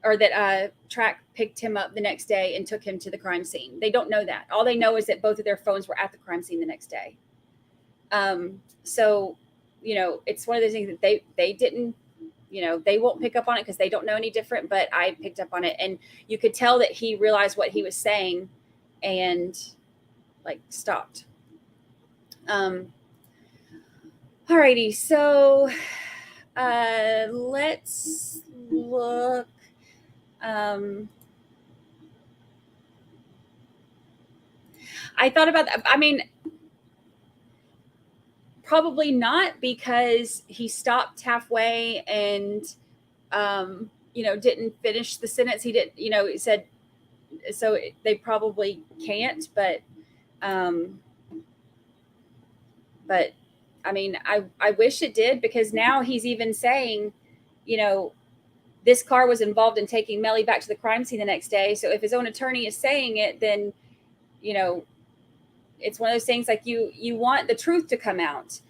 or that Track picked him up the next day and took him to the crime scene. They don't know that. All they know is that both of their phones were at the crime scene the next day. So, it's one of those things that they didn't, they won't pick up on it because they don't know any different, but I picked up on it. And you could tell that he realized what he was saying. And like stopped. Alrighty, so let's look. I thought about that. I mean, probably not, because he stopped halfway and, didn't finish the sentence. He didn't, he said, so they probably can't, but I mean, I wish it did, because now he's even saying, this car was involved in taking Melly back to the crime scene the next day. So if his own attorney is saying it, then, it's one of those things like you want the truth to come out.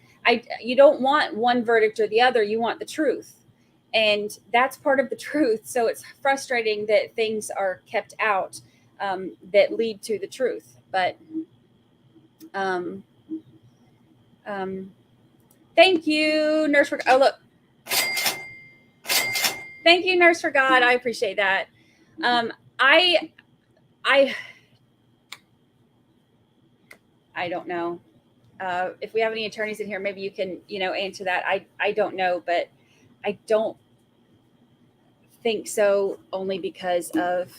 You don't want one verdict or the other. You want the truth. And that's part of the truth. So it's frustrating that things are kept out that lead to the truth. But thank you, Nurse for, oh, look. Thank you, Nurse for God. I appreciate that. I don't know. If we have any attorneys in here, maybe you can, answer that. I don't know, but I don't think so, only because of,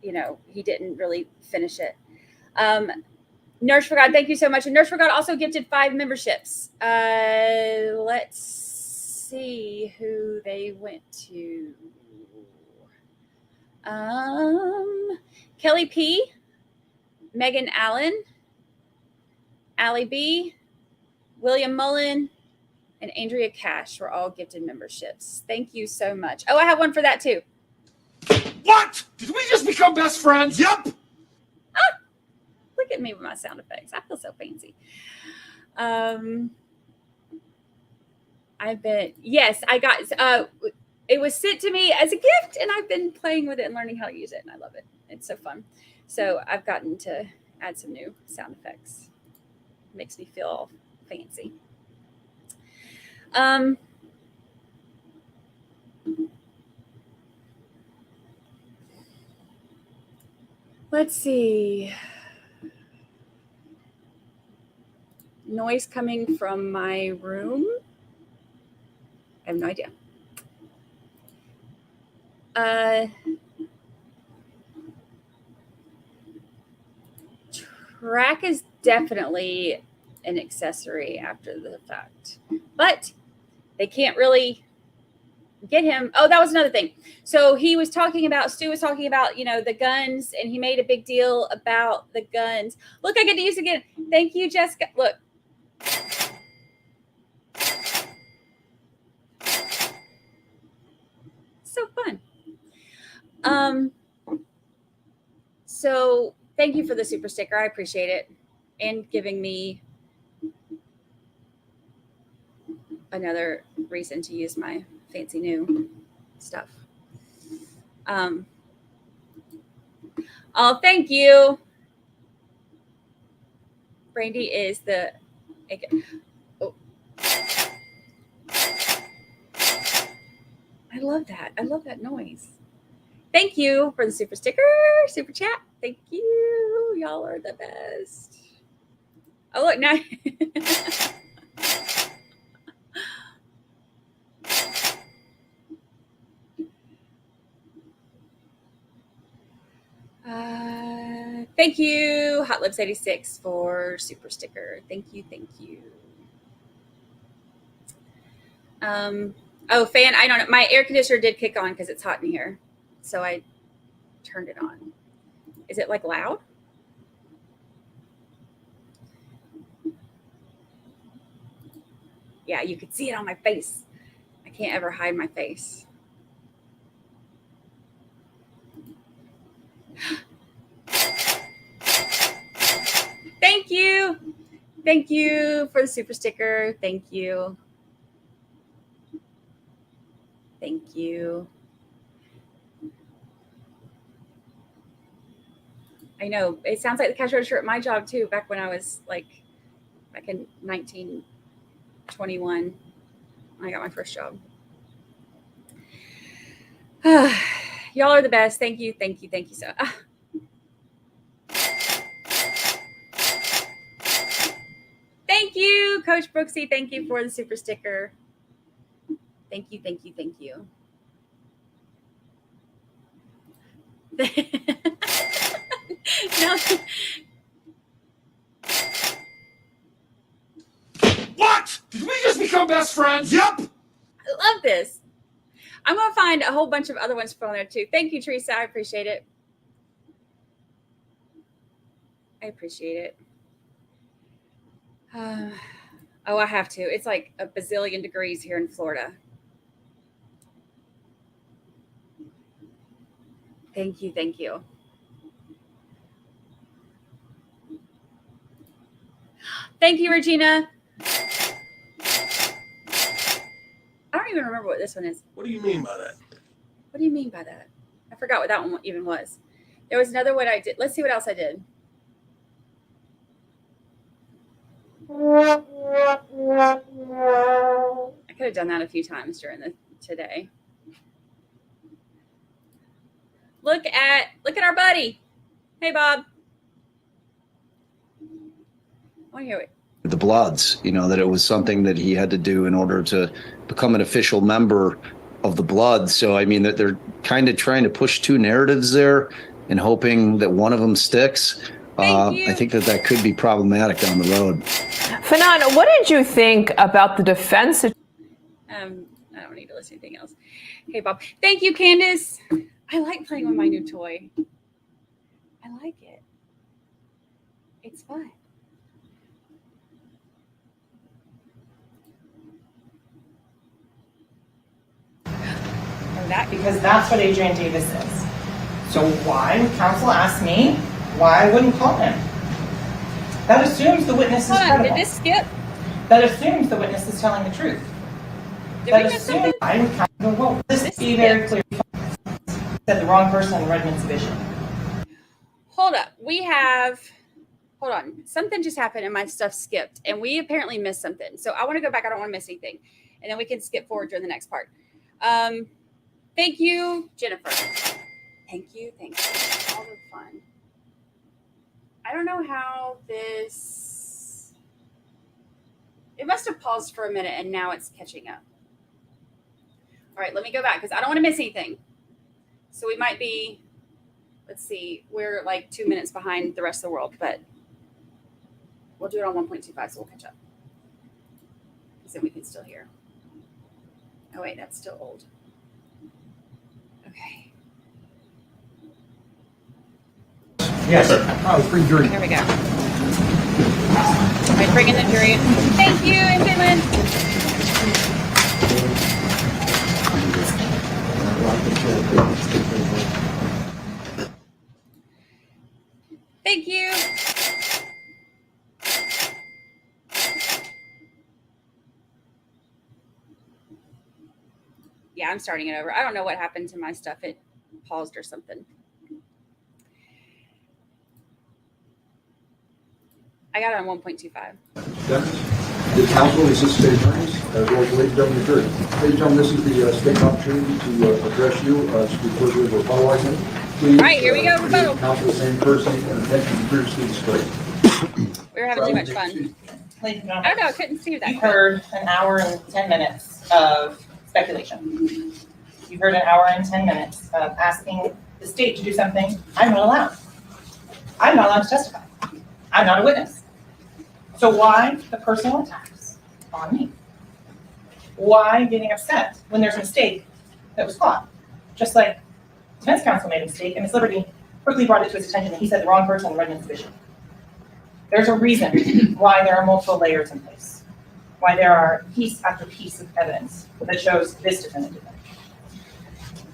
he didn't really finish it. Nurse for God, thank you so much. And Nurse for God also gifted 5 memberships. Let's see who they went to. Kelly P, Megan Allen, Allie B, William Mullen, and Andrea Cash were all gifted memberships. Thank you so much. Oh, I have one for that too. What? Did we just become best friends? Yep. Look at me with my sound effects. I feel so fancy. Yes, I got, it was sent to me as a gift, and I've been playing with it and learning how to use it, and I love it. It's so fun. So I've gotten to add some new sound effects. Makes me feel fancy. Let's see. Noise coming from my room. I have no idea. Track is definitely an accessory after the fact, but they can't really get him. Oh, that was another thing. So Stu was talking about, the guns, and he made a big deal about the guns. Look, I get to use it again. Thank you, Jessica. Look. So fun. So thank you for the super sticker. I appreciate it. And giving me another reason to use my fancy new stuff. Oh, thank you. Brandi is the, oh. I love that. I love that noise. Thank you for the super sticker, super chat. Thank you. Y'all are the best. Oh, look, now. Thank you, Hot Lips 86 for super sticker. Thank you, thank you. Oh, fan, I don't know. My air conditioner did kick on because it's hot in here, so I turned it on. Is it like loud? Yeah, you could see it on my face. I can't ever hide my face. Thank you. Thank you for the super sticker. Thank you. Thank you. I know it sounds like the cash register at my job too, back when I was back in 1921, when I got my first job. Y'all are the best. Thank you. Thank you. Thank you so. you, Coach Brooksy. Thank you for the super sticker. Thank you, thank you, thank you. No. What? Did we just become best friends? Yep. I love this. I'm going to find a whole bunch of other ones from there too. Thank you, Teresa. I appreciate it. I appreciate it. Oh, I have to. It's like a bazillion degrees here in Florida. Thank you. Thank you. Thank you, Regina. I don't even remember what this one is. What do you mean by that? What do you mean by that? I forgot what that one even was. There was another one I did. Let's see what else I did. I could have done that a few times during today. Look at our buddy. Hey, Bob. I want to hear it. The Bloods, that it was something that he had to do in order to become an official member of the Bloods. So, I mean, that they're kind of trying to push two narratives there and hoping that one of them sticks. I think that could be problematic down the road. Fanon, what did you think about the defense? I don't need to listen to anything else. Hey, Bob. Thank you, Candace. I like playing with my new toy. I like it. It's fun. Because that's what Adrian Davis is. So why would counsel ask me why I wouldn't call him? That assumes the witness is credible. Did this skip? That assumes the witness is telling the truth. Did that we miss assumes I would counsel, well, this be very clear. Said the wrong person read Mitsubishi. Hold up. Hold on. Something just happened and my stuff skipped and we apparently missed something. So I want to go back. I don't want to miss anything. And then we can skip forward during the next part. Thank you, Jennifer. Thank you. All the fun. I don't know how this... It must have paused for a minute and now it's catching up. All right, let me go back because I don't want to miss anything. So we might be, let's see, we're like 2 minutes behind the rest of the world, but we'll do it on 1.25 so we'll catch up. Because then we can still hear. Oh wait, that's still old. Okay. Yes, sir. Oh, it's pretty dirty. Here we go. All right, bring in the jury. Thank you, MJ Lynn. Thank you. Yeah, I'm starting it over. I don't know what happened to my stuff. It paused or something. I got it on 1.25. The counsel is the state attorneys, as well as ladies and gentlemen, the jury. Ladies and gentlemen, this is the state opportunity to address you, to refer to a rebuttal argument. Please, all right, here we go, rebuttal. Counsel the same person and attention to previously displayed. We were having too much fun. I don't know, I couldn't see that. You heard an hour and 10 minutes of speculation. You heard an hour and 10 minutes of asking the state to do something I'm not allowed. I'm not allowed to testify. I'm not a witness. So why the personal attacks on me? Why getting upset when there's a mistake that was caught? Just like defense counsel made a mistake and Ms. Liberty quickly brought it to his attention that he said the wrong person read Mitsubishi. There's a reason why there are multiple layers in place, why there are piece after piece of evidence that shows this defendant did that.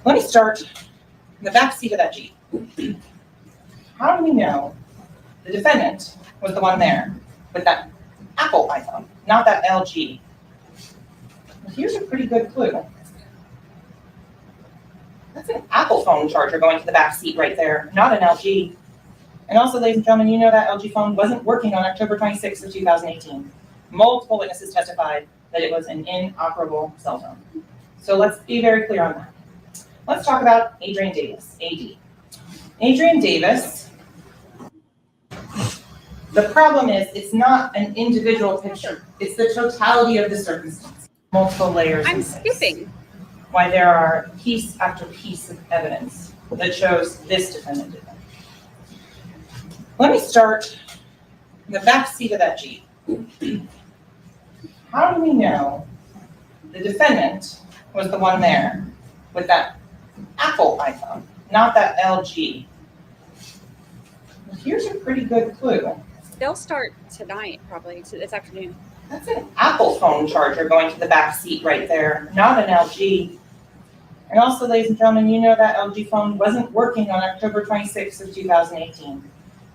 Let me start in the back seat of that Jeep. How do we know the defendant was the one there with that Apple iPhone, not that LG? Well, here's a pretty good clue. That's an Apple phone charger going to the back seat right there, not an LG. And also, ladies and gentlemen, you know that LG phone wasn't working on October 26th of 2018. Multiple witnesses testified that it was an inoperable cell phone. So let's be very clear on that. Let's talk about Adrian Davis, AD. Adrian Davis The problem is, it's not an individual picture. It's the totality of the circumstances, multiple layers. I'm skipping. Why there are piece after piece of evidence that shows this defendant did that. Let me start in the back seat of that Jeep. How do we know the defendant was the one there with that Apple iPhone, not that LG? Well, here's a pretty good clue. They'll start tonight, probably, this afternoon. That's an Apple phone charger going to the back seat right there, not an LG. And also, ladies and gentlemen, you know that LG phone wasn't working on October 26th of 2018.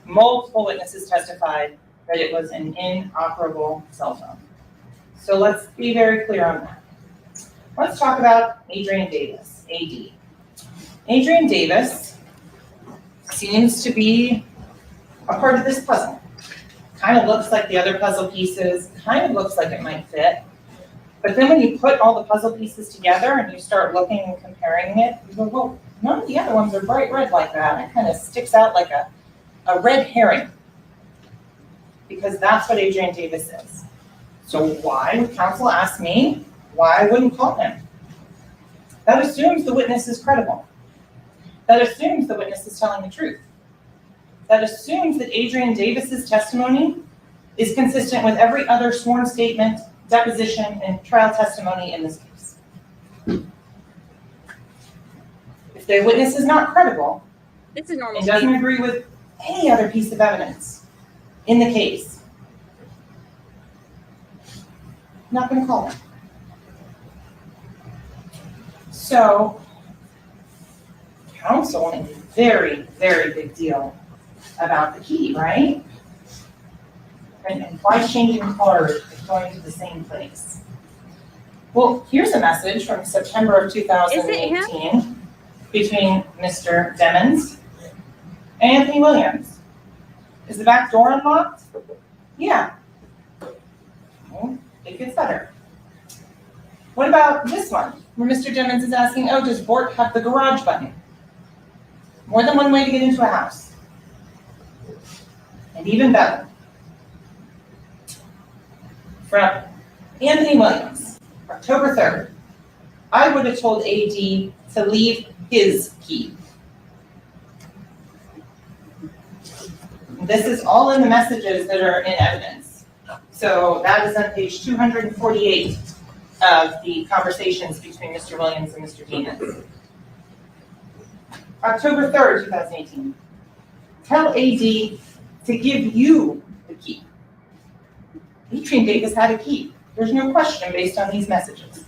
Multiple witnesses testified that it was an inoperable cell phone. So let's be very clear on that. Let's talk about Adrian Davis, AD. Adrian Davis seems to be a part of this puzzle. Kind of looks like the other puzzle pieces, kind of looks like it might fit. But then when you put all the puzzle pieces together and you start looking and comparing it, you go, well, none of the other ones are bright red like that. It kind of sticks out like a red herring. Because that's what Adrian Davis is. So why would counsel ask me why I wouldn't call him? That assumes the witness is credible. That assumes the witness is telling the truth. That assumes that Adrian Davis's testimony is consistent with every other sworn statement, deposition, and trial testimony in this case. If the witness is not credible, this is normal, and doesn't agree with any other piece of evidence in the case, I'm not going to call him. So, counsel made a very, very big deal about the key, right? And why changing cars is going to the same place? Well, here's a message from September of 2018 between Mr. Demmons and Anthony Williams. Is the back door unlocked? Yeah. Well, it gets better. What about this one, where Mr. Demmons is asking, oh, does Bort have the garage button? More than one way to get into a house. And even better, from Anthony Williams, October 3rd, I would have told AD to leave his key. This is all in the messages that are in evidence. So that is on page 248 of the conversations between Mr. Williams and Mr. Demons. October 3rd, 2018. Tell AD to give you the key. Adrian Davis had a key. There's no question based on these messages.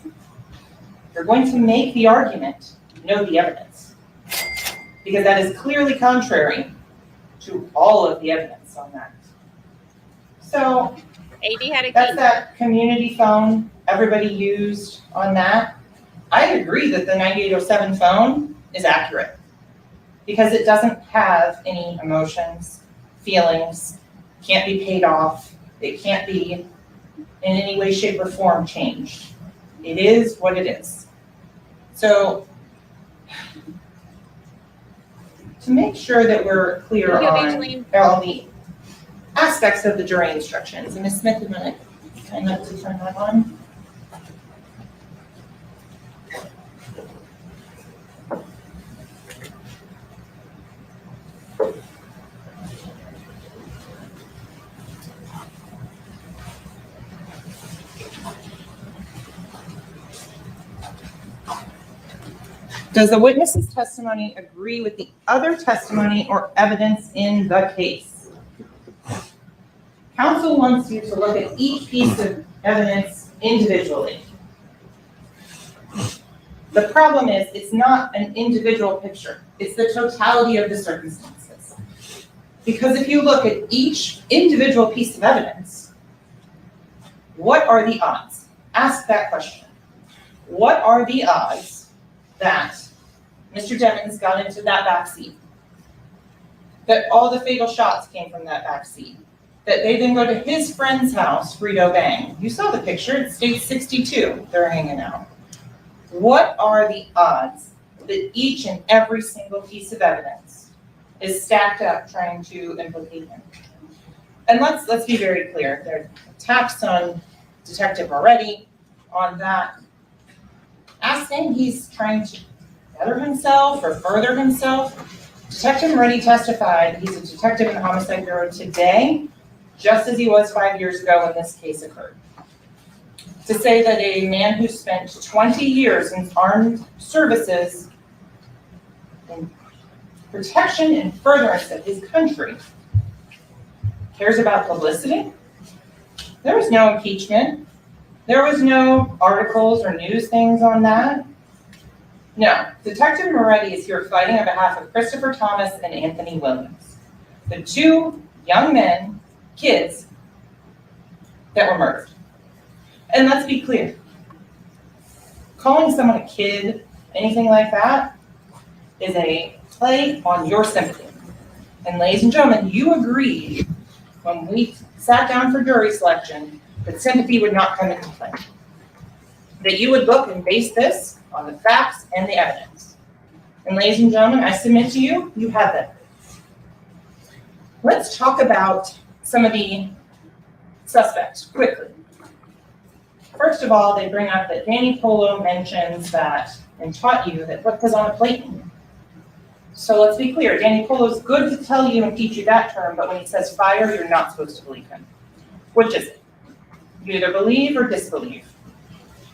You're going to make the argument, know the evidence. Because that is clearly contrary to all of the evidence on that. So, AD had a key. That's that community phone everybody used on that. I agree that the 9807 phone is accurate because it doesn't have any emotions, feelings, can't be paid off, it can't be in any way, shape, or form changed. It is what it is. So, to make sure that we're clear on all the aspects of the jury instructions, and Ms. Smith, would you kind of to turn that on? Does the witness's testimony agree with the other testimony or evidence in the case? Counsel wants you to look at each piece of evidence individually. The problem is it's not an individual picture. It's the totality of the circumstances. Because if you look at each individual piece of evidence, what are the odds? Ask that question. What are the odds that Mr. Demmons got into that back seat, that all the fatal shots came from that back seat, that they then go to his friend's house, Frito Bang? You saw the picture, it states 62, they're hanging out. What are the odds that each and every single piece of evidence is stacked up trying to implicate him? And let's be very clear. There are attacks on Detective Moretti on that. Asking he's trying to better himself or further himself. Detective Moretti testified he's a detective in the Homicide Bureau today, just as he was 5 years ago when this case occurred. To say that a man who spent 20 years in armed services in protection and furtherance of his country cares about publicity? There was no impeachment. There was no articles or news things on that. No, Detective Moretti is here fighting on behalf of Christopher Thomas and Anthony Williams, the two young men, kids, that were murdered. And let's be clear, calling someone a kid, anything like that, is a play on your sympathy. And ladies and gentlemen, you agreed when we sat down for jury selection that sympathy would not come into play. That you would look and base this on the facts and the evidence. And ladies and gentlemen, I submit to you, you have that. Let's talk about some of the suspects quickly. First of all, they bring up that Danny Polo mentions that and taught you that what goes on a plate. So let's be clear, Danny Polo is good to tell you and teach you that term, but when he says fire, you're not supposed to believe him. Which is it? You either believe or disbelieve.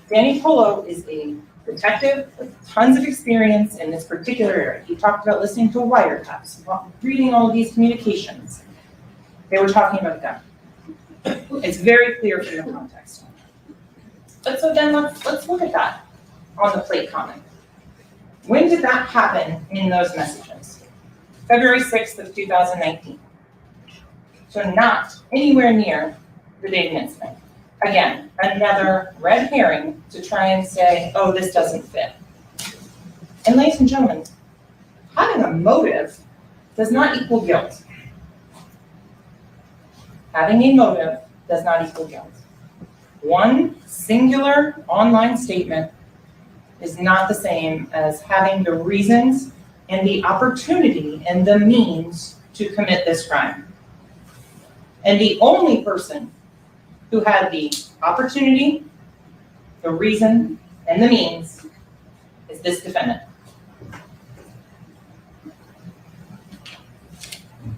Danny Polo is a detective with tons of experience in this particular area. He talked about listening to wiretaps, reading all of these communications. They were talking about a gun. It's very clear from the context. But so then let's look at that on the plate comment. When did that happen in those messages? February 6th of 2019. So not anywhere near the date of incident. Again, another red herring to try and say, oh, this doesn't fit. And ladies and gentlemen, having a motive does not equal guilt. Having a motive does not equal guilt. One singular online statement is not the same as having the reasons and the opportunity and the means to commit this crime. And the only person who had the opportunity, the reason, and the means is this defendant.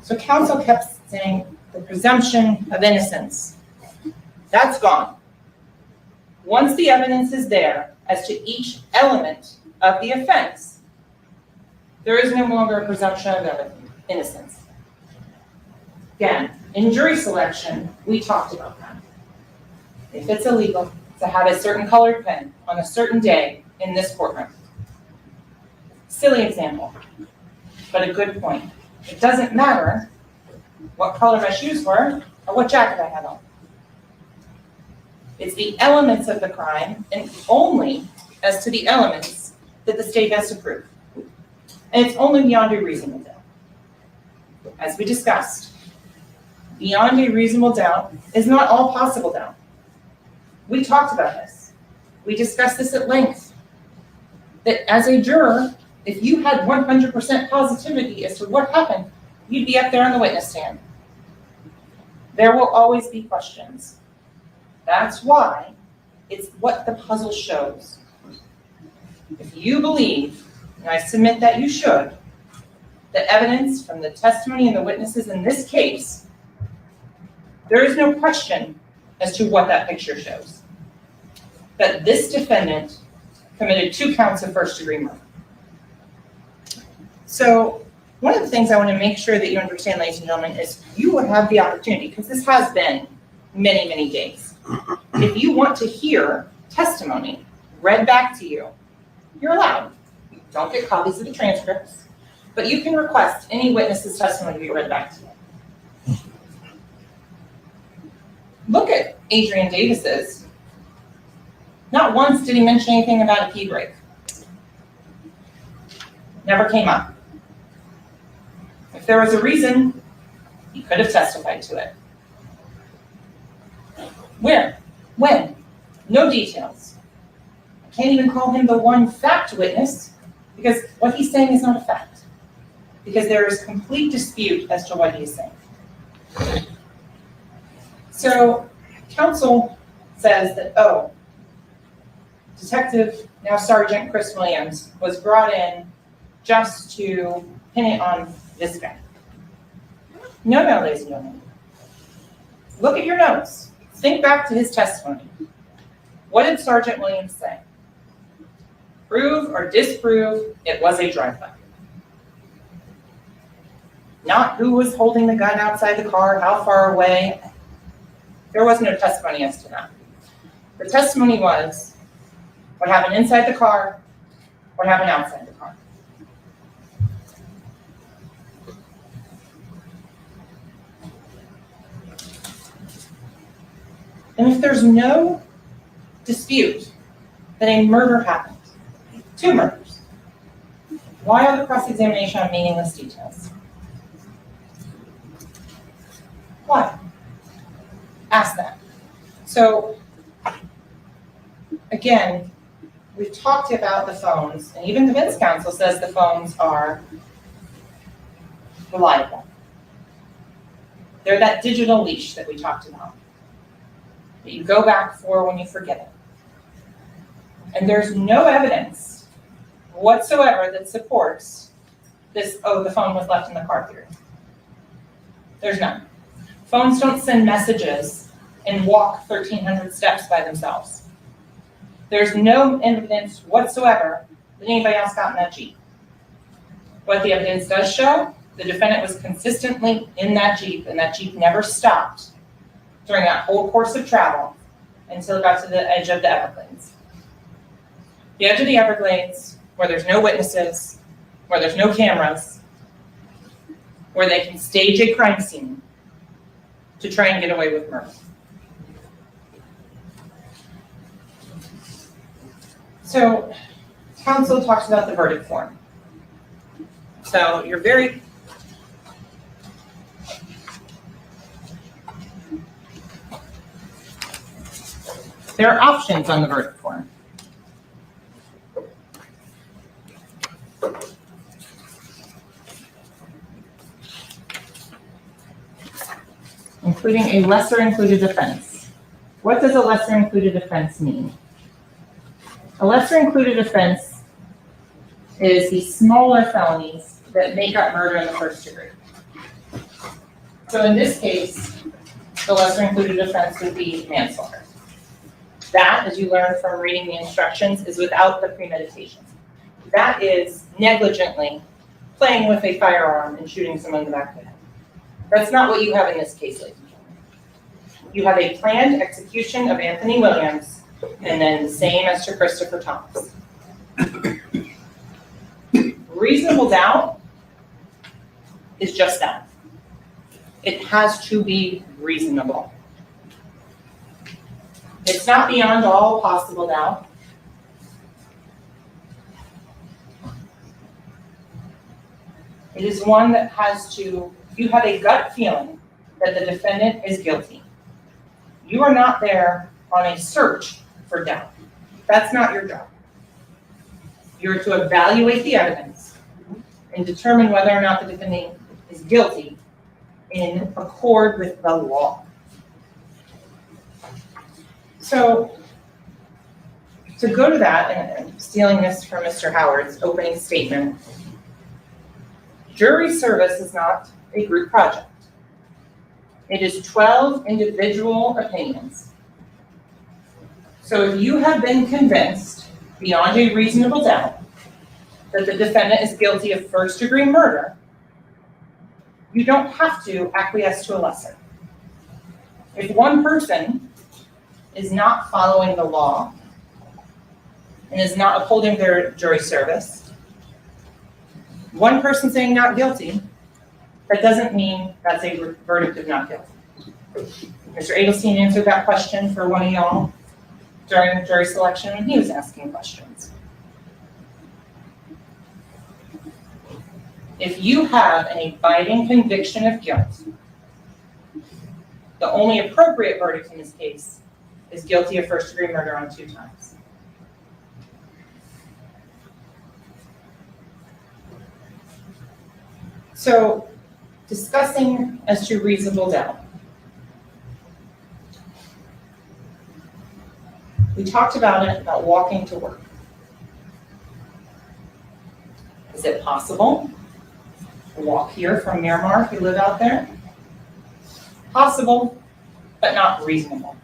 So counsel kept saying the presumption of innocence. That's gone. Once the evidence is there as to each element of the offense, there is no longer a presumption of innocence. Again, in jury selection, we talked about that. If it's illegal to have a certain colored pen on a certain day in this courtroom. Silly example, but a good point. It doesn't matter what color my shoes were or what jacket I had on. It's the elements of the crime and only as to the elements that the state has to prove. And it's only beyond a reasonable doubt. As we discussed, beyond a reasonable doubt is not all possible doubt. We talked about this. We discussed this at length. That as a juror, if you had 100% positivity as to what happened, you'd be up there on the witness stand. There will always be questions. That's why it's what the puzzle shows. If you believe, and I submit that you should, the evidence from the testimony and the witnesses in this case, there is no question as to what that picture shows. That this defendant committed 2 counts of first-degree murder. So one of the things I want to make sure that you understand, ladies and gentlemen, is you will have the opportunity, because this has been many, many days. If you want to hear testimony read back to you, you're allowed. You don't get copies of the transcripts, but you can request any witness's testimony to be read back to you. Look at Adrian Davis's. Not once did he mention anything about a pee break. Never came up. If there was a reason, he could have testified to it. Where? When? No details. I can't even call him the one fact witness because what he's saying is not a fact. Because there is complete dispute as to what he's saying. So counsel says that, oh, Detective, now Sergeant Chris Williams, was brought in just to pin it on this guy. No, ladies and gentlemen. Look at your notes. Think back to his testimony. What did Sergeant Williams say? Prove or disprove it was a drive-by. Not who was holding the gun outside the car, how far away. There was no testimony as to that. The testimony was what happened inside the car, what happened outside the car. And if there's no dispute that a murder happened, 2 murders, why are the cross-examination on meaningless details? Why? Ask that. So, again, we've talked about the phones, and even defense counsel says the phones are reliable. They're that digital leash that we talked about, that you go back for when you forget it. And there's no evidence whatsoever that supports this, oh, the phone was left in the car theory. There's none. Phones don't send messages and walk 1,300 steps by themselves. There's no evidence whatsoever that anybody else got in that Jeep. What the evidence does show, the defendant was consistently in that Jeep, and that Jeep never stopped during that whole course of travel until it got to the edge of the Everglades. The edge of the Everglades, where there's no witnesses, where there's no cameras, where they can stage a crime scene to try and get away with murder. So, counsel talks about the verdict form. So, you're very there are options on the verdict form. Including a lesser included offense. What does a lesser included offense mean? A lesser included offense is the smaller felonies that make up murder in the first degree. So in this case, the lesser included offense would be manslaughter. That, as you learn from reading the instructions, is without the premeditation. That is negligently playing with a firearm and shooting someone in the back of the head. That's not what you have in this case, ladies and gentlemen. You have a planned execution of Anthony Williams, and then the same as to Christopher Thomas. Reasonable doubt is just that. It has to be reasonable. It's not beyond all possible doubt. It is one that has to, you have a gut feeling that the defendant is guilty. You are not there on a search for doubt. That's not your job. You're to evaluate the evidence and determine whether or not the defendant is guilty in accord with the law. So, to go to that, and I'm stealing this from Mr. Howard's opening statement, jury service is not a group project. It is 12 individual opinions. So if you have been convinced beyond a reasonable doubt that the defendant is guilty of first-degree murder, you don't have to acquiesce to a lesser. If one person is not following the law and is not upholding their jury service, one person saying not guilty, that doesn't mean that's a verdict of not guilty. Mr. Adelstein answered that question for one of y'all during jury selection when he was asking questions. If you have an abiding conviction of guilt, the only appropriate verdict in this case is guilty of first-degree murder on 2 times. So, discussing as to reasonable doubt. We talked about it, about walking to work. Is it possible to walk here from Miramar if you live out there? Possible, but not reasonable.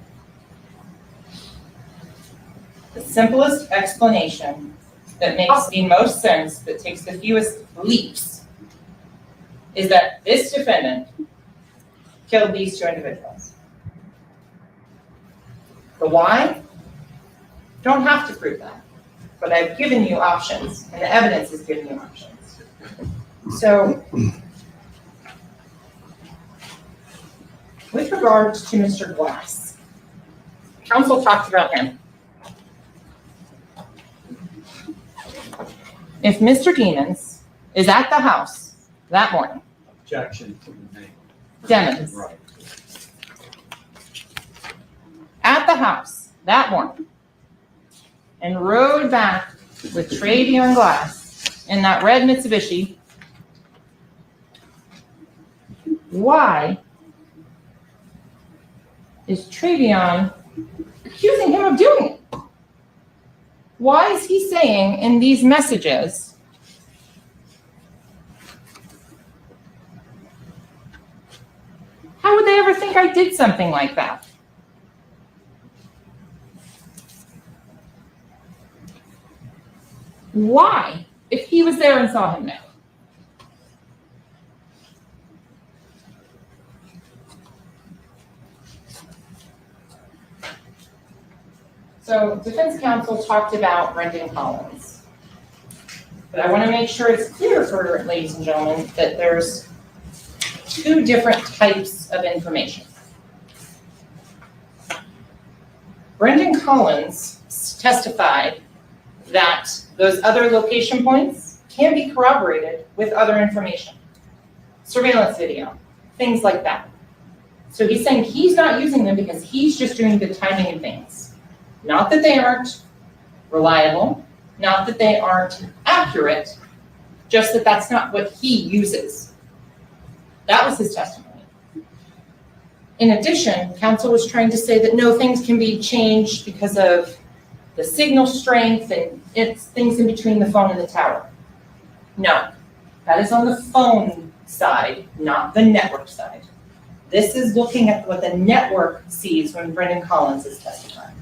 The simplest explanation that makes the most sense, that takes the fewest leaps, is that this defendant killed these two individuals. The why? Don't have to prove that, but I've given you options, and the evidence has given you options. So, with regards to Mr. Glass, counsel talked about him. If Mr. Demons is at the house that morning, Objection to the name. Demons, Right. at the house that morning, and rode back with Trevion Glass in that red Mitsubishi, why is Trevion accusing him of doing it? Why is he saying in these messages, how would they ever think I did something like that? Why, if he was there and saw him there? So defense counsel talked about Brendan Collins. But I want to make sure it's clear for ladies and gentlemen that there's two different types of information. Brendan Collins testified that those other location points can be corroborated with other information. Surveillance video, things like that. So he's saying he's not using them because he's just doing the timing and things. Not that they aren't reliable, not that they aren't accurate, just that that's not what he uses. That was his testimony. In addition, counsel was trying to say that no, things can be changed because of the signal strength and it's things in between the phone and the tower. No, that is on the phone side, not the network side. This is looking at what the network sees when Brendan Collins is testifying.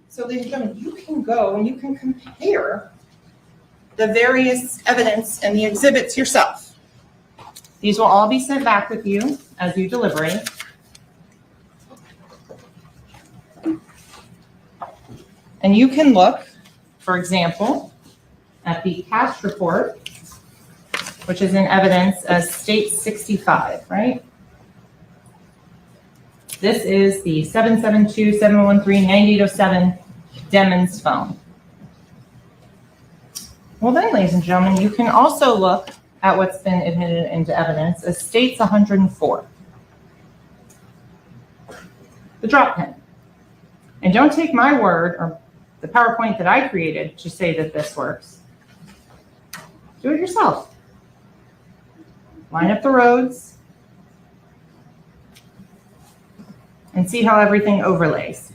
So ladies and gentlemen, you can go and you can compare the various evidence and the exhibits yourself. These will all be sent back with you as you deliberate. And you can look, for example, at the cast report, which is in evidence as State 65, right? This is the 772-713-9807 Demons phone. Well then, ladies and gentlemen, you can also look at what's been admitted into evidence as States 104. The drop pin. And don't take my word or the PowerPoint that I created to say that this works. Do it yourself. Line up the roads and see how everything overlays.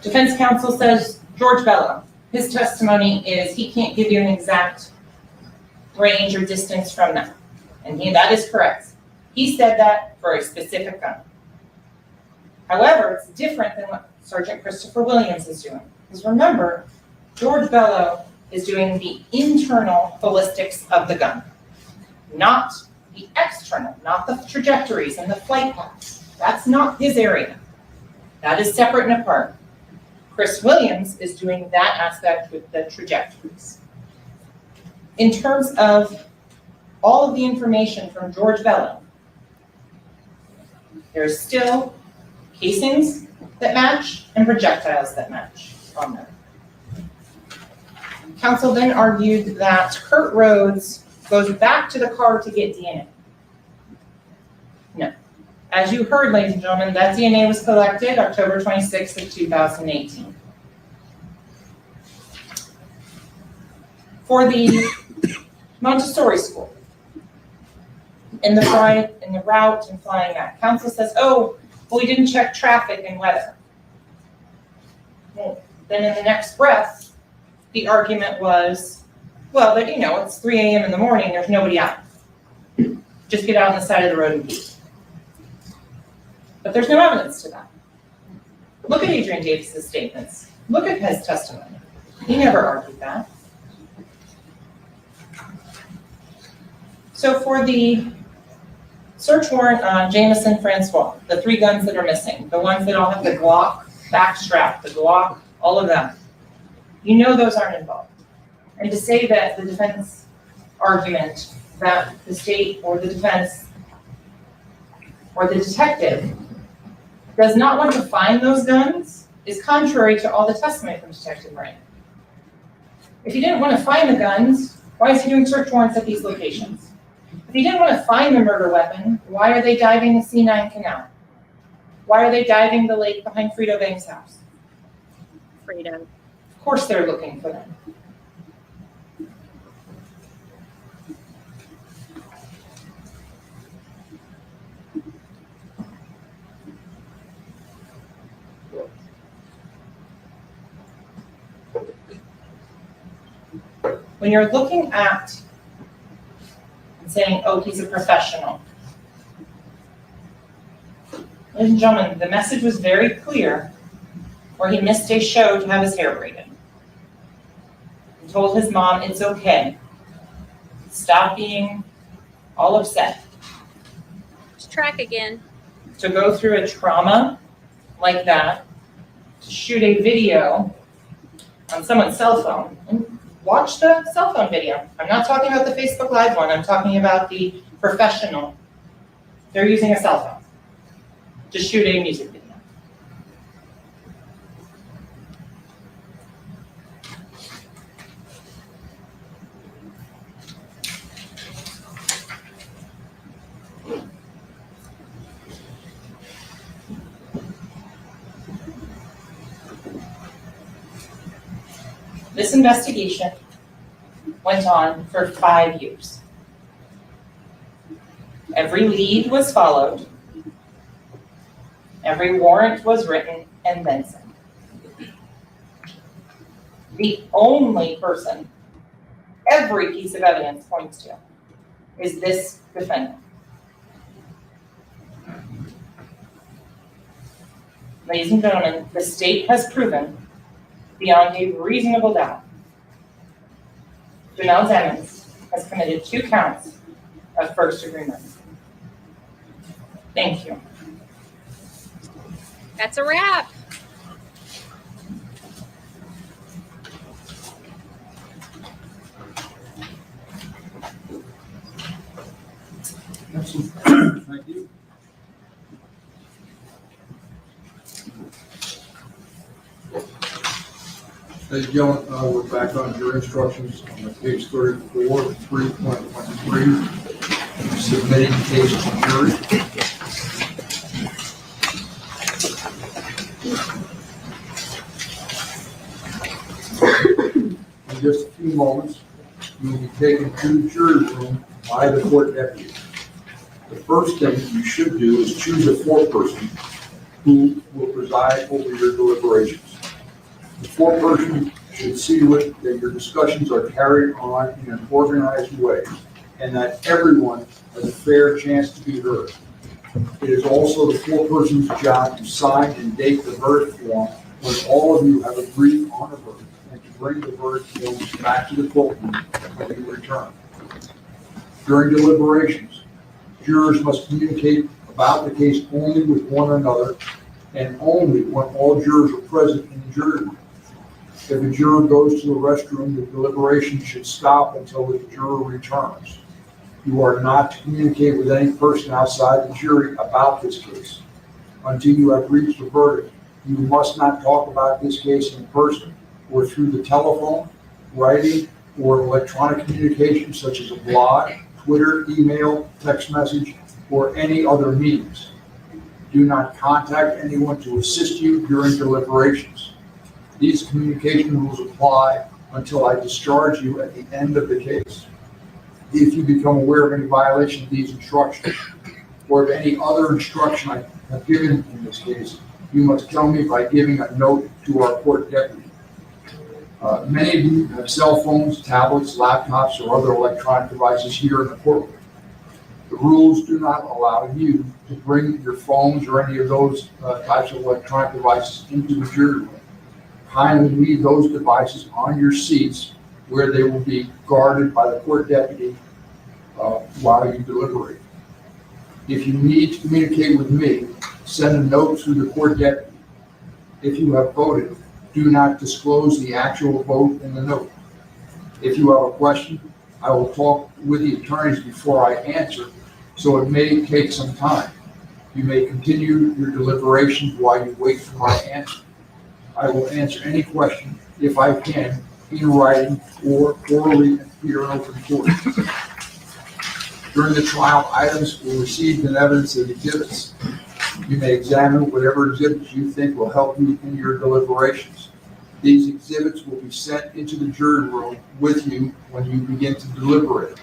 Defense counsel says George Bello, his testimony is he can't give you an exact range or distance from them. And that is correct. He said that for a specific gun. However, it's different than what Sergeant Christopher Williams is doing. Because remember, George Bello is doing the internal ballistics of the gun, not the external, not the trajectories and the flight paths. That's not his area. That is separate and apart. Chris Williams is doing that aspect with the trajectories. In terms of all of the information from George Bello, there's still casings that match and projectiles that match on them. Counsel then argued that Kurt Rhodes goes back to the car to get DNA. No, As you heard, ladies and gentlemen, that DNA was collected October 26th of 2018. For the Montessori school, in the route and flying back, counsel says, oh, well, we didn't check traffic and weather. Well, then in the next breath, the argument was, well, but it's 3 a.m. in the morning, there's nobody out. Just get out on the side of the road and pee. But there's no evidence to that. Look at Adrian Davis's statements. Look at his testimony. He never argued that. So for the search warrant on Jameson Francois, the 3 guns that are missing, the ones that all have the Glock backstrap, the Glock, all of them, those aren't involved. And to say that the defense argument that the state or the defense or the detective does not want to find those guns is contrary to all the testimony from Detective Moran. If he didn't want to find the guns, why is he doing search warrants at these locations? If he didn't want to find the murder weapon, why are they diving the C9 canal? Why are they diving the lake behind Frito Bang's house? Frito. Of course they're looking for them. When you're looking at and saying, oh, he's a professional. Ladies and gentlemen, the message was very clear where he missed a show to have his hair braided. He told his mom, it's okay. Stop being all upset. It's track again. To go through a trauma like that, to shoot a video on someone's cell phone, and watch the cell phone video. I'm not talking about the Facebook Live one. I'm talking about the professional. They're using a cell phone to shoot a music video. This investigation went on for 5 years. Every lead was followed. Every warrant was written and then sent. The only person every piece of evidence points to is this defendant. Ladies and gentlemen, the state has proven beyond a reasonable doubt, Janelle Emmons has committed 2 counts of first-degree murder. Thank you. That's a wrap. Excellent. Thank you. Ladies and gentlemen, we're back on your instructions on page 34, 3.13, submitting case to jury. In just a few moments, you will be taken to the jury room by the court deputy. The first thing you should do is choose a foreperson who will preside over your deliberations. The foreperson should see to it that your discussions are carried on in an organized way and that everyone has a fair chance to be heard. It is also the foreperson's job to sign and date the verdict form when all of you have agreed on a verdict and to bring the verdict forms back to the courtroom when you return. During deliberations, jurors must communicate about the case only with one another and only when all jurors are present in the jury room. If a juror goes to the restroom, the deliberation should stop until the juror returns. You are not to communicate with any person outside the jury about this case. Until you have reached a verdict, you must not talk about this case in person or through the telephone, writing, or electronic communication such as a blog, Twitter, email, text message, or any other means. Do not contact anyone to assist you during deliberations. These communication rules apply until I discharge you at the end of the case. If you become aware of any violation of these instructions, or of any other instruction I have given in this case, you must tell me by giving a note to our court deputy. Many of you have cell phones, tablets, laptops, or other electronic devices here in the courtroom. The rules do not allow you to bring your phones or any of those types of electronic devices into the jury room. Kindly leave those devices on your seats where they will be guarded by the court deputy while you deliberate. If you need to communicate with me, send a note to the court deputy. If you have voted, do not disclose the actual vote in the note. If you have a question, I will talk with the attorneys before I answer, so it may take some time. You may continue your deliberations while you wait for my answer. I will answer any question, if I can, in writing or orally here in open court. During the trial, items were received in evidence of exhibits. You may examine whatever exhibits you think will help you in your deliberations. These exhibits will be sent into the jury room with you when you begin to deliberate.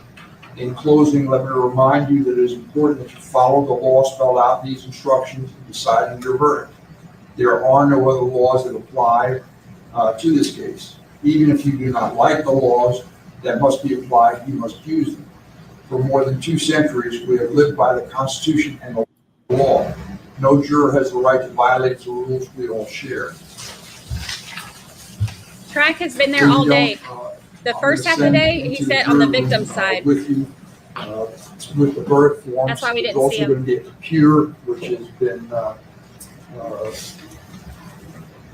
In closing, let me remind you that it is important that you follow the law spelled out in these instructions in deciding your verdict. There are no other laws that apply to this case. Even if you do not like the laws that must be applied, you must use them. For more than 2 centuries, we have lived by the Constitution and the law. No juror has the right to violate the rules we all share. Track has been there all day. The first half of the day, he sat on the victim's side. With you, with the verdict forms. That's why we didn't There's see also him. going to be a computer, which has been,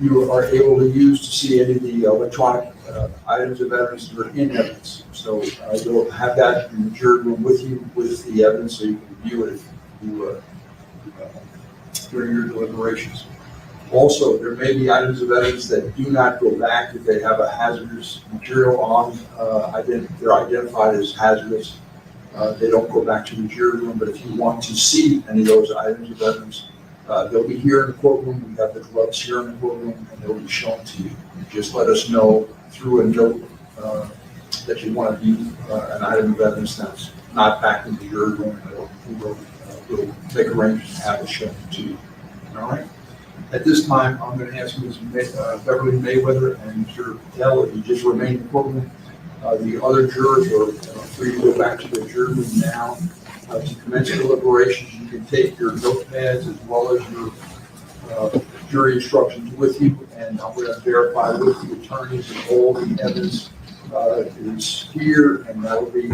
you are able to use to see any of the electronic items of evidence that are in evidence. So you'll have that in the jury room with you with the evidence, so you can view it during your deliberations. Also, there may be items of evidence that do not go back if they have a hazardous material on. They're identified as hazardous. They don't go back to the jury room, but if you want to see any of those items of evidence, they'll be here in the courtroom. We have the gloves here in the courtroom, and they'll be shown to you. Just let us know through a note that you want to view an item of evidence that's not back in the jury room. We'll make arrangements to have it shown to you. All right? At this time, I'm going to ask Ms. Beverly Mayweather and Mr. Patel if you just remain in the courtroom. The other jurors are free to go back to the jury room now. To commence deliberations, you can take your notepads as well as your jury instructions with you, and I'm going to verify with the attorneys that all the evidence is here, and that will be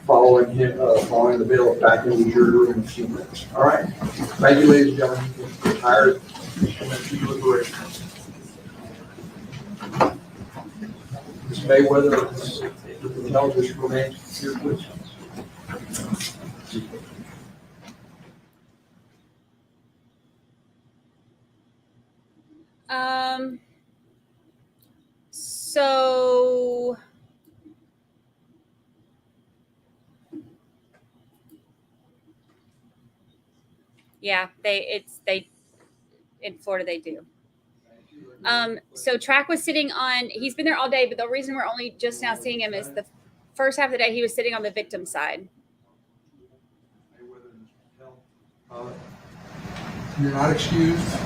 following the bailiff back in the jury room in a few minutes. All right. Thank you, ladies and gentlemen. You can retire and commence your deliberations. Ms. Mayweather, Mr. Patel, just remain here, please. So yeah, they in Florida they do. So Track was sitting on, he's been there all day, but the reason we're only just now seeing him is the first half of the day he was sitting on the victim's side. You're not excused.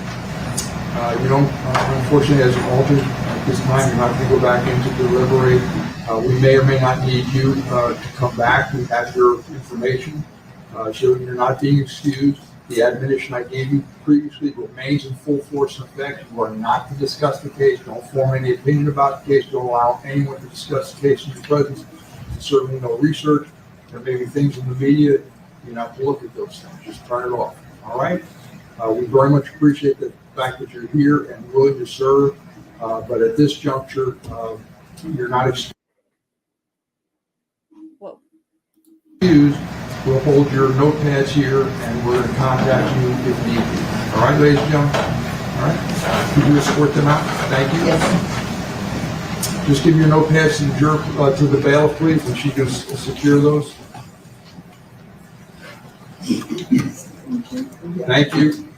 You don't, unfortunately, as an alternate at this time, you're not going to go back in to deliberate. We may or may not need you to come back. We have your information. So you're not being excused. The admonition I gave you previously remains in full force and effect. You are not to discuss the case. Don't form any opinion about the case. Don't allow anyone to discuss the case in your presence. Certainly no research. There may be things in the media. You're not to look at those things. Just turn it off. All right? We very much appreciate the fact that you're here and willing to serve. But at this juncture, you're not excused. We'll hold your notepads here, and we're going to contact you if need be. All right, ladies and gentlemen? All right? Could you escort them out? Thank you. Yes. Just give your notepads to the bailiff, please, and she can secure those. Thank you.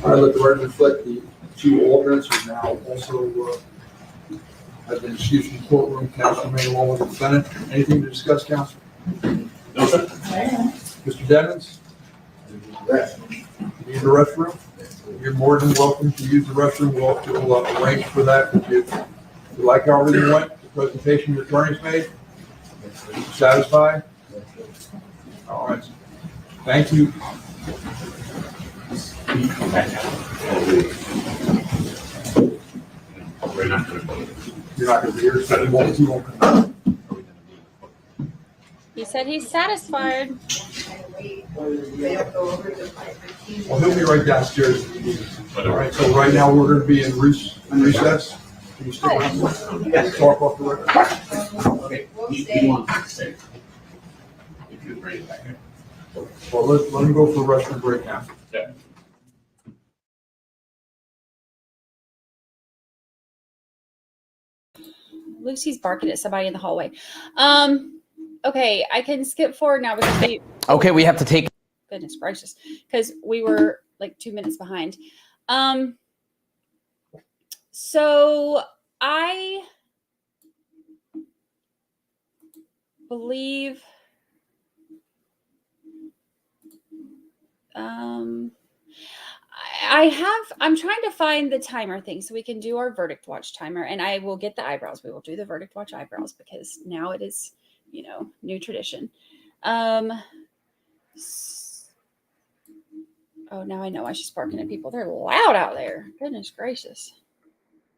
All right, let the record reflect the two alternates are now also have been excused from the courtroom. Counsel remain along with the defendant. Anything to discuss, counsel? No, sir. Mr. Devens? Need the restroom? You're more than welcome to use the restroom. We'll arrange for that. If you like how everything went, the presentation your attorneys made, satisfied? All right. Thank you. We're not going to. You're not going to be here, so you won't come. He said he's satisfied. Well, he'll be right downstairs. All right, so right now we're going to be in recess. Can you stick around? Yes. Talk off the record. Okay. He wants to stay. If you bring it back here. Well, let him go for a restroom break now. Yeah. Lucy's barking at somebody in the hallway. Okay, I can skip forward now because Okay, we have to take. goodness gracious, because we were like 2 minutes behind. So I believe I'm trying to find the timer thing so we can do our verdict watch timer, and I will get the eyebrows. We will do the verdict watch eyebrows because now it is, new tradition. Oh, now I know why she's barking at people. They're loud out there. Goodness gracious.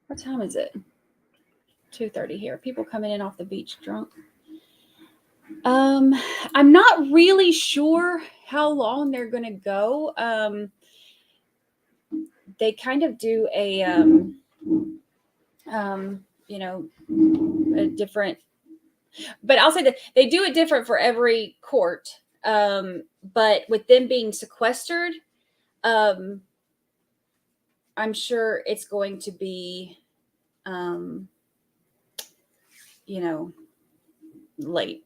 What time is it? 2:30 here. People coming in off the beach drunk. I'm not really sure how long they're going to go. They kind of do a different, but I'll say that they do it different for every court. But with them being sequestered, I'm sure it's going to be, late.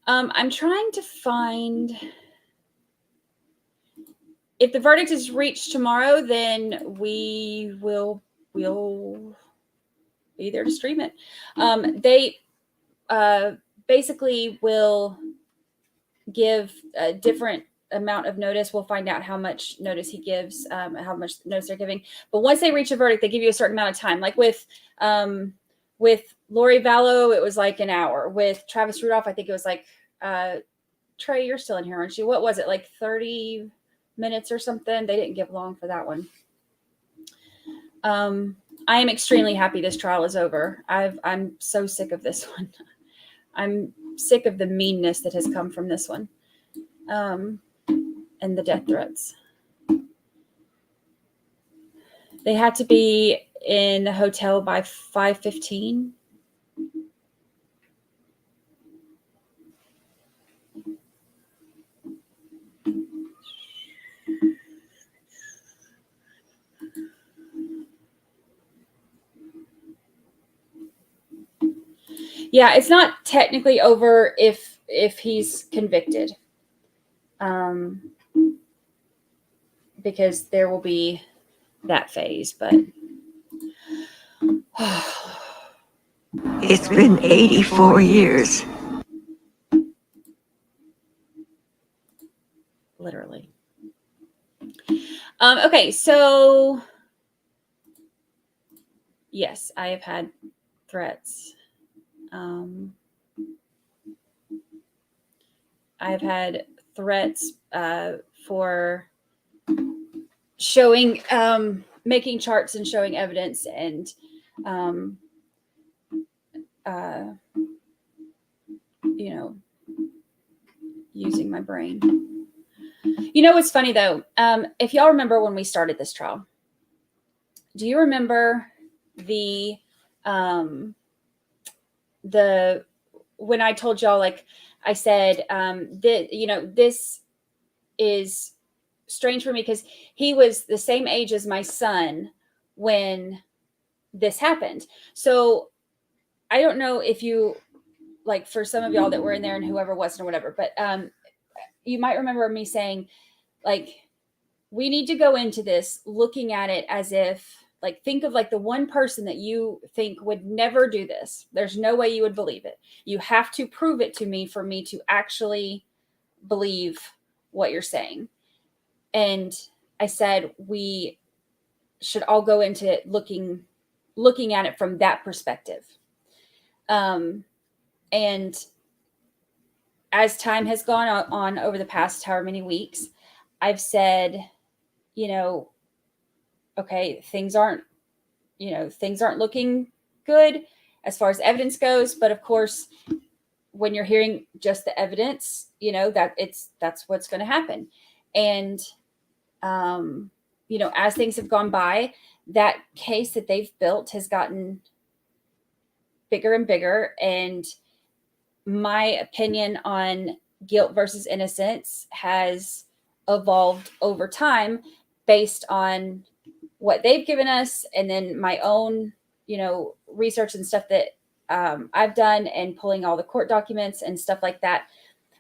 I'm trying to find, if the verdict is reached tomorrow, then we'll be there to stream it. They basically will give a different amount of notice. We'll find out how much notice he gives, how much notice they're giving. But once they reach a verdict, they give you a certain amount of time. Like with Lori Vallow, it was like an hour. With Travis Rudolph, I think it was like, Trey, you're still in here, aren't you? What was it, like 30 minutes or something? They didn't give long for that one. I am extremely happy this trial is over. I'm so sick of this one. I'm sick of the meanness that has come from this one, and the death threats. They had to be in the hotel by 5:15. Yeah, it's not technically over if he's convicted, because there will be that phase. But It's been 84 years. Literally. Okay, so yes, I have had threats. I've had threats for showing, making charts and showing evidence, and using my brain. What's funny though? If y'all remember when we started this trial, do you remember when I told y'all, like I said, this is strange for me because he was the same age as my son when this happened. So I don't know if you, like, for some of y'all that were in there and whoever wasn't or whatever, but you might remember me saying, like, we need to go into this looking at it as if, like, think of like the one person that you think would never do this. There's no way you would believe it. You have to prove it to me for me to actually believe what you're saying. And I said, we should all go into it looking at it from that perspective. And as time has gone on over the past however many weeks, I've said, okay, things aren't looking good as far as evidence goes. But of course, when you're hearing just the evidence, that's what's going to happen. And, as things have gone by, that case that they've built has gotten bigger and bigger. And my opinion on guilt versus innocence has evolved over time based on what they've given us, and then my own, research and stuff that I've done, and pulling all the court documents and stuff like that.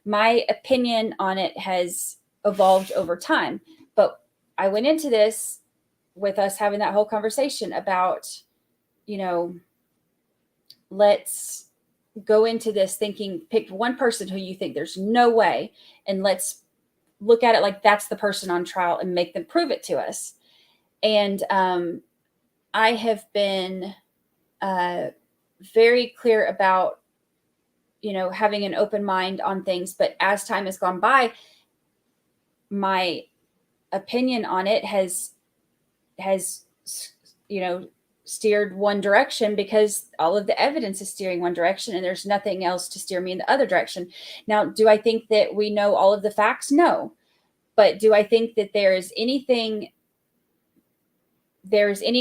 My opinion on it has evolved over time. But I went into this with us having that whole conversation about, let's go into this thinking, pick one person who you think there's no way, and let's look at it like that's the person on trial and make them prove it to us. And I have been very clear about, having an open mind on things. But as time has gone by, my opinion on it has steered one direction, because all of the evidence is steering one direction and there's nothing else to steer me in the other direction. Now, do I think that we know all of the facts? No. But do I think that there's any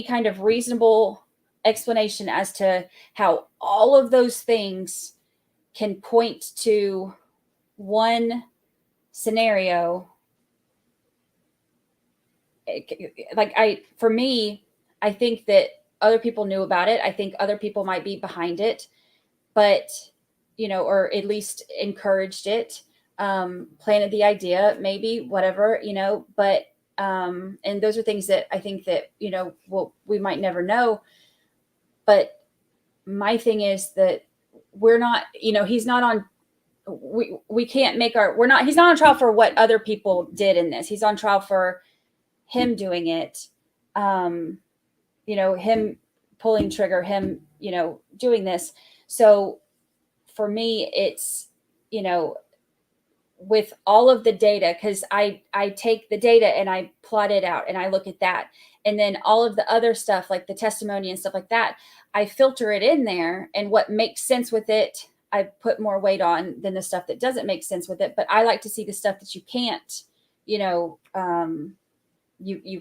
kind of reasonable explanation as to how all of those things can point to one scenario? For me, I think that other people knew about it. I think other people might be behind it, but, or at least encouraged it, planted the idea, maybe, whatever, but, and those are things that I think that, we might never know. But my thing is that we're not, he's not on, we can't make he's not on trial for what other people did in this. He's on trial for him doing it. Him pulling trigger, him, doing this. So for me, it's, with all of the data, because I take the data and I plot it out and I look at that. And then all of the other stuff, like the testimony and stuff like that, I filter it in there, and what makes sense with it, I put more weight on than the stuff that doesn't make sense with it. But I like to see the stuff that you can't, you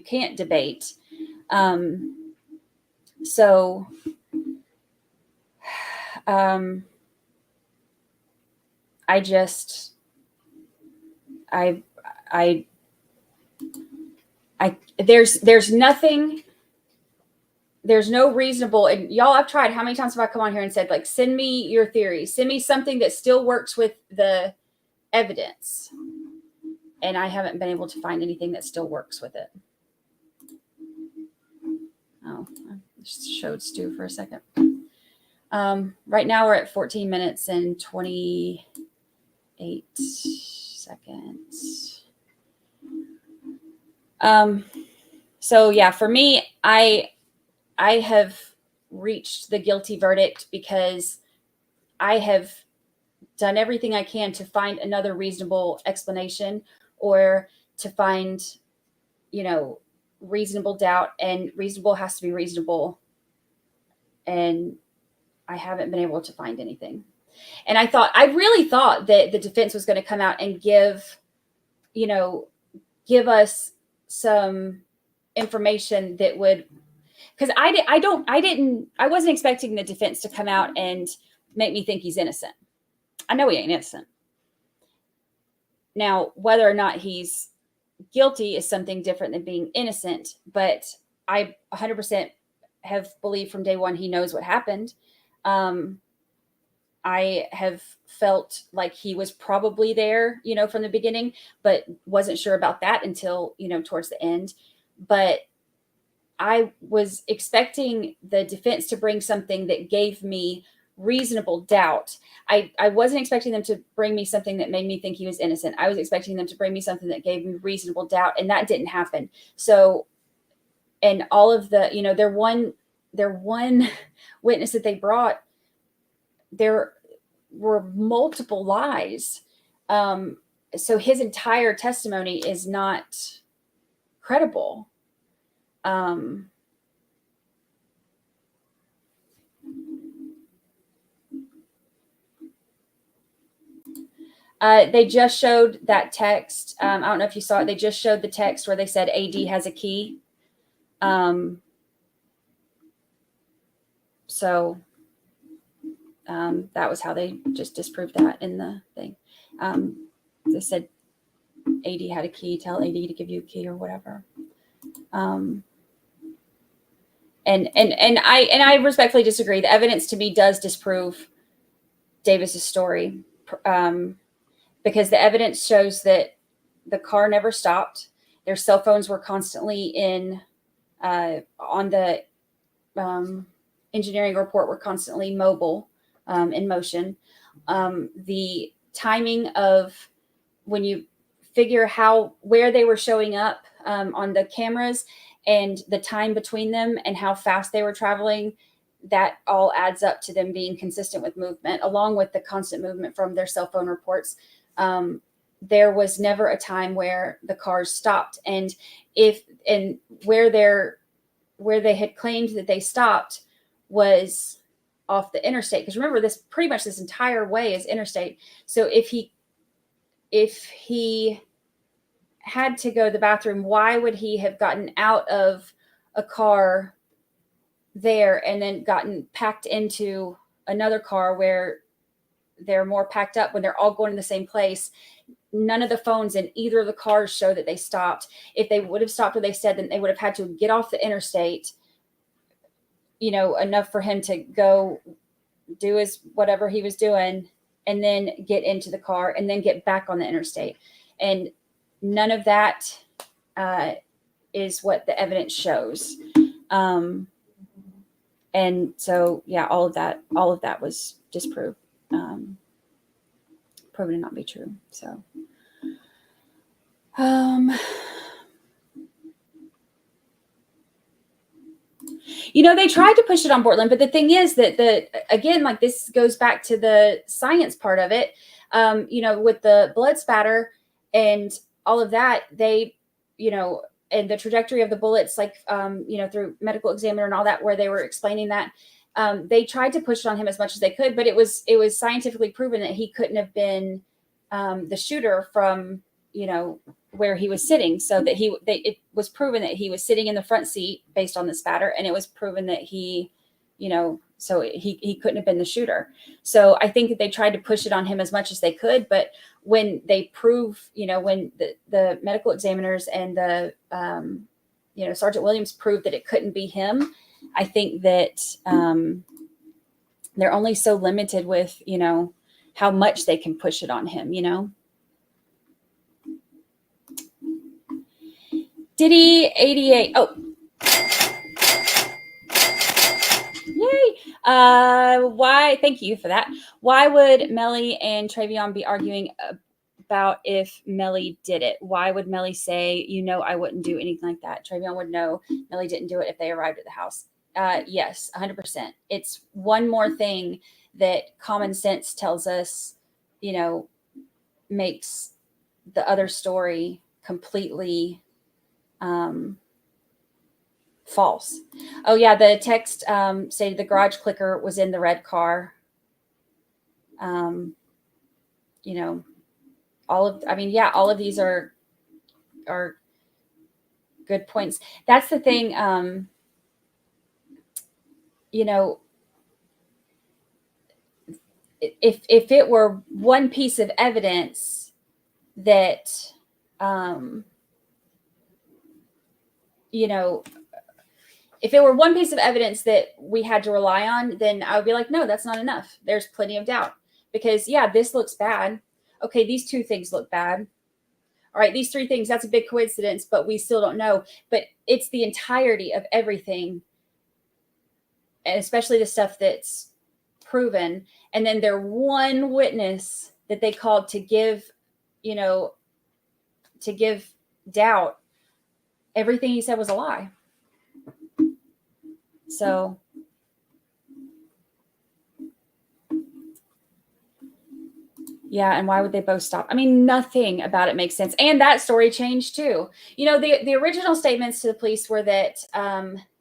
can't debate. There's nothing, there's no reasonable, and y'all, I've tried, how many times have I come on here and said, like, send me your theory, send me something that still works with the evidence. And I haven't been able to find anything that still works with it. Oh, I just showed Stu for a second. Right now we're at 14 minutes and 28 seconds. So yeah, for me, I have reached the guilty verdict because I have done everything I can to find another reasonable explanation, or to find, reasonable doubt, and reasonable has to be reasonable. And I haven't been able to find anything. And I really thought that the defense was going to come out and give us some information that would, because I wasn't expecting the defense to come out and make me think he's innocent. I know he ain't innocent. Now, whether or not he's guilty is something different than being innocent, but I 100% have believed from day one he knows what happened. I have felt like he was probably there, from the beginning, but wasn't sure about that until, towards the end. But I was expecting the defense to bring something that gave me reasonable doubt. I wasn't expecting them to bring me something that made me think he was innocent. I was expecting them to bring me something that gave me reasonable doubt, and that didn't happen. So, and all of the, their one witness that they brought, there were multiple lies. So his entire testimony is not credible. They just showed that text. I don't know if you saw it. They just showed the text where they said AD has a key. So that was how they just disproved that in the thing. They said AD had a key, tell AD to give you a key or whatever. And I respectfully disagree. The evidence to me does disprove Davis's story. Because the evidence shows that the car never stopped. Their cell phones were constantly on the engineering report were constantly mobile, in motion. The timing of when you figure where they were showing up on the cameras and the time between them and how fast they were traveling, that all adds up to them being consistent with movement, along with the constant movement from their cell phone reports. There was never a time where the cars stopped. And where they had claimed that they stopped was off the interstate. Because remember, this entire way is interstate. So if he had to go to the bathroom, why would he have gotten out of a car there and then gotten packed into another car where they're more packed up when they're all going to the same place? None of the phones in either of the cars show that they stopped. If they would have stopped where they said, then they would have had to get off the interstate, enough for him to go do his whatever he was doing and then get into the car and then get back on the interstate. And none of that is what the evidence shows. And so, yeah, all of that was disproved. Proven to not be true. So, they tried to push it on Portland, but the thing is that again, like, this goes back to the science part of it. With the blood spatter and all of that, they, and the trajectory of the bullets, like, through medical examiner and all that, where they were explaining that. They tried to push it on him as much as they could, but it was scientifically proven that he couldn't have been the shooter from, where he was sitting. So that it was proven that he was sitting in the front seat based on the spatter, and it was proven that he, so he couldn't have been the shooter. So I think that they tried to push it on him as much as they could, but when they prove, when the medical examiners and the, Sergeant Williams proved that it couldn't be him, I think that they're only so limited with, how much they can push it on him, Diddy 88. Oh, yay. Why? Thank you for that. Why would Melly and Trevion be arguing about if Melly did it? Why would Melly say, I wouldn't do anything like that? Trevion would know Melly didn't do it if they arrived at the house. Yes, 100%. It's one more thing that common sense tells us, makes the other story completely false. Oh yeah, the text stated the garage clicker was in the red car. All of these are good points. That's the thing. If it were one piece of evidence that, if it were one piece of evidence that we had to rely on, then I would be like, no, that's not enough. There's plenty of doubt because yeah, this looks bad. Okay, these 2 things look bad. All right, these 3 things, that's a big coincidence, but we still don't know. But it's the entirety of everything, and especially the stuff that's proven. And then their one witness that they called to give, to give doubt, everything he said was a lie. So yeah, and why would they both stop? I mean, nothing about it makes sense. And that story changed too. The original statements to the police were that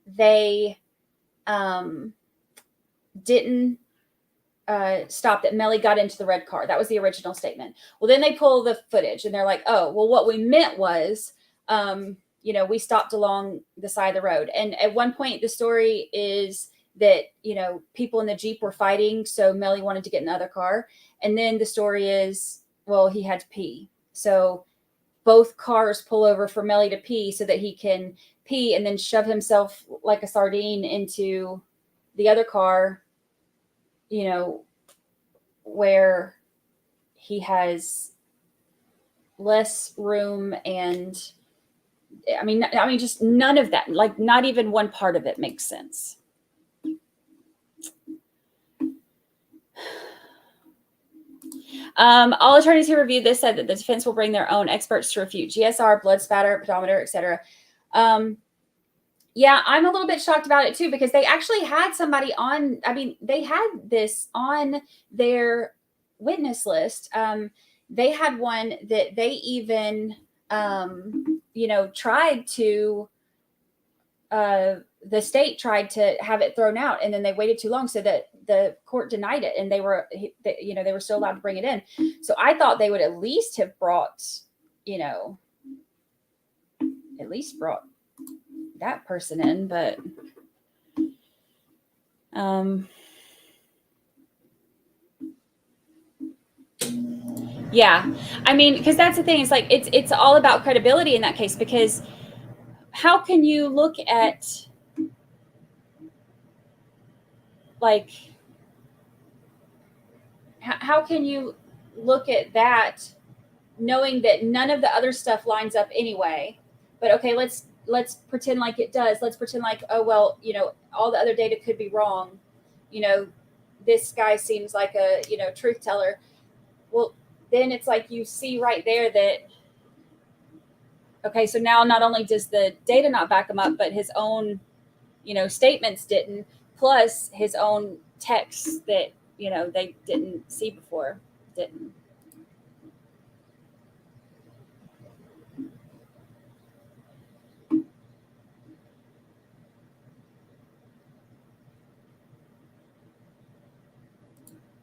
they didn't stop, that Melly got into the red car. That was the original statement. Well, then they pull the footage and they're like, oh, well, what we meant was, we stopped along the side of the road. And at one point, the story is that, people in the Jeep were fighting. So Melly wanted to get in the other car. And then the story is, well, he had to pee. So both cars pull over for Melly to pee so that he can pee and then shove himself like a sardine into the other car, where he has less room. And I mean, just none of that, like not even one part of it makes sense. All attorneys who reviewed this said that the defense will bring their own experts to refute GSR, blood spatter, pedometer, etc. Yeah, I'm a little bit shocked about it too, because they actually had somebody on. I mean, they had this on their witness list. They had one that they even, tried to. The state tried to have it thrown out, and then they waited too long, so that the court denied it, and they were still allowed to bring it in. So I thought they would at least have brought, that person in, but yeah, I mean, because that's the thing. It's like it's all about credibility in that case, because how can you look at how can you look at that knowing that none of the other stuff lines up anyway? But okay, let's pretend like it does. Let's pretend like, oh, well, all the other data could be wrong. This guy seems like a, truth teller. Well, then it's like you see right there that, okay, so now not only does the data not back him up, but his own, statements didn't, plus his own texts that, they didn't see before, didn't.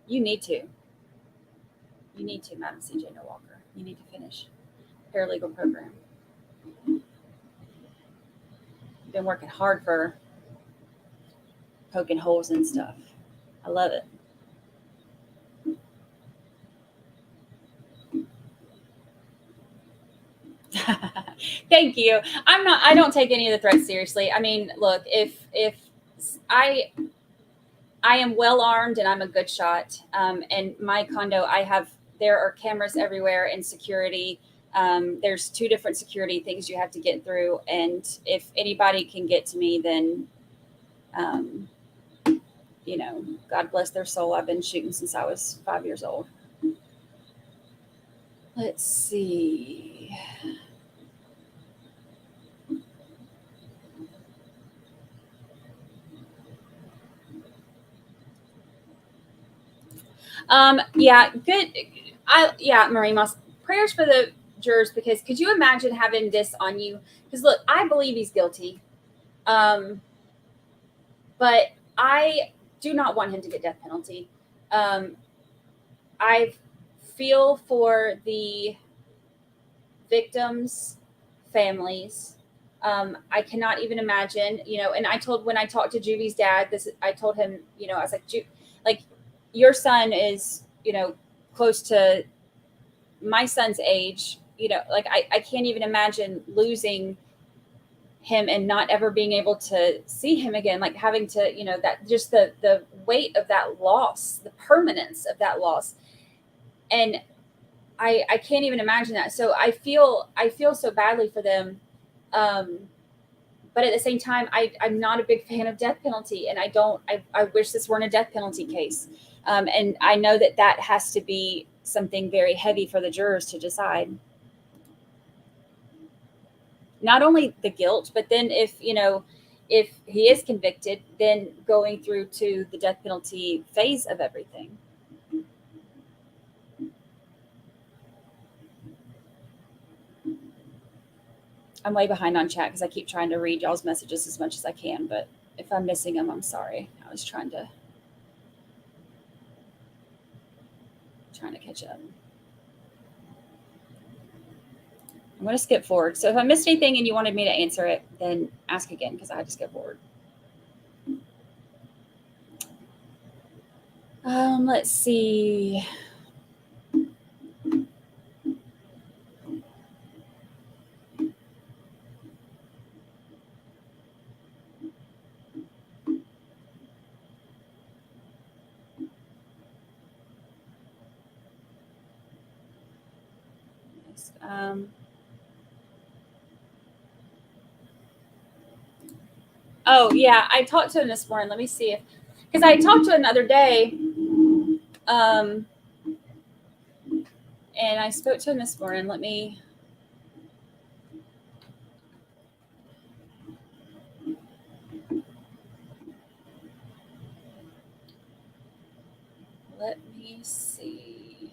You need to, Madam CJ No Walker. You need to finish paralegal program. You've been working hard for poking holes and stuff. I love it. Thank you. I don't take any of the threats seriously. I mean, look, if I am well armed and I'm a good shot. And my condo, there are cameras everywhere and security. There's 2 different security things you have to get through. And if anybody can get to me, then, God bless their soul. I've been shooting since I was 5 years old. Let's see. Yeah, good. Marie Moss, prayers for the jurors, because could you imagine having this on you? Because look, I believe he's guilty. But I do not want him to get death penalty. I feel for the victims' families. I cannot even imagine, and when I talked to Juvy's dad, I told him, I was like, your son is, close to my son's age, I can't even imagine losing him and not ever being able to see him again, like having to, you know, that just the weight of that loss, the permanence of that loss. And I can't even imagine that. So I feel so badly for them. But at the same time, I'm not a big fan of death penalty, and I wish this weren't a death penalty case. And I know that has to be something very heavy for the jurors to decide. Not only the guilt, but then if he is convicted, then going through to the death penalty phase of everything. I'm way behind on chat because I keep trying to read y'all's messages as much as I can, but if I'm missing them, I'm sorry. I was trying to catch up. I'm going to skip forward. So if I missed anything and you wanted me to answer it, then ask again because I had to skip forward. Let's see. Oh yeah, I talked to him this morning. Let me see because I talked to him the other day, and I spoke to him this morning. Let me see.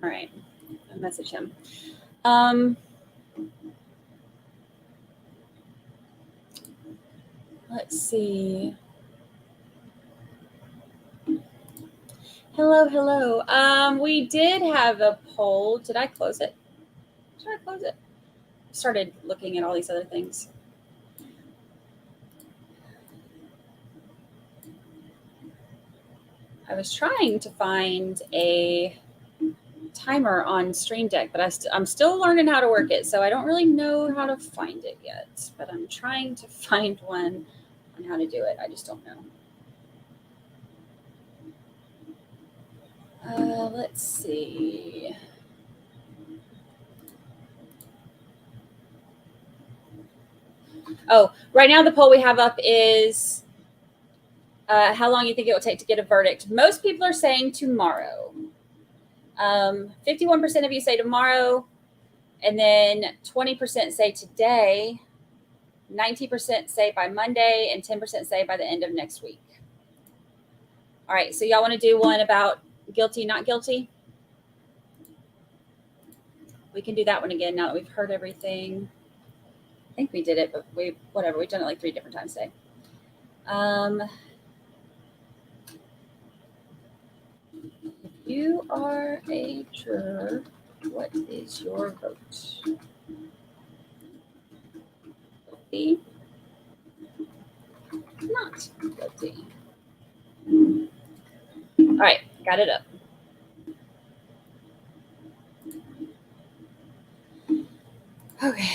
All right, I'll message him. Let's see. Hello. We did have a poll. Did I close it? Started looking at all these other things. I was trying to find a timer on Stream Deck, but I'm still learning how to work it, so I don't really know how to find it yet. But I'm trying to find one on how to do it. I just don't know. Let's see. Oh, right now the poll we have up is how long you think it will take to get a verdict. Most people are saying tomorrow. 51% of you say tomorrow, and then 20% say today, 90% say by Monday, and 10% say by the end of next week. All right, so y'all want to do one about guilty, not guilty? We can do that one again now that we've heard everything. I think we did it, but we've done it like 3 different times today. If you are a juror, what is your vote? Guilty? Not guilty. All right, got it up. Okay.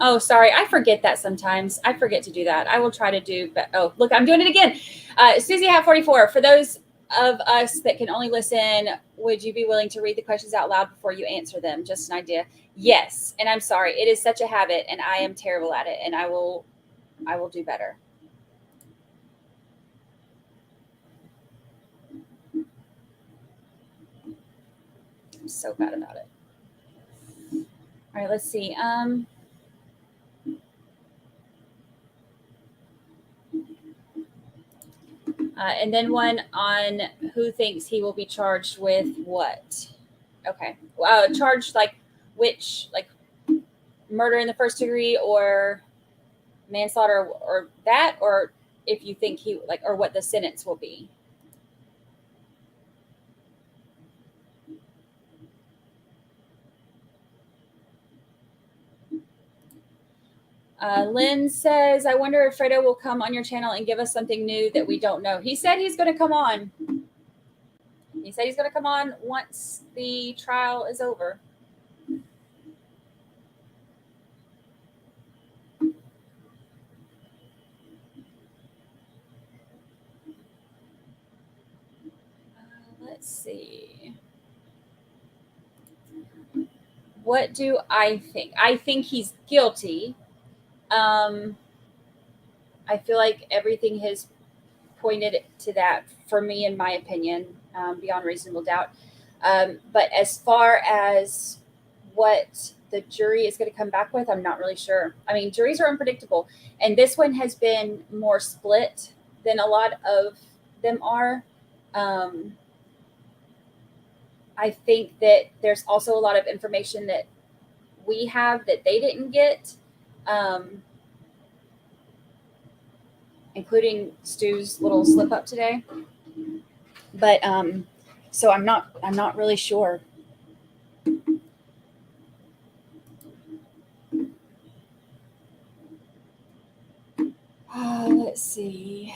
Oh, sorry. I forget that sometimes. I forget to do that. I will try to do, but oh, look, I'm doing it again. Susie Hat 44. For those of us that can only listen, would you be willing to read the questions out loud before you answer them? Just an idea. Yes. And I'm sorry. It is such a habit and I am terrible at it, and I will do better. I'm so bad about it. All right, let's see. And then one on who thinks he will be charged with what. Okay. Charged like which, like murder in the first degree or manslaughter or that, or if you think he like, or what the sentence will be. Lynn says, I wonder if Fredo will come on your channel and give us something new that we don't know. He said he's going to come on. He said he's going to come on once the trial is over. Let's see. What do I think? I think he's guilty. I feel like everything has pointed to that for me, in my opinion, beyond reasonable doubt. But as far as what the jury is going to come back with, I'm not really sure. I mean, juries are unpredictable, and this one has been more split than a lot of them are. I think that there's also a lot of information that we have that they didn't get. Including Stu's little slip up today. But so I'm not really sure. Let's see.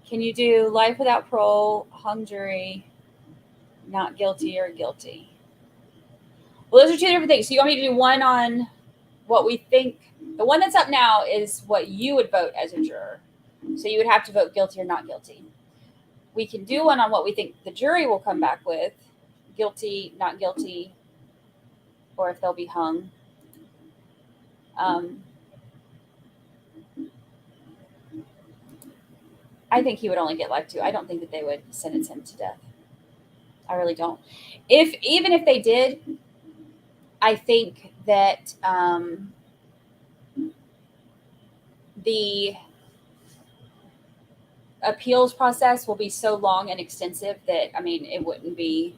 Can you do life without parole, hung jury, not guilty or guilty? Well, those are two different things. So you want me to do one on what we think? The one that's up now is what you would vote as a juror. So you would have to vote guilty or not guilty. We can do one on what we think the jury will come back with, guilty, not guilty, or if they'll be hung. I think he would only get life too. I don't think that they would sentence him to death. I really don't. Even if they did, I think that the appeals process will be so long and extensive that, I mean, it wouldn't be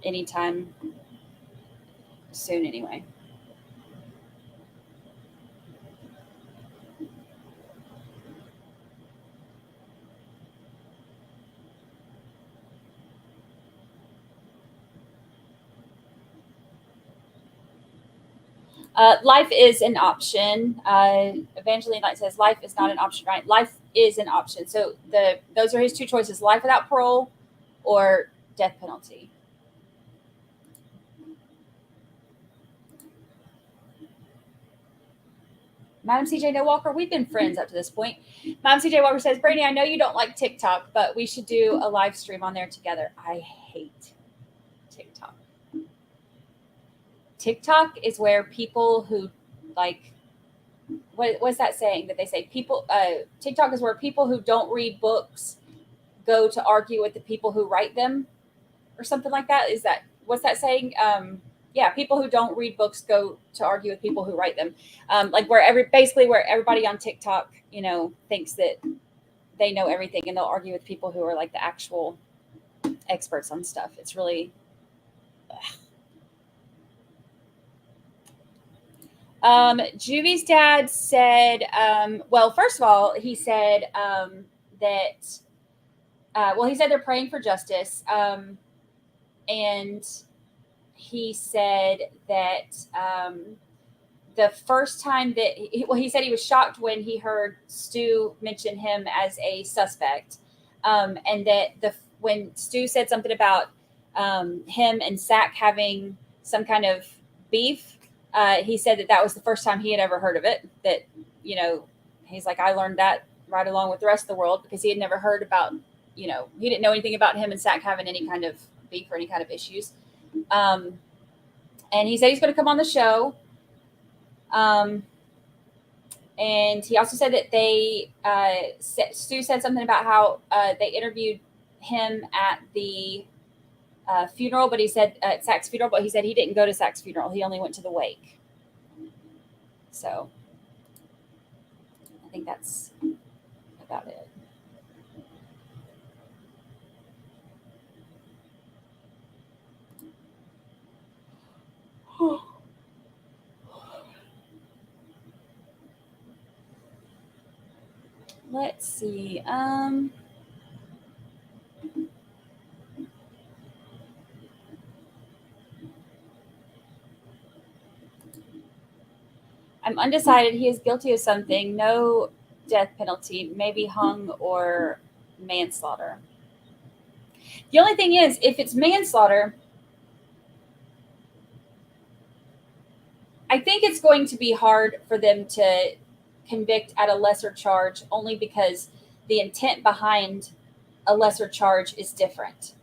anytime soon anyway. Life is an option. Evangeline Light says life is not an option, right? Life is an option. So those are his two choices: life without parole or death penalty. Madam CJ No Walker, we've been friends up to this point. Madam CJ Walker says, Brandi, I know you don't like TikTok, but we should do a live stream on there together. I hate TikTok. TikTok is where people who like, what's that saying that they say? TikTok is where people who don't read books go to argue with the people who write them, or something like that. What's that saying? Yeah, people who don't read books go to argue with people who write them. Like where everybody on TikTok, thinks that they know everything, and they'll argue with people who are like the actual experts on stuff. It's really. Juvy's dad said, well, first of all, he said that, he said they're praying for justice. And he said that the first time that he said he was shocked when he heard Stu mention him as a suspect, and that when Stu said something about him and Sack having some kind of beef, he said that was the first time he had ever heard of it. That, you know, he's like, I learned that right along with the rest of the world, because he had never heard about, you know, he didn't know anything about him and Sack having any kind of beef or any kind of issues. And he said he's going to come on the show. And he also said that Stu said something about how they interviewed him at the funeral, but he said at Sack's funeral, but he said he didn't go to Sack's funeral. He only went to the wake. So I think that's about it. Let's see. I'm undecided. He is guilty of something. No death penalty, maybe hung or manslaughter. The only thing is, if it's manslaughter, I think it's going to be hard for them to convict at a lesser charge, only because the intent behind a lesser charge is different.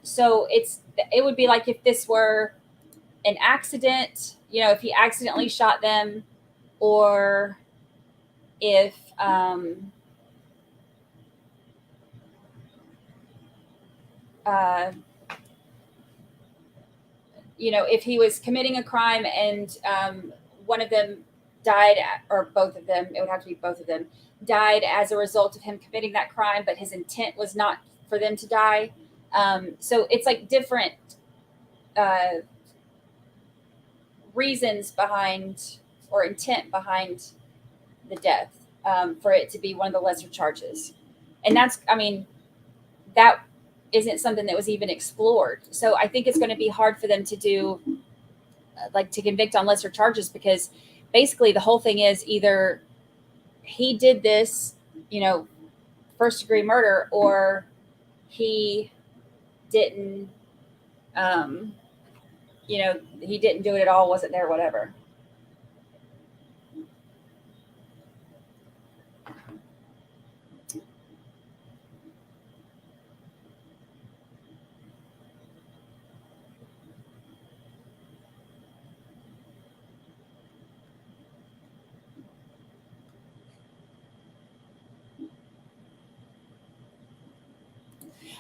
So it would be like if this were an accident, you know, if he accidentally shot them, or if you know, if he was committing a crime and one of them died, or both of them, it would have to be both of them, died as a result of him committing that crime, but his intent was not for them to die. So it's like different reasons behind, or intent behind the death, for it to be one of the lesser charges. And that's, I mean, that isn't something that was even explored. So I think it's going to be hard for them to do, like, to convict on lesser charges, because basically the whole thing is either he did this, you know, first degree murder, or he didn't, you know, he didn't do it at all, wasn't there, whatever.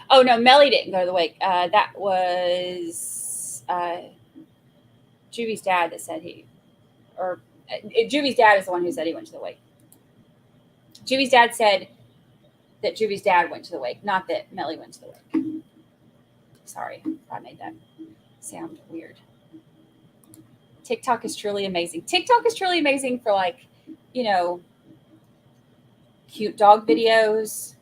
Oh no, Melly didn't go to the wake. That was Juby's dad that said Juby's dad is the one who said he went to the wake. Juby's dad said that Juby's dad went to the wake, not that Melly went to the wake. Sorry, I made that sound weird. TikTok is truly amazing. TikTok is truly amazing for, like, you know, cute dog videos,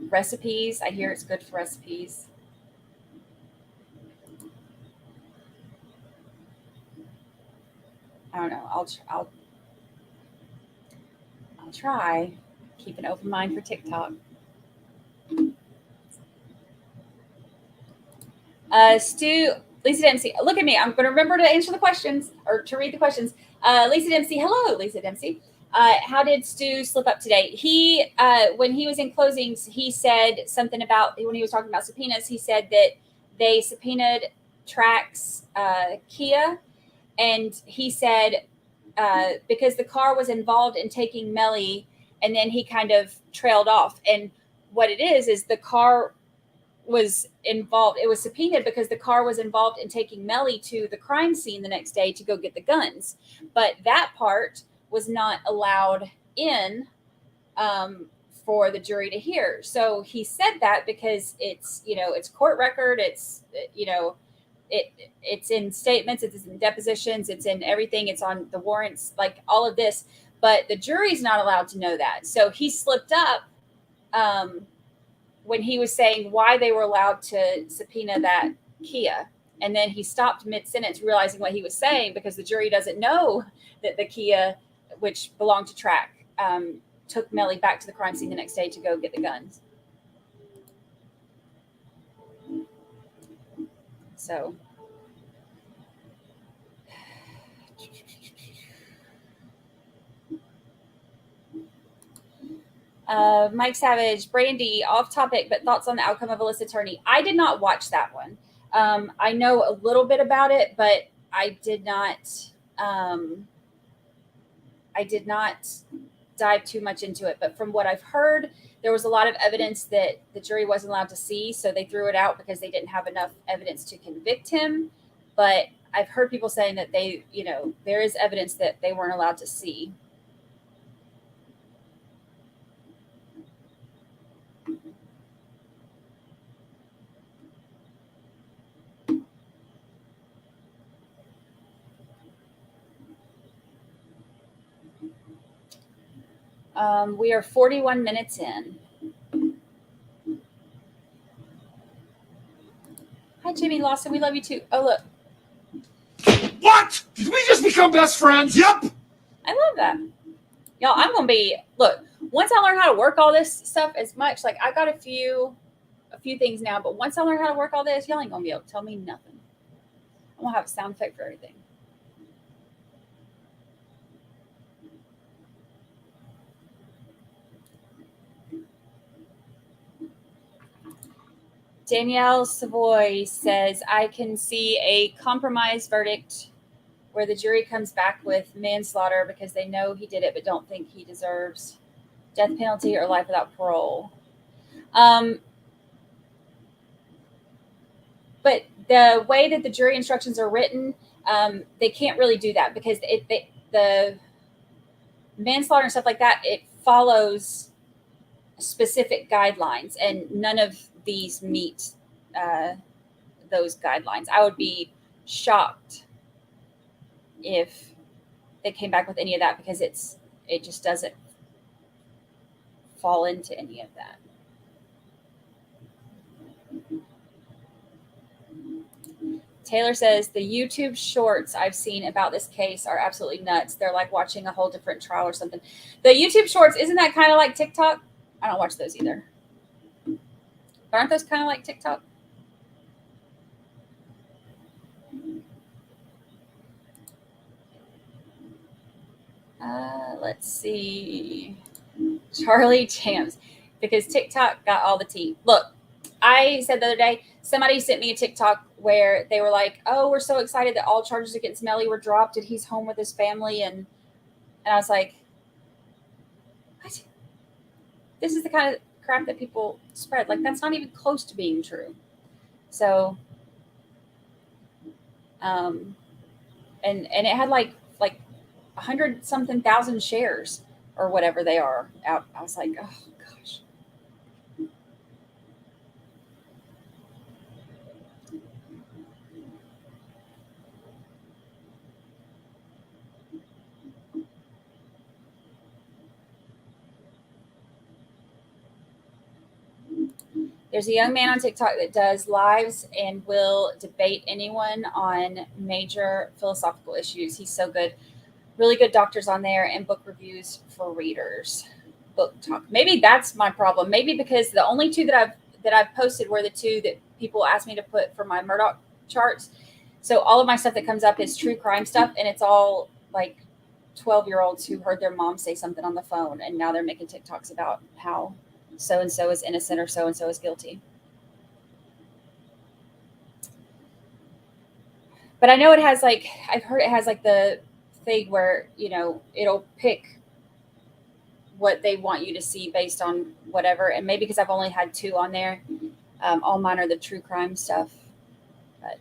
recipes. I hear it's good for recipes. I don't know. I'll try. Keep an open mind for TikTok. Lisa Dempsey, look at me. I'm going to remember to answer the questions, or to read the questions. Lisa Dempsey, hello, Lisa Dempsey. How did Stu slip up today? He, when he was in closings, he said something about, when he was talking about subpoenas, he said that they subpoenaed Trax Kia, and he said because the car was involved in taking Melly, and then he kind of trailed off. And what it is the car was involved. It was subpoenaed because the car was involved in taking Melly to the crime scene the next day to go get the guns. But that part was not allowed in for the jury to hear. So he said that because it's, you know, it's court record. It's, you know, it's in statements, it's in depositions, it's in everything. It's on the warrants, like all of this, but the jury's not allowed to know that. So he slipped up when he was saying why they were allowed to subpoena that Kia. And then he stopped mid-sentence, realizing what he was saying, because the jury doesn't know that the Kia, which belonged to Track, took Melly back to the crime scene the next day to go get the guns. So. Mike Savage, Brandi, off topic, but thoughts on the outcome of Alyssa Attorney. I did not watch that one. I know a little bit about it, but I did not dive too much into it. But from what I've heard, there was a lot of evidence that the jury wasn't allowed to see, so they threw it out because they didn't have enough evidence to convict him. But I've heard people saying that there is evidence that they weren't allowed to see. We are 41 minutes in. Hi, Jimmy Lawson. We love you too. Oh, look. What? Did we just become best friends? Yep. I love that. Y'all, I'm going to be, look, once I learn how to work all this stuff as much, like I got a few things now, but once I learn how to work all this, y'all ain't going to be able to tell me nothing. I'm going to have a sound effect for everything. Danielle Savoy says, I can see a compromise verdict where the jury comes back with manslaughter because they know he did it but don't think he deserves death penalty or life without parole. But the way that the jury instructions are written, they can't really do that because the manslaughter and stuff like that, it follows specific guidelines, and none of these meet those guidelines. I would be shocked if they came back with any of that because it just doesn't fall into any of that. Taylor says the YouTube shorts I've seen about this case are absolutely nuts. They're like watching a whole different trial or something. The YouTube shorts, isn't that kind of like TikTok? I don't watch those either. Aren't those kind of like TikTok? Let's see. Charlie Chams, because TikTok got all the tea. Look, I said the other day, somebody sent me a TikTok where they were like, oh, we're so excited that all charges against Melly were dropped and he's home with his family. And I was like, what? This is the kind of crap that people spread. Like, that's not even close to being true. So, and it had like 100-something thousand shares or whatever they are out. I was like, oh gosh. There's a young man on TikTok that does lives and will debate anyone on major philosophical issues. He's so good. Really good doctors on there and book reviews for readers. Book talk. Maybe that's my problem. Maybe because the only two that I've posted were the two that people asked me to put for my Murdoch charts. So all of my stuff that comes up is true crime stuff, and it's all like 12-year-olds who heard their mom say something on the phone, and now they're making TikToks about how so-and-so is innocent or so-and-so is guilty. But I know it has I've heard it has the thing where, it'll pick what they want you to see based on whatever. And maybe because I've only had 2 on there, all mine are the true crime stuff. But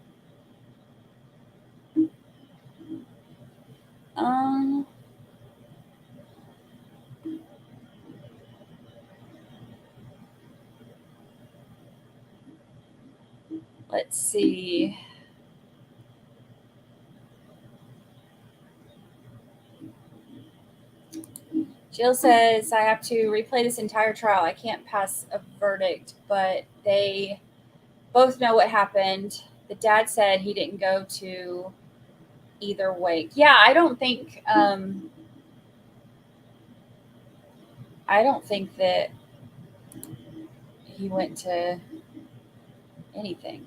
let's see. Jill says, I have to replay this entire trial. I can't pass a verdict, but they both know what happened. The dad said he didn't go to either wake. Yeah, I don't think that he went to anything.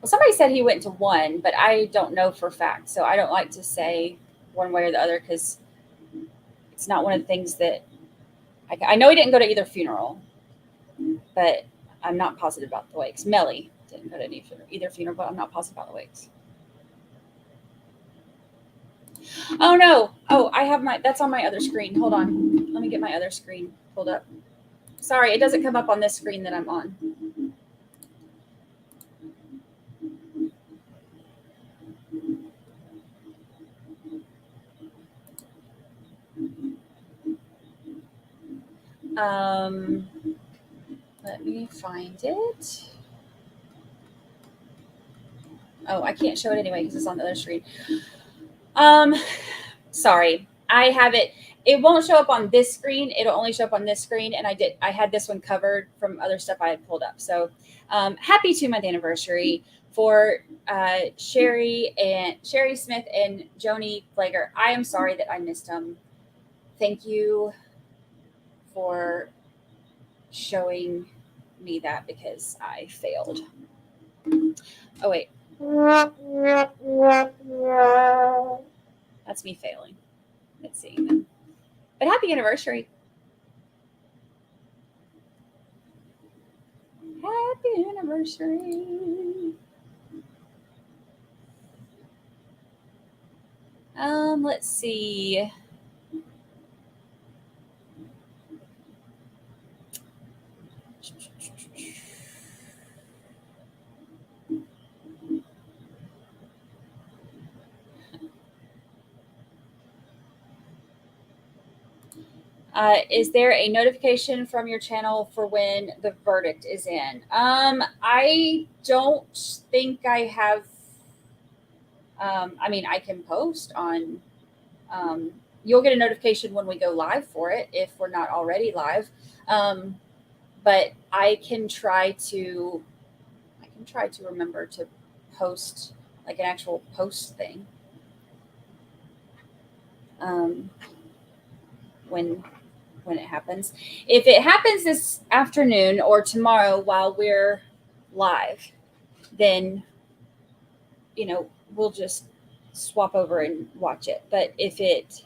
Well, somebody said he went to one, but I don't know for a fact. So I don't like to say one way or the other because it's not one of the things that I know he didn't go to either funeral, but I'm not positive about the wakes. Melly didn't go to either funeral, but I'm not positive about the wakes. Oh no. Oh, I have that's on my other screen. Hold on. Let me get my other screen pulled up. Sorry, it doesn't come up on this screen that I'm on. Let me find it. Oh, I can't show it anyway because it's on the other screen. Sorry. I have it. It won't show up on this screen. It'll only show up on this screen. And I had this one covered from other stuff I had pulled up. So happy 2-month anniversary for Sherry Smith and Joni Flager. I am sorry that I missed them. Thank you for showing me that because I failed. Oh, wait. That's me failing at seeing them. But happy anniversary. Happy anniversary. Let's see. Is there a notification from your channel for when the verdict is in? I don't think I have. I mean, I can post on. You'll get a notification when we go live for it if we're not already live. But I can try to remember to post like an actual post thing. When it happens. If it happens this afternoon or tomorrow while we're live, then, we'll just swap over and watch it. But if it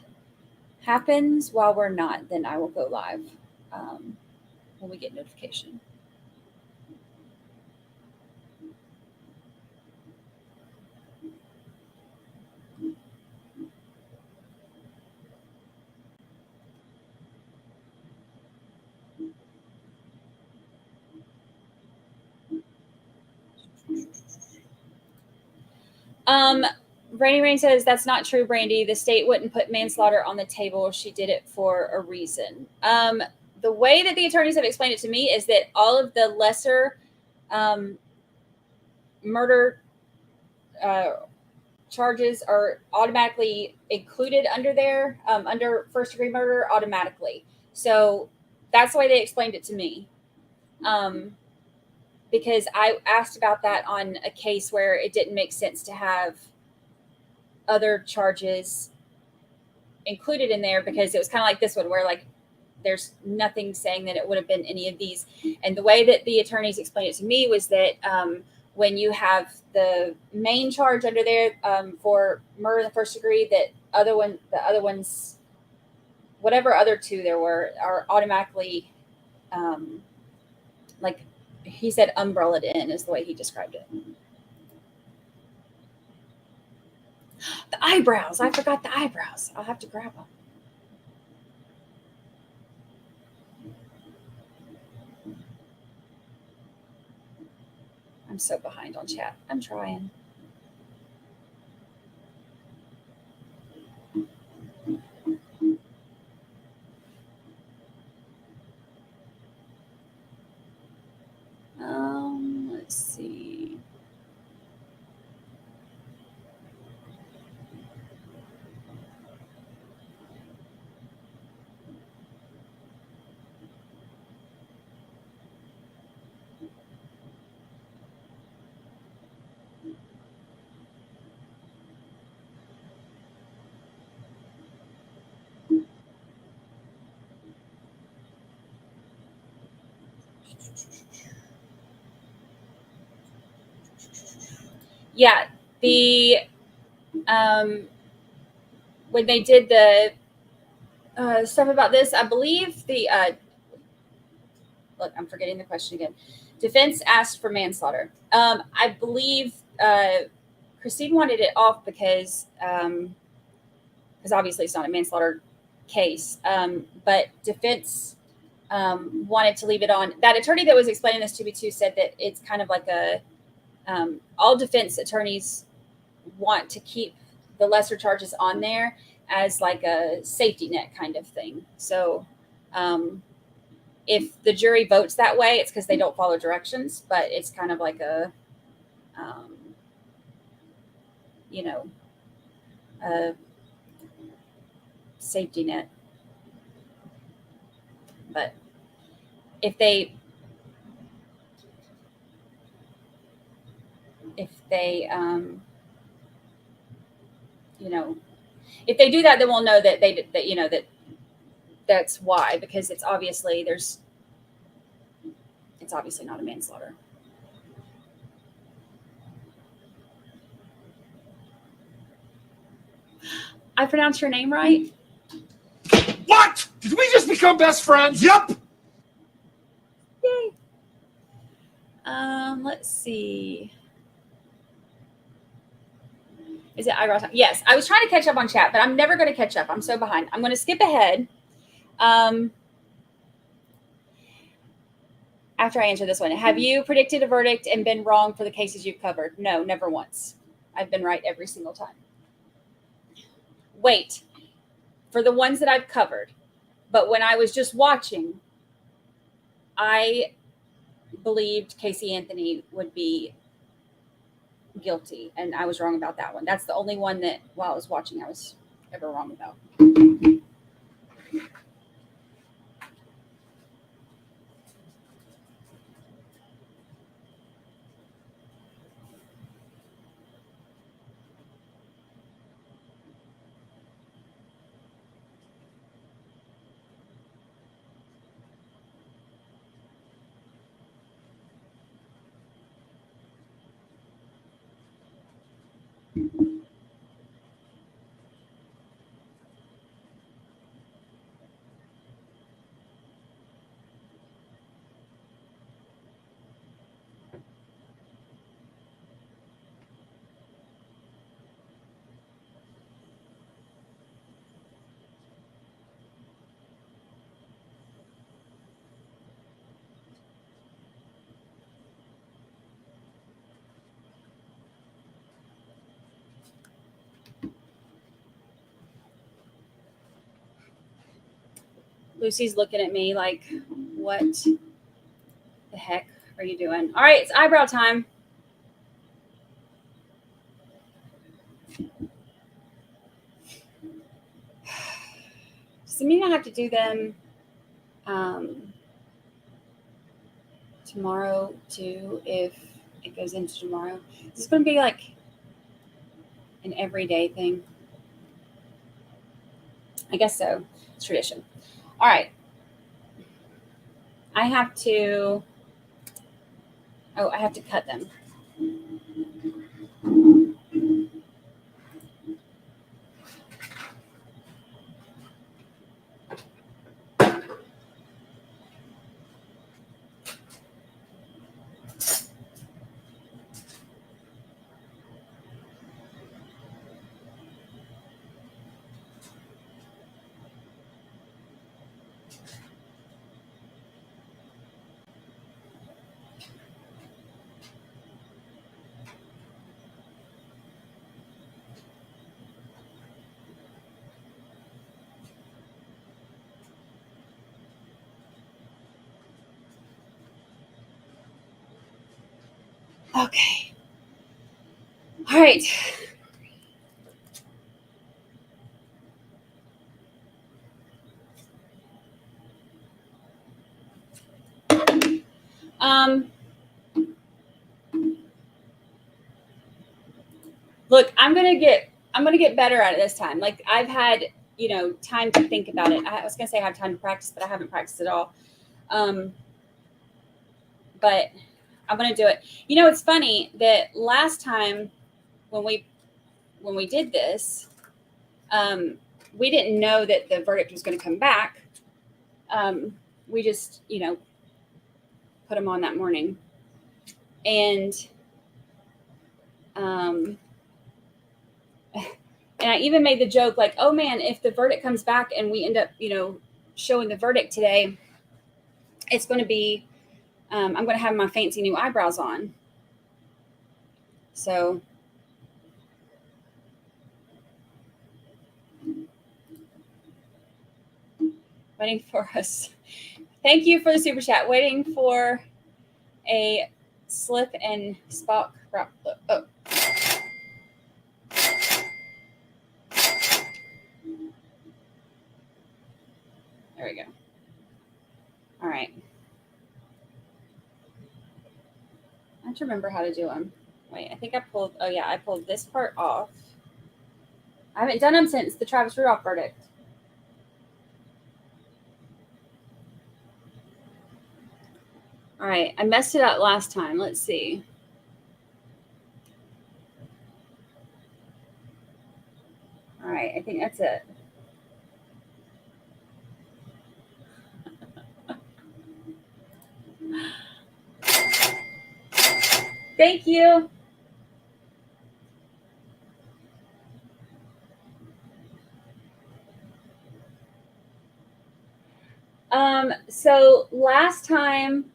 happens while we're not, then I will go live when we get notification. Brandi Rain says that's not true, Brandi. The state wouldn't put manslaughter on the table. She did it for a reason. The way that the attorneys have explained it to me is that all of the lesser murder charges are automatically included under there, under first degree murder automatically. So that's the way they explained it to me. Because I asked about that on a case where it didn't make sense to have other charges included in there because it was kind of like this one where like there's nothing saying that it would have been any of these. And the way that the attorneys explained it to me was that when you have the main charge under there for murder in the first degree, the other ones, whatever other two there were, are automatically like he said umbrellaed in is the way he described it. The eyebrows. I forgot the eyebrows. I'll have to grab them. I'm so behind on chat. I'm trying. Let's see. Yeah, the when they did the stuff about this, I believe the look, I'm forgetting the question again. Defense asked for manslaughter. I believe Christine wanted it off because obviously it's not a manslaughter case, but defense wanted to leave it on. That attorney that was explaining this to me too said that it's kind of like a all defense attorneys want to keep the lesser charges on there as like a safety net kind of thing. So if the jury votes that way, it's because they don't follow directions, but it's kind of like a a safety net. But if they if they do that, then we'll know that that's why, because it's obviously not a manslaughter. I pronounced your name right? What? Did we just become best friends? Yep. Yay. Let's see. Is it eyebrow time? Yes, I was trying to catch up on chat, but I'm never going to catch up. I'm so behind. I'm going to skip ahead. After I answer this one, have you predicted a verdict and been wrong for the cases you've covered? No, never once. I've been right every single time. Wait, for the ones that I've covered. But when I was just watching, I believed Casey Anthony would be guilty, and I was wrong about that one. That's the only one that while I was watching I was ever wrong about. Lucy's looking at me like, what the heck are you doing? All right, it's eyebrow time. Does it mean I have to do them tomorrow too, if it goes into tomorrow? Is this going to be like an everyday thing? I guess so. It's tradition. All right. I have to cut them. Okay. All right. Look, I'm gonna get better at it this time. Like I've had, time to think about it. I was gonna say I have time to practice, but I haven't practiced at all. but I'm going to do it. You know, it's funny that last time when we did this, we didn't know that the verdict was going to come back. We just, you know, put them on that morning. And and I even made the joke like, oh man, if the verdict comes back and we end up, you know, showing the verdict today, it's going to be, I'm going to have my fancy new eyebrows on. So waiting for us. Thank you for the super chat. Waiting for a slip and Spock. Oh. There we go. All right. I have to remember how to do them. Wait, I think I pulled, oh yeah, I pulled this part off. I haven't done them since the Travis Rudolph verdict. All right, I messed it up last time. Let's see. All right, I think that's it. Thank you. So last time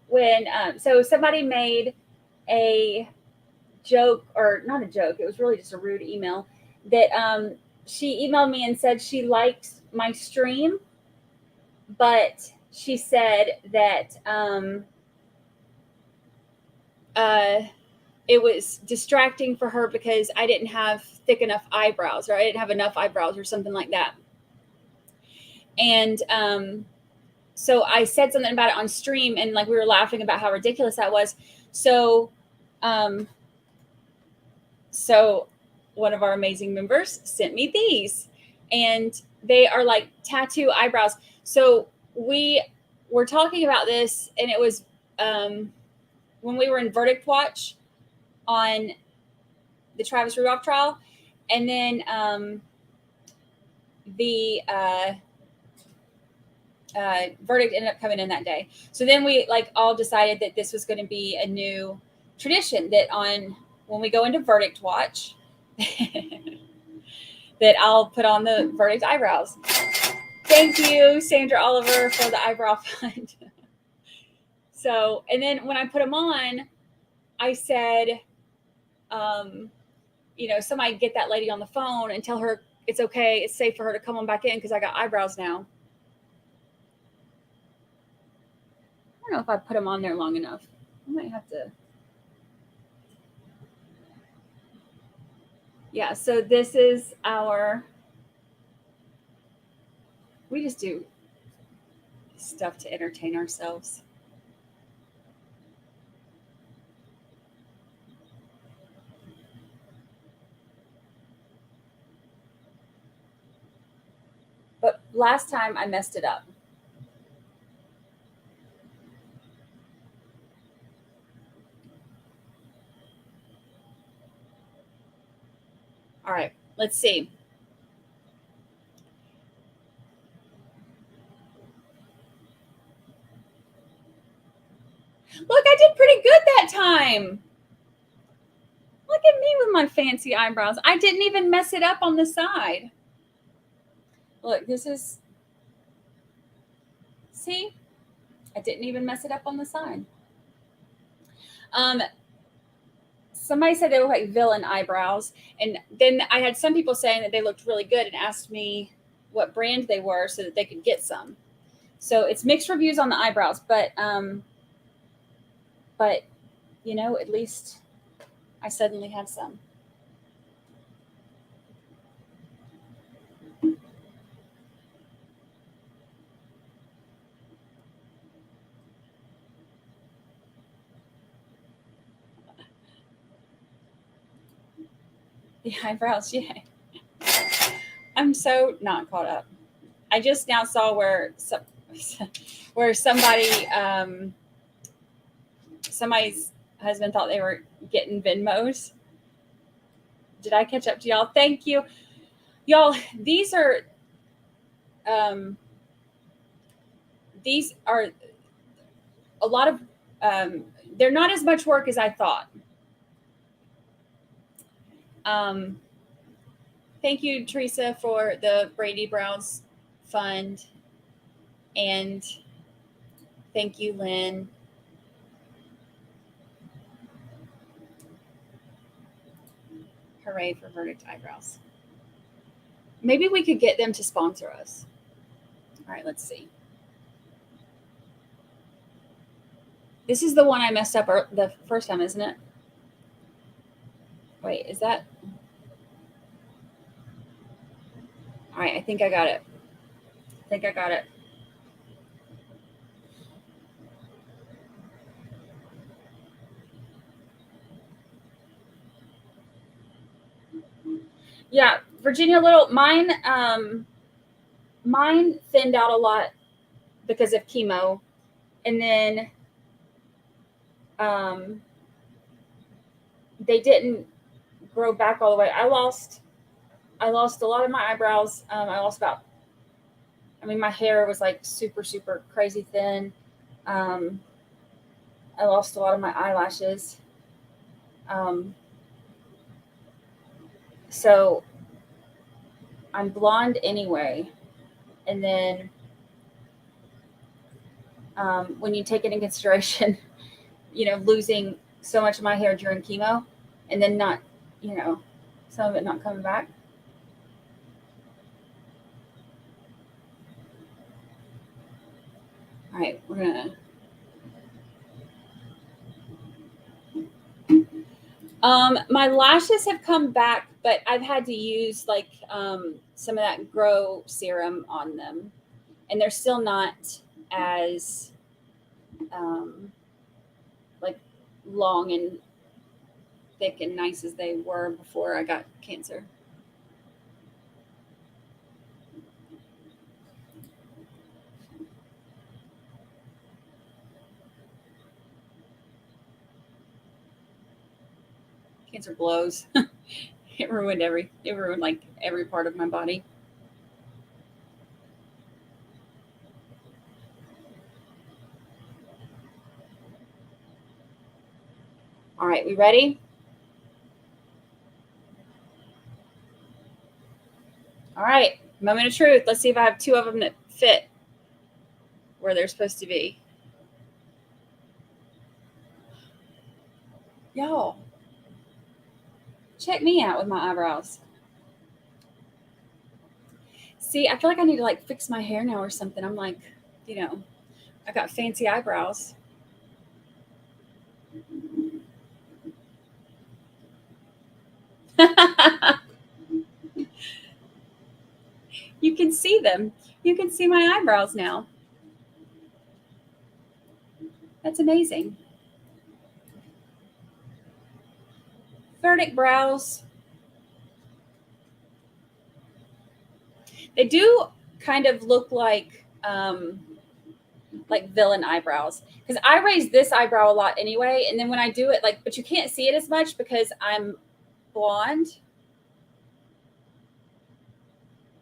when, so somebody made a joke, or not a joke, it was really just a rude email that she emailed me and said she liked my stream, but she said that it was distracting for her because I didn't have thick enough eyebrows, or I didn't have enough eyebrows or something like that. And so I said something about it on stream, and like we were laughing about how ridiculous that was. So so one of our amazing members sent me these, and they are like tattoo eyebrows. So we were talking about this, and it was when we were in verdict watch on the Travis Rudolph trial, and then the verdict ended up coming in that day. So then we like all decided that this was going to be a new tradition, that on when we go into verdict watch, that I'll put on the verdict eyebrows. Thank you, Sandra Oliver, for the eyebrow fund. So, and then when I put them on, I said, you know, somebody get that lady on the phone and tell her it's okay, it's safe for her to come on back in because I got eyebrows now. I don't know if I put them on there long enough. I might have to. Yeah, so this is our, we just do stuff to entertain ourselves. But last time I messed it up. All right, let's see. Look, I did pretty good that time. Look at me with my fancy eyebrows. I didn't even mess it up on the side. Look, this is, see? I didn't even mess it up on the side. Somebody said they look like villain eyebrows. And then I had some people saying that they looked really good and asked me what brand they were so that they could get some. So it's mixed reviews on the eyebrows, but you know, at least I suddenly have some. The eyebrows, yeah. I'm so not caught up. I just now saw where somebody somebody's husband thought they were getting Venmos. Did I catch up to y'all? Thank you. Y'all, these are a lot of, they're not as much work as I thought. Thank you, Teresa, for the Brady Browns fund. And thank you, Lynn. Hooray for Verdict Eyebrows. Maybe we could get them to sponsor us. All right, let's see. This is the one I messed up the first time, isn't it? Wait, is that? All right, I think I got it. Yeah, Virginia Little, mine thinned out a lot because of chemo. And then they didn't grow back all the way. I lost a lot of my eyebrows. I lost my hair was like super, super crazy thin. I lost a lot of my eyelashes. So I'm blonde anyway. And then when you take it in consideration, losing so much of my hair during chemo and then not, some of it not coming back. All right, we're gonna. My lashes have come back, but I've had to use some of that Grow serum on them, and they're still not as long and thick and nice as they were before I got cancer. Cancer blows. It ruined every part of my body. All right, we ready? All right, moment of truth. Let's see if I have two of them that fit where they're supposed to be. Y'all, check me out with my eyebrows. See, I feel like I need to fix my hair now or something. I'm I got fancy eyebrows. You can see them. You can see my eyebrows now. That's amazing. Verdict brows. They do kind of look like villain eyebrows, because I raise this eyebrow a lot anyway, and then when I do it, but you can't see it as much because I'm blonde.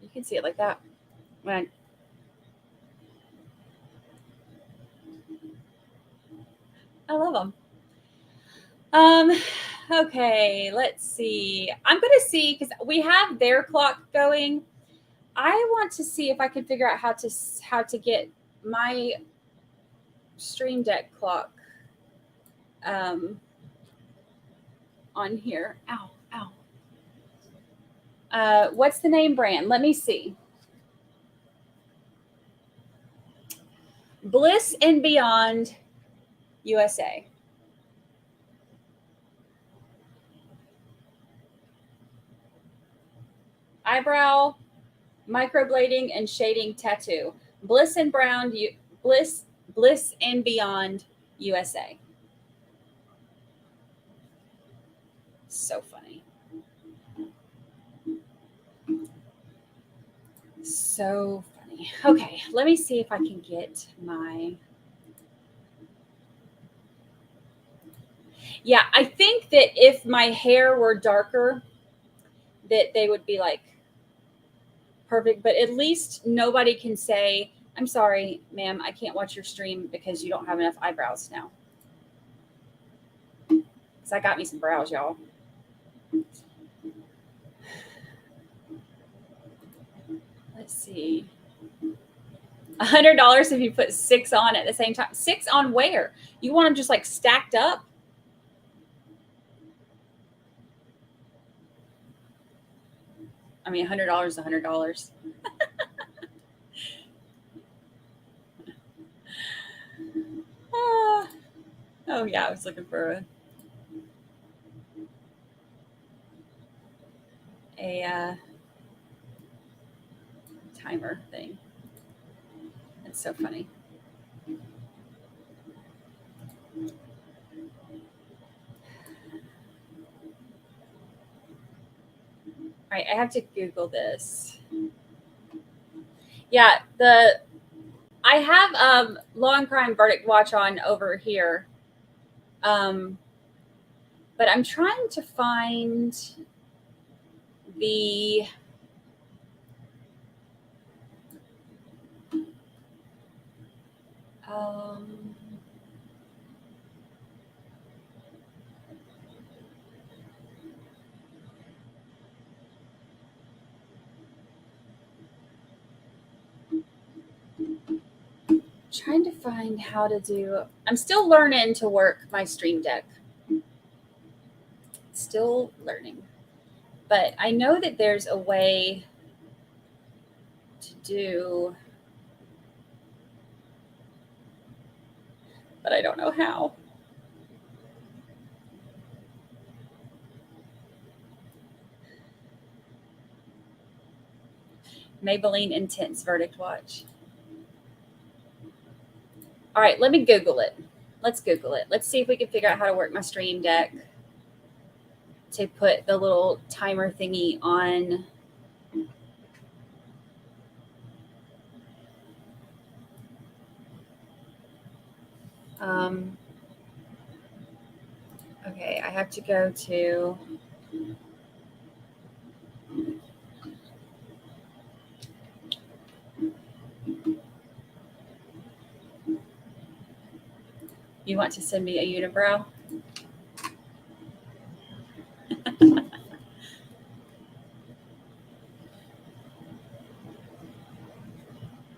You can see it like that. I love them. Okay, let's see. I'm going to see, because we have their clock going. I want to see if I can figure out how to get my Stream Deck clock on here. Ow, ow. What's the name brand? Let me see. Bliss and Beyond USA. Eyebrow, microblading, and shading tattoo. Bliss and Beyond USA. So funny. So funny. Okay, let me see if I can get my Yeah, I think that if my hair were darker, that they would be like perfect, but at least nobody can say, I'm sorry, ma'am, I can't watch your stream because you don't have enough eyebrows now. Because I got me some brows, y'all. Let's see. $100 if you put 6 on at the same time. 6 on where? You want them just like stacked up? I mean, $100 is $100. Oh yeah, I was looking for a timer thing. It's so funny. All right, I have to Google this. Yeah, I have Law and Crime Verdict Watch on over here. But I'm trying to find the trying to find how to do. I'm still learning to work my Stream Deck. Still learning. But I know that there's a way to do, but I don't know how. Maybelline Intense Verdict Watch. All right, let me Google it. Let's Google it. Let's see if we can figure out how to work my Stream Deck to put the little timer thingy on. Okay, I have to go to You want to send me a unibrow? All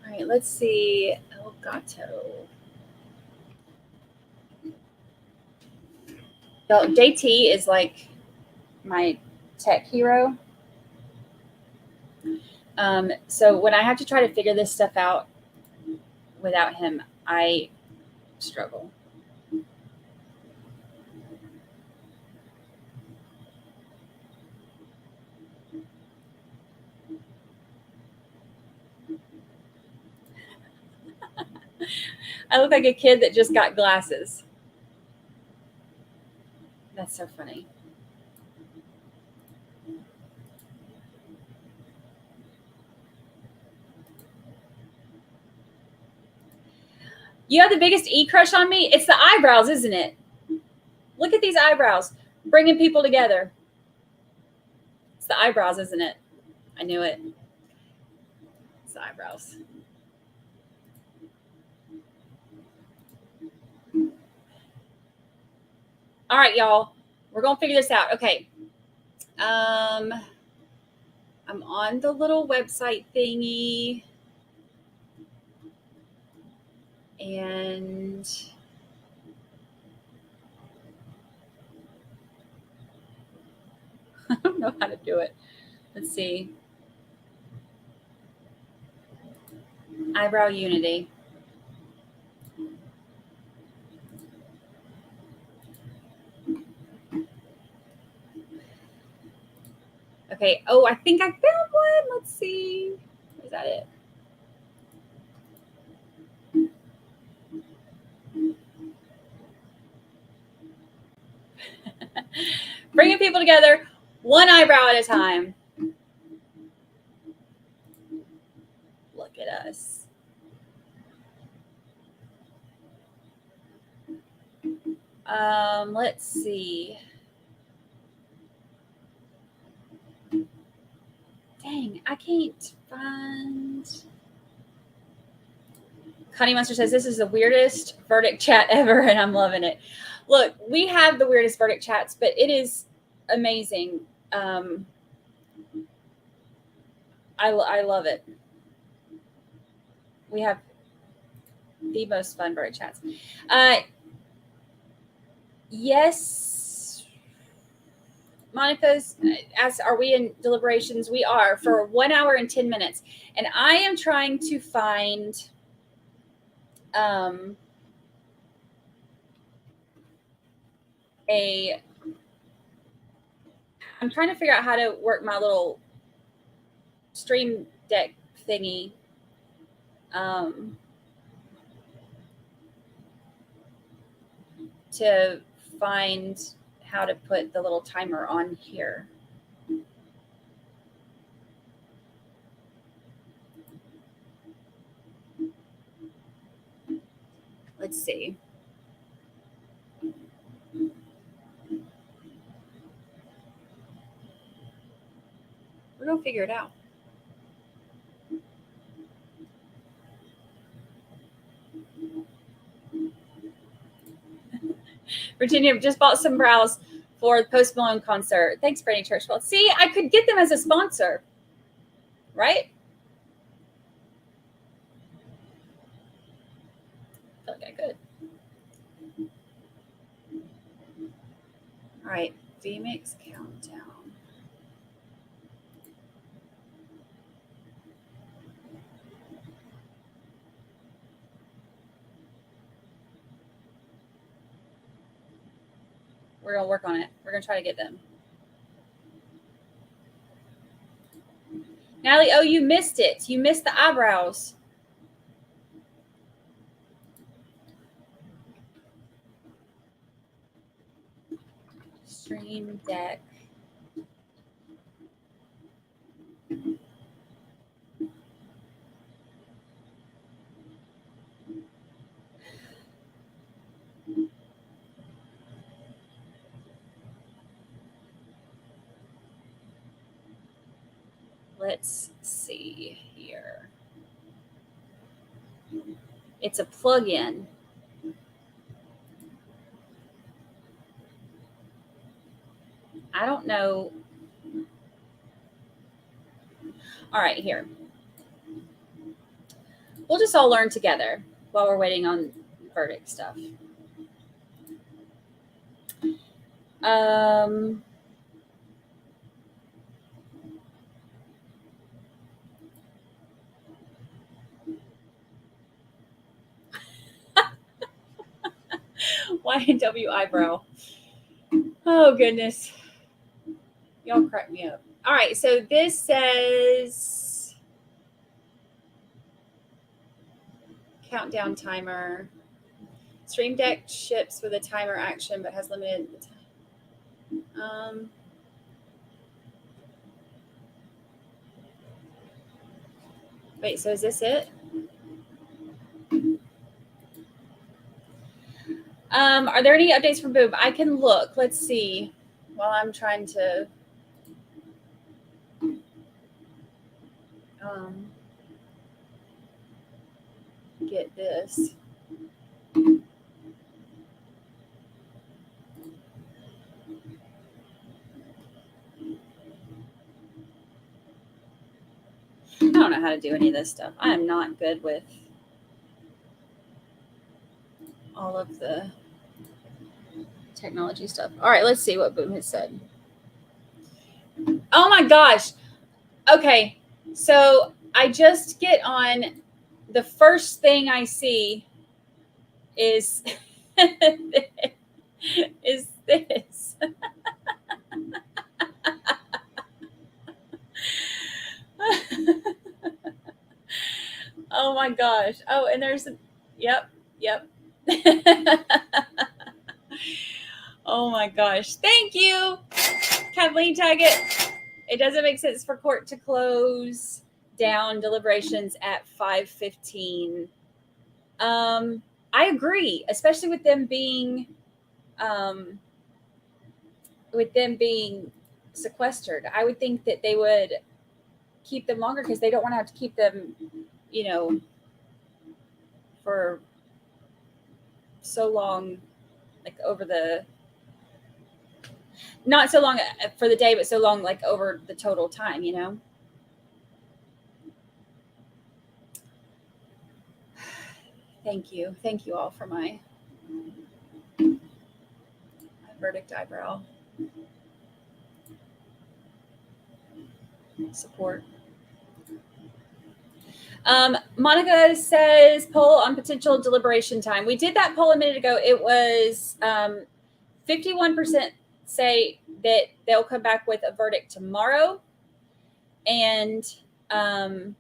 right, let's see. Elgato. So JT is like my tech hero. So when I have to try to figure this stuff out without him, I struggle. I look like a kid that just got glasses. That's so funny. You have the biggest crush on me? It's the eyebrows, isn't it? Look at these eyebrows. Bringing people together. It's the eyebrows, isn't it? I knew it. It's the eyebrows. All right, y'all. We're going to figure this out. Okay. I'm on the little website thingy. And I don't know how to do it. Let's see. Eyebrow Unity. Okay. Oh, I think I found one. Let's see. Is that it? Bringing people together, one eyebrow at a time. Look at us. Let's see. Dang, I can't find. Connie Munster says, this is the weirdest verdict chat ever, and I'm loving it. Look, we have the weirdest verdict chats, but it is amazing. I love it. We have the most fun verdict chats. Yes, Monica's asks, are we in deliberations? We are for 1 hour and 10 minutes. And I am trying to find I'm trying to figure out how to work my little stream deck thingy. To find how to put the little timer on here. Let's see. We're going to figure it out. Virginia just bought some brows for the Post Malone concert. Thanks, Brandi Churchwell. See, I could get them as a sponsor, right? I feel like I could. All right, VMix countdown. We're going to work on it. We're going to try to get them. Natalie, oh, you missed it. You missed the eyebrows. Stream deck. Let's see here. It's a plugin. I don't know. All right, here. We'll just all learn together while we're waiting on verdict stuff. YNW eyebrow. Oh, goodness. Y'all crack me up. All right, so this says countdown timer. Stream Deck ships with a timer action, but has limited time. Wait, so is this it? Are there any updates from Boob? I can look. Let's see. While I'm trying to get this. I don't know how to do any of this stuff. I am not good with all of the technology stuff. All right, let's see what Boom has said. Oh my gosh. Okay, so I just get on, the first thing I see is is this. Oh my gosh. Oh, and there's yep. Oh my gosh. Thank you, Kathleen Taggett. It doesn't make sense for court to close down deliberations at 5:15. I agree, especially with them being with them being sequestered. I would think that they would keep them longer because they don't want to have to keep them, you know, for so long, like over the, not so long for the day, but so long like over the total time, you know? Thank you. Thank you all for my verdict eyebrow support. Monica says poll on potential deliberation time. We did that poll a minute ago. It was 51% say that they'll come back with a verdict tomorrow, and then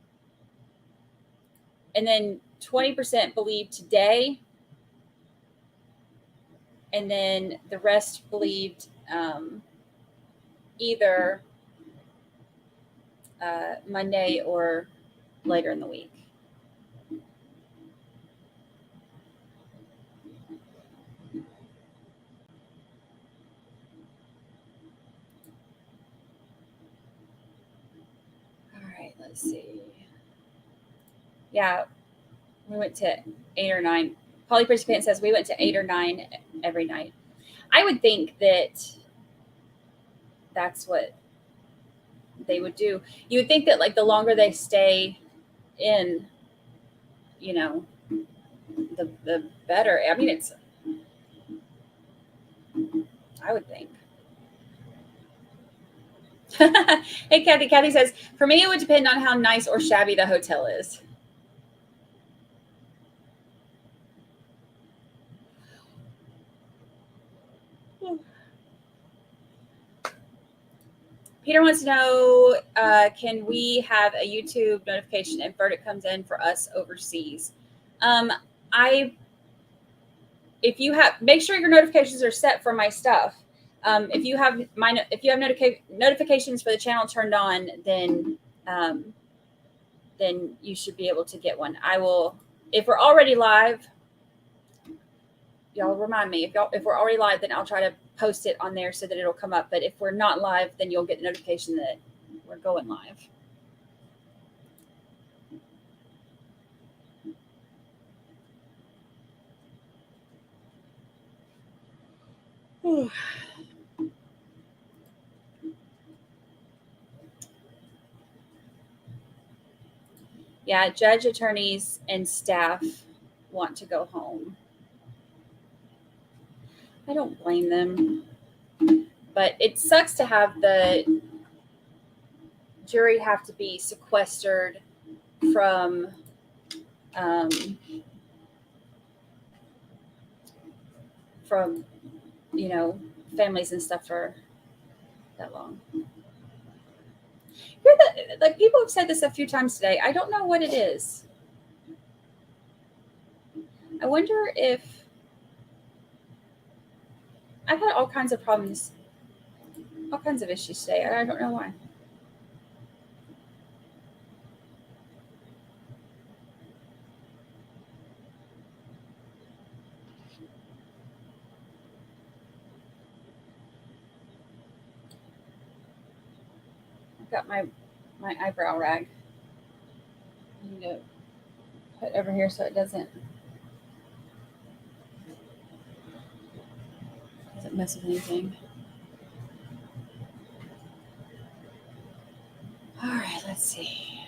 20% believe today, and then the rest believed either Monday or later in the week. All right, let's see. Yeah, we went to 8 or 9. Polly Participant says we went to 8 or 9 every night. I would think that that's what they would do. You would think that like the longer they stay in, you know, the better. I mean, it's, I would think. Hey, Kathy. Kathy says, for me, it would depend on how nice or shabby the hotel is. Peter wants to know, can we have a YouTube notification if verdict comes in for us overseas? If you have, make sure your notifications are set for my stuff. If you have notifications for the channel turned on, then you should be able to get one. I will, if we're already live, y'all remind me. If we're already live, then I'll try to post it on there so that it'll come up. But if we're not live, then you'll get the notification that we're going live. Whew. Yeah, judge, attorneys, and staff want to go home. I don't blame them, but it sucks to have the jury have to be sequestered from you know, families and stuff for that long. Like people have said this a few times today. I don't know what it is. I wonder if I've had all kinds of problems, all kinds of issues today. I don't know why. I've got my eyebrow rag. I need to put over here so it doesn't mess with anything. All right, let's see.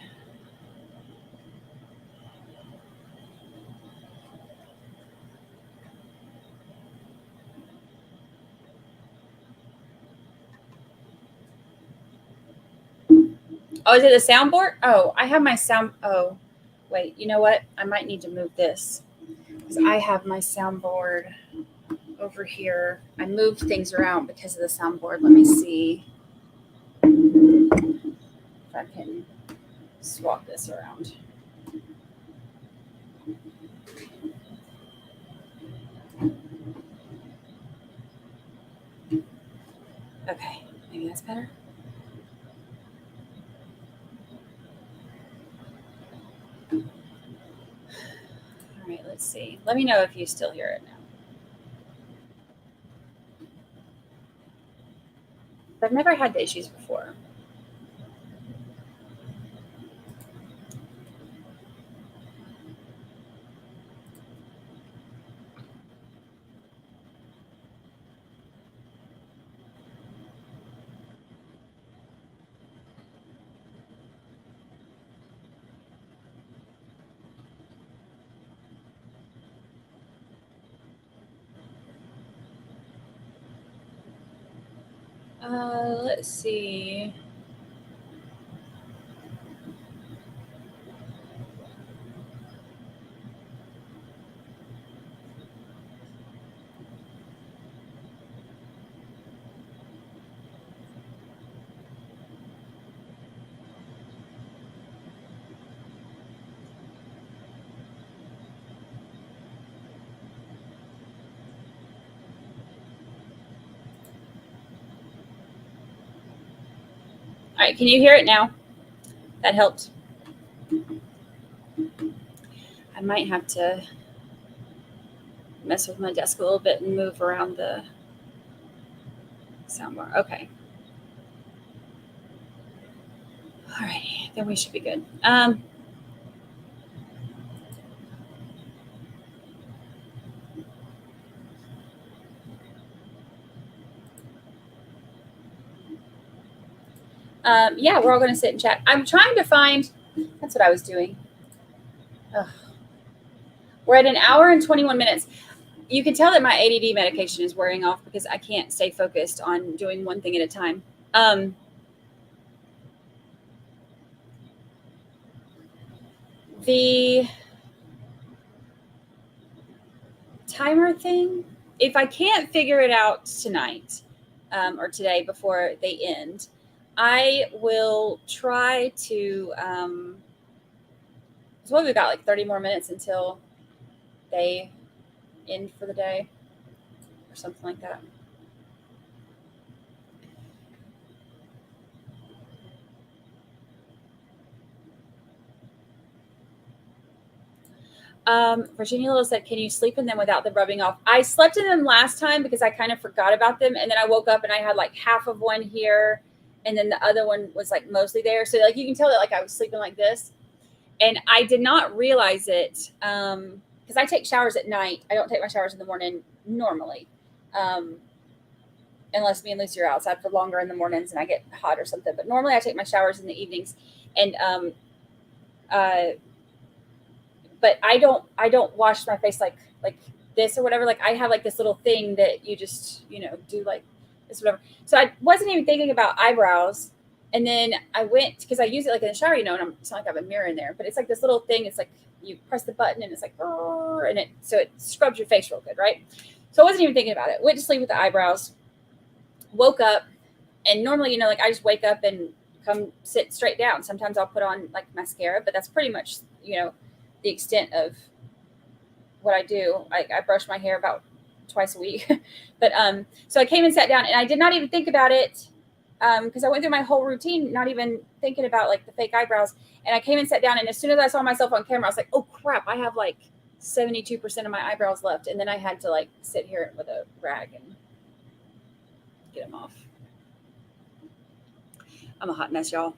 Oh, is it a soundboard? Oh, I have my sound. Oh, wait, you know what? I might need to move this because I have my soundboard over here. I moved things around because of the soundboard. Let me see if I can swap this around. Okay, maybe that's better. All right, let's see. Let me know if you still hear it now. I've never had the issues before. Let's see. All right, can you hear it now? That helped. I might have to mess with my desk a little bit and move around the soundbar. Okay. All right, then we should be good. Yeah, we're all going to sit and chat. I'm trying to find, that's what I was doing. Ugh. We're at 1 hour and 21 minutes. You can tell that my ADD medication is wearing off because I can't stay focused on doing one thing at a time. The timer thing, if I can't figure it out tonight or today before they end, I will try to, so we've got like 30 more minutes until they end for the day or something like that. Virginia Little said, can you sleep in them without them rubbing off? I slept in them last time because I kind of forgot about them. And then I woke up and I had like half of one here. And then the other one was like mostly there. So like you can tell that like I was sleeping like this. And I did not realize it because I take showers at night. I don't take my showers in the morning normally. Unless me and Lucy are outside for longer in the mornings and I get hot or something. But normally I take my showers in the evenings. And but I don't wash my face like this or whatever. Like I have like this little thing that you just, do like this, whatever. So I wasn't even thinking about eyebrows. And then I went, because I use it like in the shower, and it's not like I have a mirror in there, but it's like this little thing. It's like you press the button and it's like, and so it scrubs your face real good, right? So I wasn't even thinking about it. Went to sleep with the eyebrows, woke up, and normally, like I just wake up and come sit straight down. Sometimes I'll put on like mascara, but that's pretty much, the extent of what I do. I brush my hair about twice a week. But so I came and sat down and I did not even think about it because I went through my whole routine not even thinking about like the fake eyebrows. And I came and sat down and as soon as I saw myself on camera, I was like, oh crap, I have like 72% of my eyebrows left. And then I had to like sit here with a rag and get them off. I'm a hot mess, y'all.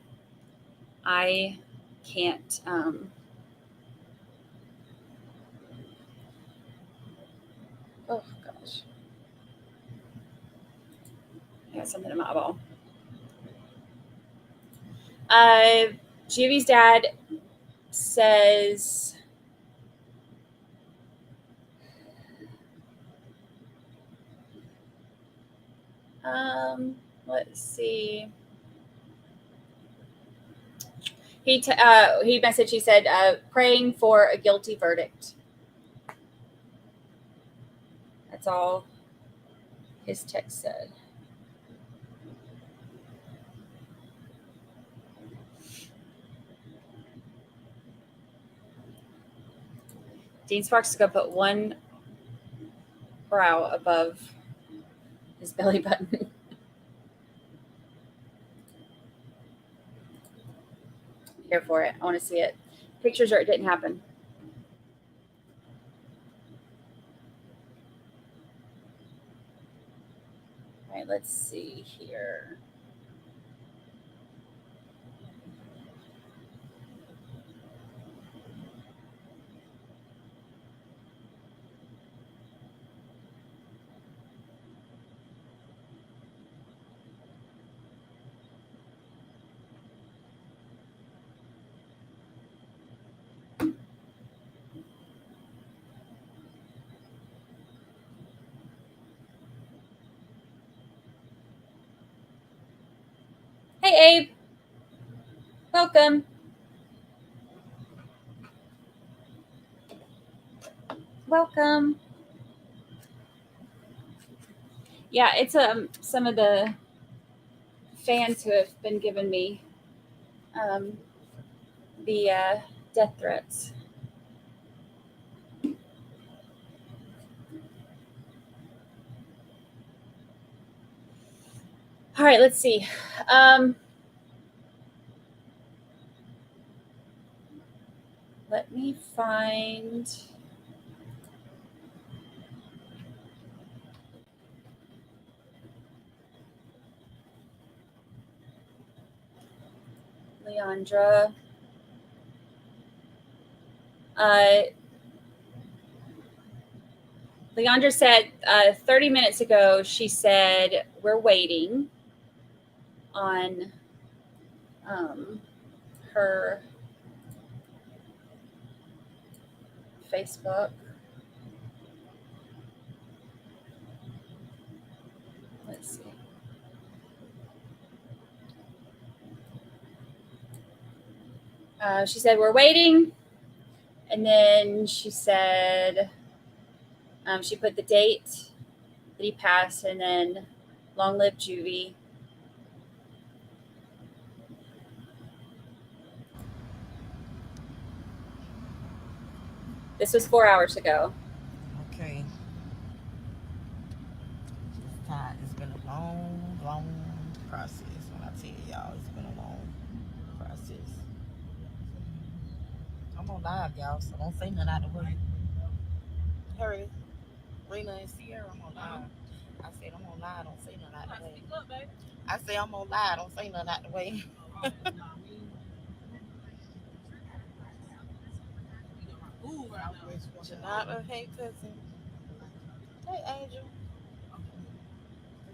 I can't oh gosh. I got something in my eyeball. Juvy's dad says let's see. He messaged, he said, praying for a guilty verdict. That's all his text said. Dean Sparks is going to put one brow above his belly button. Here for it. I want to see it. Pictures or it didn't happen. All right, let's see here. welcome. Welcome. Yeah, it's some of the fans who have been giving me the death threats. All right, let's see. Let me find. Leandra. Leandra said 30 minutes ago, she said, we're waiting on her Facebook. Let's see. She said, we're waiting. And then she said, she put the date that he passed and then long live Juvie. This was 4 hours ago. Okay. It's been a long process. When I tell y'all, it's been a long process. I'm on live, y'all, so don't say nothing out of the way. Hurry. Rena and Sierra, I'm on live. I said I'm on live, don't say nothing out of the way. I say I'm on live, don't say nothing out the way. Janata, hey cousin. Hey Angel. I'm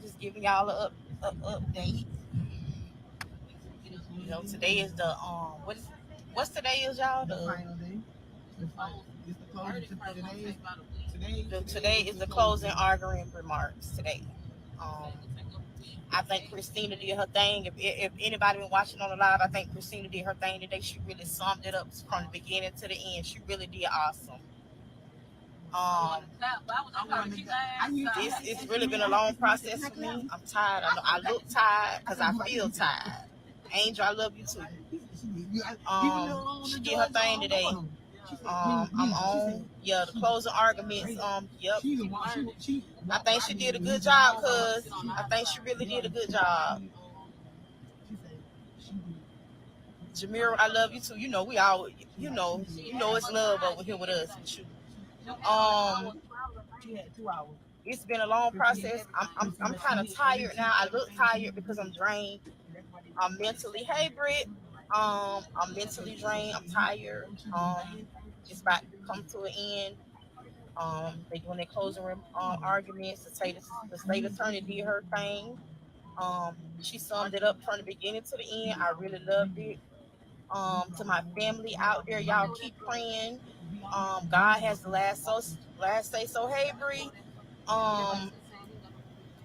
just giving y'all a update. You know, today is the what's today is y'all? Today is the closing arguing remarks today. I think Christina did her thing. If anybody been watching on the live, I think Christina did her thing today. She really summed it up from the beginning to the end. She really did awesome. It's really been a long process for me. I'm tired. I look tired because I feel tired. Angel, I love you too. She did her thing today. I'm on. Yeah, the closing arguments. Yep. I think she did a good job because I think she really did a good job. Jamira, I love you too. You know, we all, you know it's love over here with us. It's been a long process. I'm kind of tired now. I look tired because I'm drained. I'm mentally, hey Britt. I'm mentally drained. I'm tired. It's about to come to an end. They doing their closing arguments. The state attorney did her thing. She summed it up from the beginning to the end. I really loved it. To my family out there, y'all keep praying. God has the last say so. Hey Bree.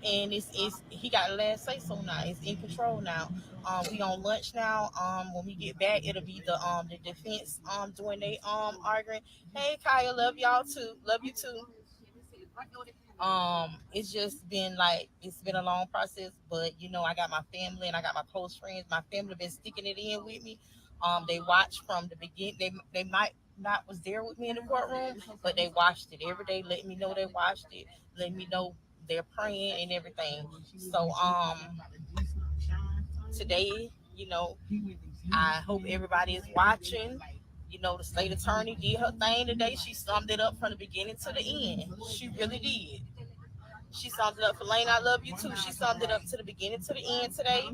And it's he got the last say so now. It's in control now. We on lunch now. When we get back, it'll be the defense doing they arguing. Hey Kaya, love y'all too. Love you too. It's just been it's been a long process, but you know, I got my family and I got my close friends. My family been sticking it in with me. They watched from the beginning. They might not was there with me in the courtroom, but they watched it every day, letting me know they watched it, letting me know they're praying and everything. So today, you know, I hope everybody is watching. You know, the state attorney did her thing today. She summed it up from the beginning to the end. She really did. She summed it up for Lane. I love you too. She summed it up to the beginning to the end today.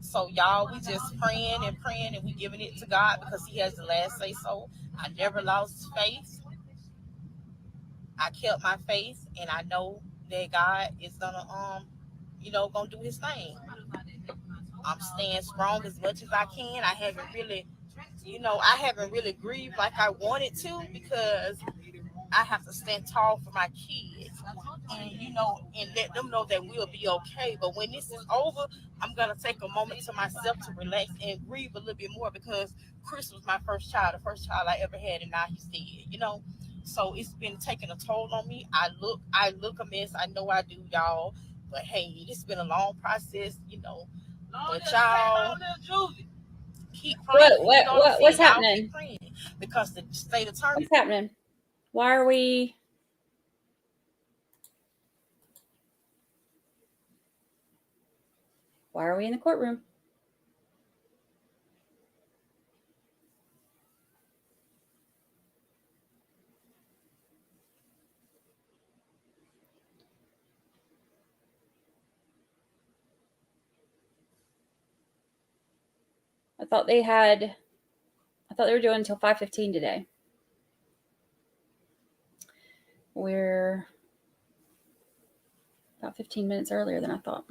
So y'all, we just praying and we giving it to God because He has the last say so. I never lost faith. I kept my faith, and I know that God is gonna gonna do His thing. I'm staying strong as much as I can. I haven't really grieved like I wanted to because I have to stand tall for my kids, and you know, and let them know that we'll be okay. But when this is over, I'm gonna take a moment to myself to relax and grieve a little bit more, because Chris was my first child, the first child I ever had, and now he's dead. You know, so it's been taking a toll on me. I look a mess. I know I do, y'all. But hey, it's been a long process, you know. But y'all keep praying. You know what I'm What's saying? Y'all happening? keep praying, because the state attorney. What's happening? Why are we? Why are we in the courtroom? I thought they were doing until 5:15 today. We're about 15 minutes earlier than I thought.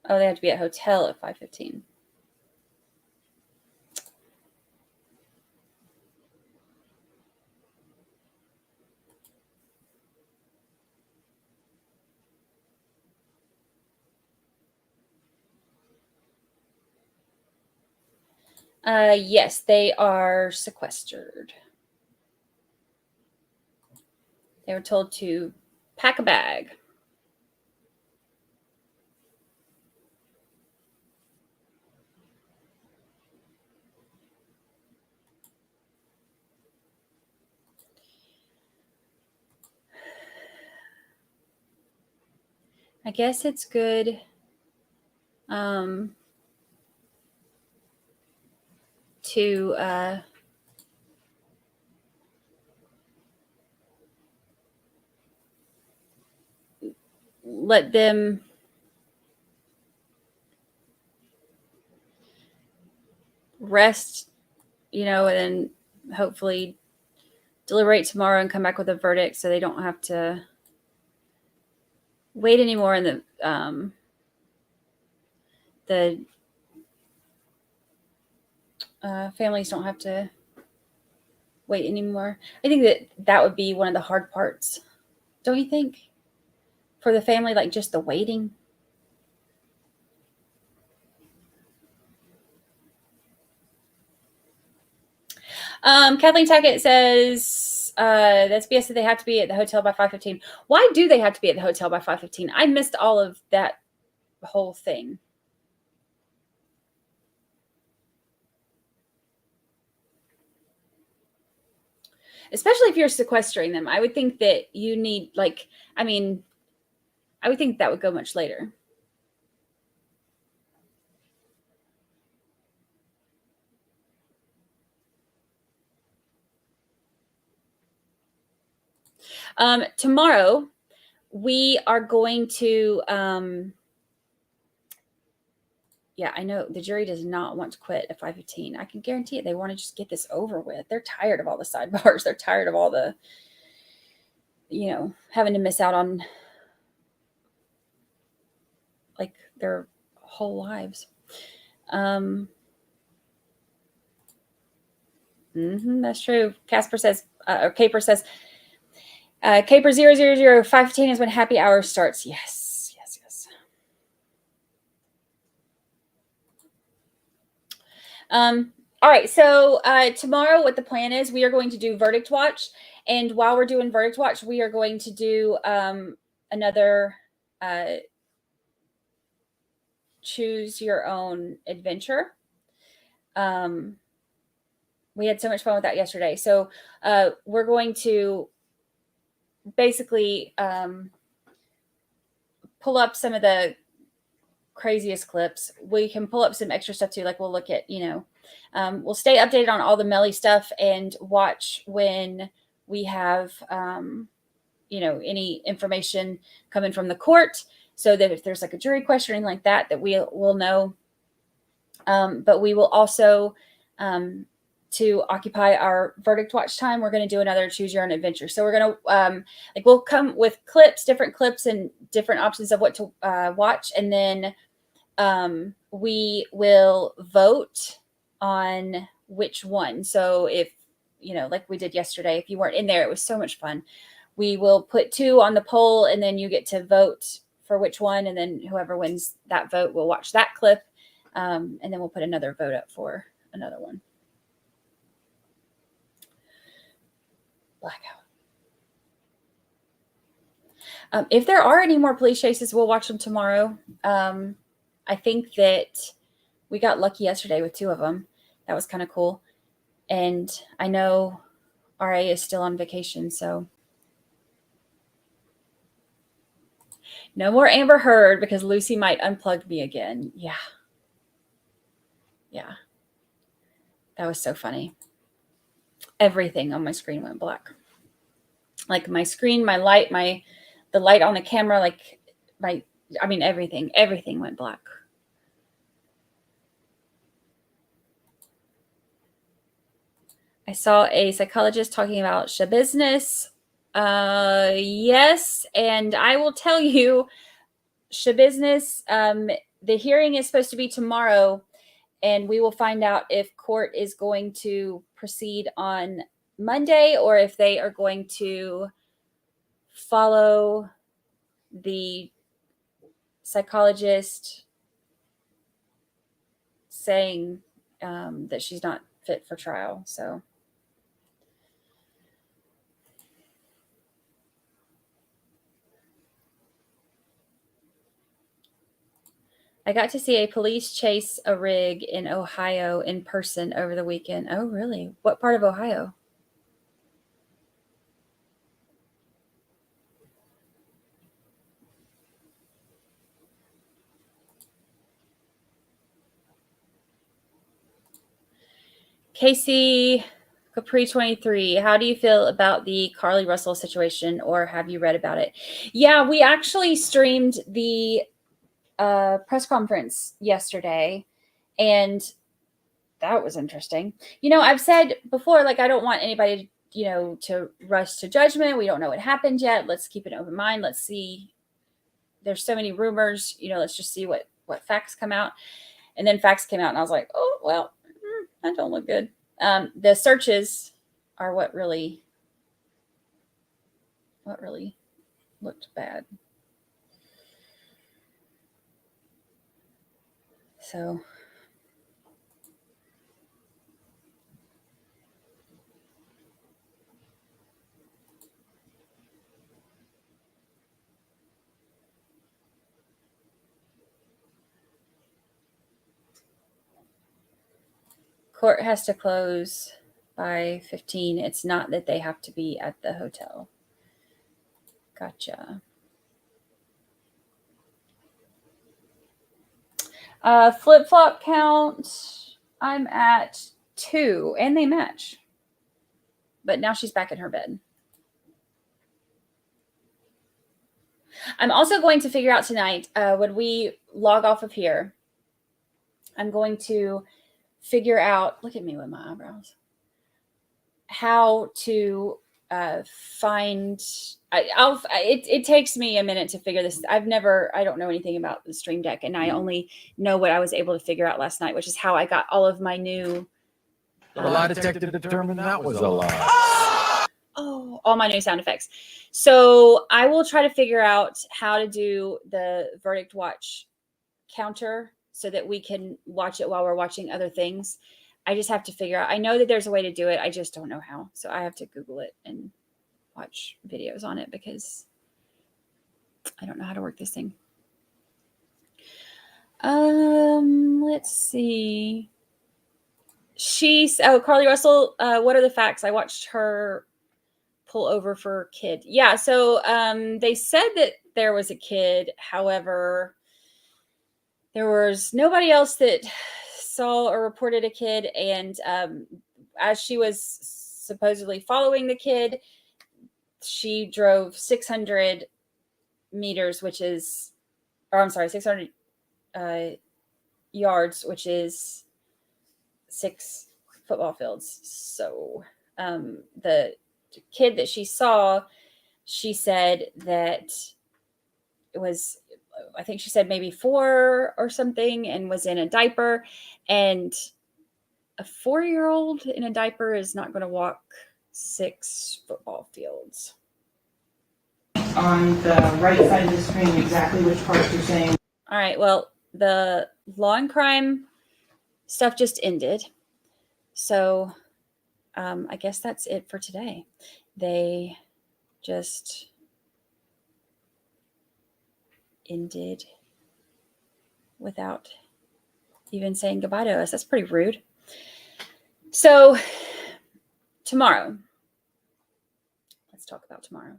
Oh, they have to be at hotel at 5:15. Yes, they are sequestered. They were told to pack a bag. I guess it's good to let them rest, you know, and then hopefully deliberate tomorrow and come back with a verdict, so they don't have to wait anymore, and the families don't have to wait anymore. I think that would be one of the hard parts, don't you think? For the family, like just the waiting. Kathleen Tackett says that's BS that they have to be at the hotel by 5:15. Why do they have to be at the hotel by 5:15? I missed all of that whole thing. Especially if you're sequestering them. I would think that you need, like, I would think that would go much later. Tomorrow, we are going to, yeah, I know the jury does not want to quit at 5:15. I can guarantee it. They want to just get this over with. They're tired of all the sidebars. They're tired of all the, you know, having to miss out on like their whole lives. That's true. Casper says, or Caper says, Caper 000 is when happy hour starts. Yes. All right. So tomorrow, what the plan is, we are going to do verdict watch. And while we're doing verdict watch, we are going to do another choose your own adventure. We had so much fun with that yesterday. So we're going to basically pull up some of the craziest clips. We can pull up some extra stuff too. Like we'll look at, you know, we'll stay updated on all the Melly stuff and watch when we have, you any information coming from the court, so that if there's like a jury question or anything like that, that we'll know. But we will also, to occupy our verdict watch time, we're going to do another choose your own adventure. So we're going to, we'll come with different clips and different options of what to watch. And then we will vote on which one. So if, like we did yesterday, if you weren't in there, it was so much fun. We will put 2 on the poll, and then you get to vote for which one. And then whoever wins that vote will watch that clip. And then we'll put another vote up for another one. Blackout. If there are any more police chases, we'll watch them tomorrow. I think that we got lucky yesterday with 2 of them. That was kind of cool. And I know RA is still on vacation, so no more Amber Heard because Lucy might unplug me again. Yeah. Yeah. That was so funny. Everything on my screen went black. Like my screen, my light, the light on the camera, like everything went black. I saw a psychologist talking about shabusiness. Yes, and I will tell you, shabusiness, the hearing is supposed to be tomorrow, and we will find out if court is going to proceed on Monday or if they are going to follow the psychologist saying that she's not fit for trial. So I got to see a police chase a rig in Ohio in person over the weekend. Oh, really? What part of Ohio? Casey Capri 23, how do you feel about the Carly Russell situation, or have you read about it? Yeah, we actually streamed the press conference yesterday, and that was interesting. I've said before, like, I don't want anybody, to rush to judgment. We don't know what happened yet. Let's keep an open mind. Let's see. There's so many rumors, let's just see what facts come out. And then facts came out, and I was like, oh, well, that don't look good. The searches are what really looked bad. So court has to close by 15. It's not that they have to be at the hotel. Gotcha. Flip-flop count, I'm at 2, and they match. But now she's back in her bed. I'm also going to figure out tonight, when we log off of here, I'm going to figure out, look at me with my eyebrows, how to find, it takes me a minute to figure this. I don't know anything about the Stream Deck, and I only know what I was able to figure out last night, which is how I got all of my new. The lie detector determined that was a lie. Oh, all my new sound effects. So I will try to figure out how to do the verdict watch counter so that we can watch it while we're watching other things. I just have to figure out. I know that there's a way to do it. I just don't know how. So I have to Google it and watch videos on it because I don't know how to work this thing. Let's see. Carly Russell, what are the facts? I watched her pull over for kid. Yeah, so they said that there was a kid. However, there was nobody else that saw or reported a kid. And as she was supposedly following the kid, she drove 600 meters, which is, or I'm sorry, 600 yards, which is 6 football fields. So the kid that she saw, she said that it was, I think she said maybe 4 or something, and was in a diaper. And a 4-year-old in a diaper is not going to walk 6 football fields. On the right side of the screen, exactly which part you're saying. All right. Well, the law and crime stuff just ended. So I guess that's it for today. They just ended without even saying goodbye to us. That's pretty rude. So tomorrow, let's talk about tomorrow.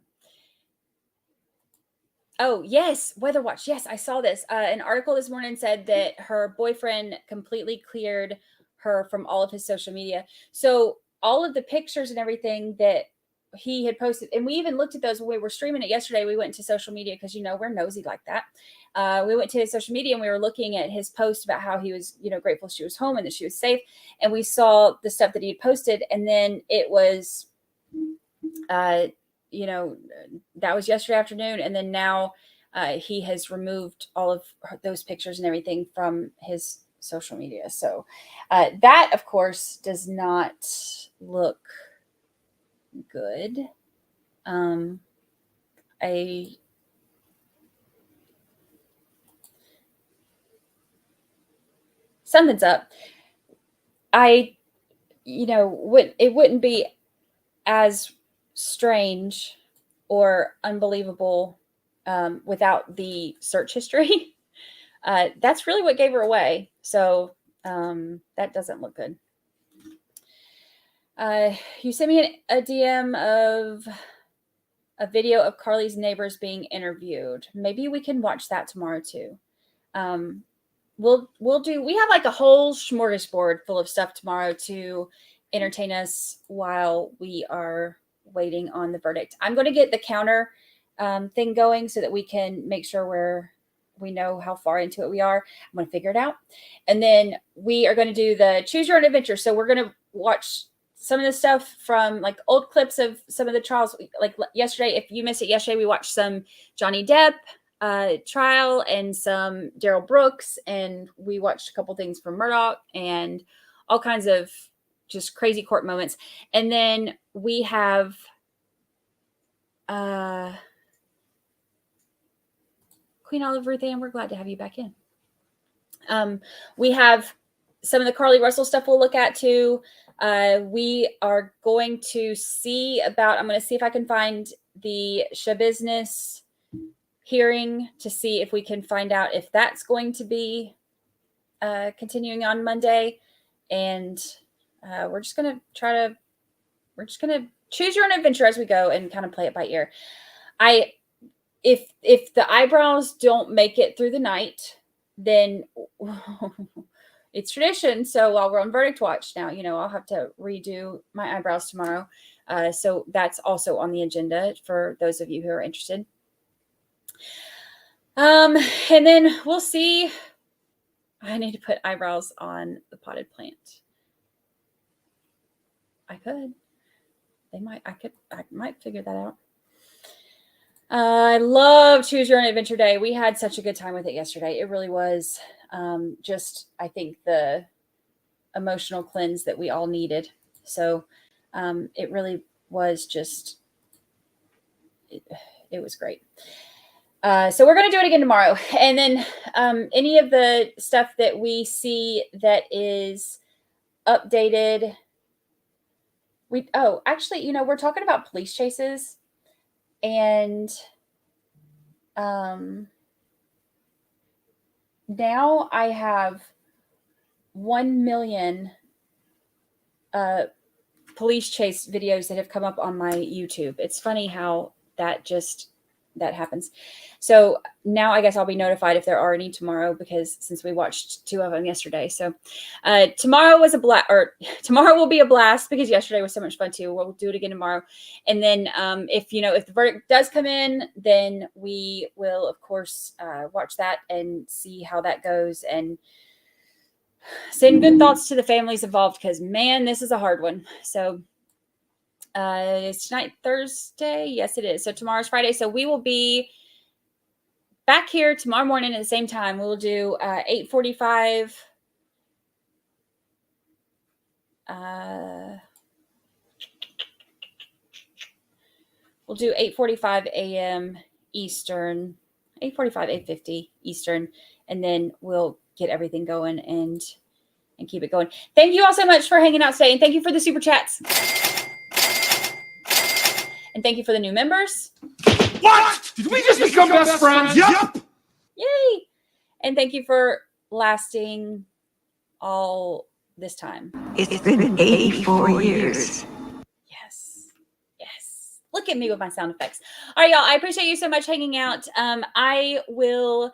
Oh, yes, Weather Watch. Yes, I saw this. An article this morning said that her boyfriend completely cleared her from all of his social media. So all of the pictures and everything that he had posted, and we even looked at those when we were streaming it yesterday. We went to social media because, we're nosy like that. We went to his social media and we were looking at his post about how he was, grateful she was home and that she was safe. And we saw the stuff that he had posted. And then it was, that was yesterday afternoon. And then now he has removed all of those pictures and everything from his social media. So that, of course, does not look good. Something's up. It wouldn't be as strange or unbelievable without the search history. That's really what gave her away. So that doesn't look good. You sent me a DM of a video of Carly's neighbors being interviewed. Maybe we can watch that tomorrow too. We have like a whole smorgasbord full of stuff tomorrow to entertain us while we are waiting on the verdict. I'm going to get the counter thing going so that we can make sure we know how far into it we are. I'm going to figure it out. And then we are going to do the choose your own adventure. So we're going to watch some of the stuff from like old clips of some of the trials. Like yesterday, if you missed it yesterday, we watched some Johnny Depp trial and some Daryl Brooks, and we watched a couple things from Murdoch and all kinds of just crazy court moments. And then we have Queen Olive Ruth Ann, we're glad to have you back in. We have some of the Carly Russell stuff we'll look at too. We are going to see about, I'm going to see if I can find the Shabusiness hearing to see if we can find out if that's going to be continuing on Monday. And we're just going to choose your own adventure as we go and kind of play it by ear. If the eyebrows don't make it through the night, then it's tradition. So while we're on verdict watch now, I'll have to redo my eyebrows tomorrow. So that's also on the agenda for those of you who are interested. And then we'll see. I need to put eyebrows on the potted plant. I might figure that out. I love Choose Your Own Adventure Day. We had such a good time with it yesterday. It really was I think the emotional cleanse that we all needed. So it really was just, it was great. So we're going to do it again tomorrow. And then any of the stuff that we see that is updated. Actually, we're talking about police chases. And now I have 1 million police chase videos that have come up on my YouTube. It's funny how that just that happens. So now I guess I'll be notified if there are any tomorrow, because since we watched 2 of them yesterday. So tomorrow was a blast, or tomorrow will be a blast, because yesterday was so much fun too. We'll do it again tomorrow. And then if the verdict does come in, then we will of course watch that and see how that goes, and send good thoughts to the families involved, because man, this is a hard one. So it's tonight Thursday. Yes, it is. So tomorrow's Friday. So we will be back here tomorrow morning at the same time. We'll do 8:45. We'll do 8:45 a.m. Eastern, 8:45, 8:50 Eastern, and then we'll get everything going and keep it going. Thank you all so much for hanging out today, and thank you for the super chats. And thank you for the new members. What? Did we just become best friends? Yup. Yay. And thank you for lasting all this time. It's been 84 years. Yes. Yes. Look at me with my sound effects. All right, y'all. I appreciate you so much hanging out. I will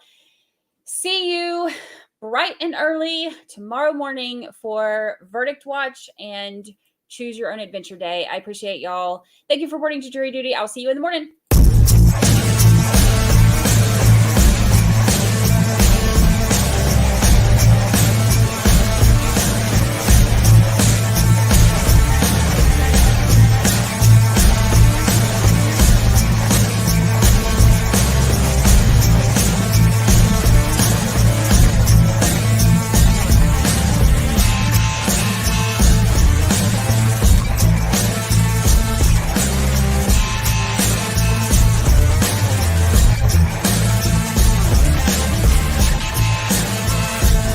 see you bright and early tomorrow morning for Verdict Watch and Choose Your Own Adventure Day. I appreciate y'all. Thank you for reporting to jury duty. I'll see you in the morning.